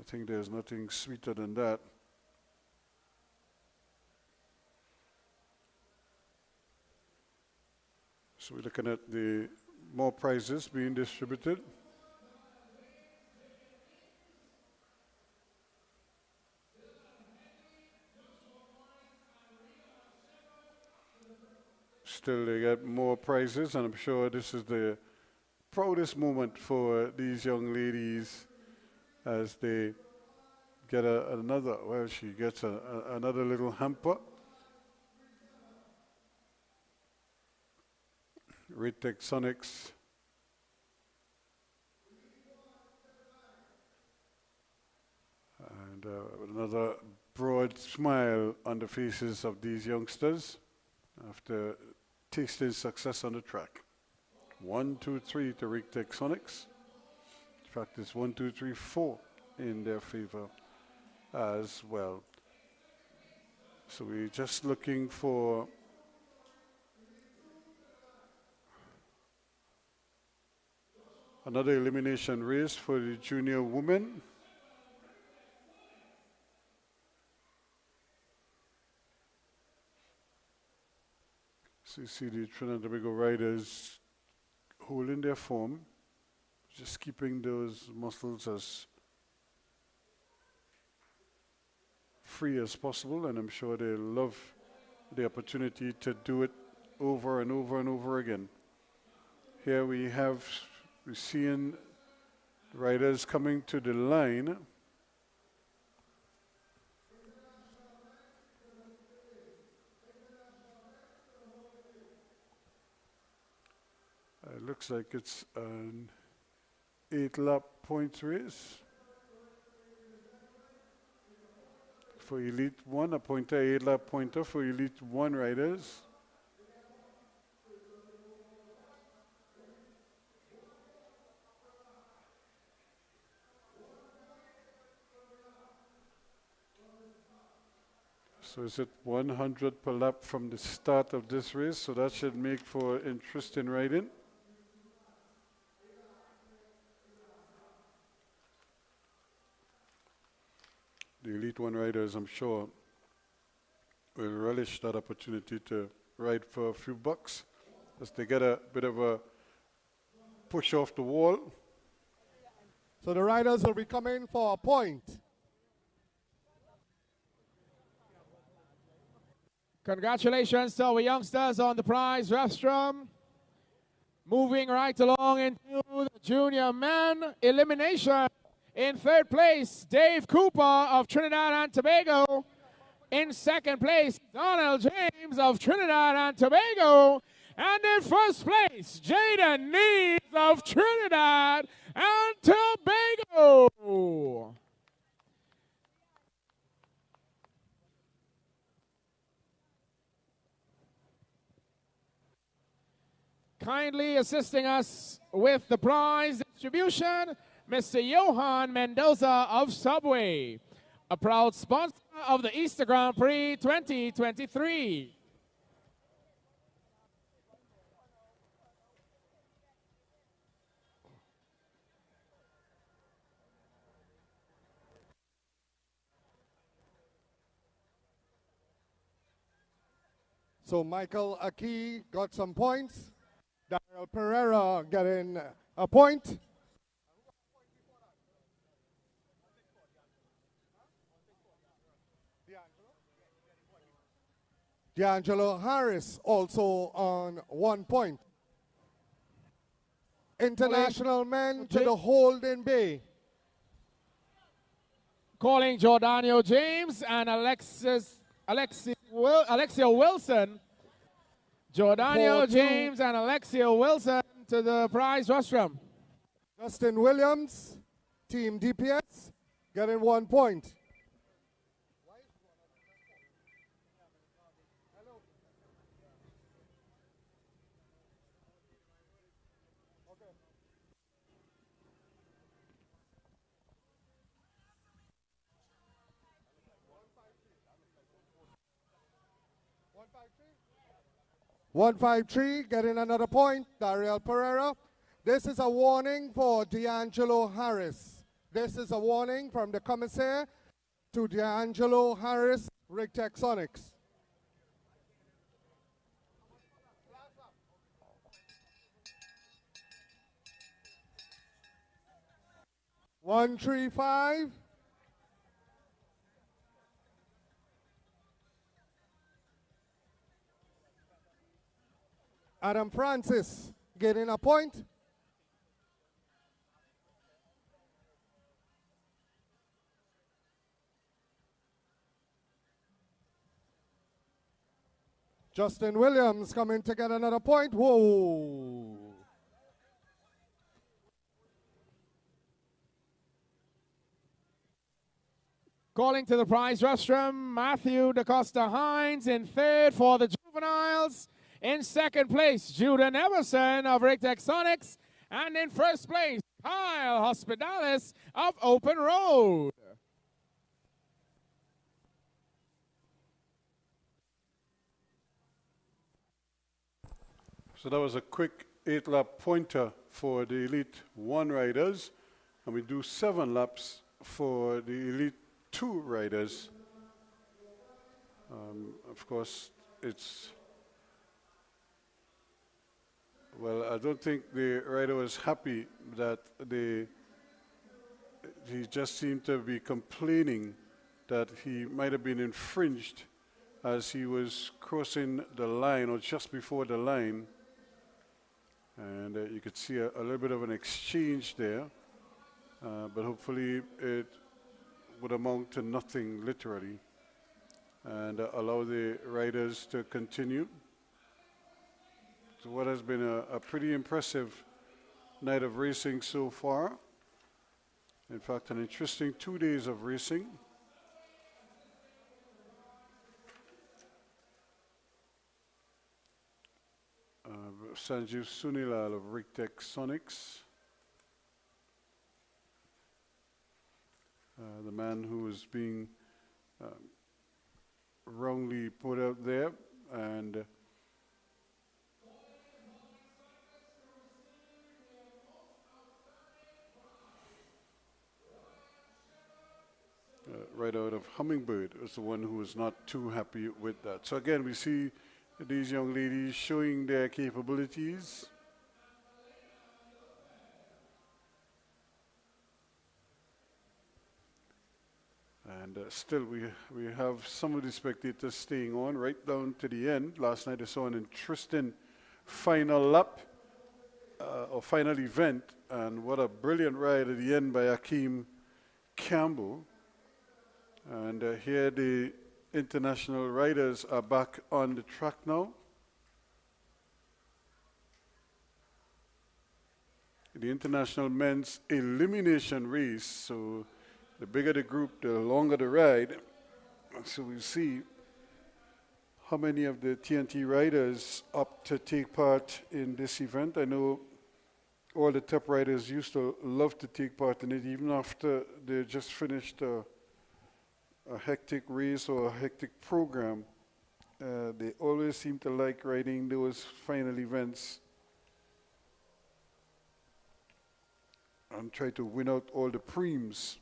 I think there's nothing sweeter than that. So we're looking at the more prizes being distributed. Still, they get more prizes, and I'm sure this is the proudest moment for these young ladies as they get another, well, she gets another little hamper. Ritech Sonics. And another broad smile on the faces of these youngsters after tasting success on the track. 1, 2, 3 to Ritech Sonics. In fact, it's 1, 2, 3, 4 in their favor as well. So we're just looking for another elimination race for the junior women. So you see the Trinidad and Tobago riders holding their form, just keeping those muscles as free as possible, and I'm sure they love the opportunity to do it over and over and over again. Here we're seeing riders coming to the line. It looks like it's an 8-lap point race. For Elite 1, a pointer, 8-lap pointer for Elite 1 riders. So is it 100 per lap from the start of this race? So that should make for interesting riding. The Elite 1 riders, I'm sure, will relish that opportunity to ride for a few bucks as they get a bit of a push off the wall. So the riders will be coming for a point. Congratulations to our youngsters on the prize rostrum. Moving right along into the junior men elimination. In third place, Dave Cooper of Trinidad and Tobago. In second place, Donald James of Trinidad and Tobago. And in first place, Jaden Neves of Trinidad and Tobago. Kindly assisting us with the prize distribution, Mr. Johan Mendoza of Subway, a proud sponsor of the Easter Grand Prix 2023. So Michael Aki got some points. Daryl Pereira getting a point. D'Angelo Harris also on 1 point. International men to the Holden Bay. Calling Jordanio James and Alexia Wilson. Jordanio James and Alexia Wilson to the prize rostrum. Justin Williams, Team DPS, getting 1 point. One 153 getting another point, Daryl Pereira. This is a warning for D'Angelo Harris. This is a warning from the commissaire to D'Angelo Harris, Rig Texonics. One 135. Adam Francis getting a point. Justin Williams coming to get another point. Whoa. Calling to the prize rostrum, Matthew DaCosta Hines in third for the juveniles. In second place, Judah Neverson of Rig Texonics. And in first place, Kyle Hospitalis of Open Road. So that was a quick 8-lap pointer for the Elite 1 riders. And we do 7 laps for the Elite 2 riders. Of course, it's... Well, I don't think the rider was happy that he just seemed to be complaining that he might have been infringed as he was crossing the line or just before the line. And you could see a little bit of an exchange there, but hopefully it would amount to nothing literally, and allow the riders to continue. So what has been a pretty impressive night of racing so far. In fact, an interesting 2 days of racing. Sanjeev Sunilal of Rigtech Sonics, the man who was being wrongly put out there, and right out of Hummingbird was the one who was not too happy with that. So again, we see these young ladies showing their capabilities. And still we have some of the spectators staying on right down to the end. Last night I saw an interesting final lap or final event, and what a brilliant ride at the end by Akeem Campbell. And here the international riders are back on the track now. The international men's elimination race, so the bigger the group, the longer the ride. So we'll see how many of the TNT riders opt to take part in this event. I know all the top riders used to love to take part in it, even after they just finished a hectic race or a hectic program. They always seem to like riding those final events and try to win out all the Prims.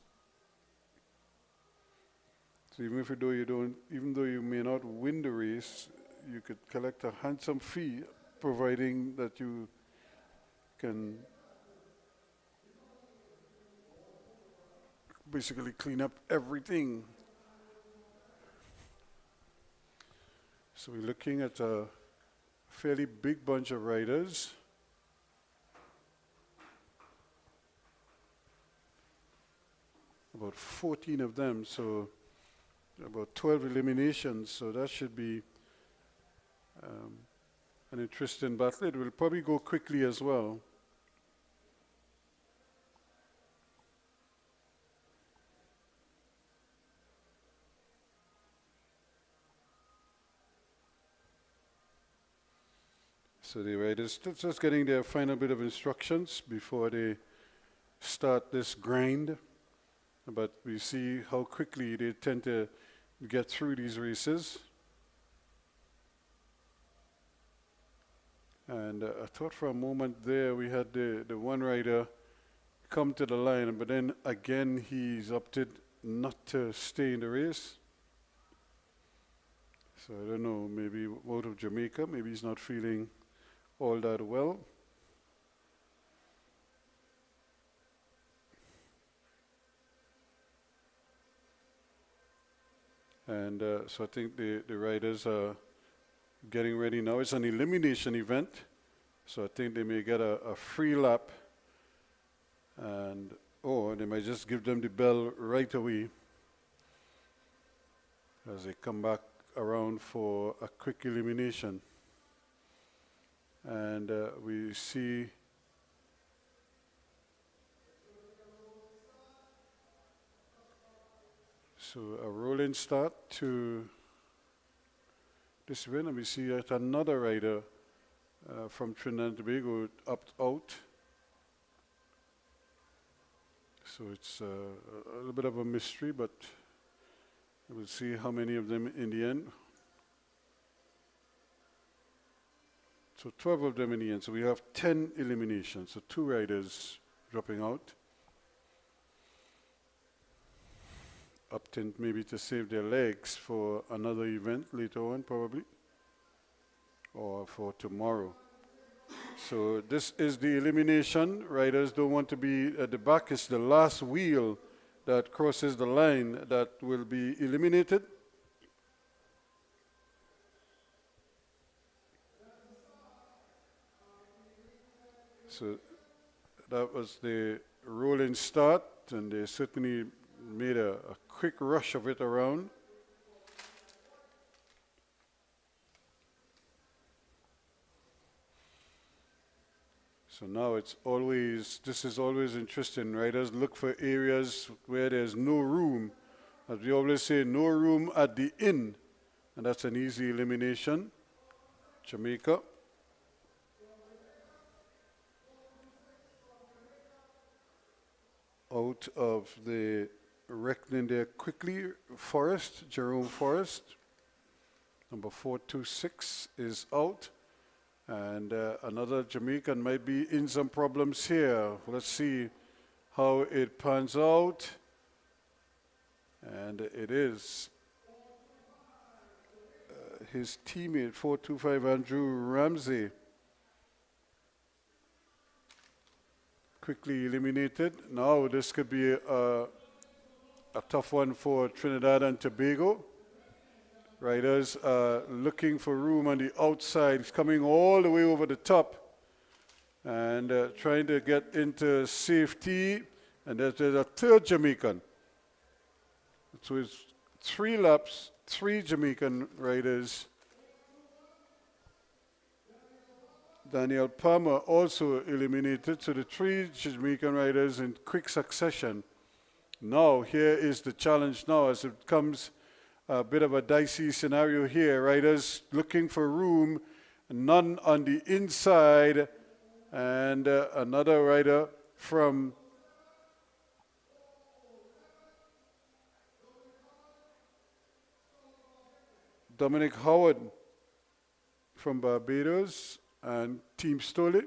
So even though you may not win the race, you could collect a handsome fee, providing that you can basically clean up everything. So we're looking at a fairly big bunch of riders. About 14 of them, so about 12 eliminations, so that should be an interesting battle. It will probably go quickly as well. So the riders just getting their final bit of instructions before they start this grind. But we see how quickly they tend to get through these races. And I thought for a moment there we had the one rider come to the line, but then again he's opted not to stay in the race. So I don't know, maybe out of Jamaica, maybe he's not feeling all that well. And so I think the riders are getting ready now. It's an elimination event, so I think they may get a free lap, and or they might just give them the bell right away as they come back around for a quick elimination. And we see so a rolling start to this event, and we see yet another rider from Trinidad and Tobago opt out. So it's a little bit of a mystery, but we'll see how many of them in the end. So 12 of them in the end. So we have 10 eliminations. So 2 riders dropping out. Opting maybe to save their legs for another event later on, probably, or for tomorrow. So this is the elimination. Riders don't want to be at the back. It's the last wheel that crosses the line that will be eliminated. So that was the rolling start, and they certainly made a quick rush of it around. So now this is always interesting. Riders look for areas where there's no room. As we always say, no room at the inn, and that's an easy elimination. Jamaica. Out of the reckoning there quickly, Jerome Forrest. Number 426 is out. And another Jamaican might be in some problems here. Let's see how it pans out. And it is his teammate, 425 Andrew Ramsey. Quickly eliminated. Now this could be a tough one for Trinidad and Tobago. Riders are looking for room on the outside. He's coming all the way over the top and trying to get into safety. And there's a third Jamaican. So it's 3 laps, 3 Jamaican riders. Daniel Palmer also eliminated. So the 3 Jamaican riders in quick succession. Now here is the challenge now as it comes. A bit of a dicey scenario here. Riders looking for room, none on the inside, and another rider from Dominic Howard from Barbados and Team Stole.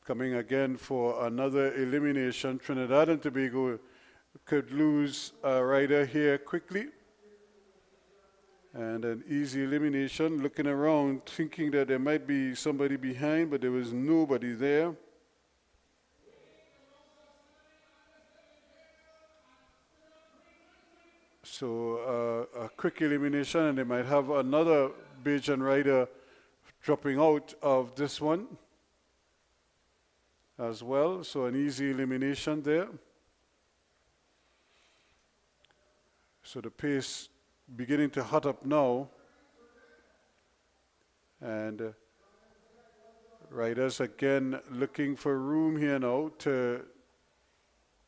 Coming again for another elimination. Trinidad and Tobago could lose a rider here quickly. And an easy elimination, looking around, thinking that there might be somebody behind, but there was nobody there. So a quick elimination, and they might have another Bajan rider dropping out of this one as well. So an easy elimination there. So the pace beginning to hot up now. And riders again looking for room here now to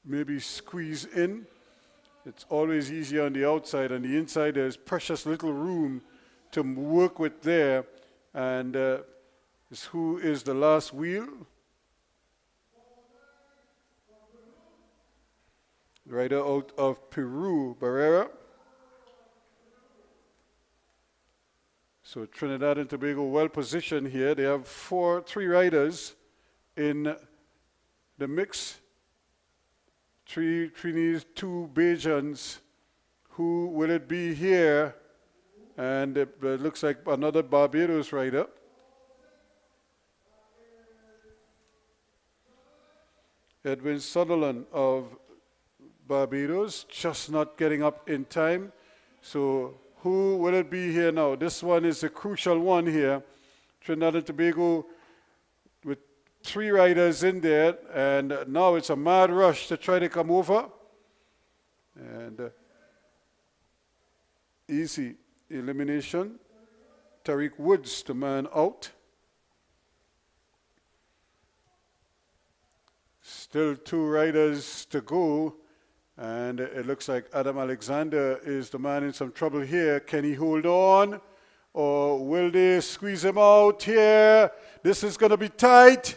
maybe squeeze in. It's always easier on the outside. On the inside, there's precious little room to work with there. And who is the last wheel? Rider out of Peru, Barrera. So Trinidad and Tobago well positioned here. They have 3 riders in the mix. 3 Trinis, 2 Bajans. Who will it be here? And it looks like another Barbados rider. Edwin Sutherland of Barbados, just not getting up in time. So who will it be here now? This one is a crucial one here. Trinidad and Tobago with 3 riders in there, and now it's a mad rush to try to come over. And easy elimination. Tariq Woods, the man out. Still 2 riders to go. And it looks like Adam Alexander is the man in some trouble here. Can he hold on? Or will they squeeze him out here? This is going to be tight.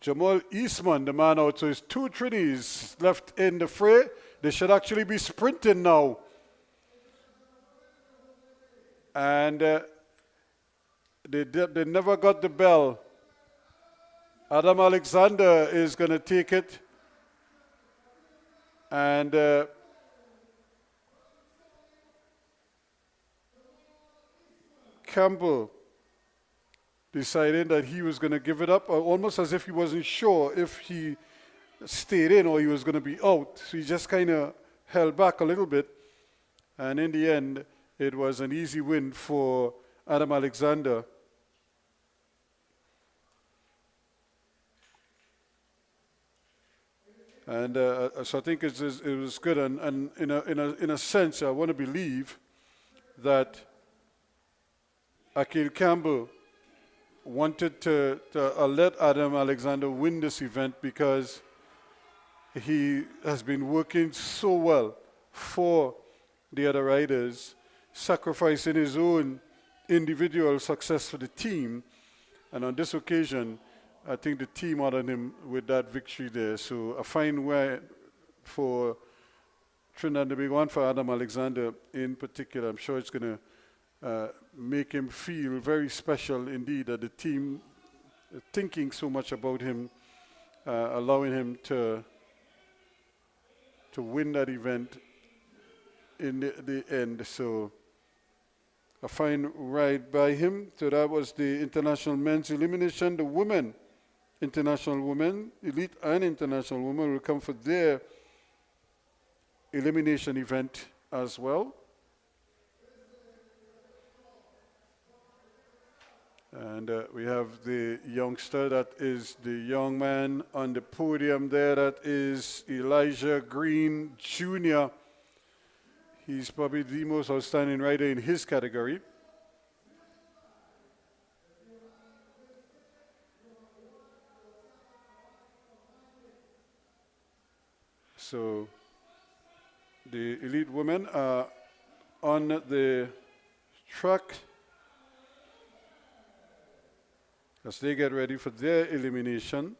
Jamal Eastman, the man out. So it's 2 Trinis left in the fray. They should actually be sprinting now. And they never got the bell. Adam Alexander is going to take it. And Campbell deciding that he was going to give it up, almost as if he wasn't sure if he stayed in or he was going to be out. So he just kind of held back a little bit. And in the end, it was an easy win for Adam Alexander. And so I think it was good. And in a sense, I want to believe that Akil Campbell wanted to let Adam Alexander win this event because he has been working so well for the other riders, sacrificing his own individual success for the team. And on this occasion, I think the team honored him with that victory there. So a fine win for Trinidad and Tobago and for Adam Alexander in particular. I'm sure it's going to make him feel very special indeed that the team thinking so much about him, allowing him to win that event in the end. So a fine ride by him. So that was the international men's elimination. The women, international women, elite and international women will come for their elimination event as well. And we have the youngster, that is the young man on the podium there, that is Elijah Green Jr. He's probably the most outstanding rider in his category. So the elite women are on the track as they get ready for their elimination.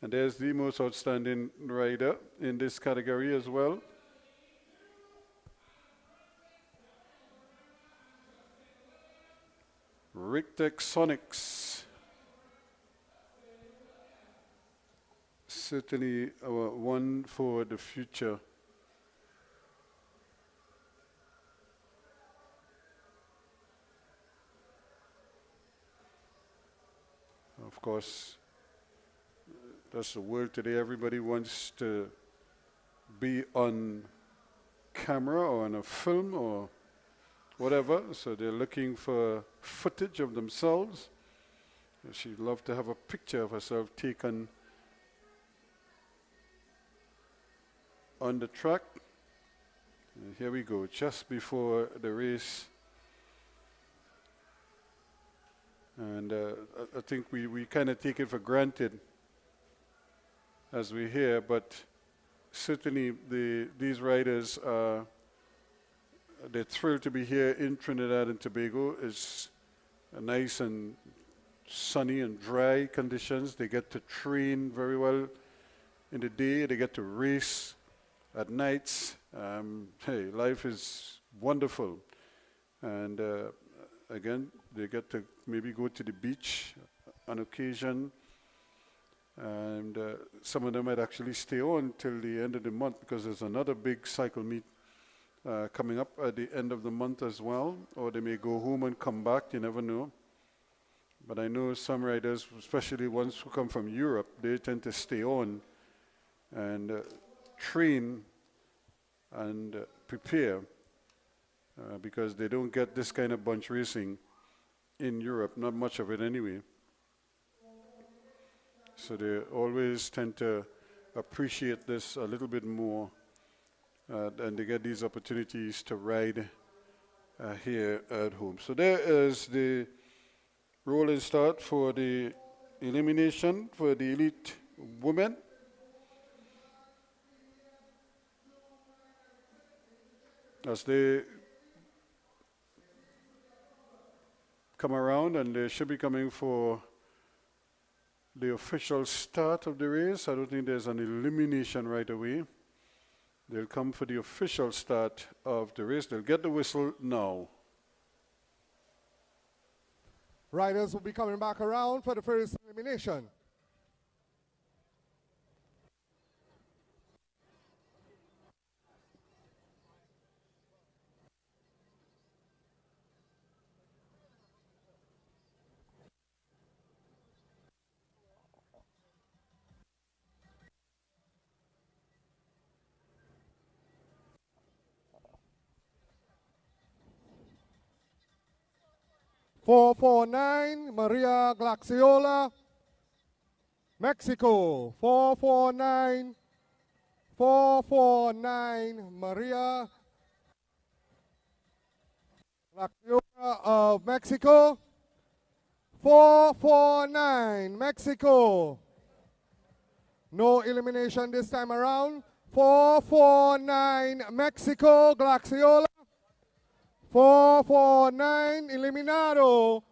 And there's the most outstanding rider in this category as well. Rictech Sonics. Certainly one for the future. Of course, that's the world today. Everybody wants to be on camera or on a film or whatever, so they're looking for footage of themselves. She'd love to have a picture of herself taken on the track. And here we go, just before the race. And I think we kind of take it for granted as we hear, but certainly these riders they're thrilled to be here in Trinidad and Tobago. It's nice and sunny and dry conditions. They get to train very well in the day. They get to race at nights. Hey, life is wonderful. And again, they get to maybe go to the beach on occasion. And some of them might actually stay on till the end of the month because there's another big cycle meet coming up at the end of the month as well. Or they may go home and come back, you never know. But I know some riders, especially ones who come from Europe, they tend to stay on and train and prepare because they don't get this kind of bunch racing in Europe, not much of it anyway. So they always tend to appreciate this a little bit more and they get these opportunities to ride here at home. So there is the rolling start for the elimination for the elite women. As they come around, and they should be coming for the official start of the race. I don't think there's an elimination right away. They'll come for the official start of the race. They'll get the whistle now. Riders will be coming back around for the first elimination. 449, Maria Glaxiola, Mexico. 449, 449, Maria Glaxiola of Mexico. 449, Mexico. No elimination this time around. 449, Mexico, Glaxiola. 449, eliminado.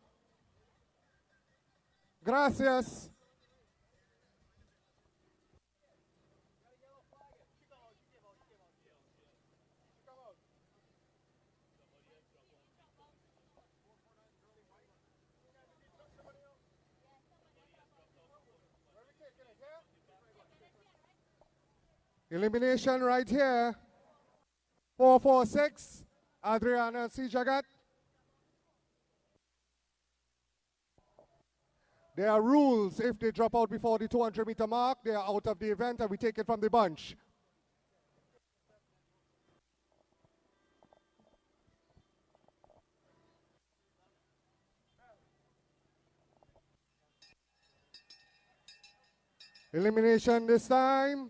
Gracias. Elimination right here. 446, Adriana Sijagat. There are rules. If they drop out before the 200-meter mark, they are out of the event and we take it from the bunch. Elimination this time.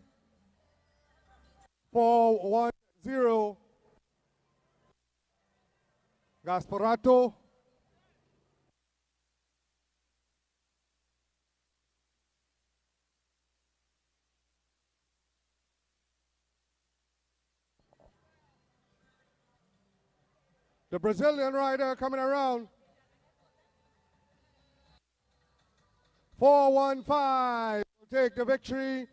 410. Gasparato. The Brazilian rider coming around. 415 will take the victory.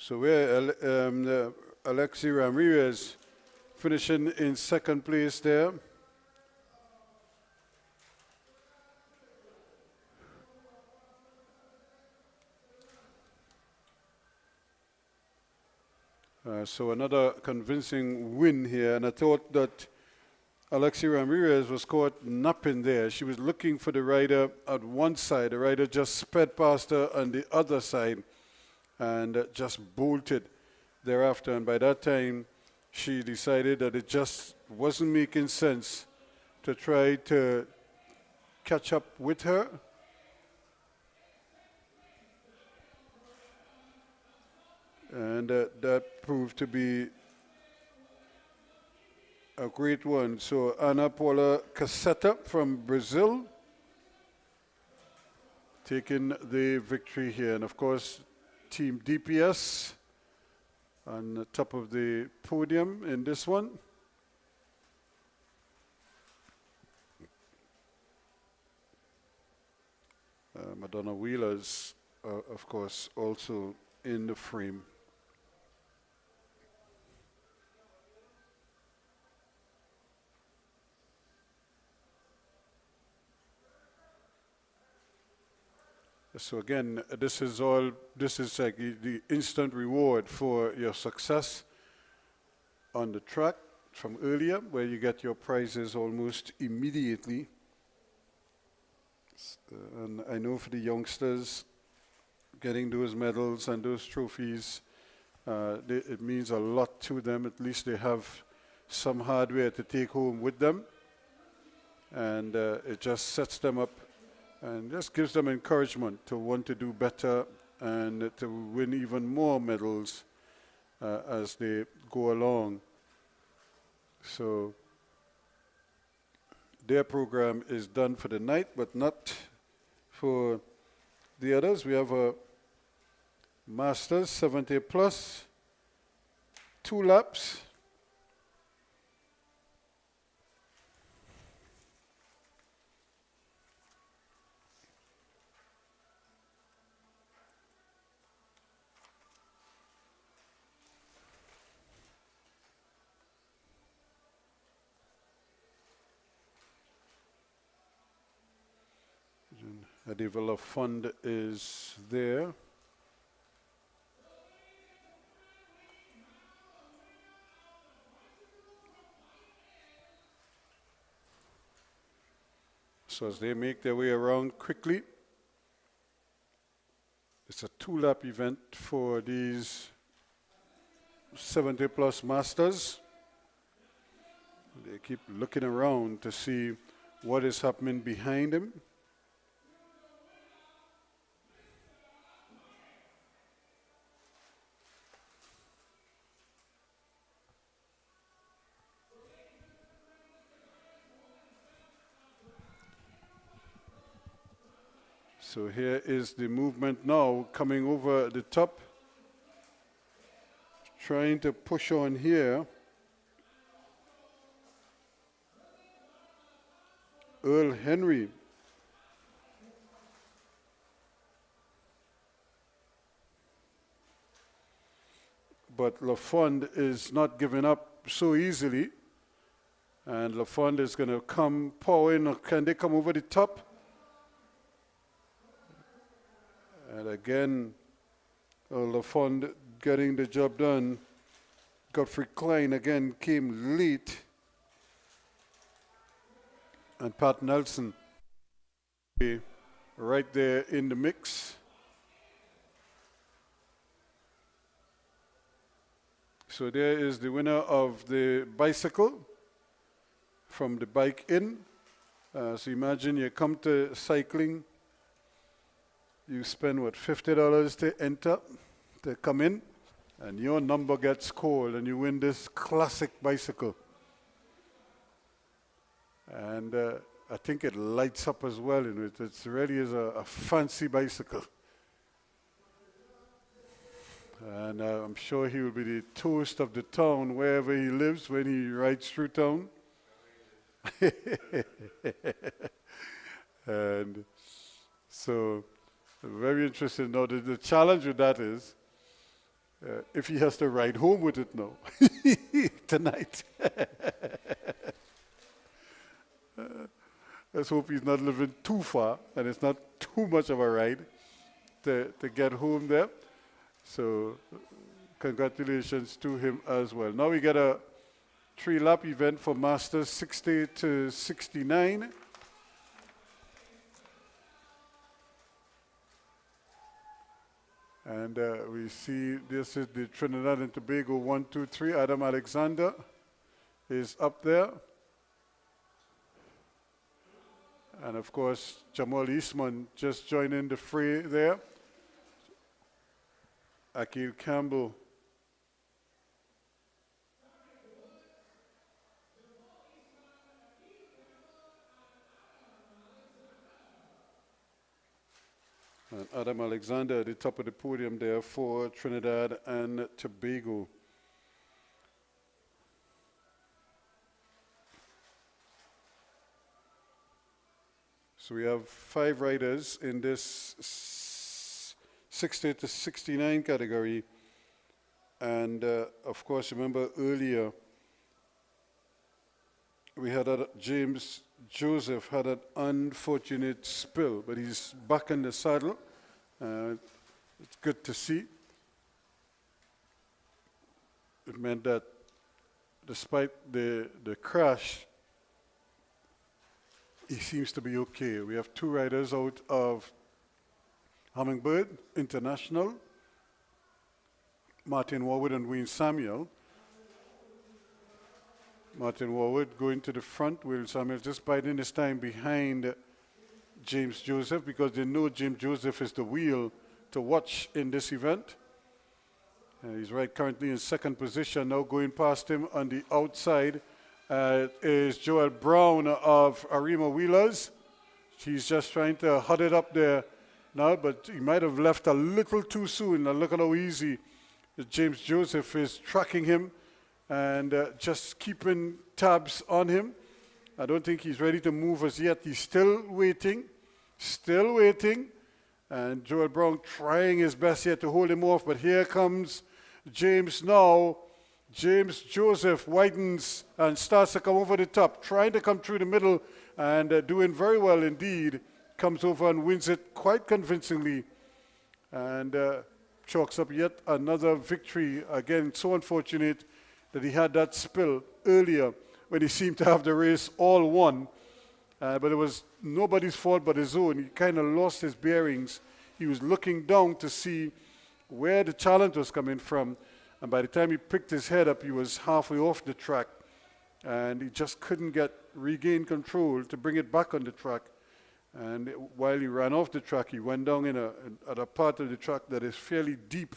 So we're Alexi Ramirez finishing in second place there. So another convincing win here, and I thought that Alexi Ramirez was caught napping there. She was looking for the rider at one side. The rider just sped past her on the other side and just bolted thereafter. And by that time, she decided that it just wasn't making sense to try to catch up with her. And that proved to be a great one. So Ana Paula Cassetta from Brazil taking the victory here. And of course, Team DPS on the top of the podium in this one. Madonna Wheeler's, of course, also in the frame. So again, this is like the instant reward for your success on the track from earlier, where you get your prizes almost immediately. And I know for the youngsters, getting those medals and those trophies, it means a lot to them. At least they have some hardware to take home with them. And it just sets them up and just gives them encouragement to want to do better and to win even more medals as they go along. So their program is done for the night, but not for the others. We have a Masters 70 plus, 2 laps. A develop fund is there. So as they make their way around quickly, it's a 2-lap event for these 70-plus masters. They keep looking around to see what is happening behind him. So here is the movement now coming over the top, trying to push on here. Earl Henry. But LaFond is not giving up so easily. And LaFond is going to come power in. Can they come over the top? And again, LaFond getting the job done. Godfrey Klein again came late. And Pat Nelson right there in the mix. So there is the winner of the bicycle from the Bike In. So imagine you come to cycling, you spend what, $50 to enter, to come in, and your number gets called and you win this classic bicycle. And I think it lights up as well. You know, it really is a fancy bicycle. And I'm sure he will be the toast of the town wherever he lives when he rides through town. And so, very interesting. Now, the challenge with that is if he has to ride home with it now, tonight. Let's hope he's not living too far and it's not too much of a ride to get home there. So congratulations to him as well. Now we get a 3-lap event for Masters 60 to 69. And we see this is the Trinidad and Tobago 1, 2, 3. Adam Alexander is up there. And of course, Jamal Eastman just joining the fray there. Akil Campbell. And Adam Alexander at the top of the podium there for Trinidad and Tobago. So we have 5 riders in this 60 to 69 category. And of course, remember earlier, we had James Joseph had an unfortunate spill, but he's back in the saddle. It's good to see. It meant that despite the crash, he seems to be okay. We have 2 riders out of Hummingbird International, Martin Warwood and Wayne Samuel. Martin Warwood going to the front, Wayne Samuel just biding his time behind James Joseph because they know James Joseph is the wheel to watch in this event. He's right currently in 2nd position. Now going past him on the outside is Joel Brown of Arima Wheelers. He's just trying to hot it up there now, but he might have left a little too soon. Now look at how easy James Joseph is tracking him and just keeping tabs on him. I don't think he's ready to move as yet. He's still waiting. And Joel Brown trying his best here to hold him off, but here comes James now. James Joseph widens and starts to come over the top, trying to come through the middle and doing very well indeed. Comes over and wins it quite convincingly and chalks up yet another victory. Again, so unfortunate that he had that spill earlier when he seemed to have the race all won. But it was nobody's fault but his own. He kind of lost his bearings. He was looking down to see where the challenge was coming from. And by the time he picked his head up, he was halfway off the track. And he just couldn't regain control to bring it back on the track. And while he ran off the track, he went down at a part of the track that is fairly deep.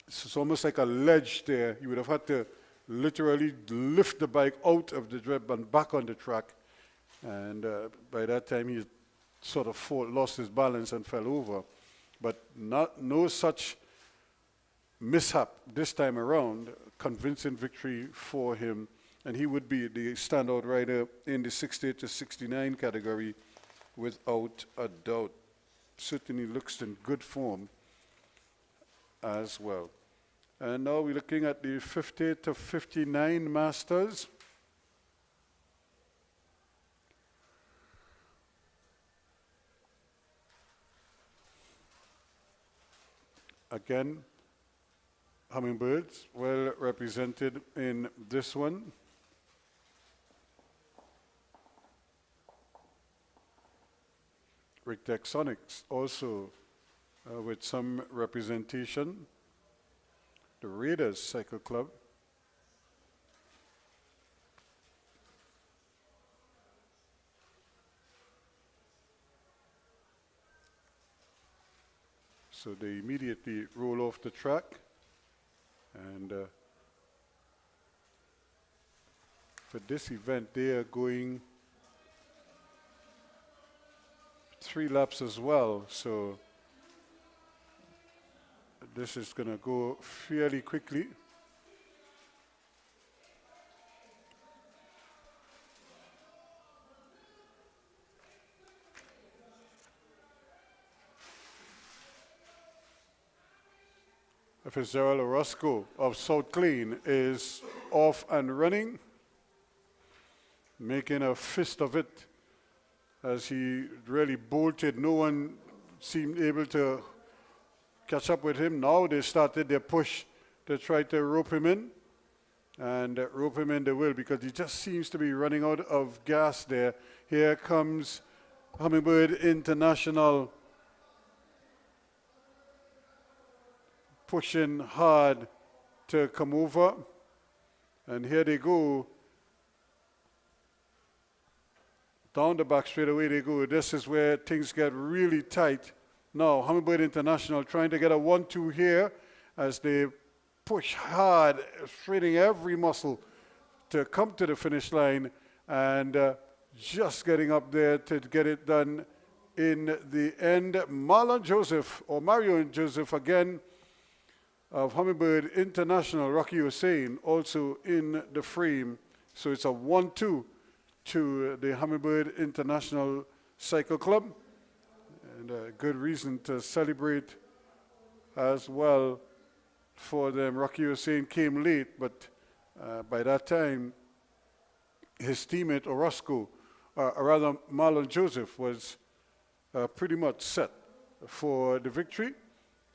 It's almost like a ledge there. He would have had to literally lift the bike out of the drip and back on the track. And by that time, he sort of lost his balance and fell over. But no such mishap this time around. Convincing victory for him. And he would be the standout rider in the 68 to 69 category without a doubt. Certainly looks in good form as well. And now we're looking at the 58 to 59 Masters. Again, Hummingbirds well represented in this one. Rick Texonics also with some representation. The Raiders Cycle Club. So they immediately roll off the track, and for this event they are going 3 laps as well, so this is going to go fairly quickly. Fitzgerald Orozco of South Clean is off and running, making a fist of it as he really bolted. No one seemed able to catch up with him. Now they started their push to try to rope him in, and rope him in they will, because he just seems to be running out of gas there. Here comes Hummingbird International, pushing hard to come over, and here they go. Down the back straightaway they go. This is where things get really tight. Now, Hummingbird International trying to get a 1-2 here as they push hard, straining every muscle to come to the finish line, and just getting up there to get it done in the end. Marlon Joseph, or Mario Joseph again, of Hummingbird International. Rocky Hussein also in the frame. So it's a 1-2 to the Hummingbird International Cycle Club. And a good reason to celebrate as well for them. Rocky Hussein came late, but by that time, his teammate Orozco, or rather Marlon Joseph, was pretty much set for the victory.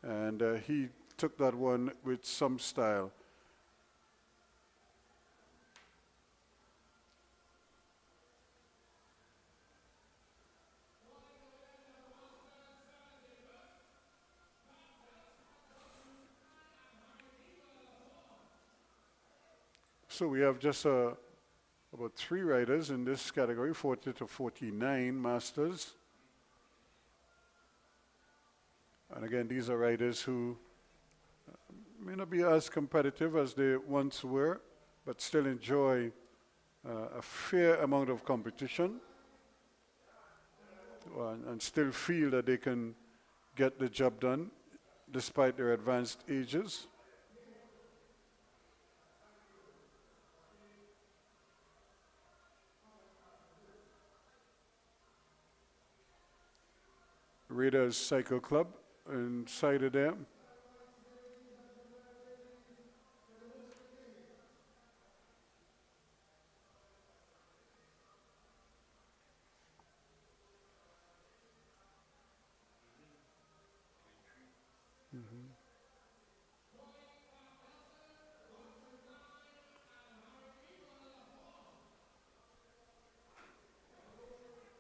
And he took that one with some style. So we have just about 3 riders in this category, 40 to 49 Masters. And again, these are riders who may not be as competitive as they once were, but still enjoy a fair amount of competition, and still feel that they can get the job done despite their advanced ages. Raiders Cycle Club inside of there.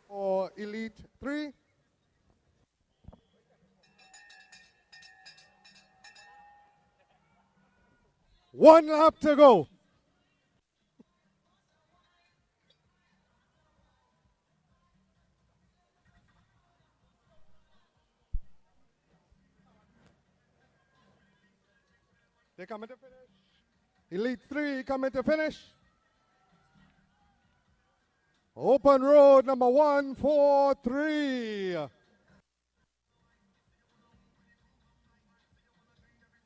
For Elite 3, 1 lap to go. They coming to finish. Elite 3 coming to finish. Open road number 143.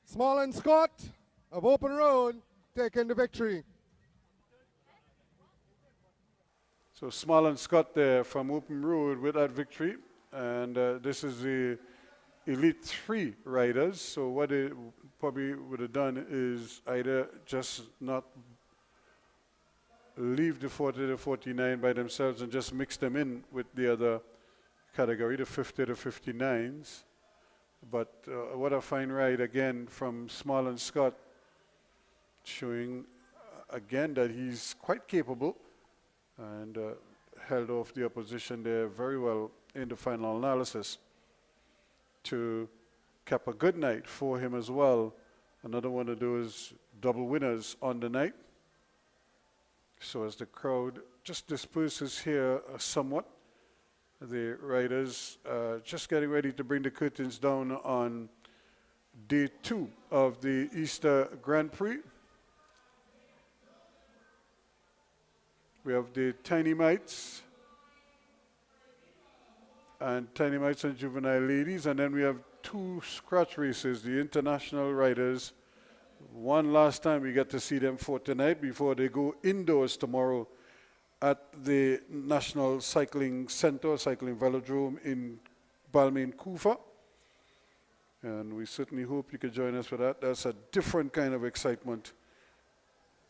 Small and Scott of Open Road taking the victory. So Small and Scott there from Open Road with that victory. And this is the Elite 3 riders. So what they probably would have done is either just not leave the 40 to 49 by themselves and just mix them in with the other category, the 50 to 59s. But what a fine ride again from Small and Scott, showing again that he's quite capable and held off the opposition there very well in the final analysis to cap a good night for him as well. Another one of those double winners on the night. So as the crowd just disperses here somewhat, the riders just getting ready to bring the curtains down on day 2 of the Easter Grand Prix. We have the Tiny Mites and Tiny Mites and Juvenile Ladies, and then we have 2 scratch races, the international riders. One last time we get to see them for tonight before they go indoors tomorrow at the National Cycling Center, Cycling Velodrome in Balmain, Kufa. And we certainly hope you could join us for that. That's a different kind of excitement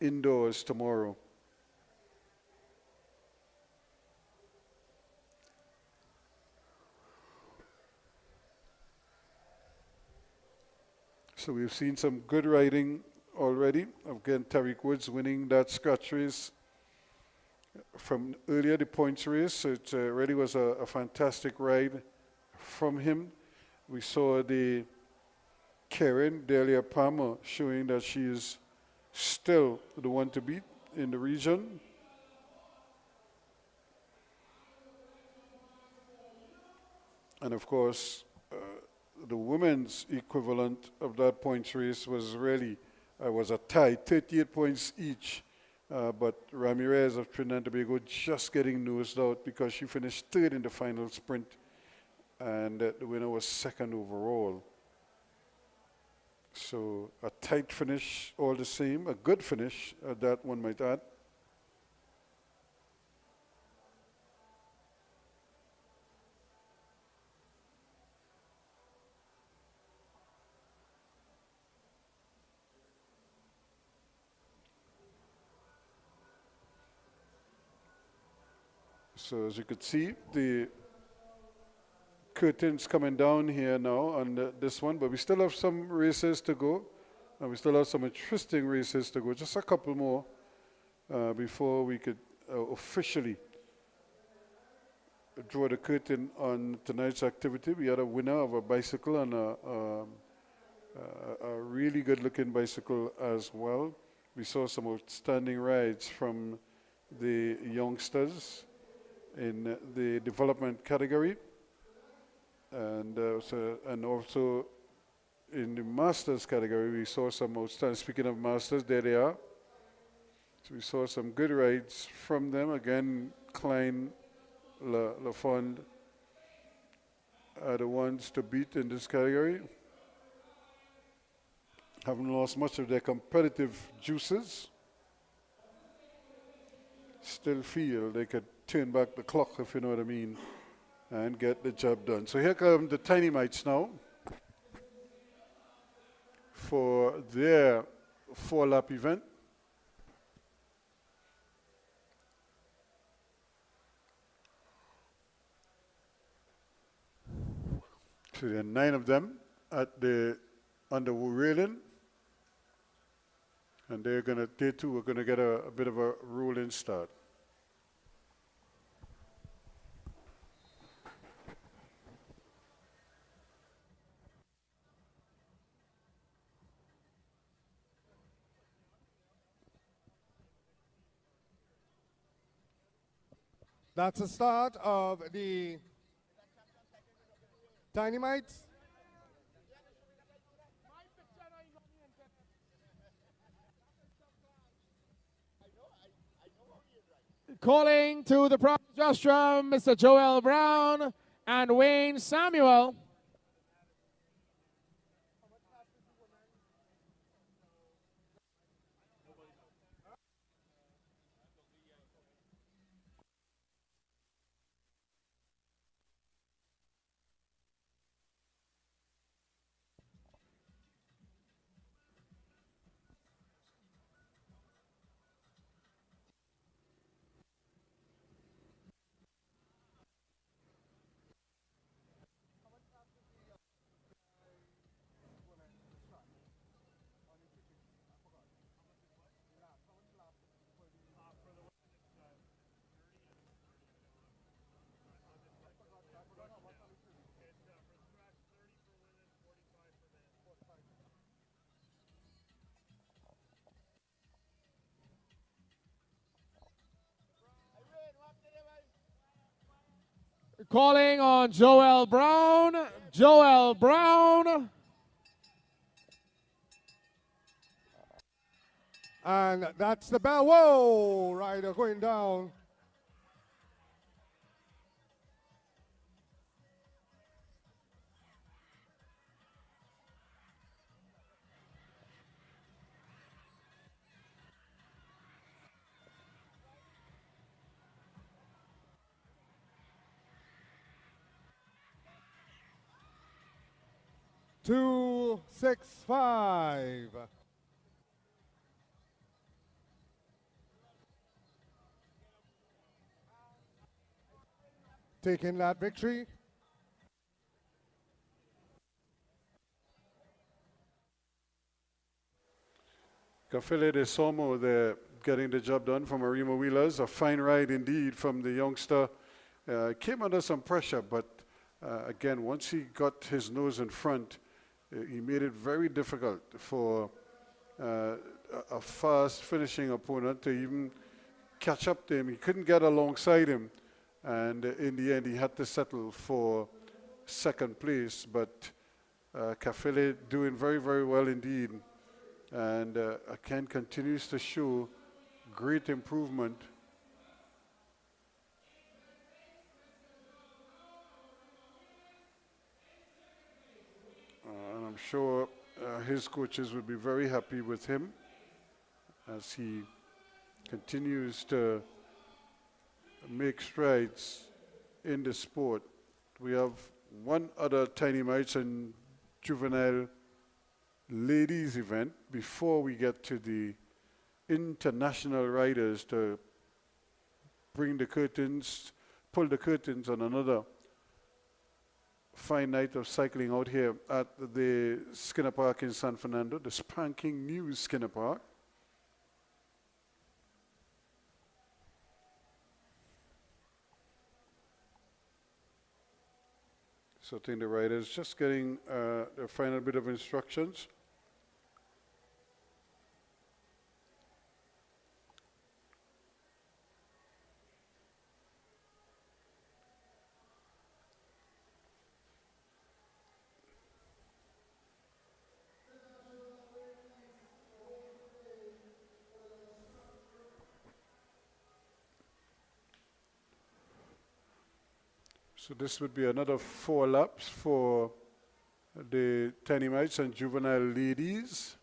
indoors tomorrow. So we've seen some good riding already. Again, Tariq Woods winning that scratch race from earlier, the points race. So it really was a fantastic ride from him. We saw the Karen Delia Palmer showing that she is still the one to beat in the region. And of course, the women's equivalent of that points race was really was a tie, 38 points each. But Ramirez of Trinidad and Tobago just getting nosed out because she finished 3rd in the final sprint, and the winner was 2nd overall. So a tight finish all the same, a good finish, that one might add. So as you could see, the curtains coming down here now on this one, but we still have some races to go, and we still have some interesting races to go, just a couple more before we could officially draw the curtain on tonight's activity. We had a winner of a bicycle and a really good looking bicycle as well. We saw some outstanding rides from the youngsters in the development category, and also in the masters category we saw some outstanding. Speaking of masters, there they are. So we saw some good rides from them. Again, Klein, Lafond are the ones to beat in this category. Haven't lost much of their competitive juices. Still feel they could turn back the clock, if you know what I mean, and get the job done. So here come the Tiny Mites now for their 4-lap event. So there are 9 of them at the under railing, and they too are gonna get a bit of a rolling start. That's the start of the Dynamites. Calling to the prize rostrum, Mr. Joel Brown and Wayne Samuel. Calling on Joel Brown. Joel Brown. And that's the bell. Whoa, rider going down. Two, 6, 5. Taking that victory. Kafele de Somo, they're getting the job done from Arima Wheelers. A fine ride indeed from the youngster. Came under some pressure, but again, once he got his nose in front, he made it very difficult for a fast finishing opponent to even catch up to him. He couldn't get alongside him, and in the end, he had to settle for second place. But Kafele doing very, very well indeed. And again continues to show great improvement. And I'm sure his coaches will be very happy with him as he continues to make strides in the sport. We have one other Tiny Mites and Juvenile ladies event before we get to the international riders to bring the curtains, pull the curtains on another fine night of cycling out here at the Skinner Park in San Fernando, the spanking new Skinner Park. So I think the riders just getting their final bit of instructions. So this would be another 4 laps for the Tiny Mites and Juvenile ladies.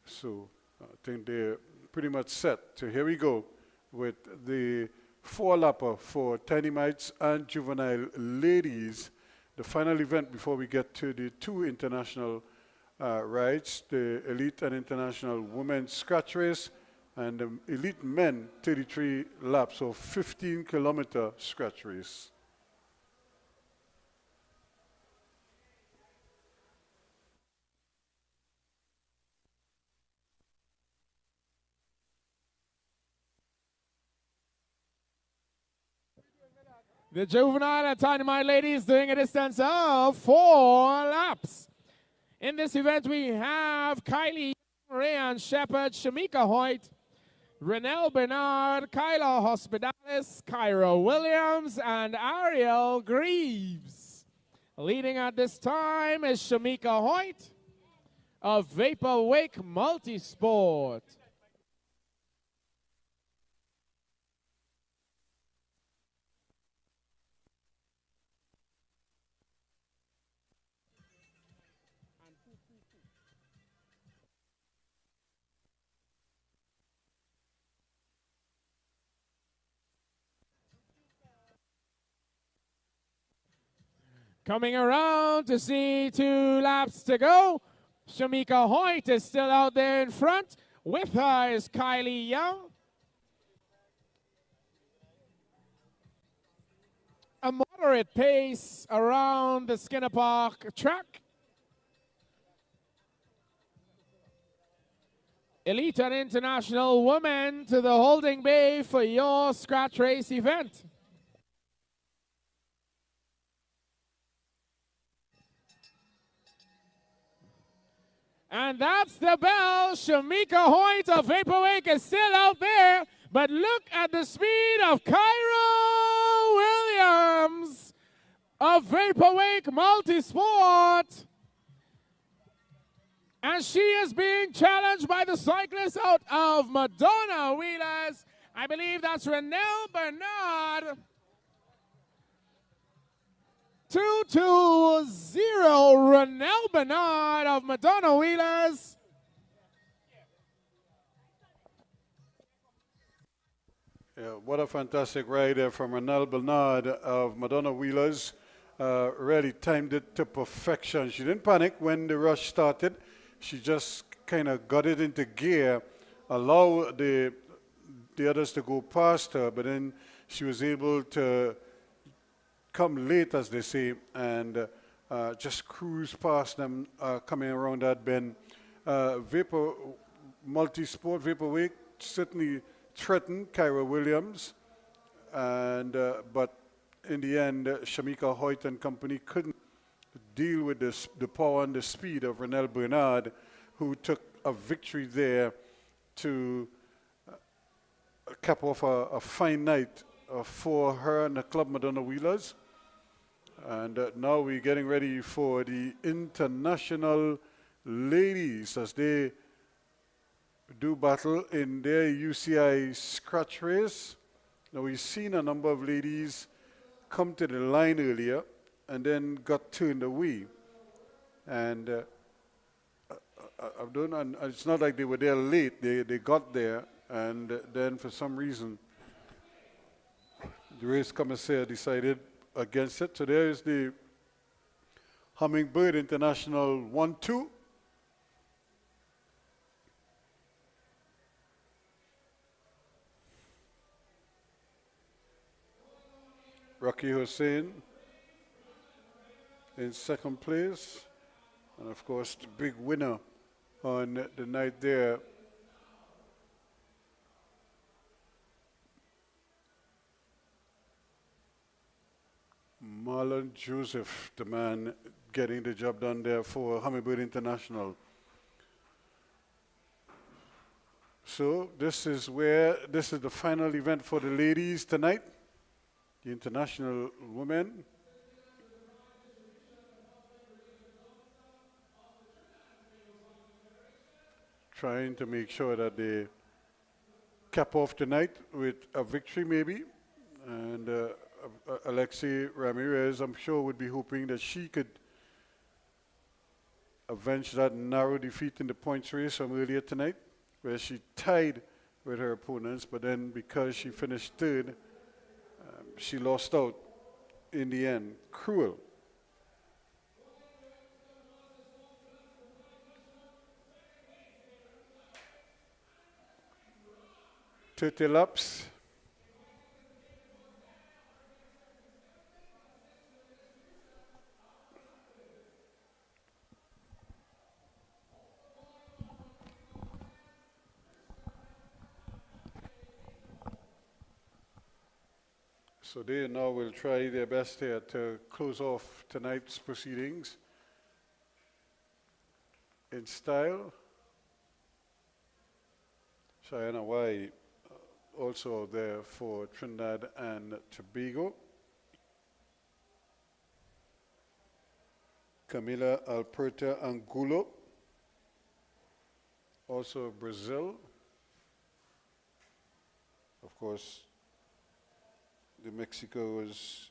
So I think they're pretty much set. So here we go with the 4-lapper for Tiny Mites and Juvenile ladies. The final event before we get to the 2 international rides, the Elite and International Women's Scratch Race and the Elite Men 33 laps, so 15-kilometer scratch race. The juvenile and dynamite ladies doing a distance of 4 laps. In this event, we have Kylie, Rayan Shepherd, Shamika Hoyt, Renelle Bernard, Kyla Hospitalis, Kyra Williams, and Ariel Greaves. Leading at this time is Shamika Hoyt of Vapor Wake Multisport. Coming around to see 2 laps to go. Shamika Hoyt is still out there in front. With her is Kylie Young. A moderate pace around the Skinner Park track. Elite and International Women to the holding bay for your scratch race event. And that's the bell. Shamika Hoyt of Vaporwake is still out there. But look at the speed of Kyra Williams of Vaporwake Multisport. And she is being challenged by the cyclist out of Madonna Wheelers. I believe that's Renelle Bernard. 2-2-0, Renelle Bernard of Madonna Wheelers. Yeah, what a fantastic ride there from Renelle Bernard of Madonna Wheelers. Really timed it to perfection. She didn't panic when the rush started. She just kind of got it into gear, allow the others to go past her, but then she was able to come late, as they say, and just cruise past them coming around that bend. Vapor Multisport, Vaporwake certainly threatened Kyra Williams, and but in the end, Shamika Hoyt and company couldn't deal with the power and the speed of Renelle Bernard, who took a victory there to cap off a fine night for her and the Club Madonna Wheelers. And now we're getting ready for the international ladies as they do battle in their UCI scratch race. Now we've seen a number of ladies come to the line earlier and then got turned away. And and it's not like they were there late. They got there, and then for some reason the race commissaire decided against it. So there is the Hummingbird International 1-2. Rocky Hussein in second place. And of course, the big winner on the night there, Marlon Joseph, the man getting the job done there for Hummingbird International. So this is the final event for the ladies tonight, the international women. Trying to make sure that they cap off tonight with a victory maybe. And Alexi Ramirez, I'm sure, would be hoping that she could avenge that narrow defeat in the points race from earlier tonight, where she tied with her opponents, but then because she finished third, she lost out in the end. Cruel. 30 laps. So they now will try their best here to close off tonight's proceedings in style. Cheyenne Y also there for Trinidad and Tobago. Camila Alberta Angulo, also Brazil. Of course, the Mexico is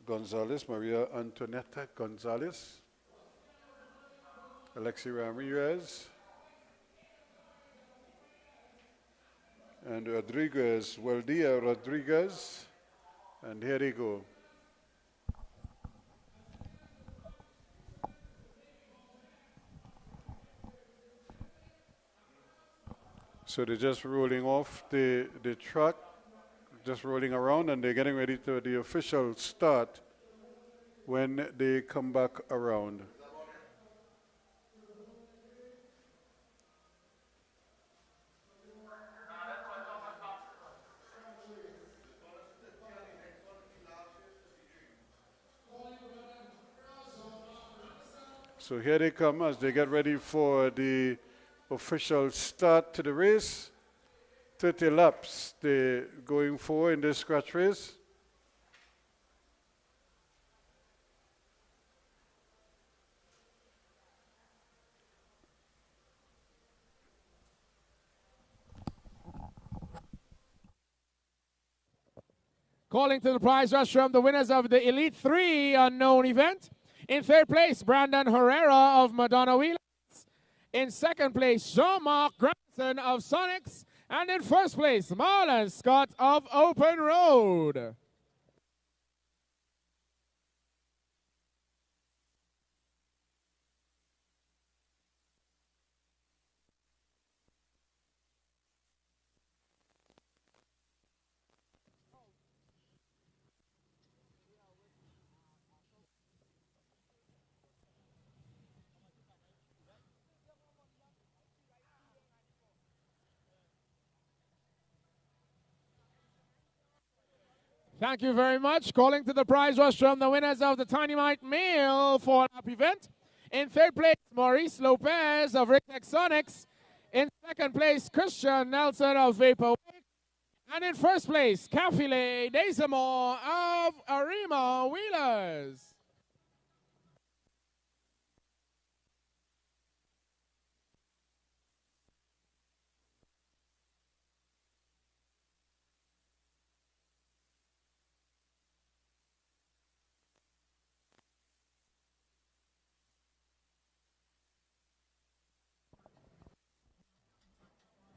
Gonzalez, Maria Antonieta Gonzalez, Alexi Ramirez, and Rodriguez, Waldia Rodriguez, and here they go. So they're just rolling off the track, just rolling around, and they're getting ready to the official start when they come back around. So here they come as they get ready for the official start to the race. 30 laps they're going for in this scratch race. Calling to the prize rush from the winners of the Elite 3 unknown event. In third place, Brandon Herrera of Madonna Wheelers. In second place, Jean-Marc Grandson of Sonics. And in first place, Marlon Scott of Open Road. Thank you very much. Calling to the prize rush from the winners of the Tiny Mite Male 4-lap event. In third place, Maurice Lopez of Rictex Sonics. In second place, Christian Nelson of Vaporwave. And in first place, Cafile Desamore of Arima Wheelers.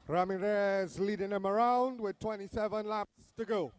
Ramirez leading them around with 27 laps to go.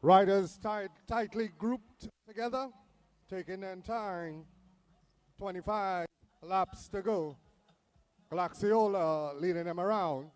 Riders tightly grouped together, taking their time. 25 laps to go. Glaxiola leading them around.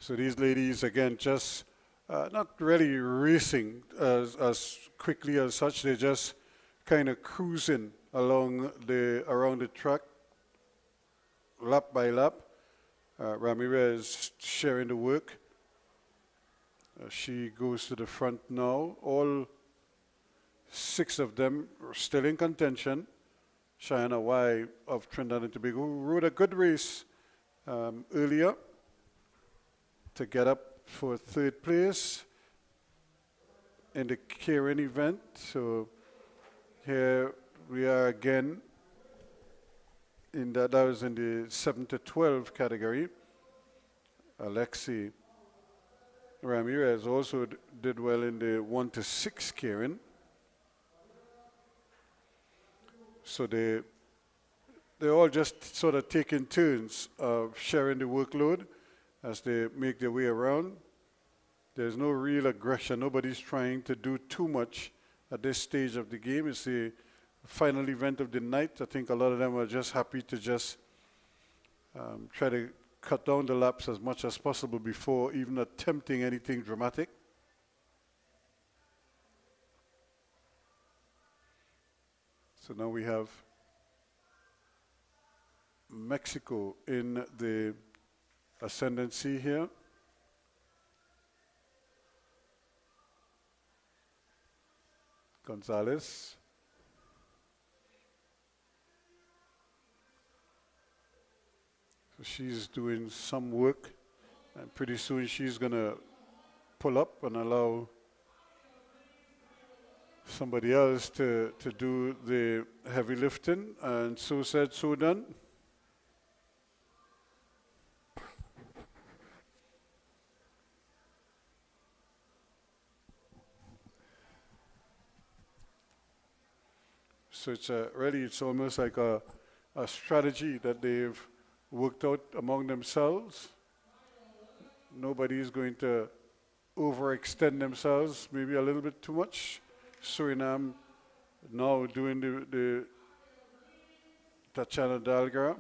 So these ladies, again, just not really racing as quickly as such. They're just kind of cruising around the track, lap by lap. Ramirez sharing the work. She goes to the front now. All 6 of them are still in contention. Cheyenne Y of Trinidad and Tobago, who rode a good race earlier to get up for 3rd place in the Karen event. So here we are again that was in the 7 to 12 category. Alexi Ramirez also did well in the 1 to 6 Karen. So they're all just sort of taking turns of sharing the workload as they make their way around. There's no real aggression. Nobody's trying to do too much at this stage of the game. It's the final event of the night. I think a lot of them are just happy to just try to cut down the laps as much as possible before even attempting anything dramatic. So now we have Mexico in the ascendancy here. Gonzalez. So she's doing some work, and pretty soon she's going to pull up and allow somebody else to do the heavy lifting, and so said, so done. So it's almost like a strategy that they've worked out among themselves. Nobody is going to overextend themselves, maybe a little bit too much. Suriname now doing the Tatiana Dalgra.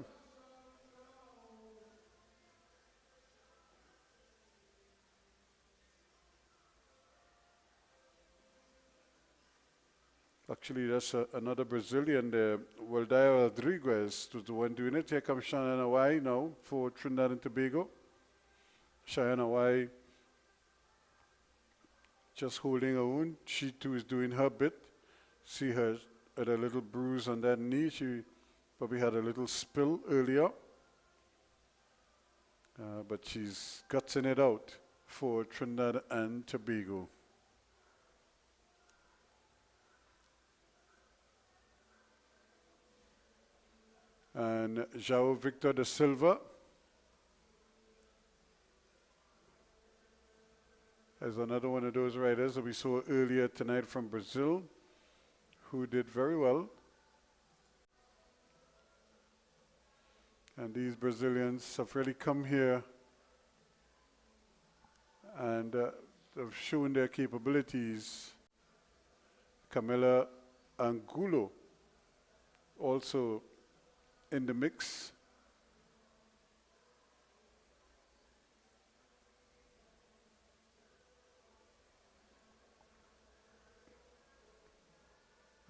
Actually, that's another Brazilian there. Waldaia Rodriguez was the one doing it. Here comes Cheyenne Y now for Trinidad and Tobago. Cheyenne Y just holding her own. She too is doing her bit. See her at a little bruise on that knee. She probably had a little spill earlier. But she's gutsing it out for Trinidad and Tobago. And João Victor da Silva as another one of those riders that we saw earlier tonight from Brazil, who did very well. And these Brazilians have really come here and have shown their capabilities. Camila Angulo also in the mix.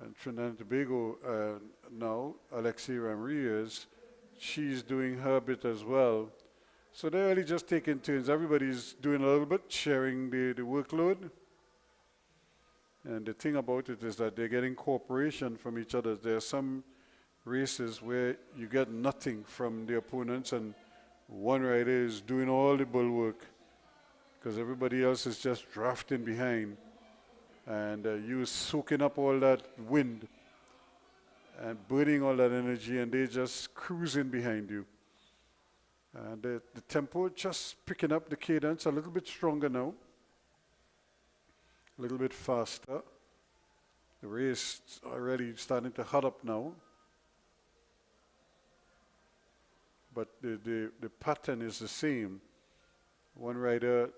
And Trinidad and Tobago now, Alexi Ramirez, she's doing her bit as well. So they're really just taking turns. Everybody's doing a little bit, sharing the workload. And the thing about it is that they're getting cooperation from each other. There are some races where you get nothing from the opponents and one rider is doing all the bulwark because everybody else is just drafting behind. And you soaking up all that wind and burning all that energy, and they just cruising behind you. And the tempo just picking up the cadence a little bit stronger now, a little bit faster. The race is already starting to hot up now. But the pattern is the same. One rider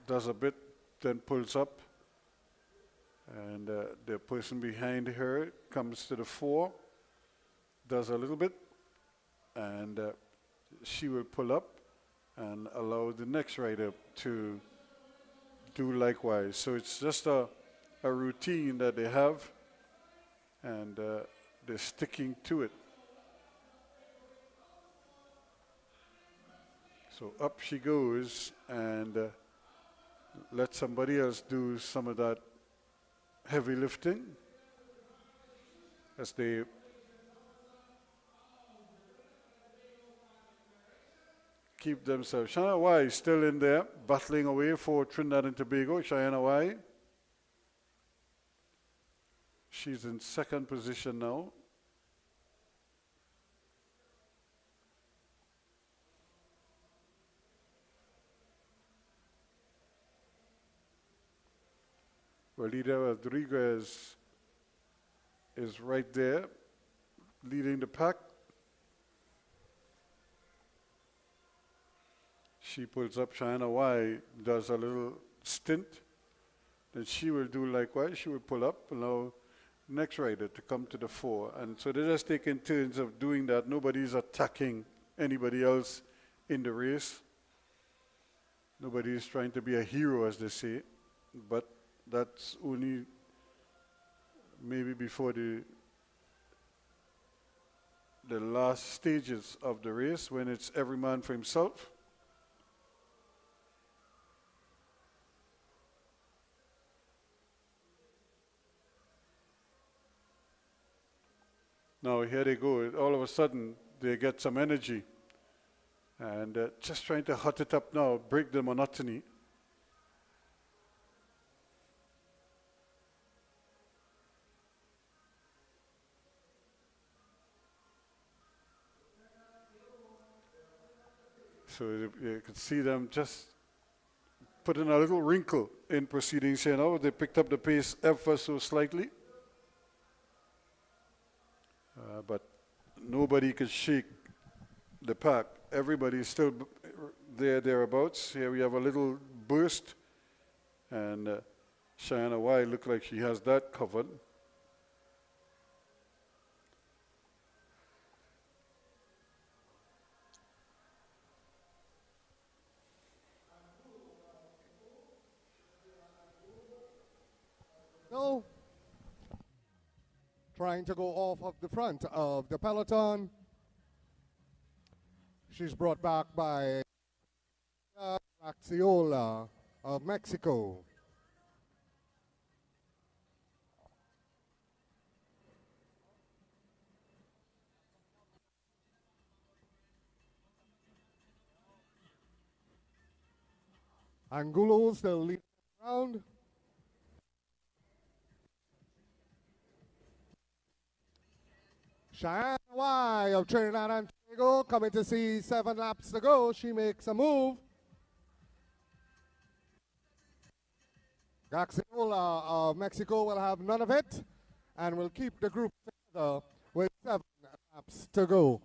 does a bit, then pulls up. And the person behind her comes to the fore, does a little bit, and she will pull up, and allow the next rider to do likewise. So it's just a routine that they have, and they're sticking to it. So up she goes, and let somebody else do some of that heavy lifting as they keep themselves. Cheyenne Y is still in there, battling away for Trinidad and Tobago. Cheyenne Y. She's in second position now. Walida Rodriguez is right there, leading the pack. She pulls up. Cheyenne Y does a little stint. Then she will do likewise. She will pull up, allow next rider to come to the fore. And so they're just taking turns of doing that. Nobody's attacking anybody else in the race. Nobody's trying to be a hero, as they say. But that's only maybe before the last stages of the race, when it's every man for himself. Now here they go. All of a sudden they get some energy, and just trying to hot it up now, break the monotony. So you could see them just putting a little wrinkle in proceedings here now. They picked up the pace ever so slightly. But nobody could shake the pack. Everybody's still thereabouts. Here we have a little burst, and Cheyenne Y look like she has that covered. No. Trying to go off of the front of the peloton. She's brought back by Axiola of Mexico. Angulo still leading the round. Cheyenne Y of Trinidad and Tobago coming to see 7 laps to go. She makes a move. Gaxiola of Mexico will have none of it and will keep the group together with 7 laps to go.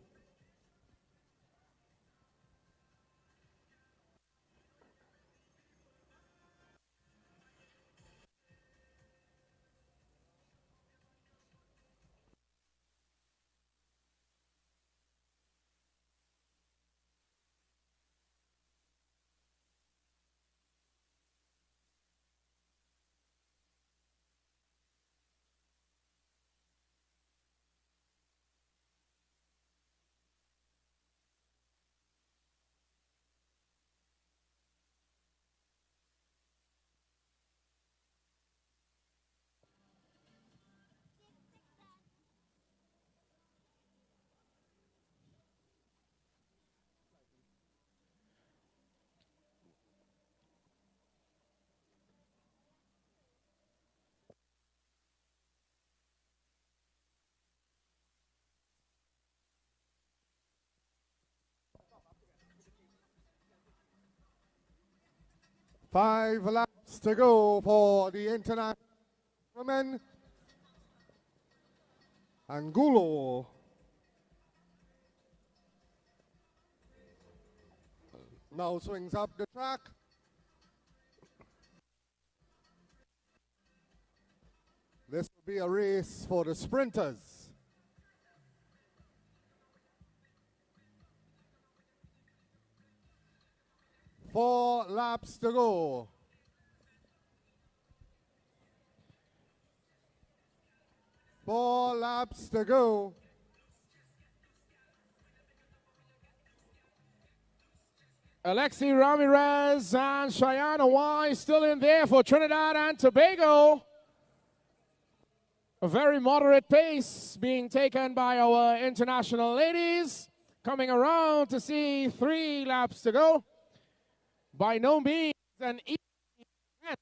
Five laps to go for the international women. Angulo now swings up the track. This will be a race for the sprinters. laps to go. Four laps to go. Alexi Ramirez and Cheyenne Hawaii still in there for Trinidad and Tobago. A very moderate pace being taken by our international ladies. Coming around to see 3 laps to go. By no means an easy event.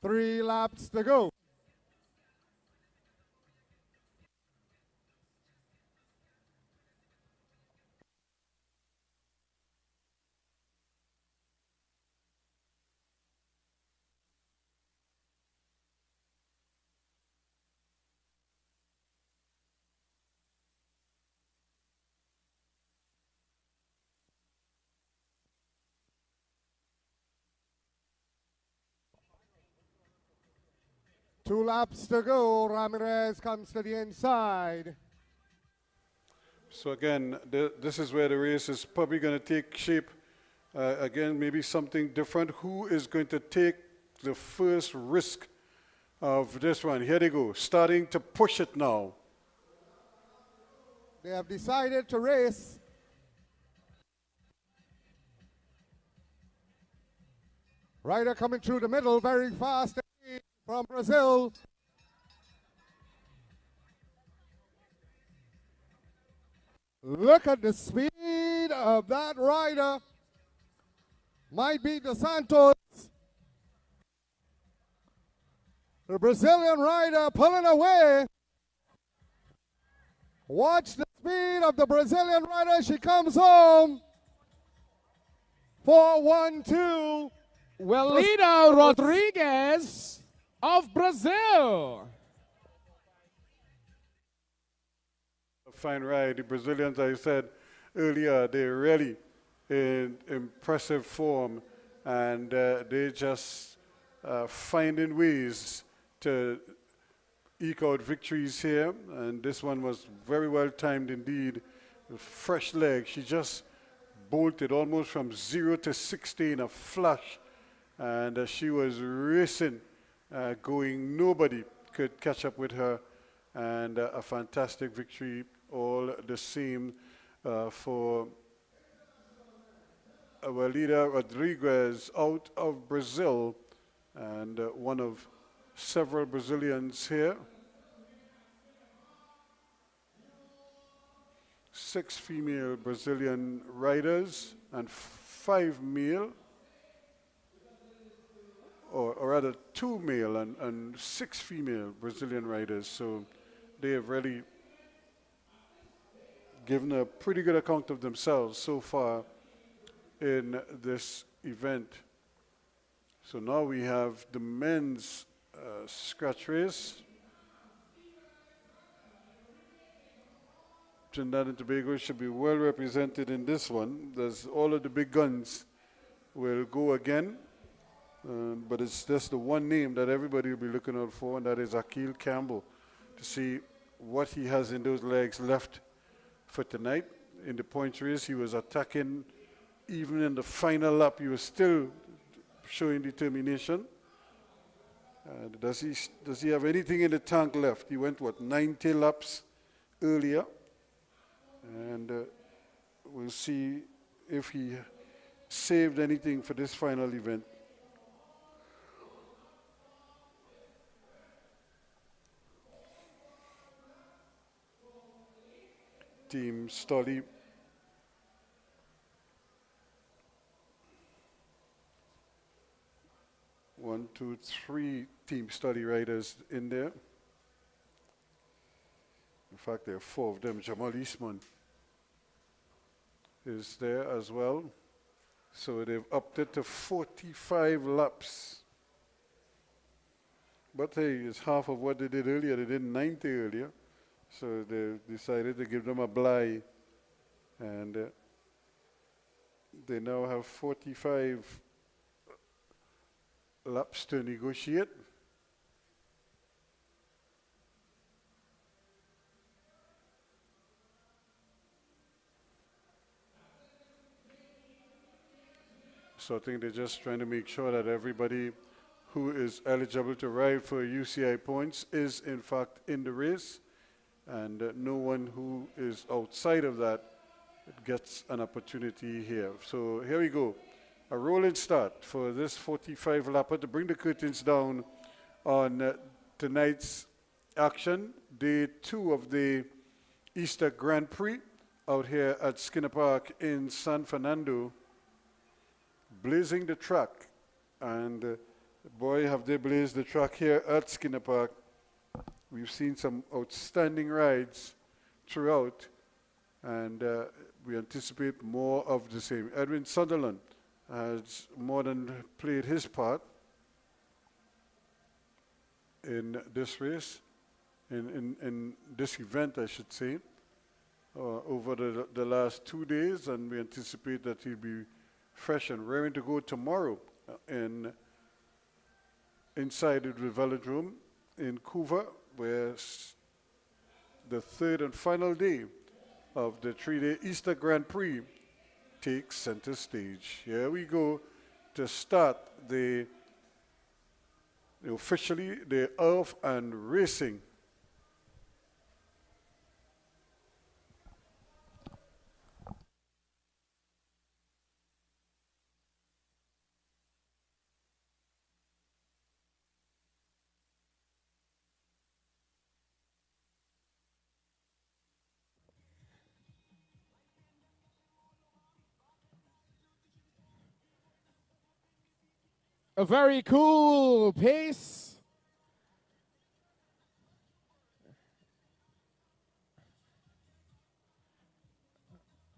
Three laps to go. Two laps to go. Ramirez comes to the inside. So again, this is where the race is probably going to take shape. Again, maybe something different. Who is going to take the first risk of this one? Here they go, starting to push it now. They have decided to race. Rider coming through the middle very fast from Brazil. Look at the speed of that rider. Might be the Santos. The Brazilian rider pulling away. Watch the speed of the Brazilian rider. She comes home. 4-1-2. Welida Rodriguez of Brazil. A fine ride. The Brazilians, I said earlier, they're really in impressive form, and they just finding ways to eke out victories here. And this one was very well timed indeed. Fresh leg. She just bolted almost from 0 to 60 in a flash. And she was racing, going. Nobody could catch up with her. And a fantastic victory all the same for Welida Rodriguez out of Brazil, and one of several Brazilians here. 6 female Brazilian riders and 5 male, or rather 2 male and 6 female Brazilian riders. So they have really given a pretty good account of themselves so far in this event. So now we have the men's scratch race. Trinidad and Tobago should be well represented in this one. There's all of the big guns will go again, but it's just the one name that everybody will be looking out for, and that is Akil Campbell, to see what he has in those legs left for tonight. In the points race, he was attacking. Even in the final lap, he was still showing determination. Does he have anything in the tank left? He went, what, 90 laps earlier? And we'll see if he saved anything for this final event. Team Stolly. One, two, 3 Team Study riders in there. In fact, there are 4 of them. Jamal Eastman is there as well. So they've upped it to 45 laps. But hey, it's half of what they did earlier. They did 90 earlier. So they decided to give them a bly. And they now have 45 laps to negotiate. So I think they're just trying to make sure that everybody who is eligible to ride for UCI points is in fact in the race, and no one who is outside of that gets an opportunity here. So here we go. A rolling start for this 45 lapper to bring the curtains down on tonight's action, day 2 of the Easter Grand Prix out here at Skinner Park in San Fernando, blazing the track. And boy, have they blazed the track here at Skinner Park. We've seen some outstanding rides throughout, and we anticipate more of the same. Edwin Sunderland has more than played his part in this race, in this event, I should say, over the last 2 days, and we anticipate that he'll be fresh and raring to go tomorrow inside the velodrome in Couva, where the 3rd and final day of the 3-day Easter Grand Prix takes center stage. Here we go to start officially the Earth and Racing. A very cool pace.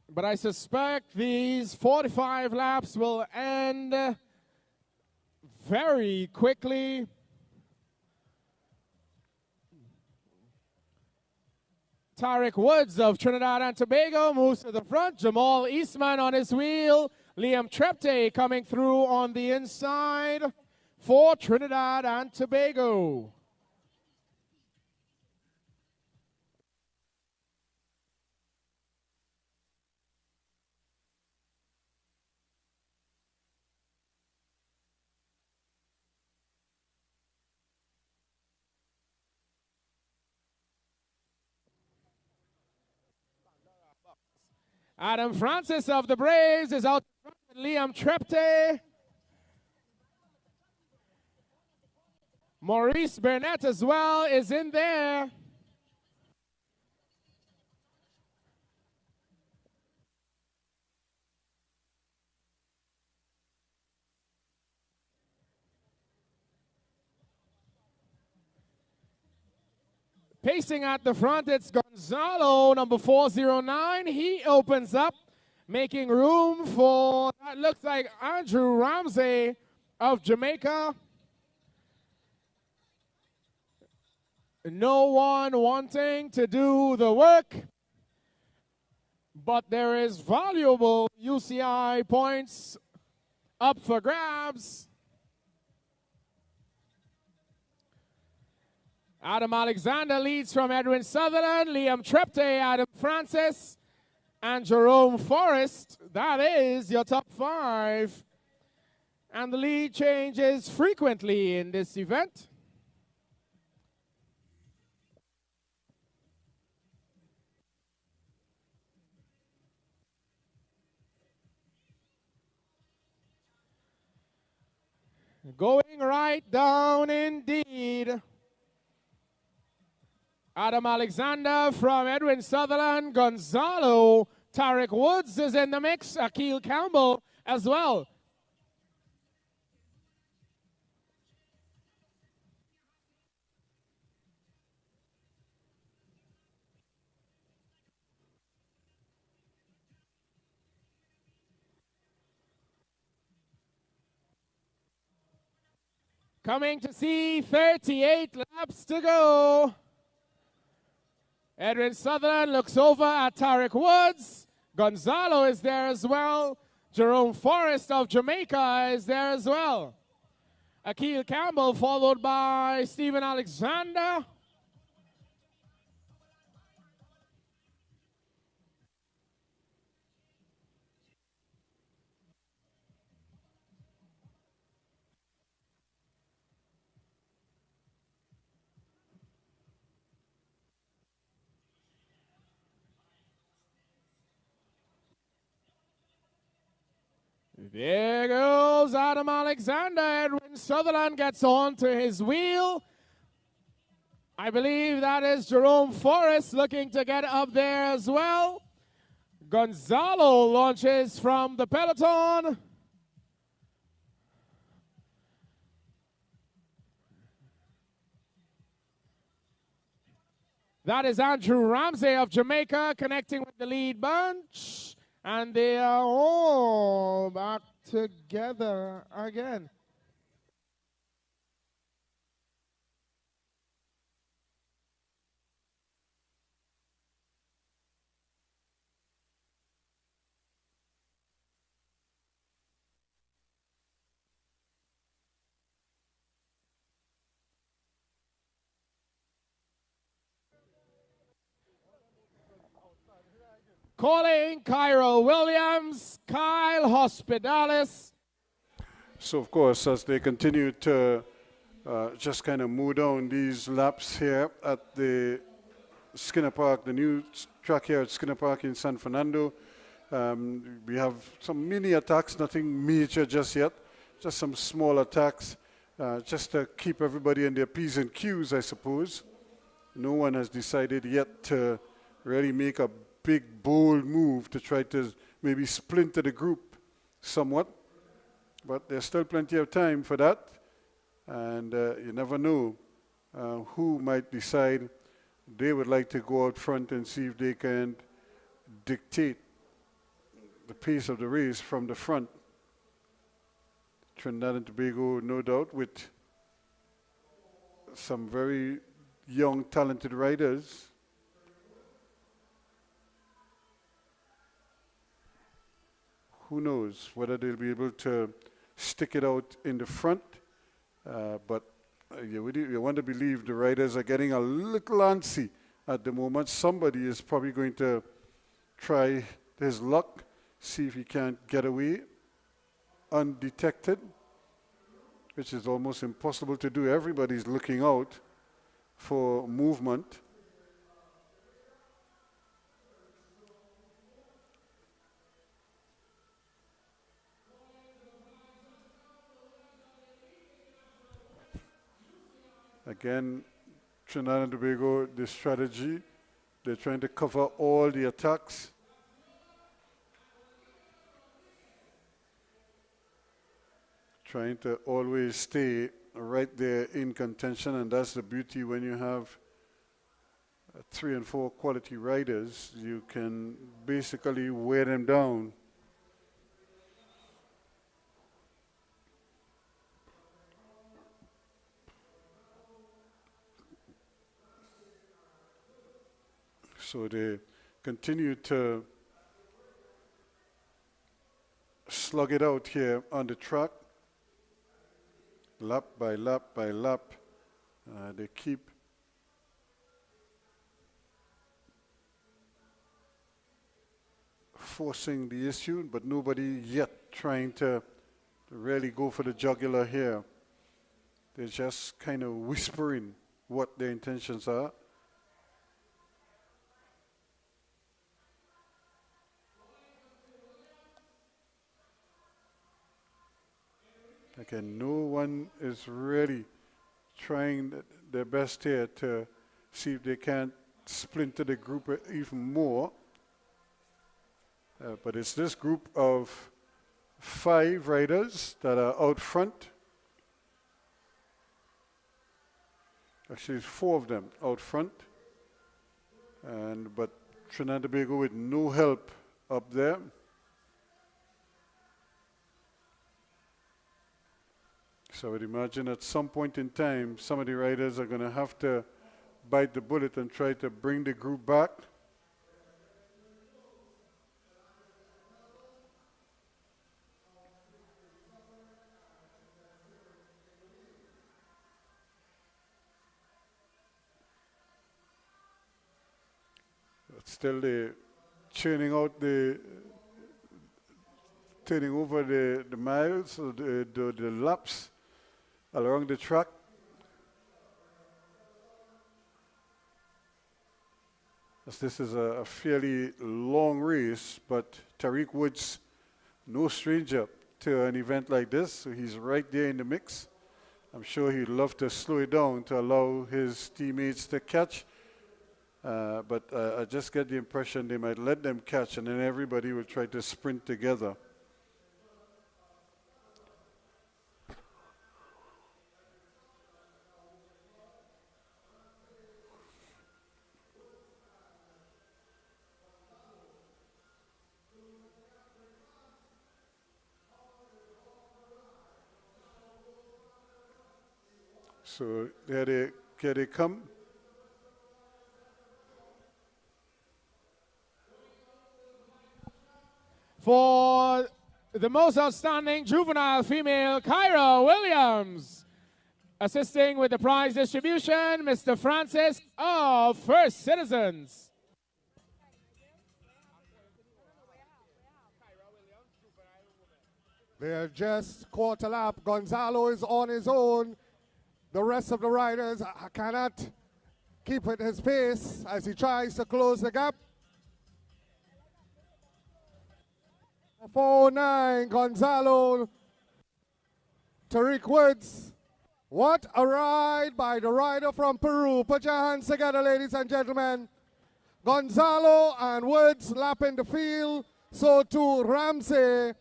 But I suspect these 45 laps will end very quickly. Tarek Woods of Trinidad and Tobago moves to the front. Jamal Eastman on his wheel. Liam Trepte coming through on the inside for Trinidad and Tobago. Adam Francis of the Braves is out front with Liam Trepte. Maurice Burnett as well is in there. Pacing at the front, it's Gonzalo, number 409. He opens up, making room for, that looks like Andrew Ramsey of Jamaica. No one wanting to do the work, but there is valuable UCI points up for grabs. Adam Alexander leads from Edwin Sutherland, Liam Trepte, Adam Francis, and Jerome Forrest. That is your top 5. And the lead changes frequently in this event. Going right down indeed. Adam Alexander from Edwin Sutherland, Gonzalo, Tarek Woods is in the mix, Akil Campbell as well. Coming to see 38 laps to go. Edwin Sutherland looks over at Tarek Woods. Gonzalo is there as well. Jerome Forrest of Jamaica is there as well. Akil Campbell followed by Stephen Alexander. There goes Adam Alexander. Edwin Sutherland gets on to his wheel. I believe that is Jerome Forrest looking to get up there as well. Gonzalo launches from the peloton. That is Andrew Ramsey of Jamaica connecting with the lead bunch. And they are all back together again. Calling Kyril Williams, Kyle Hospitalis. So, of course, as they continue to just kind of move down these laps here at the Skinner Park, the new track here at Skinner Park in San Fernando, we have some mini attacks, nothing major just yet, just some small attacks, just to keep everybody in their P's and Q's, I suppose. No one has decided yet to really make a big, bold move to try to maybe splinter the group somewhat. But there's still plenty of time for that. And you never know who might decide they would like to go out front and see if they can dictate the pace of the race from the front. Trinidad and Tobago, no doubt, with some very young, talented riders. Who knows whether they'll be able to stick it out in the front. But you want to believe the riders are getting a little antsy at the moment. Somebody is probably going to try his luck, see if he can't get away undetected, which is almost impossible to do. Everybody's looking out for movement. Again, Trinidad and Tobago, the strategy, they're trying to cover all the attacks. Trying to always stay right there in contention, and that's the beauty when you have 3 and 4 quality riders. You can basically wear them down. So they continue to slug it out here on the track, lap by lap by lap. They keep forcing the issue, but nobody yet trying to really go for the jugular here. They're just kind of whispering what their intentions are. Again, no one is really trying their best here to see if they can't splinter the group even more. But it's this group of 5 riders that are out front. Actually, it's 4 of them out front. But Trinidad and Tobago with no help up there. So I would imagine at some point in time, some of the riders are going to have to bite the bullet and try to bring the group back. But still they're churning over the miles, the laps along the track. As this is a fairly long race, but Tariq Woods, no stranger to an event like this, so he's right there in the mix. I'm sure he'd love to slow it down to allow his teammates to catch, but I just get the impression they might let them catch and then everybody will try to sprint together. So here they come. For the most outstanding juvenile female, Kyra Williams. Assisting with the prize distribution, Mr. Francis of First Citizens. They're just quarter lap. Gonzalo is on his own. The rest of the riders cannot keep at his pace as he tries to close the gap. 409, Gonzalo, Tariq Woods. What a ride by the rider from Peru. Put your hands together, ladies and gentlemen. Gonzalo and Woods lapping the field. So too Ramsey.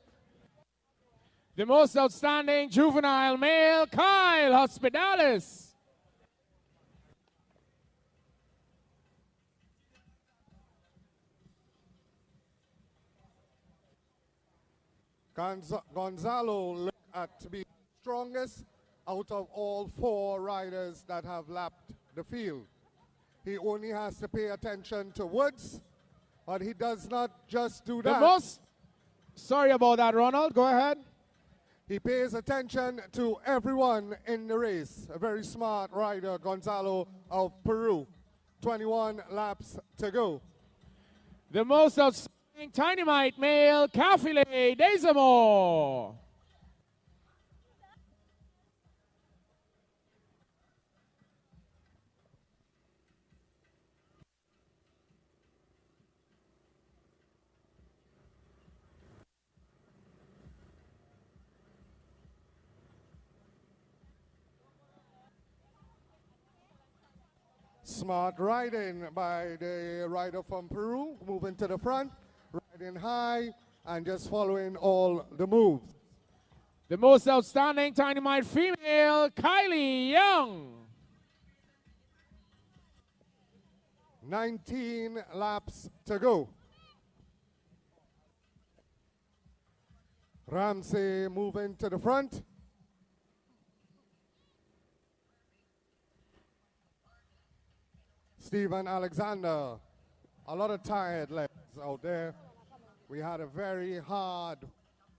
The most outstanding juvenile male, Kyle Hospitalis. Gonzalo looked at to be strongest out of all 4 riders that have lapped the field. He only has to pay attention to Woods, but he does not just do that. Sorry about that, Ronald. Go ahead. He pays attention to everyone in the race. A very smart rider, Gonzalo of Peru. 21 laps to go. The most outstanding Dynamite male, Kafile Dezamo. Smart riding by the rider from Peru, moving to the front, riding high, and just following all the moves. The most outstanding Dynamite female, Kylie Young. 19 laps to go. Ramsey moving to the front. Stephen Alexander, a lot of tired legs out there. We had a very hard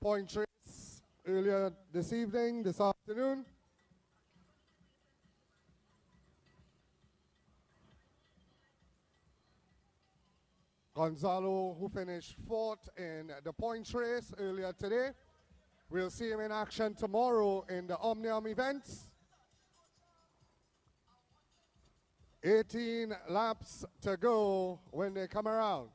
point race earlier this evening, this afternoon. Gonzalo, who finished 4th in the points race earlier today. We'll see him in action tomorrow in the Omnium events. 18 laps to go when they come around.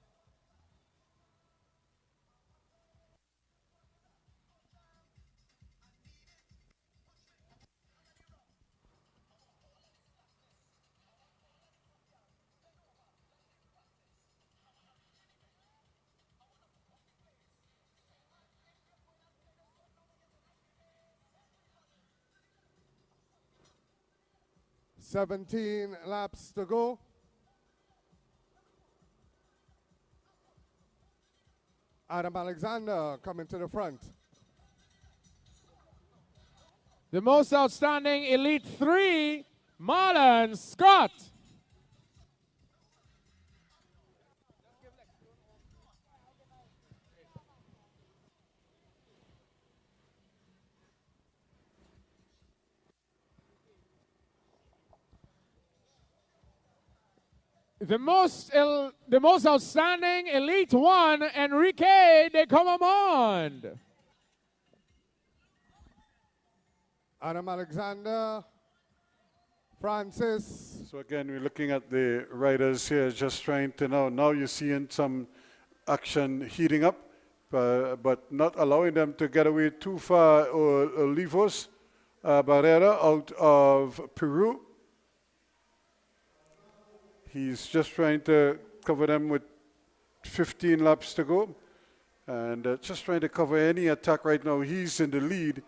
Seventeen laps to go. Adam Alexander coming to the front. The most outstanding Elite 3, Marlon Scott. The most outstanding Elite 1, Enrique de Comamond. Adam Alexander, Francis. So again, we're looking at the riders here, just trying to now you're seeing some action heating up. but not allowing them to get away too far or leave us. Barrera out of Peru. He's just trying to cover them with 15 laps to go. And just trying to cover any attack right now. He's in the lead.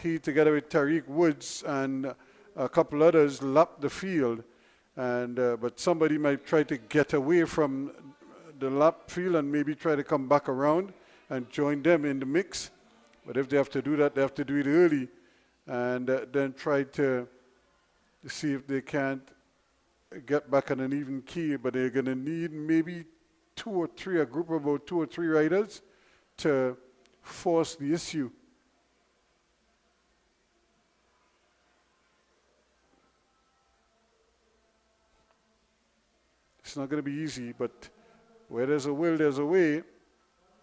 He, together with Tariq Woods and a couple others, lap the field. And but somebody might try to get away from the lap field and maybe try to come back around and join them in the mix. But if they have to do that, they have to do it early. And then try to see if they can't get back on an even key. But they're going to need maybe a group of about 2 or 3 riders to force the issue. It's not going to be easy, but where there's a will, there's a way.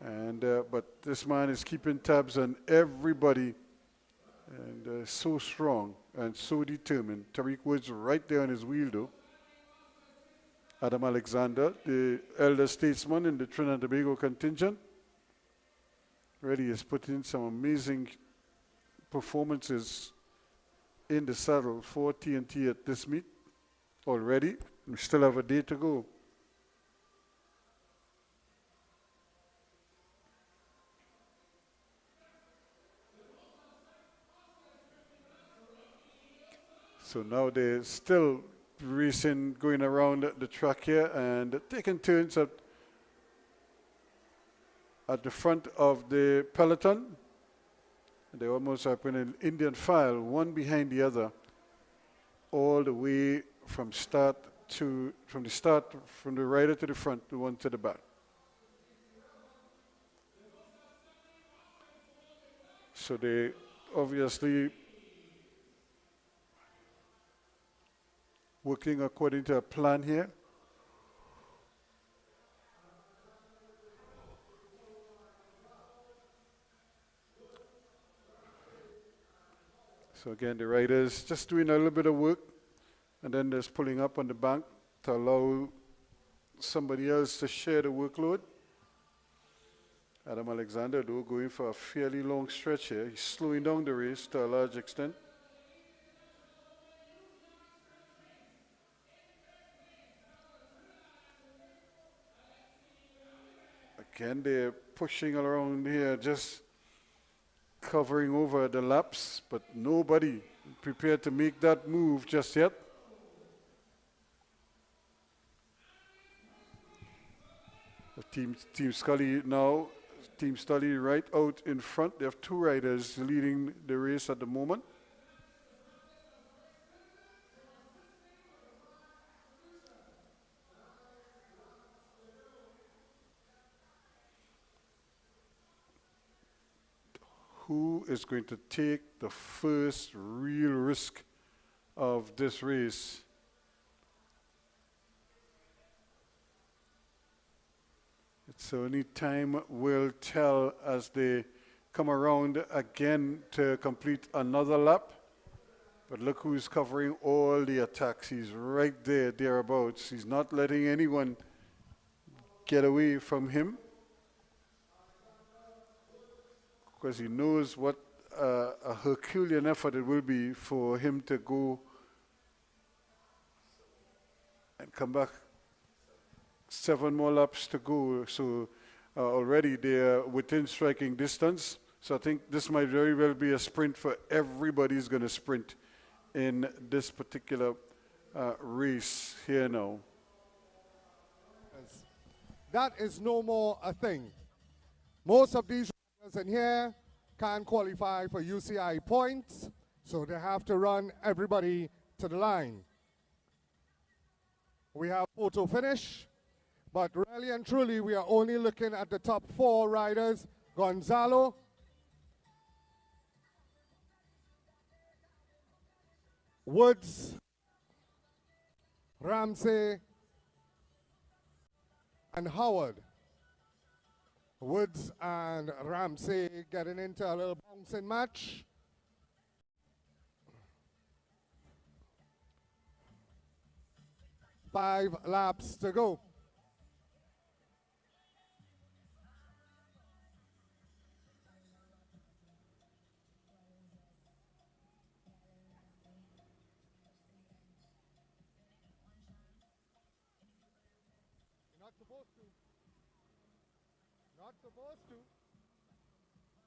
And but this man is keeping tabs on everybody, and so strong and so determined. Tariq Woods right there on his wheel, though. Adam Alexander, the elder statesman in the Trinidad and Tobago contingent, really has put in some amazing performances in the saddle for TNT at this meet already. We still have a day to go. So now they're still racing, going around the track here and taking turns at the front of the peloton. They almost are in an Indian file, one behind the other, all the way from the rider to the front, the one to the back. So they obviously working according to a plan here. So again, the riders just doing a little bit of work, and then there's pulling up on the bank to allow somebody else to share the workload. Adam Alexander, though, going for a fairly long stretch here. He's slowing down the race to a large extent. Again, they're pushing around here, just covering over the laps, but nobody prepared to make that move just yet. Team Scully now, Team Scully right out in front. They have 2 riders leading the race at the moment. Who is going to take the first real risk of this race? It's only time will tell as they come around again to complete another lap. But look who's covering all the attacks. He's right there, thereabouts. He's not letting anyone get away from him, because he knows what a Herculean effort it will be for him to go and come back. 7 more laps to go, so already they're within striking distance. So I think this might very well be a sprint for everybody's going to sprint in this particular race here now. That is no more a thing. Most of these riders in here can't qualify for UCI points, so they have to run everybody to the line. We have photo finish, but really and truly we are only looking at the top 4 riders. Gonzalo, Woods, Ramsey, and Howard. Woods and Ramsey getting into a little bouncing match. Five laps to go. supposed to. Not supposed to.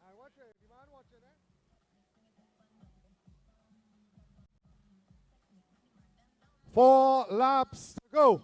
And watch it. The man watching it. Four laps to go.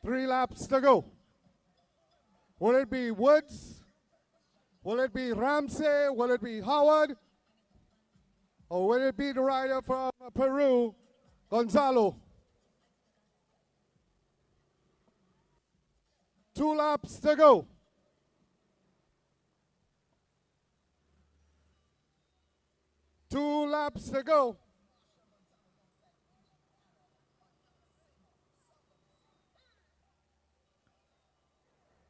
Three laps to go. Will it be Woods? Will it be Ramsey? Will it be Howard? Or will it be the rider from Peru, Gonzalo? 2 laps to go. Two laps to go.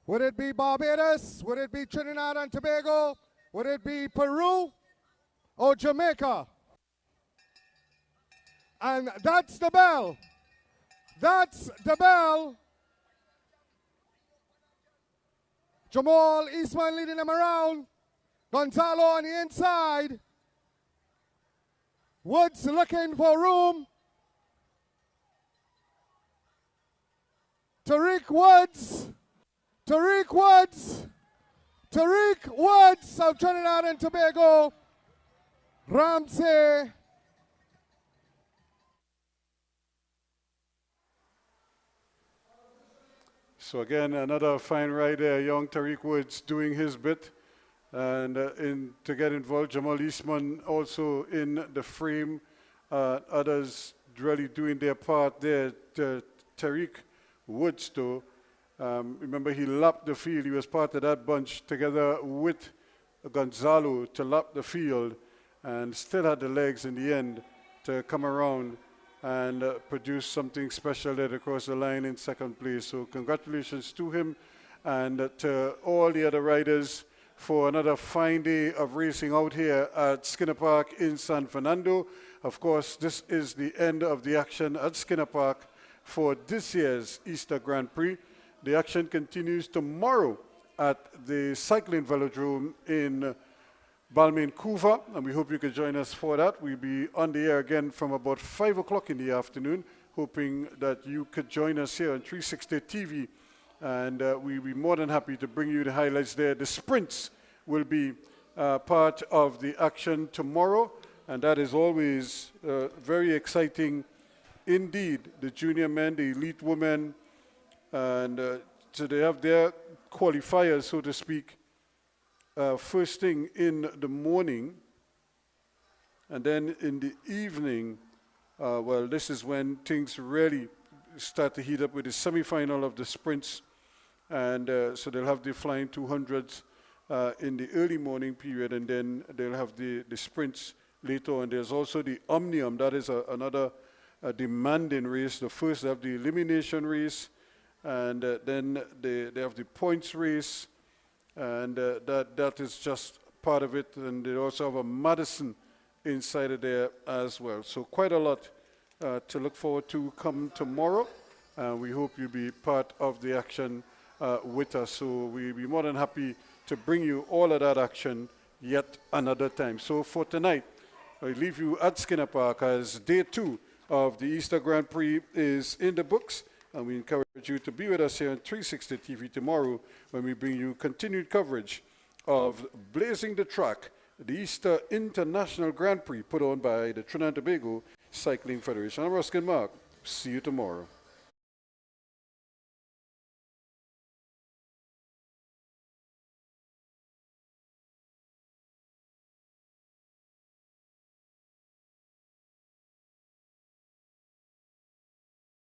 Would it be Barbados? Would it be Trinidad and Tobago? Would it be Peru or Jamaica? And that's the bell. That's the bell. Jamal Eastman leading them around. Gonzalo on the inside. Woods looking for room. Tariq Woods. Tariq Woods. Tariq Woods of Trinidad and Tobago. Ramsey. So again, another fine rider, young Tariq Woods doing his bit. And to get involved, Jamal Eastman also in the frame. Others really doing their part there. Tariq Woods, though, remember he lapped the field. He was part of that bunch together with Gonzalo to lap the field and still had the legs in the end to come around and produce something special there across the line in second place. So congratulations to him and to all the other riders for another fine day of racing out here at Skinner Park in San Fernando. Of course, this is the end of the action at Skinner Park for this year's Easter Grand Prix. The action continues tomorrow at the Cycling Velodrome in Balmain Couva, and we hope you can join us for that. We'll be on the air again from about 5 o'clock in the afternoon, hoping that you could join us here on 360 TV, and we'll be more than happy to bring you the highlights there. The sprints will be part of the action tomorrow, and that is always very exciting indeed. The junior men, the elite women, and so they have their qualifiers, so to speak, first thing in the morning, and then in the evening, well, this is when things really start to heat up with the semi-final of the sprints, and so they'll have the flying 200s in the early morning period, and then they'll have the sprints later on. There's also the Omnium. That is another demanding race. The first, they have the elimination race, and then they have the points race, and that is just part of it. And they also have a Madison inside of there as well. So quite a lot to look forward to come tomorrow. We hope you'll be part of the action with us. So we'll be more than happy to bring you all of that action yet another time. So for tonight, I leave you at Skinner Park as day 2 of the Easter Grand Prix is in the books. And we encourage you to be with us here on 360 TV tomorrow when we bring you continued coverage of Blazing the Track, the Easter International Grand Prix put on by the Trinidad and Tobago Cycling Federation. I'm Ruskin Mark. See you tomorrow.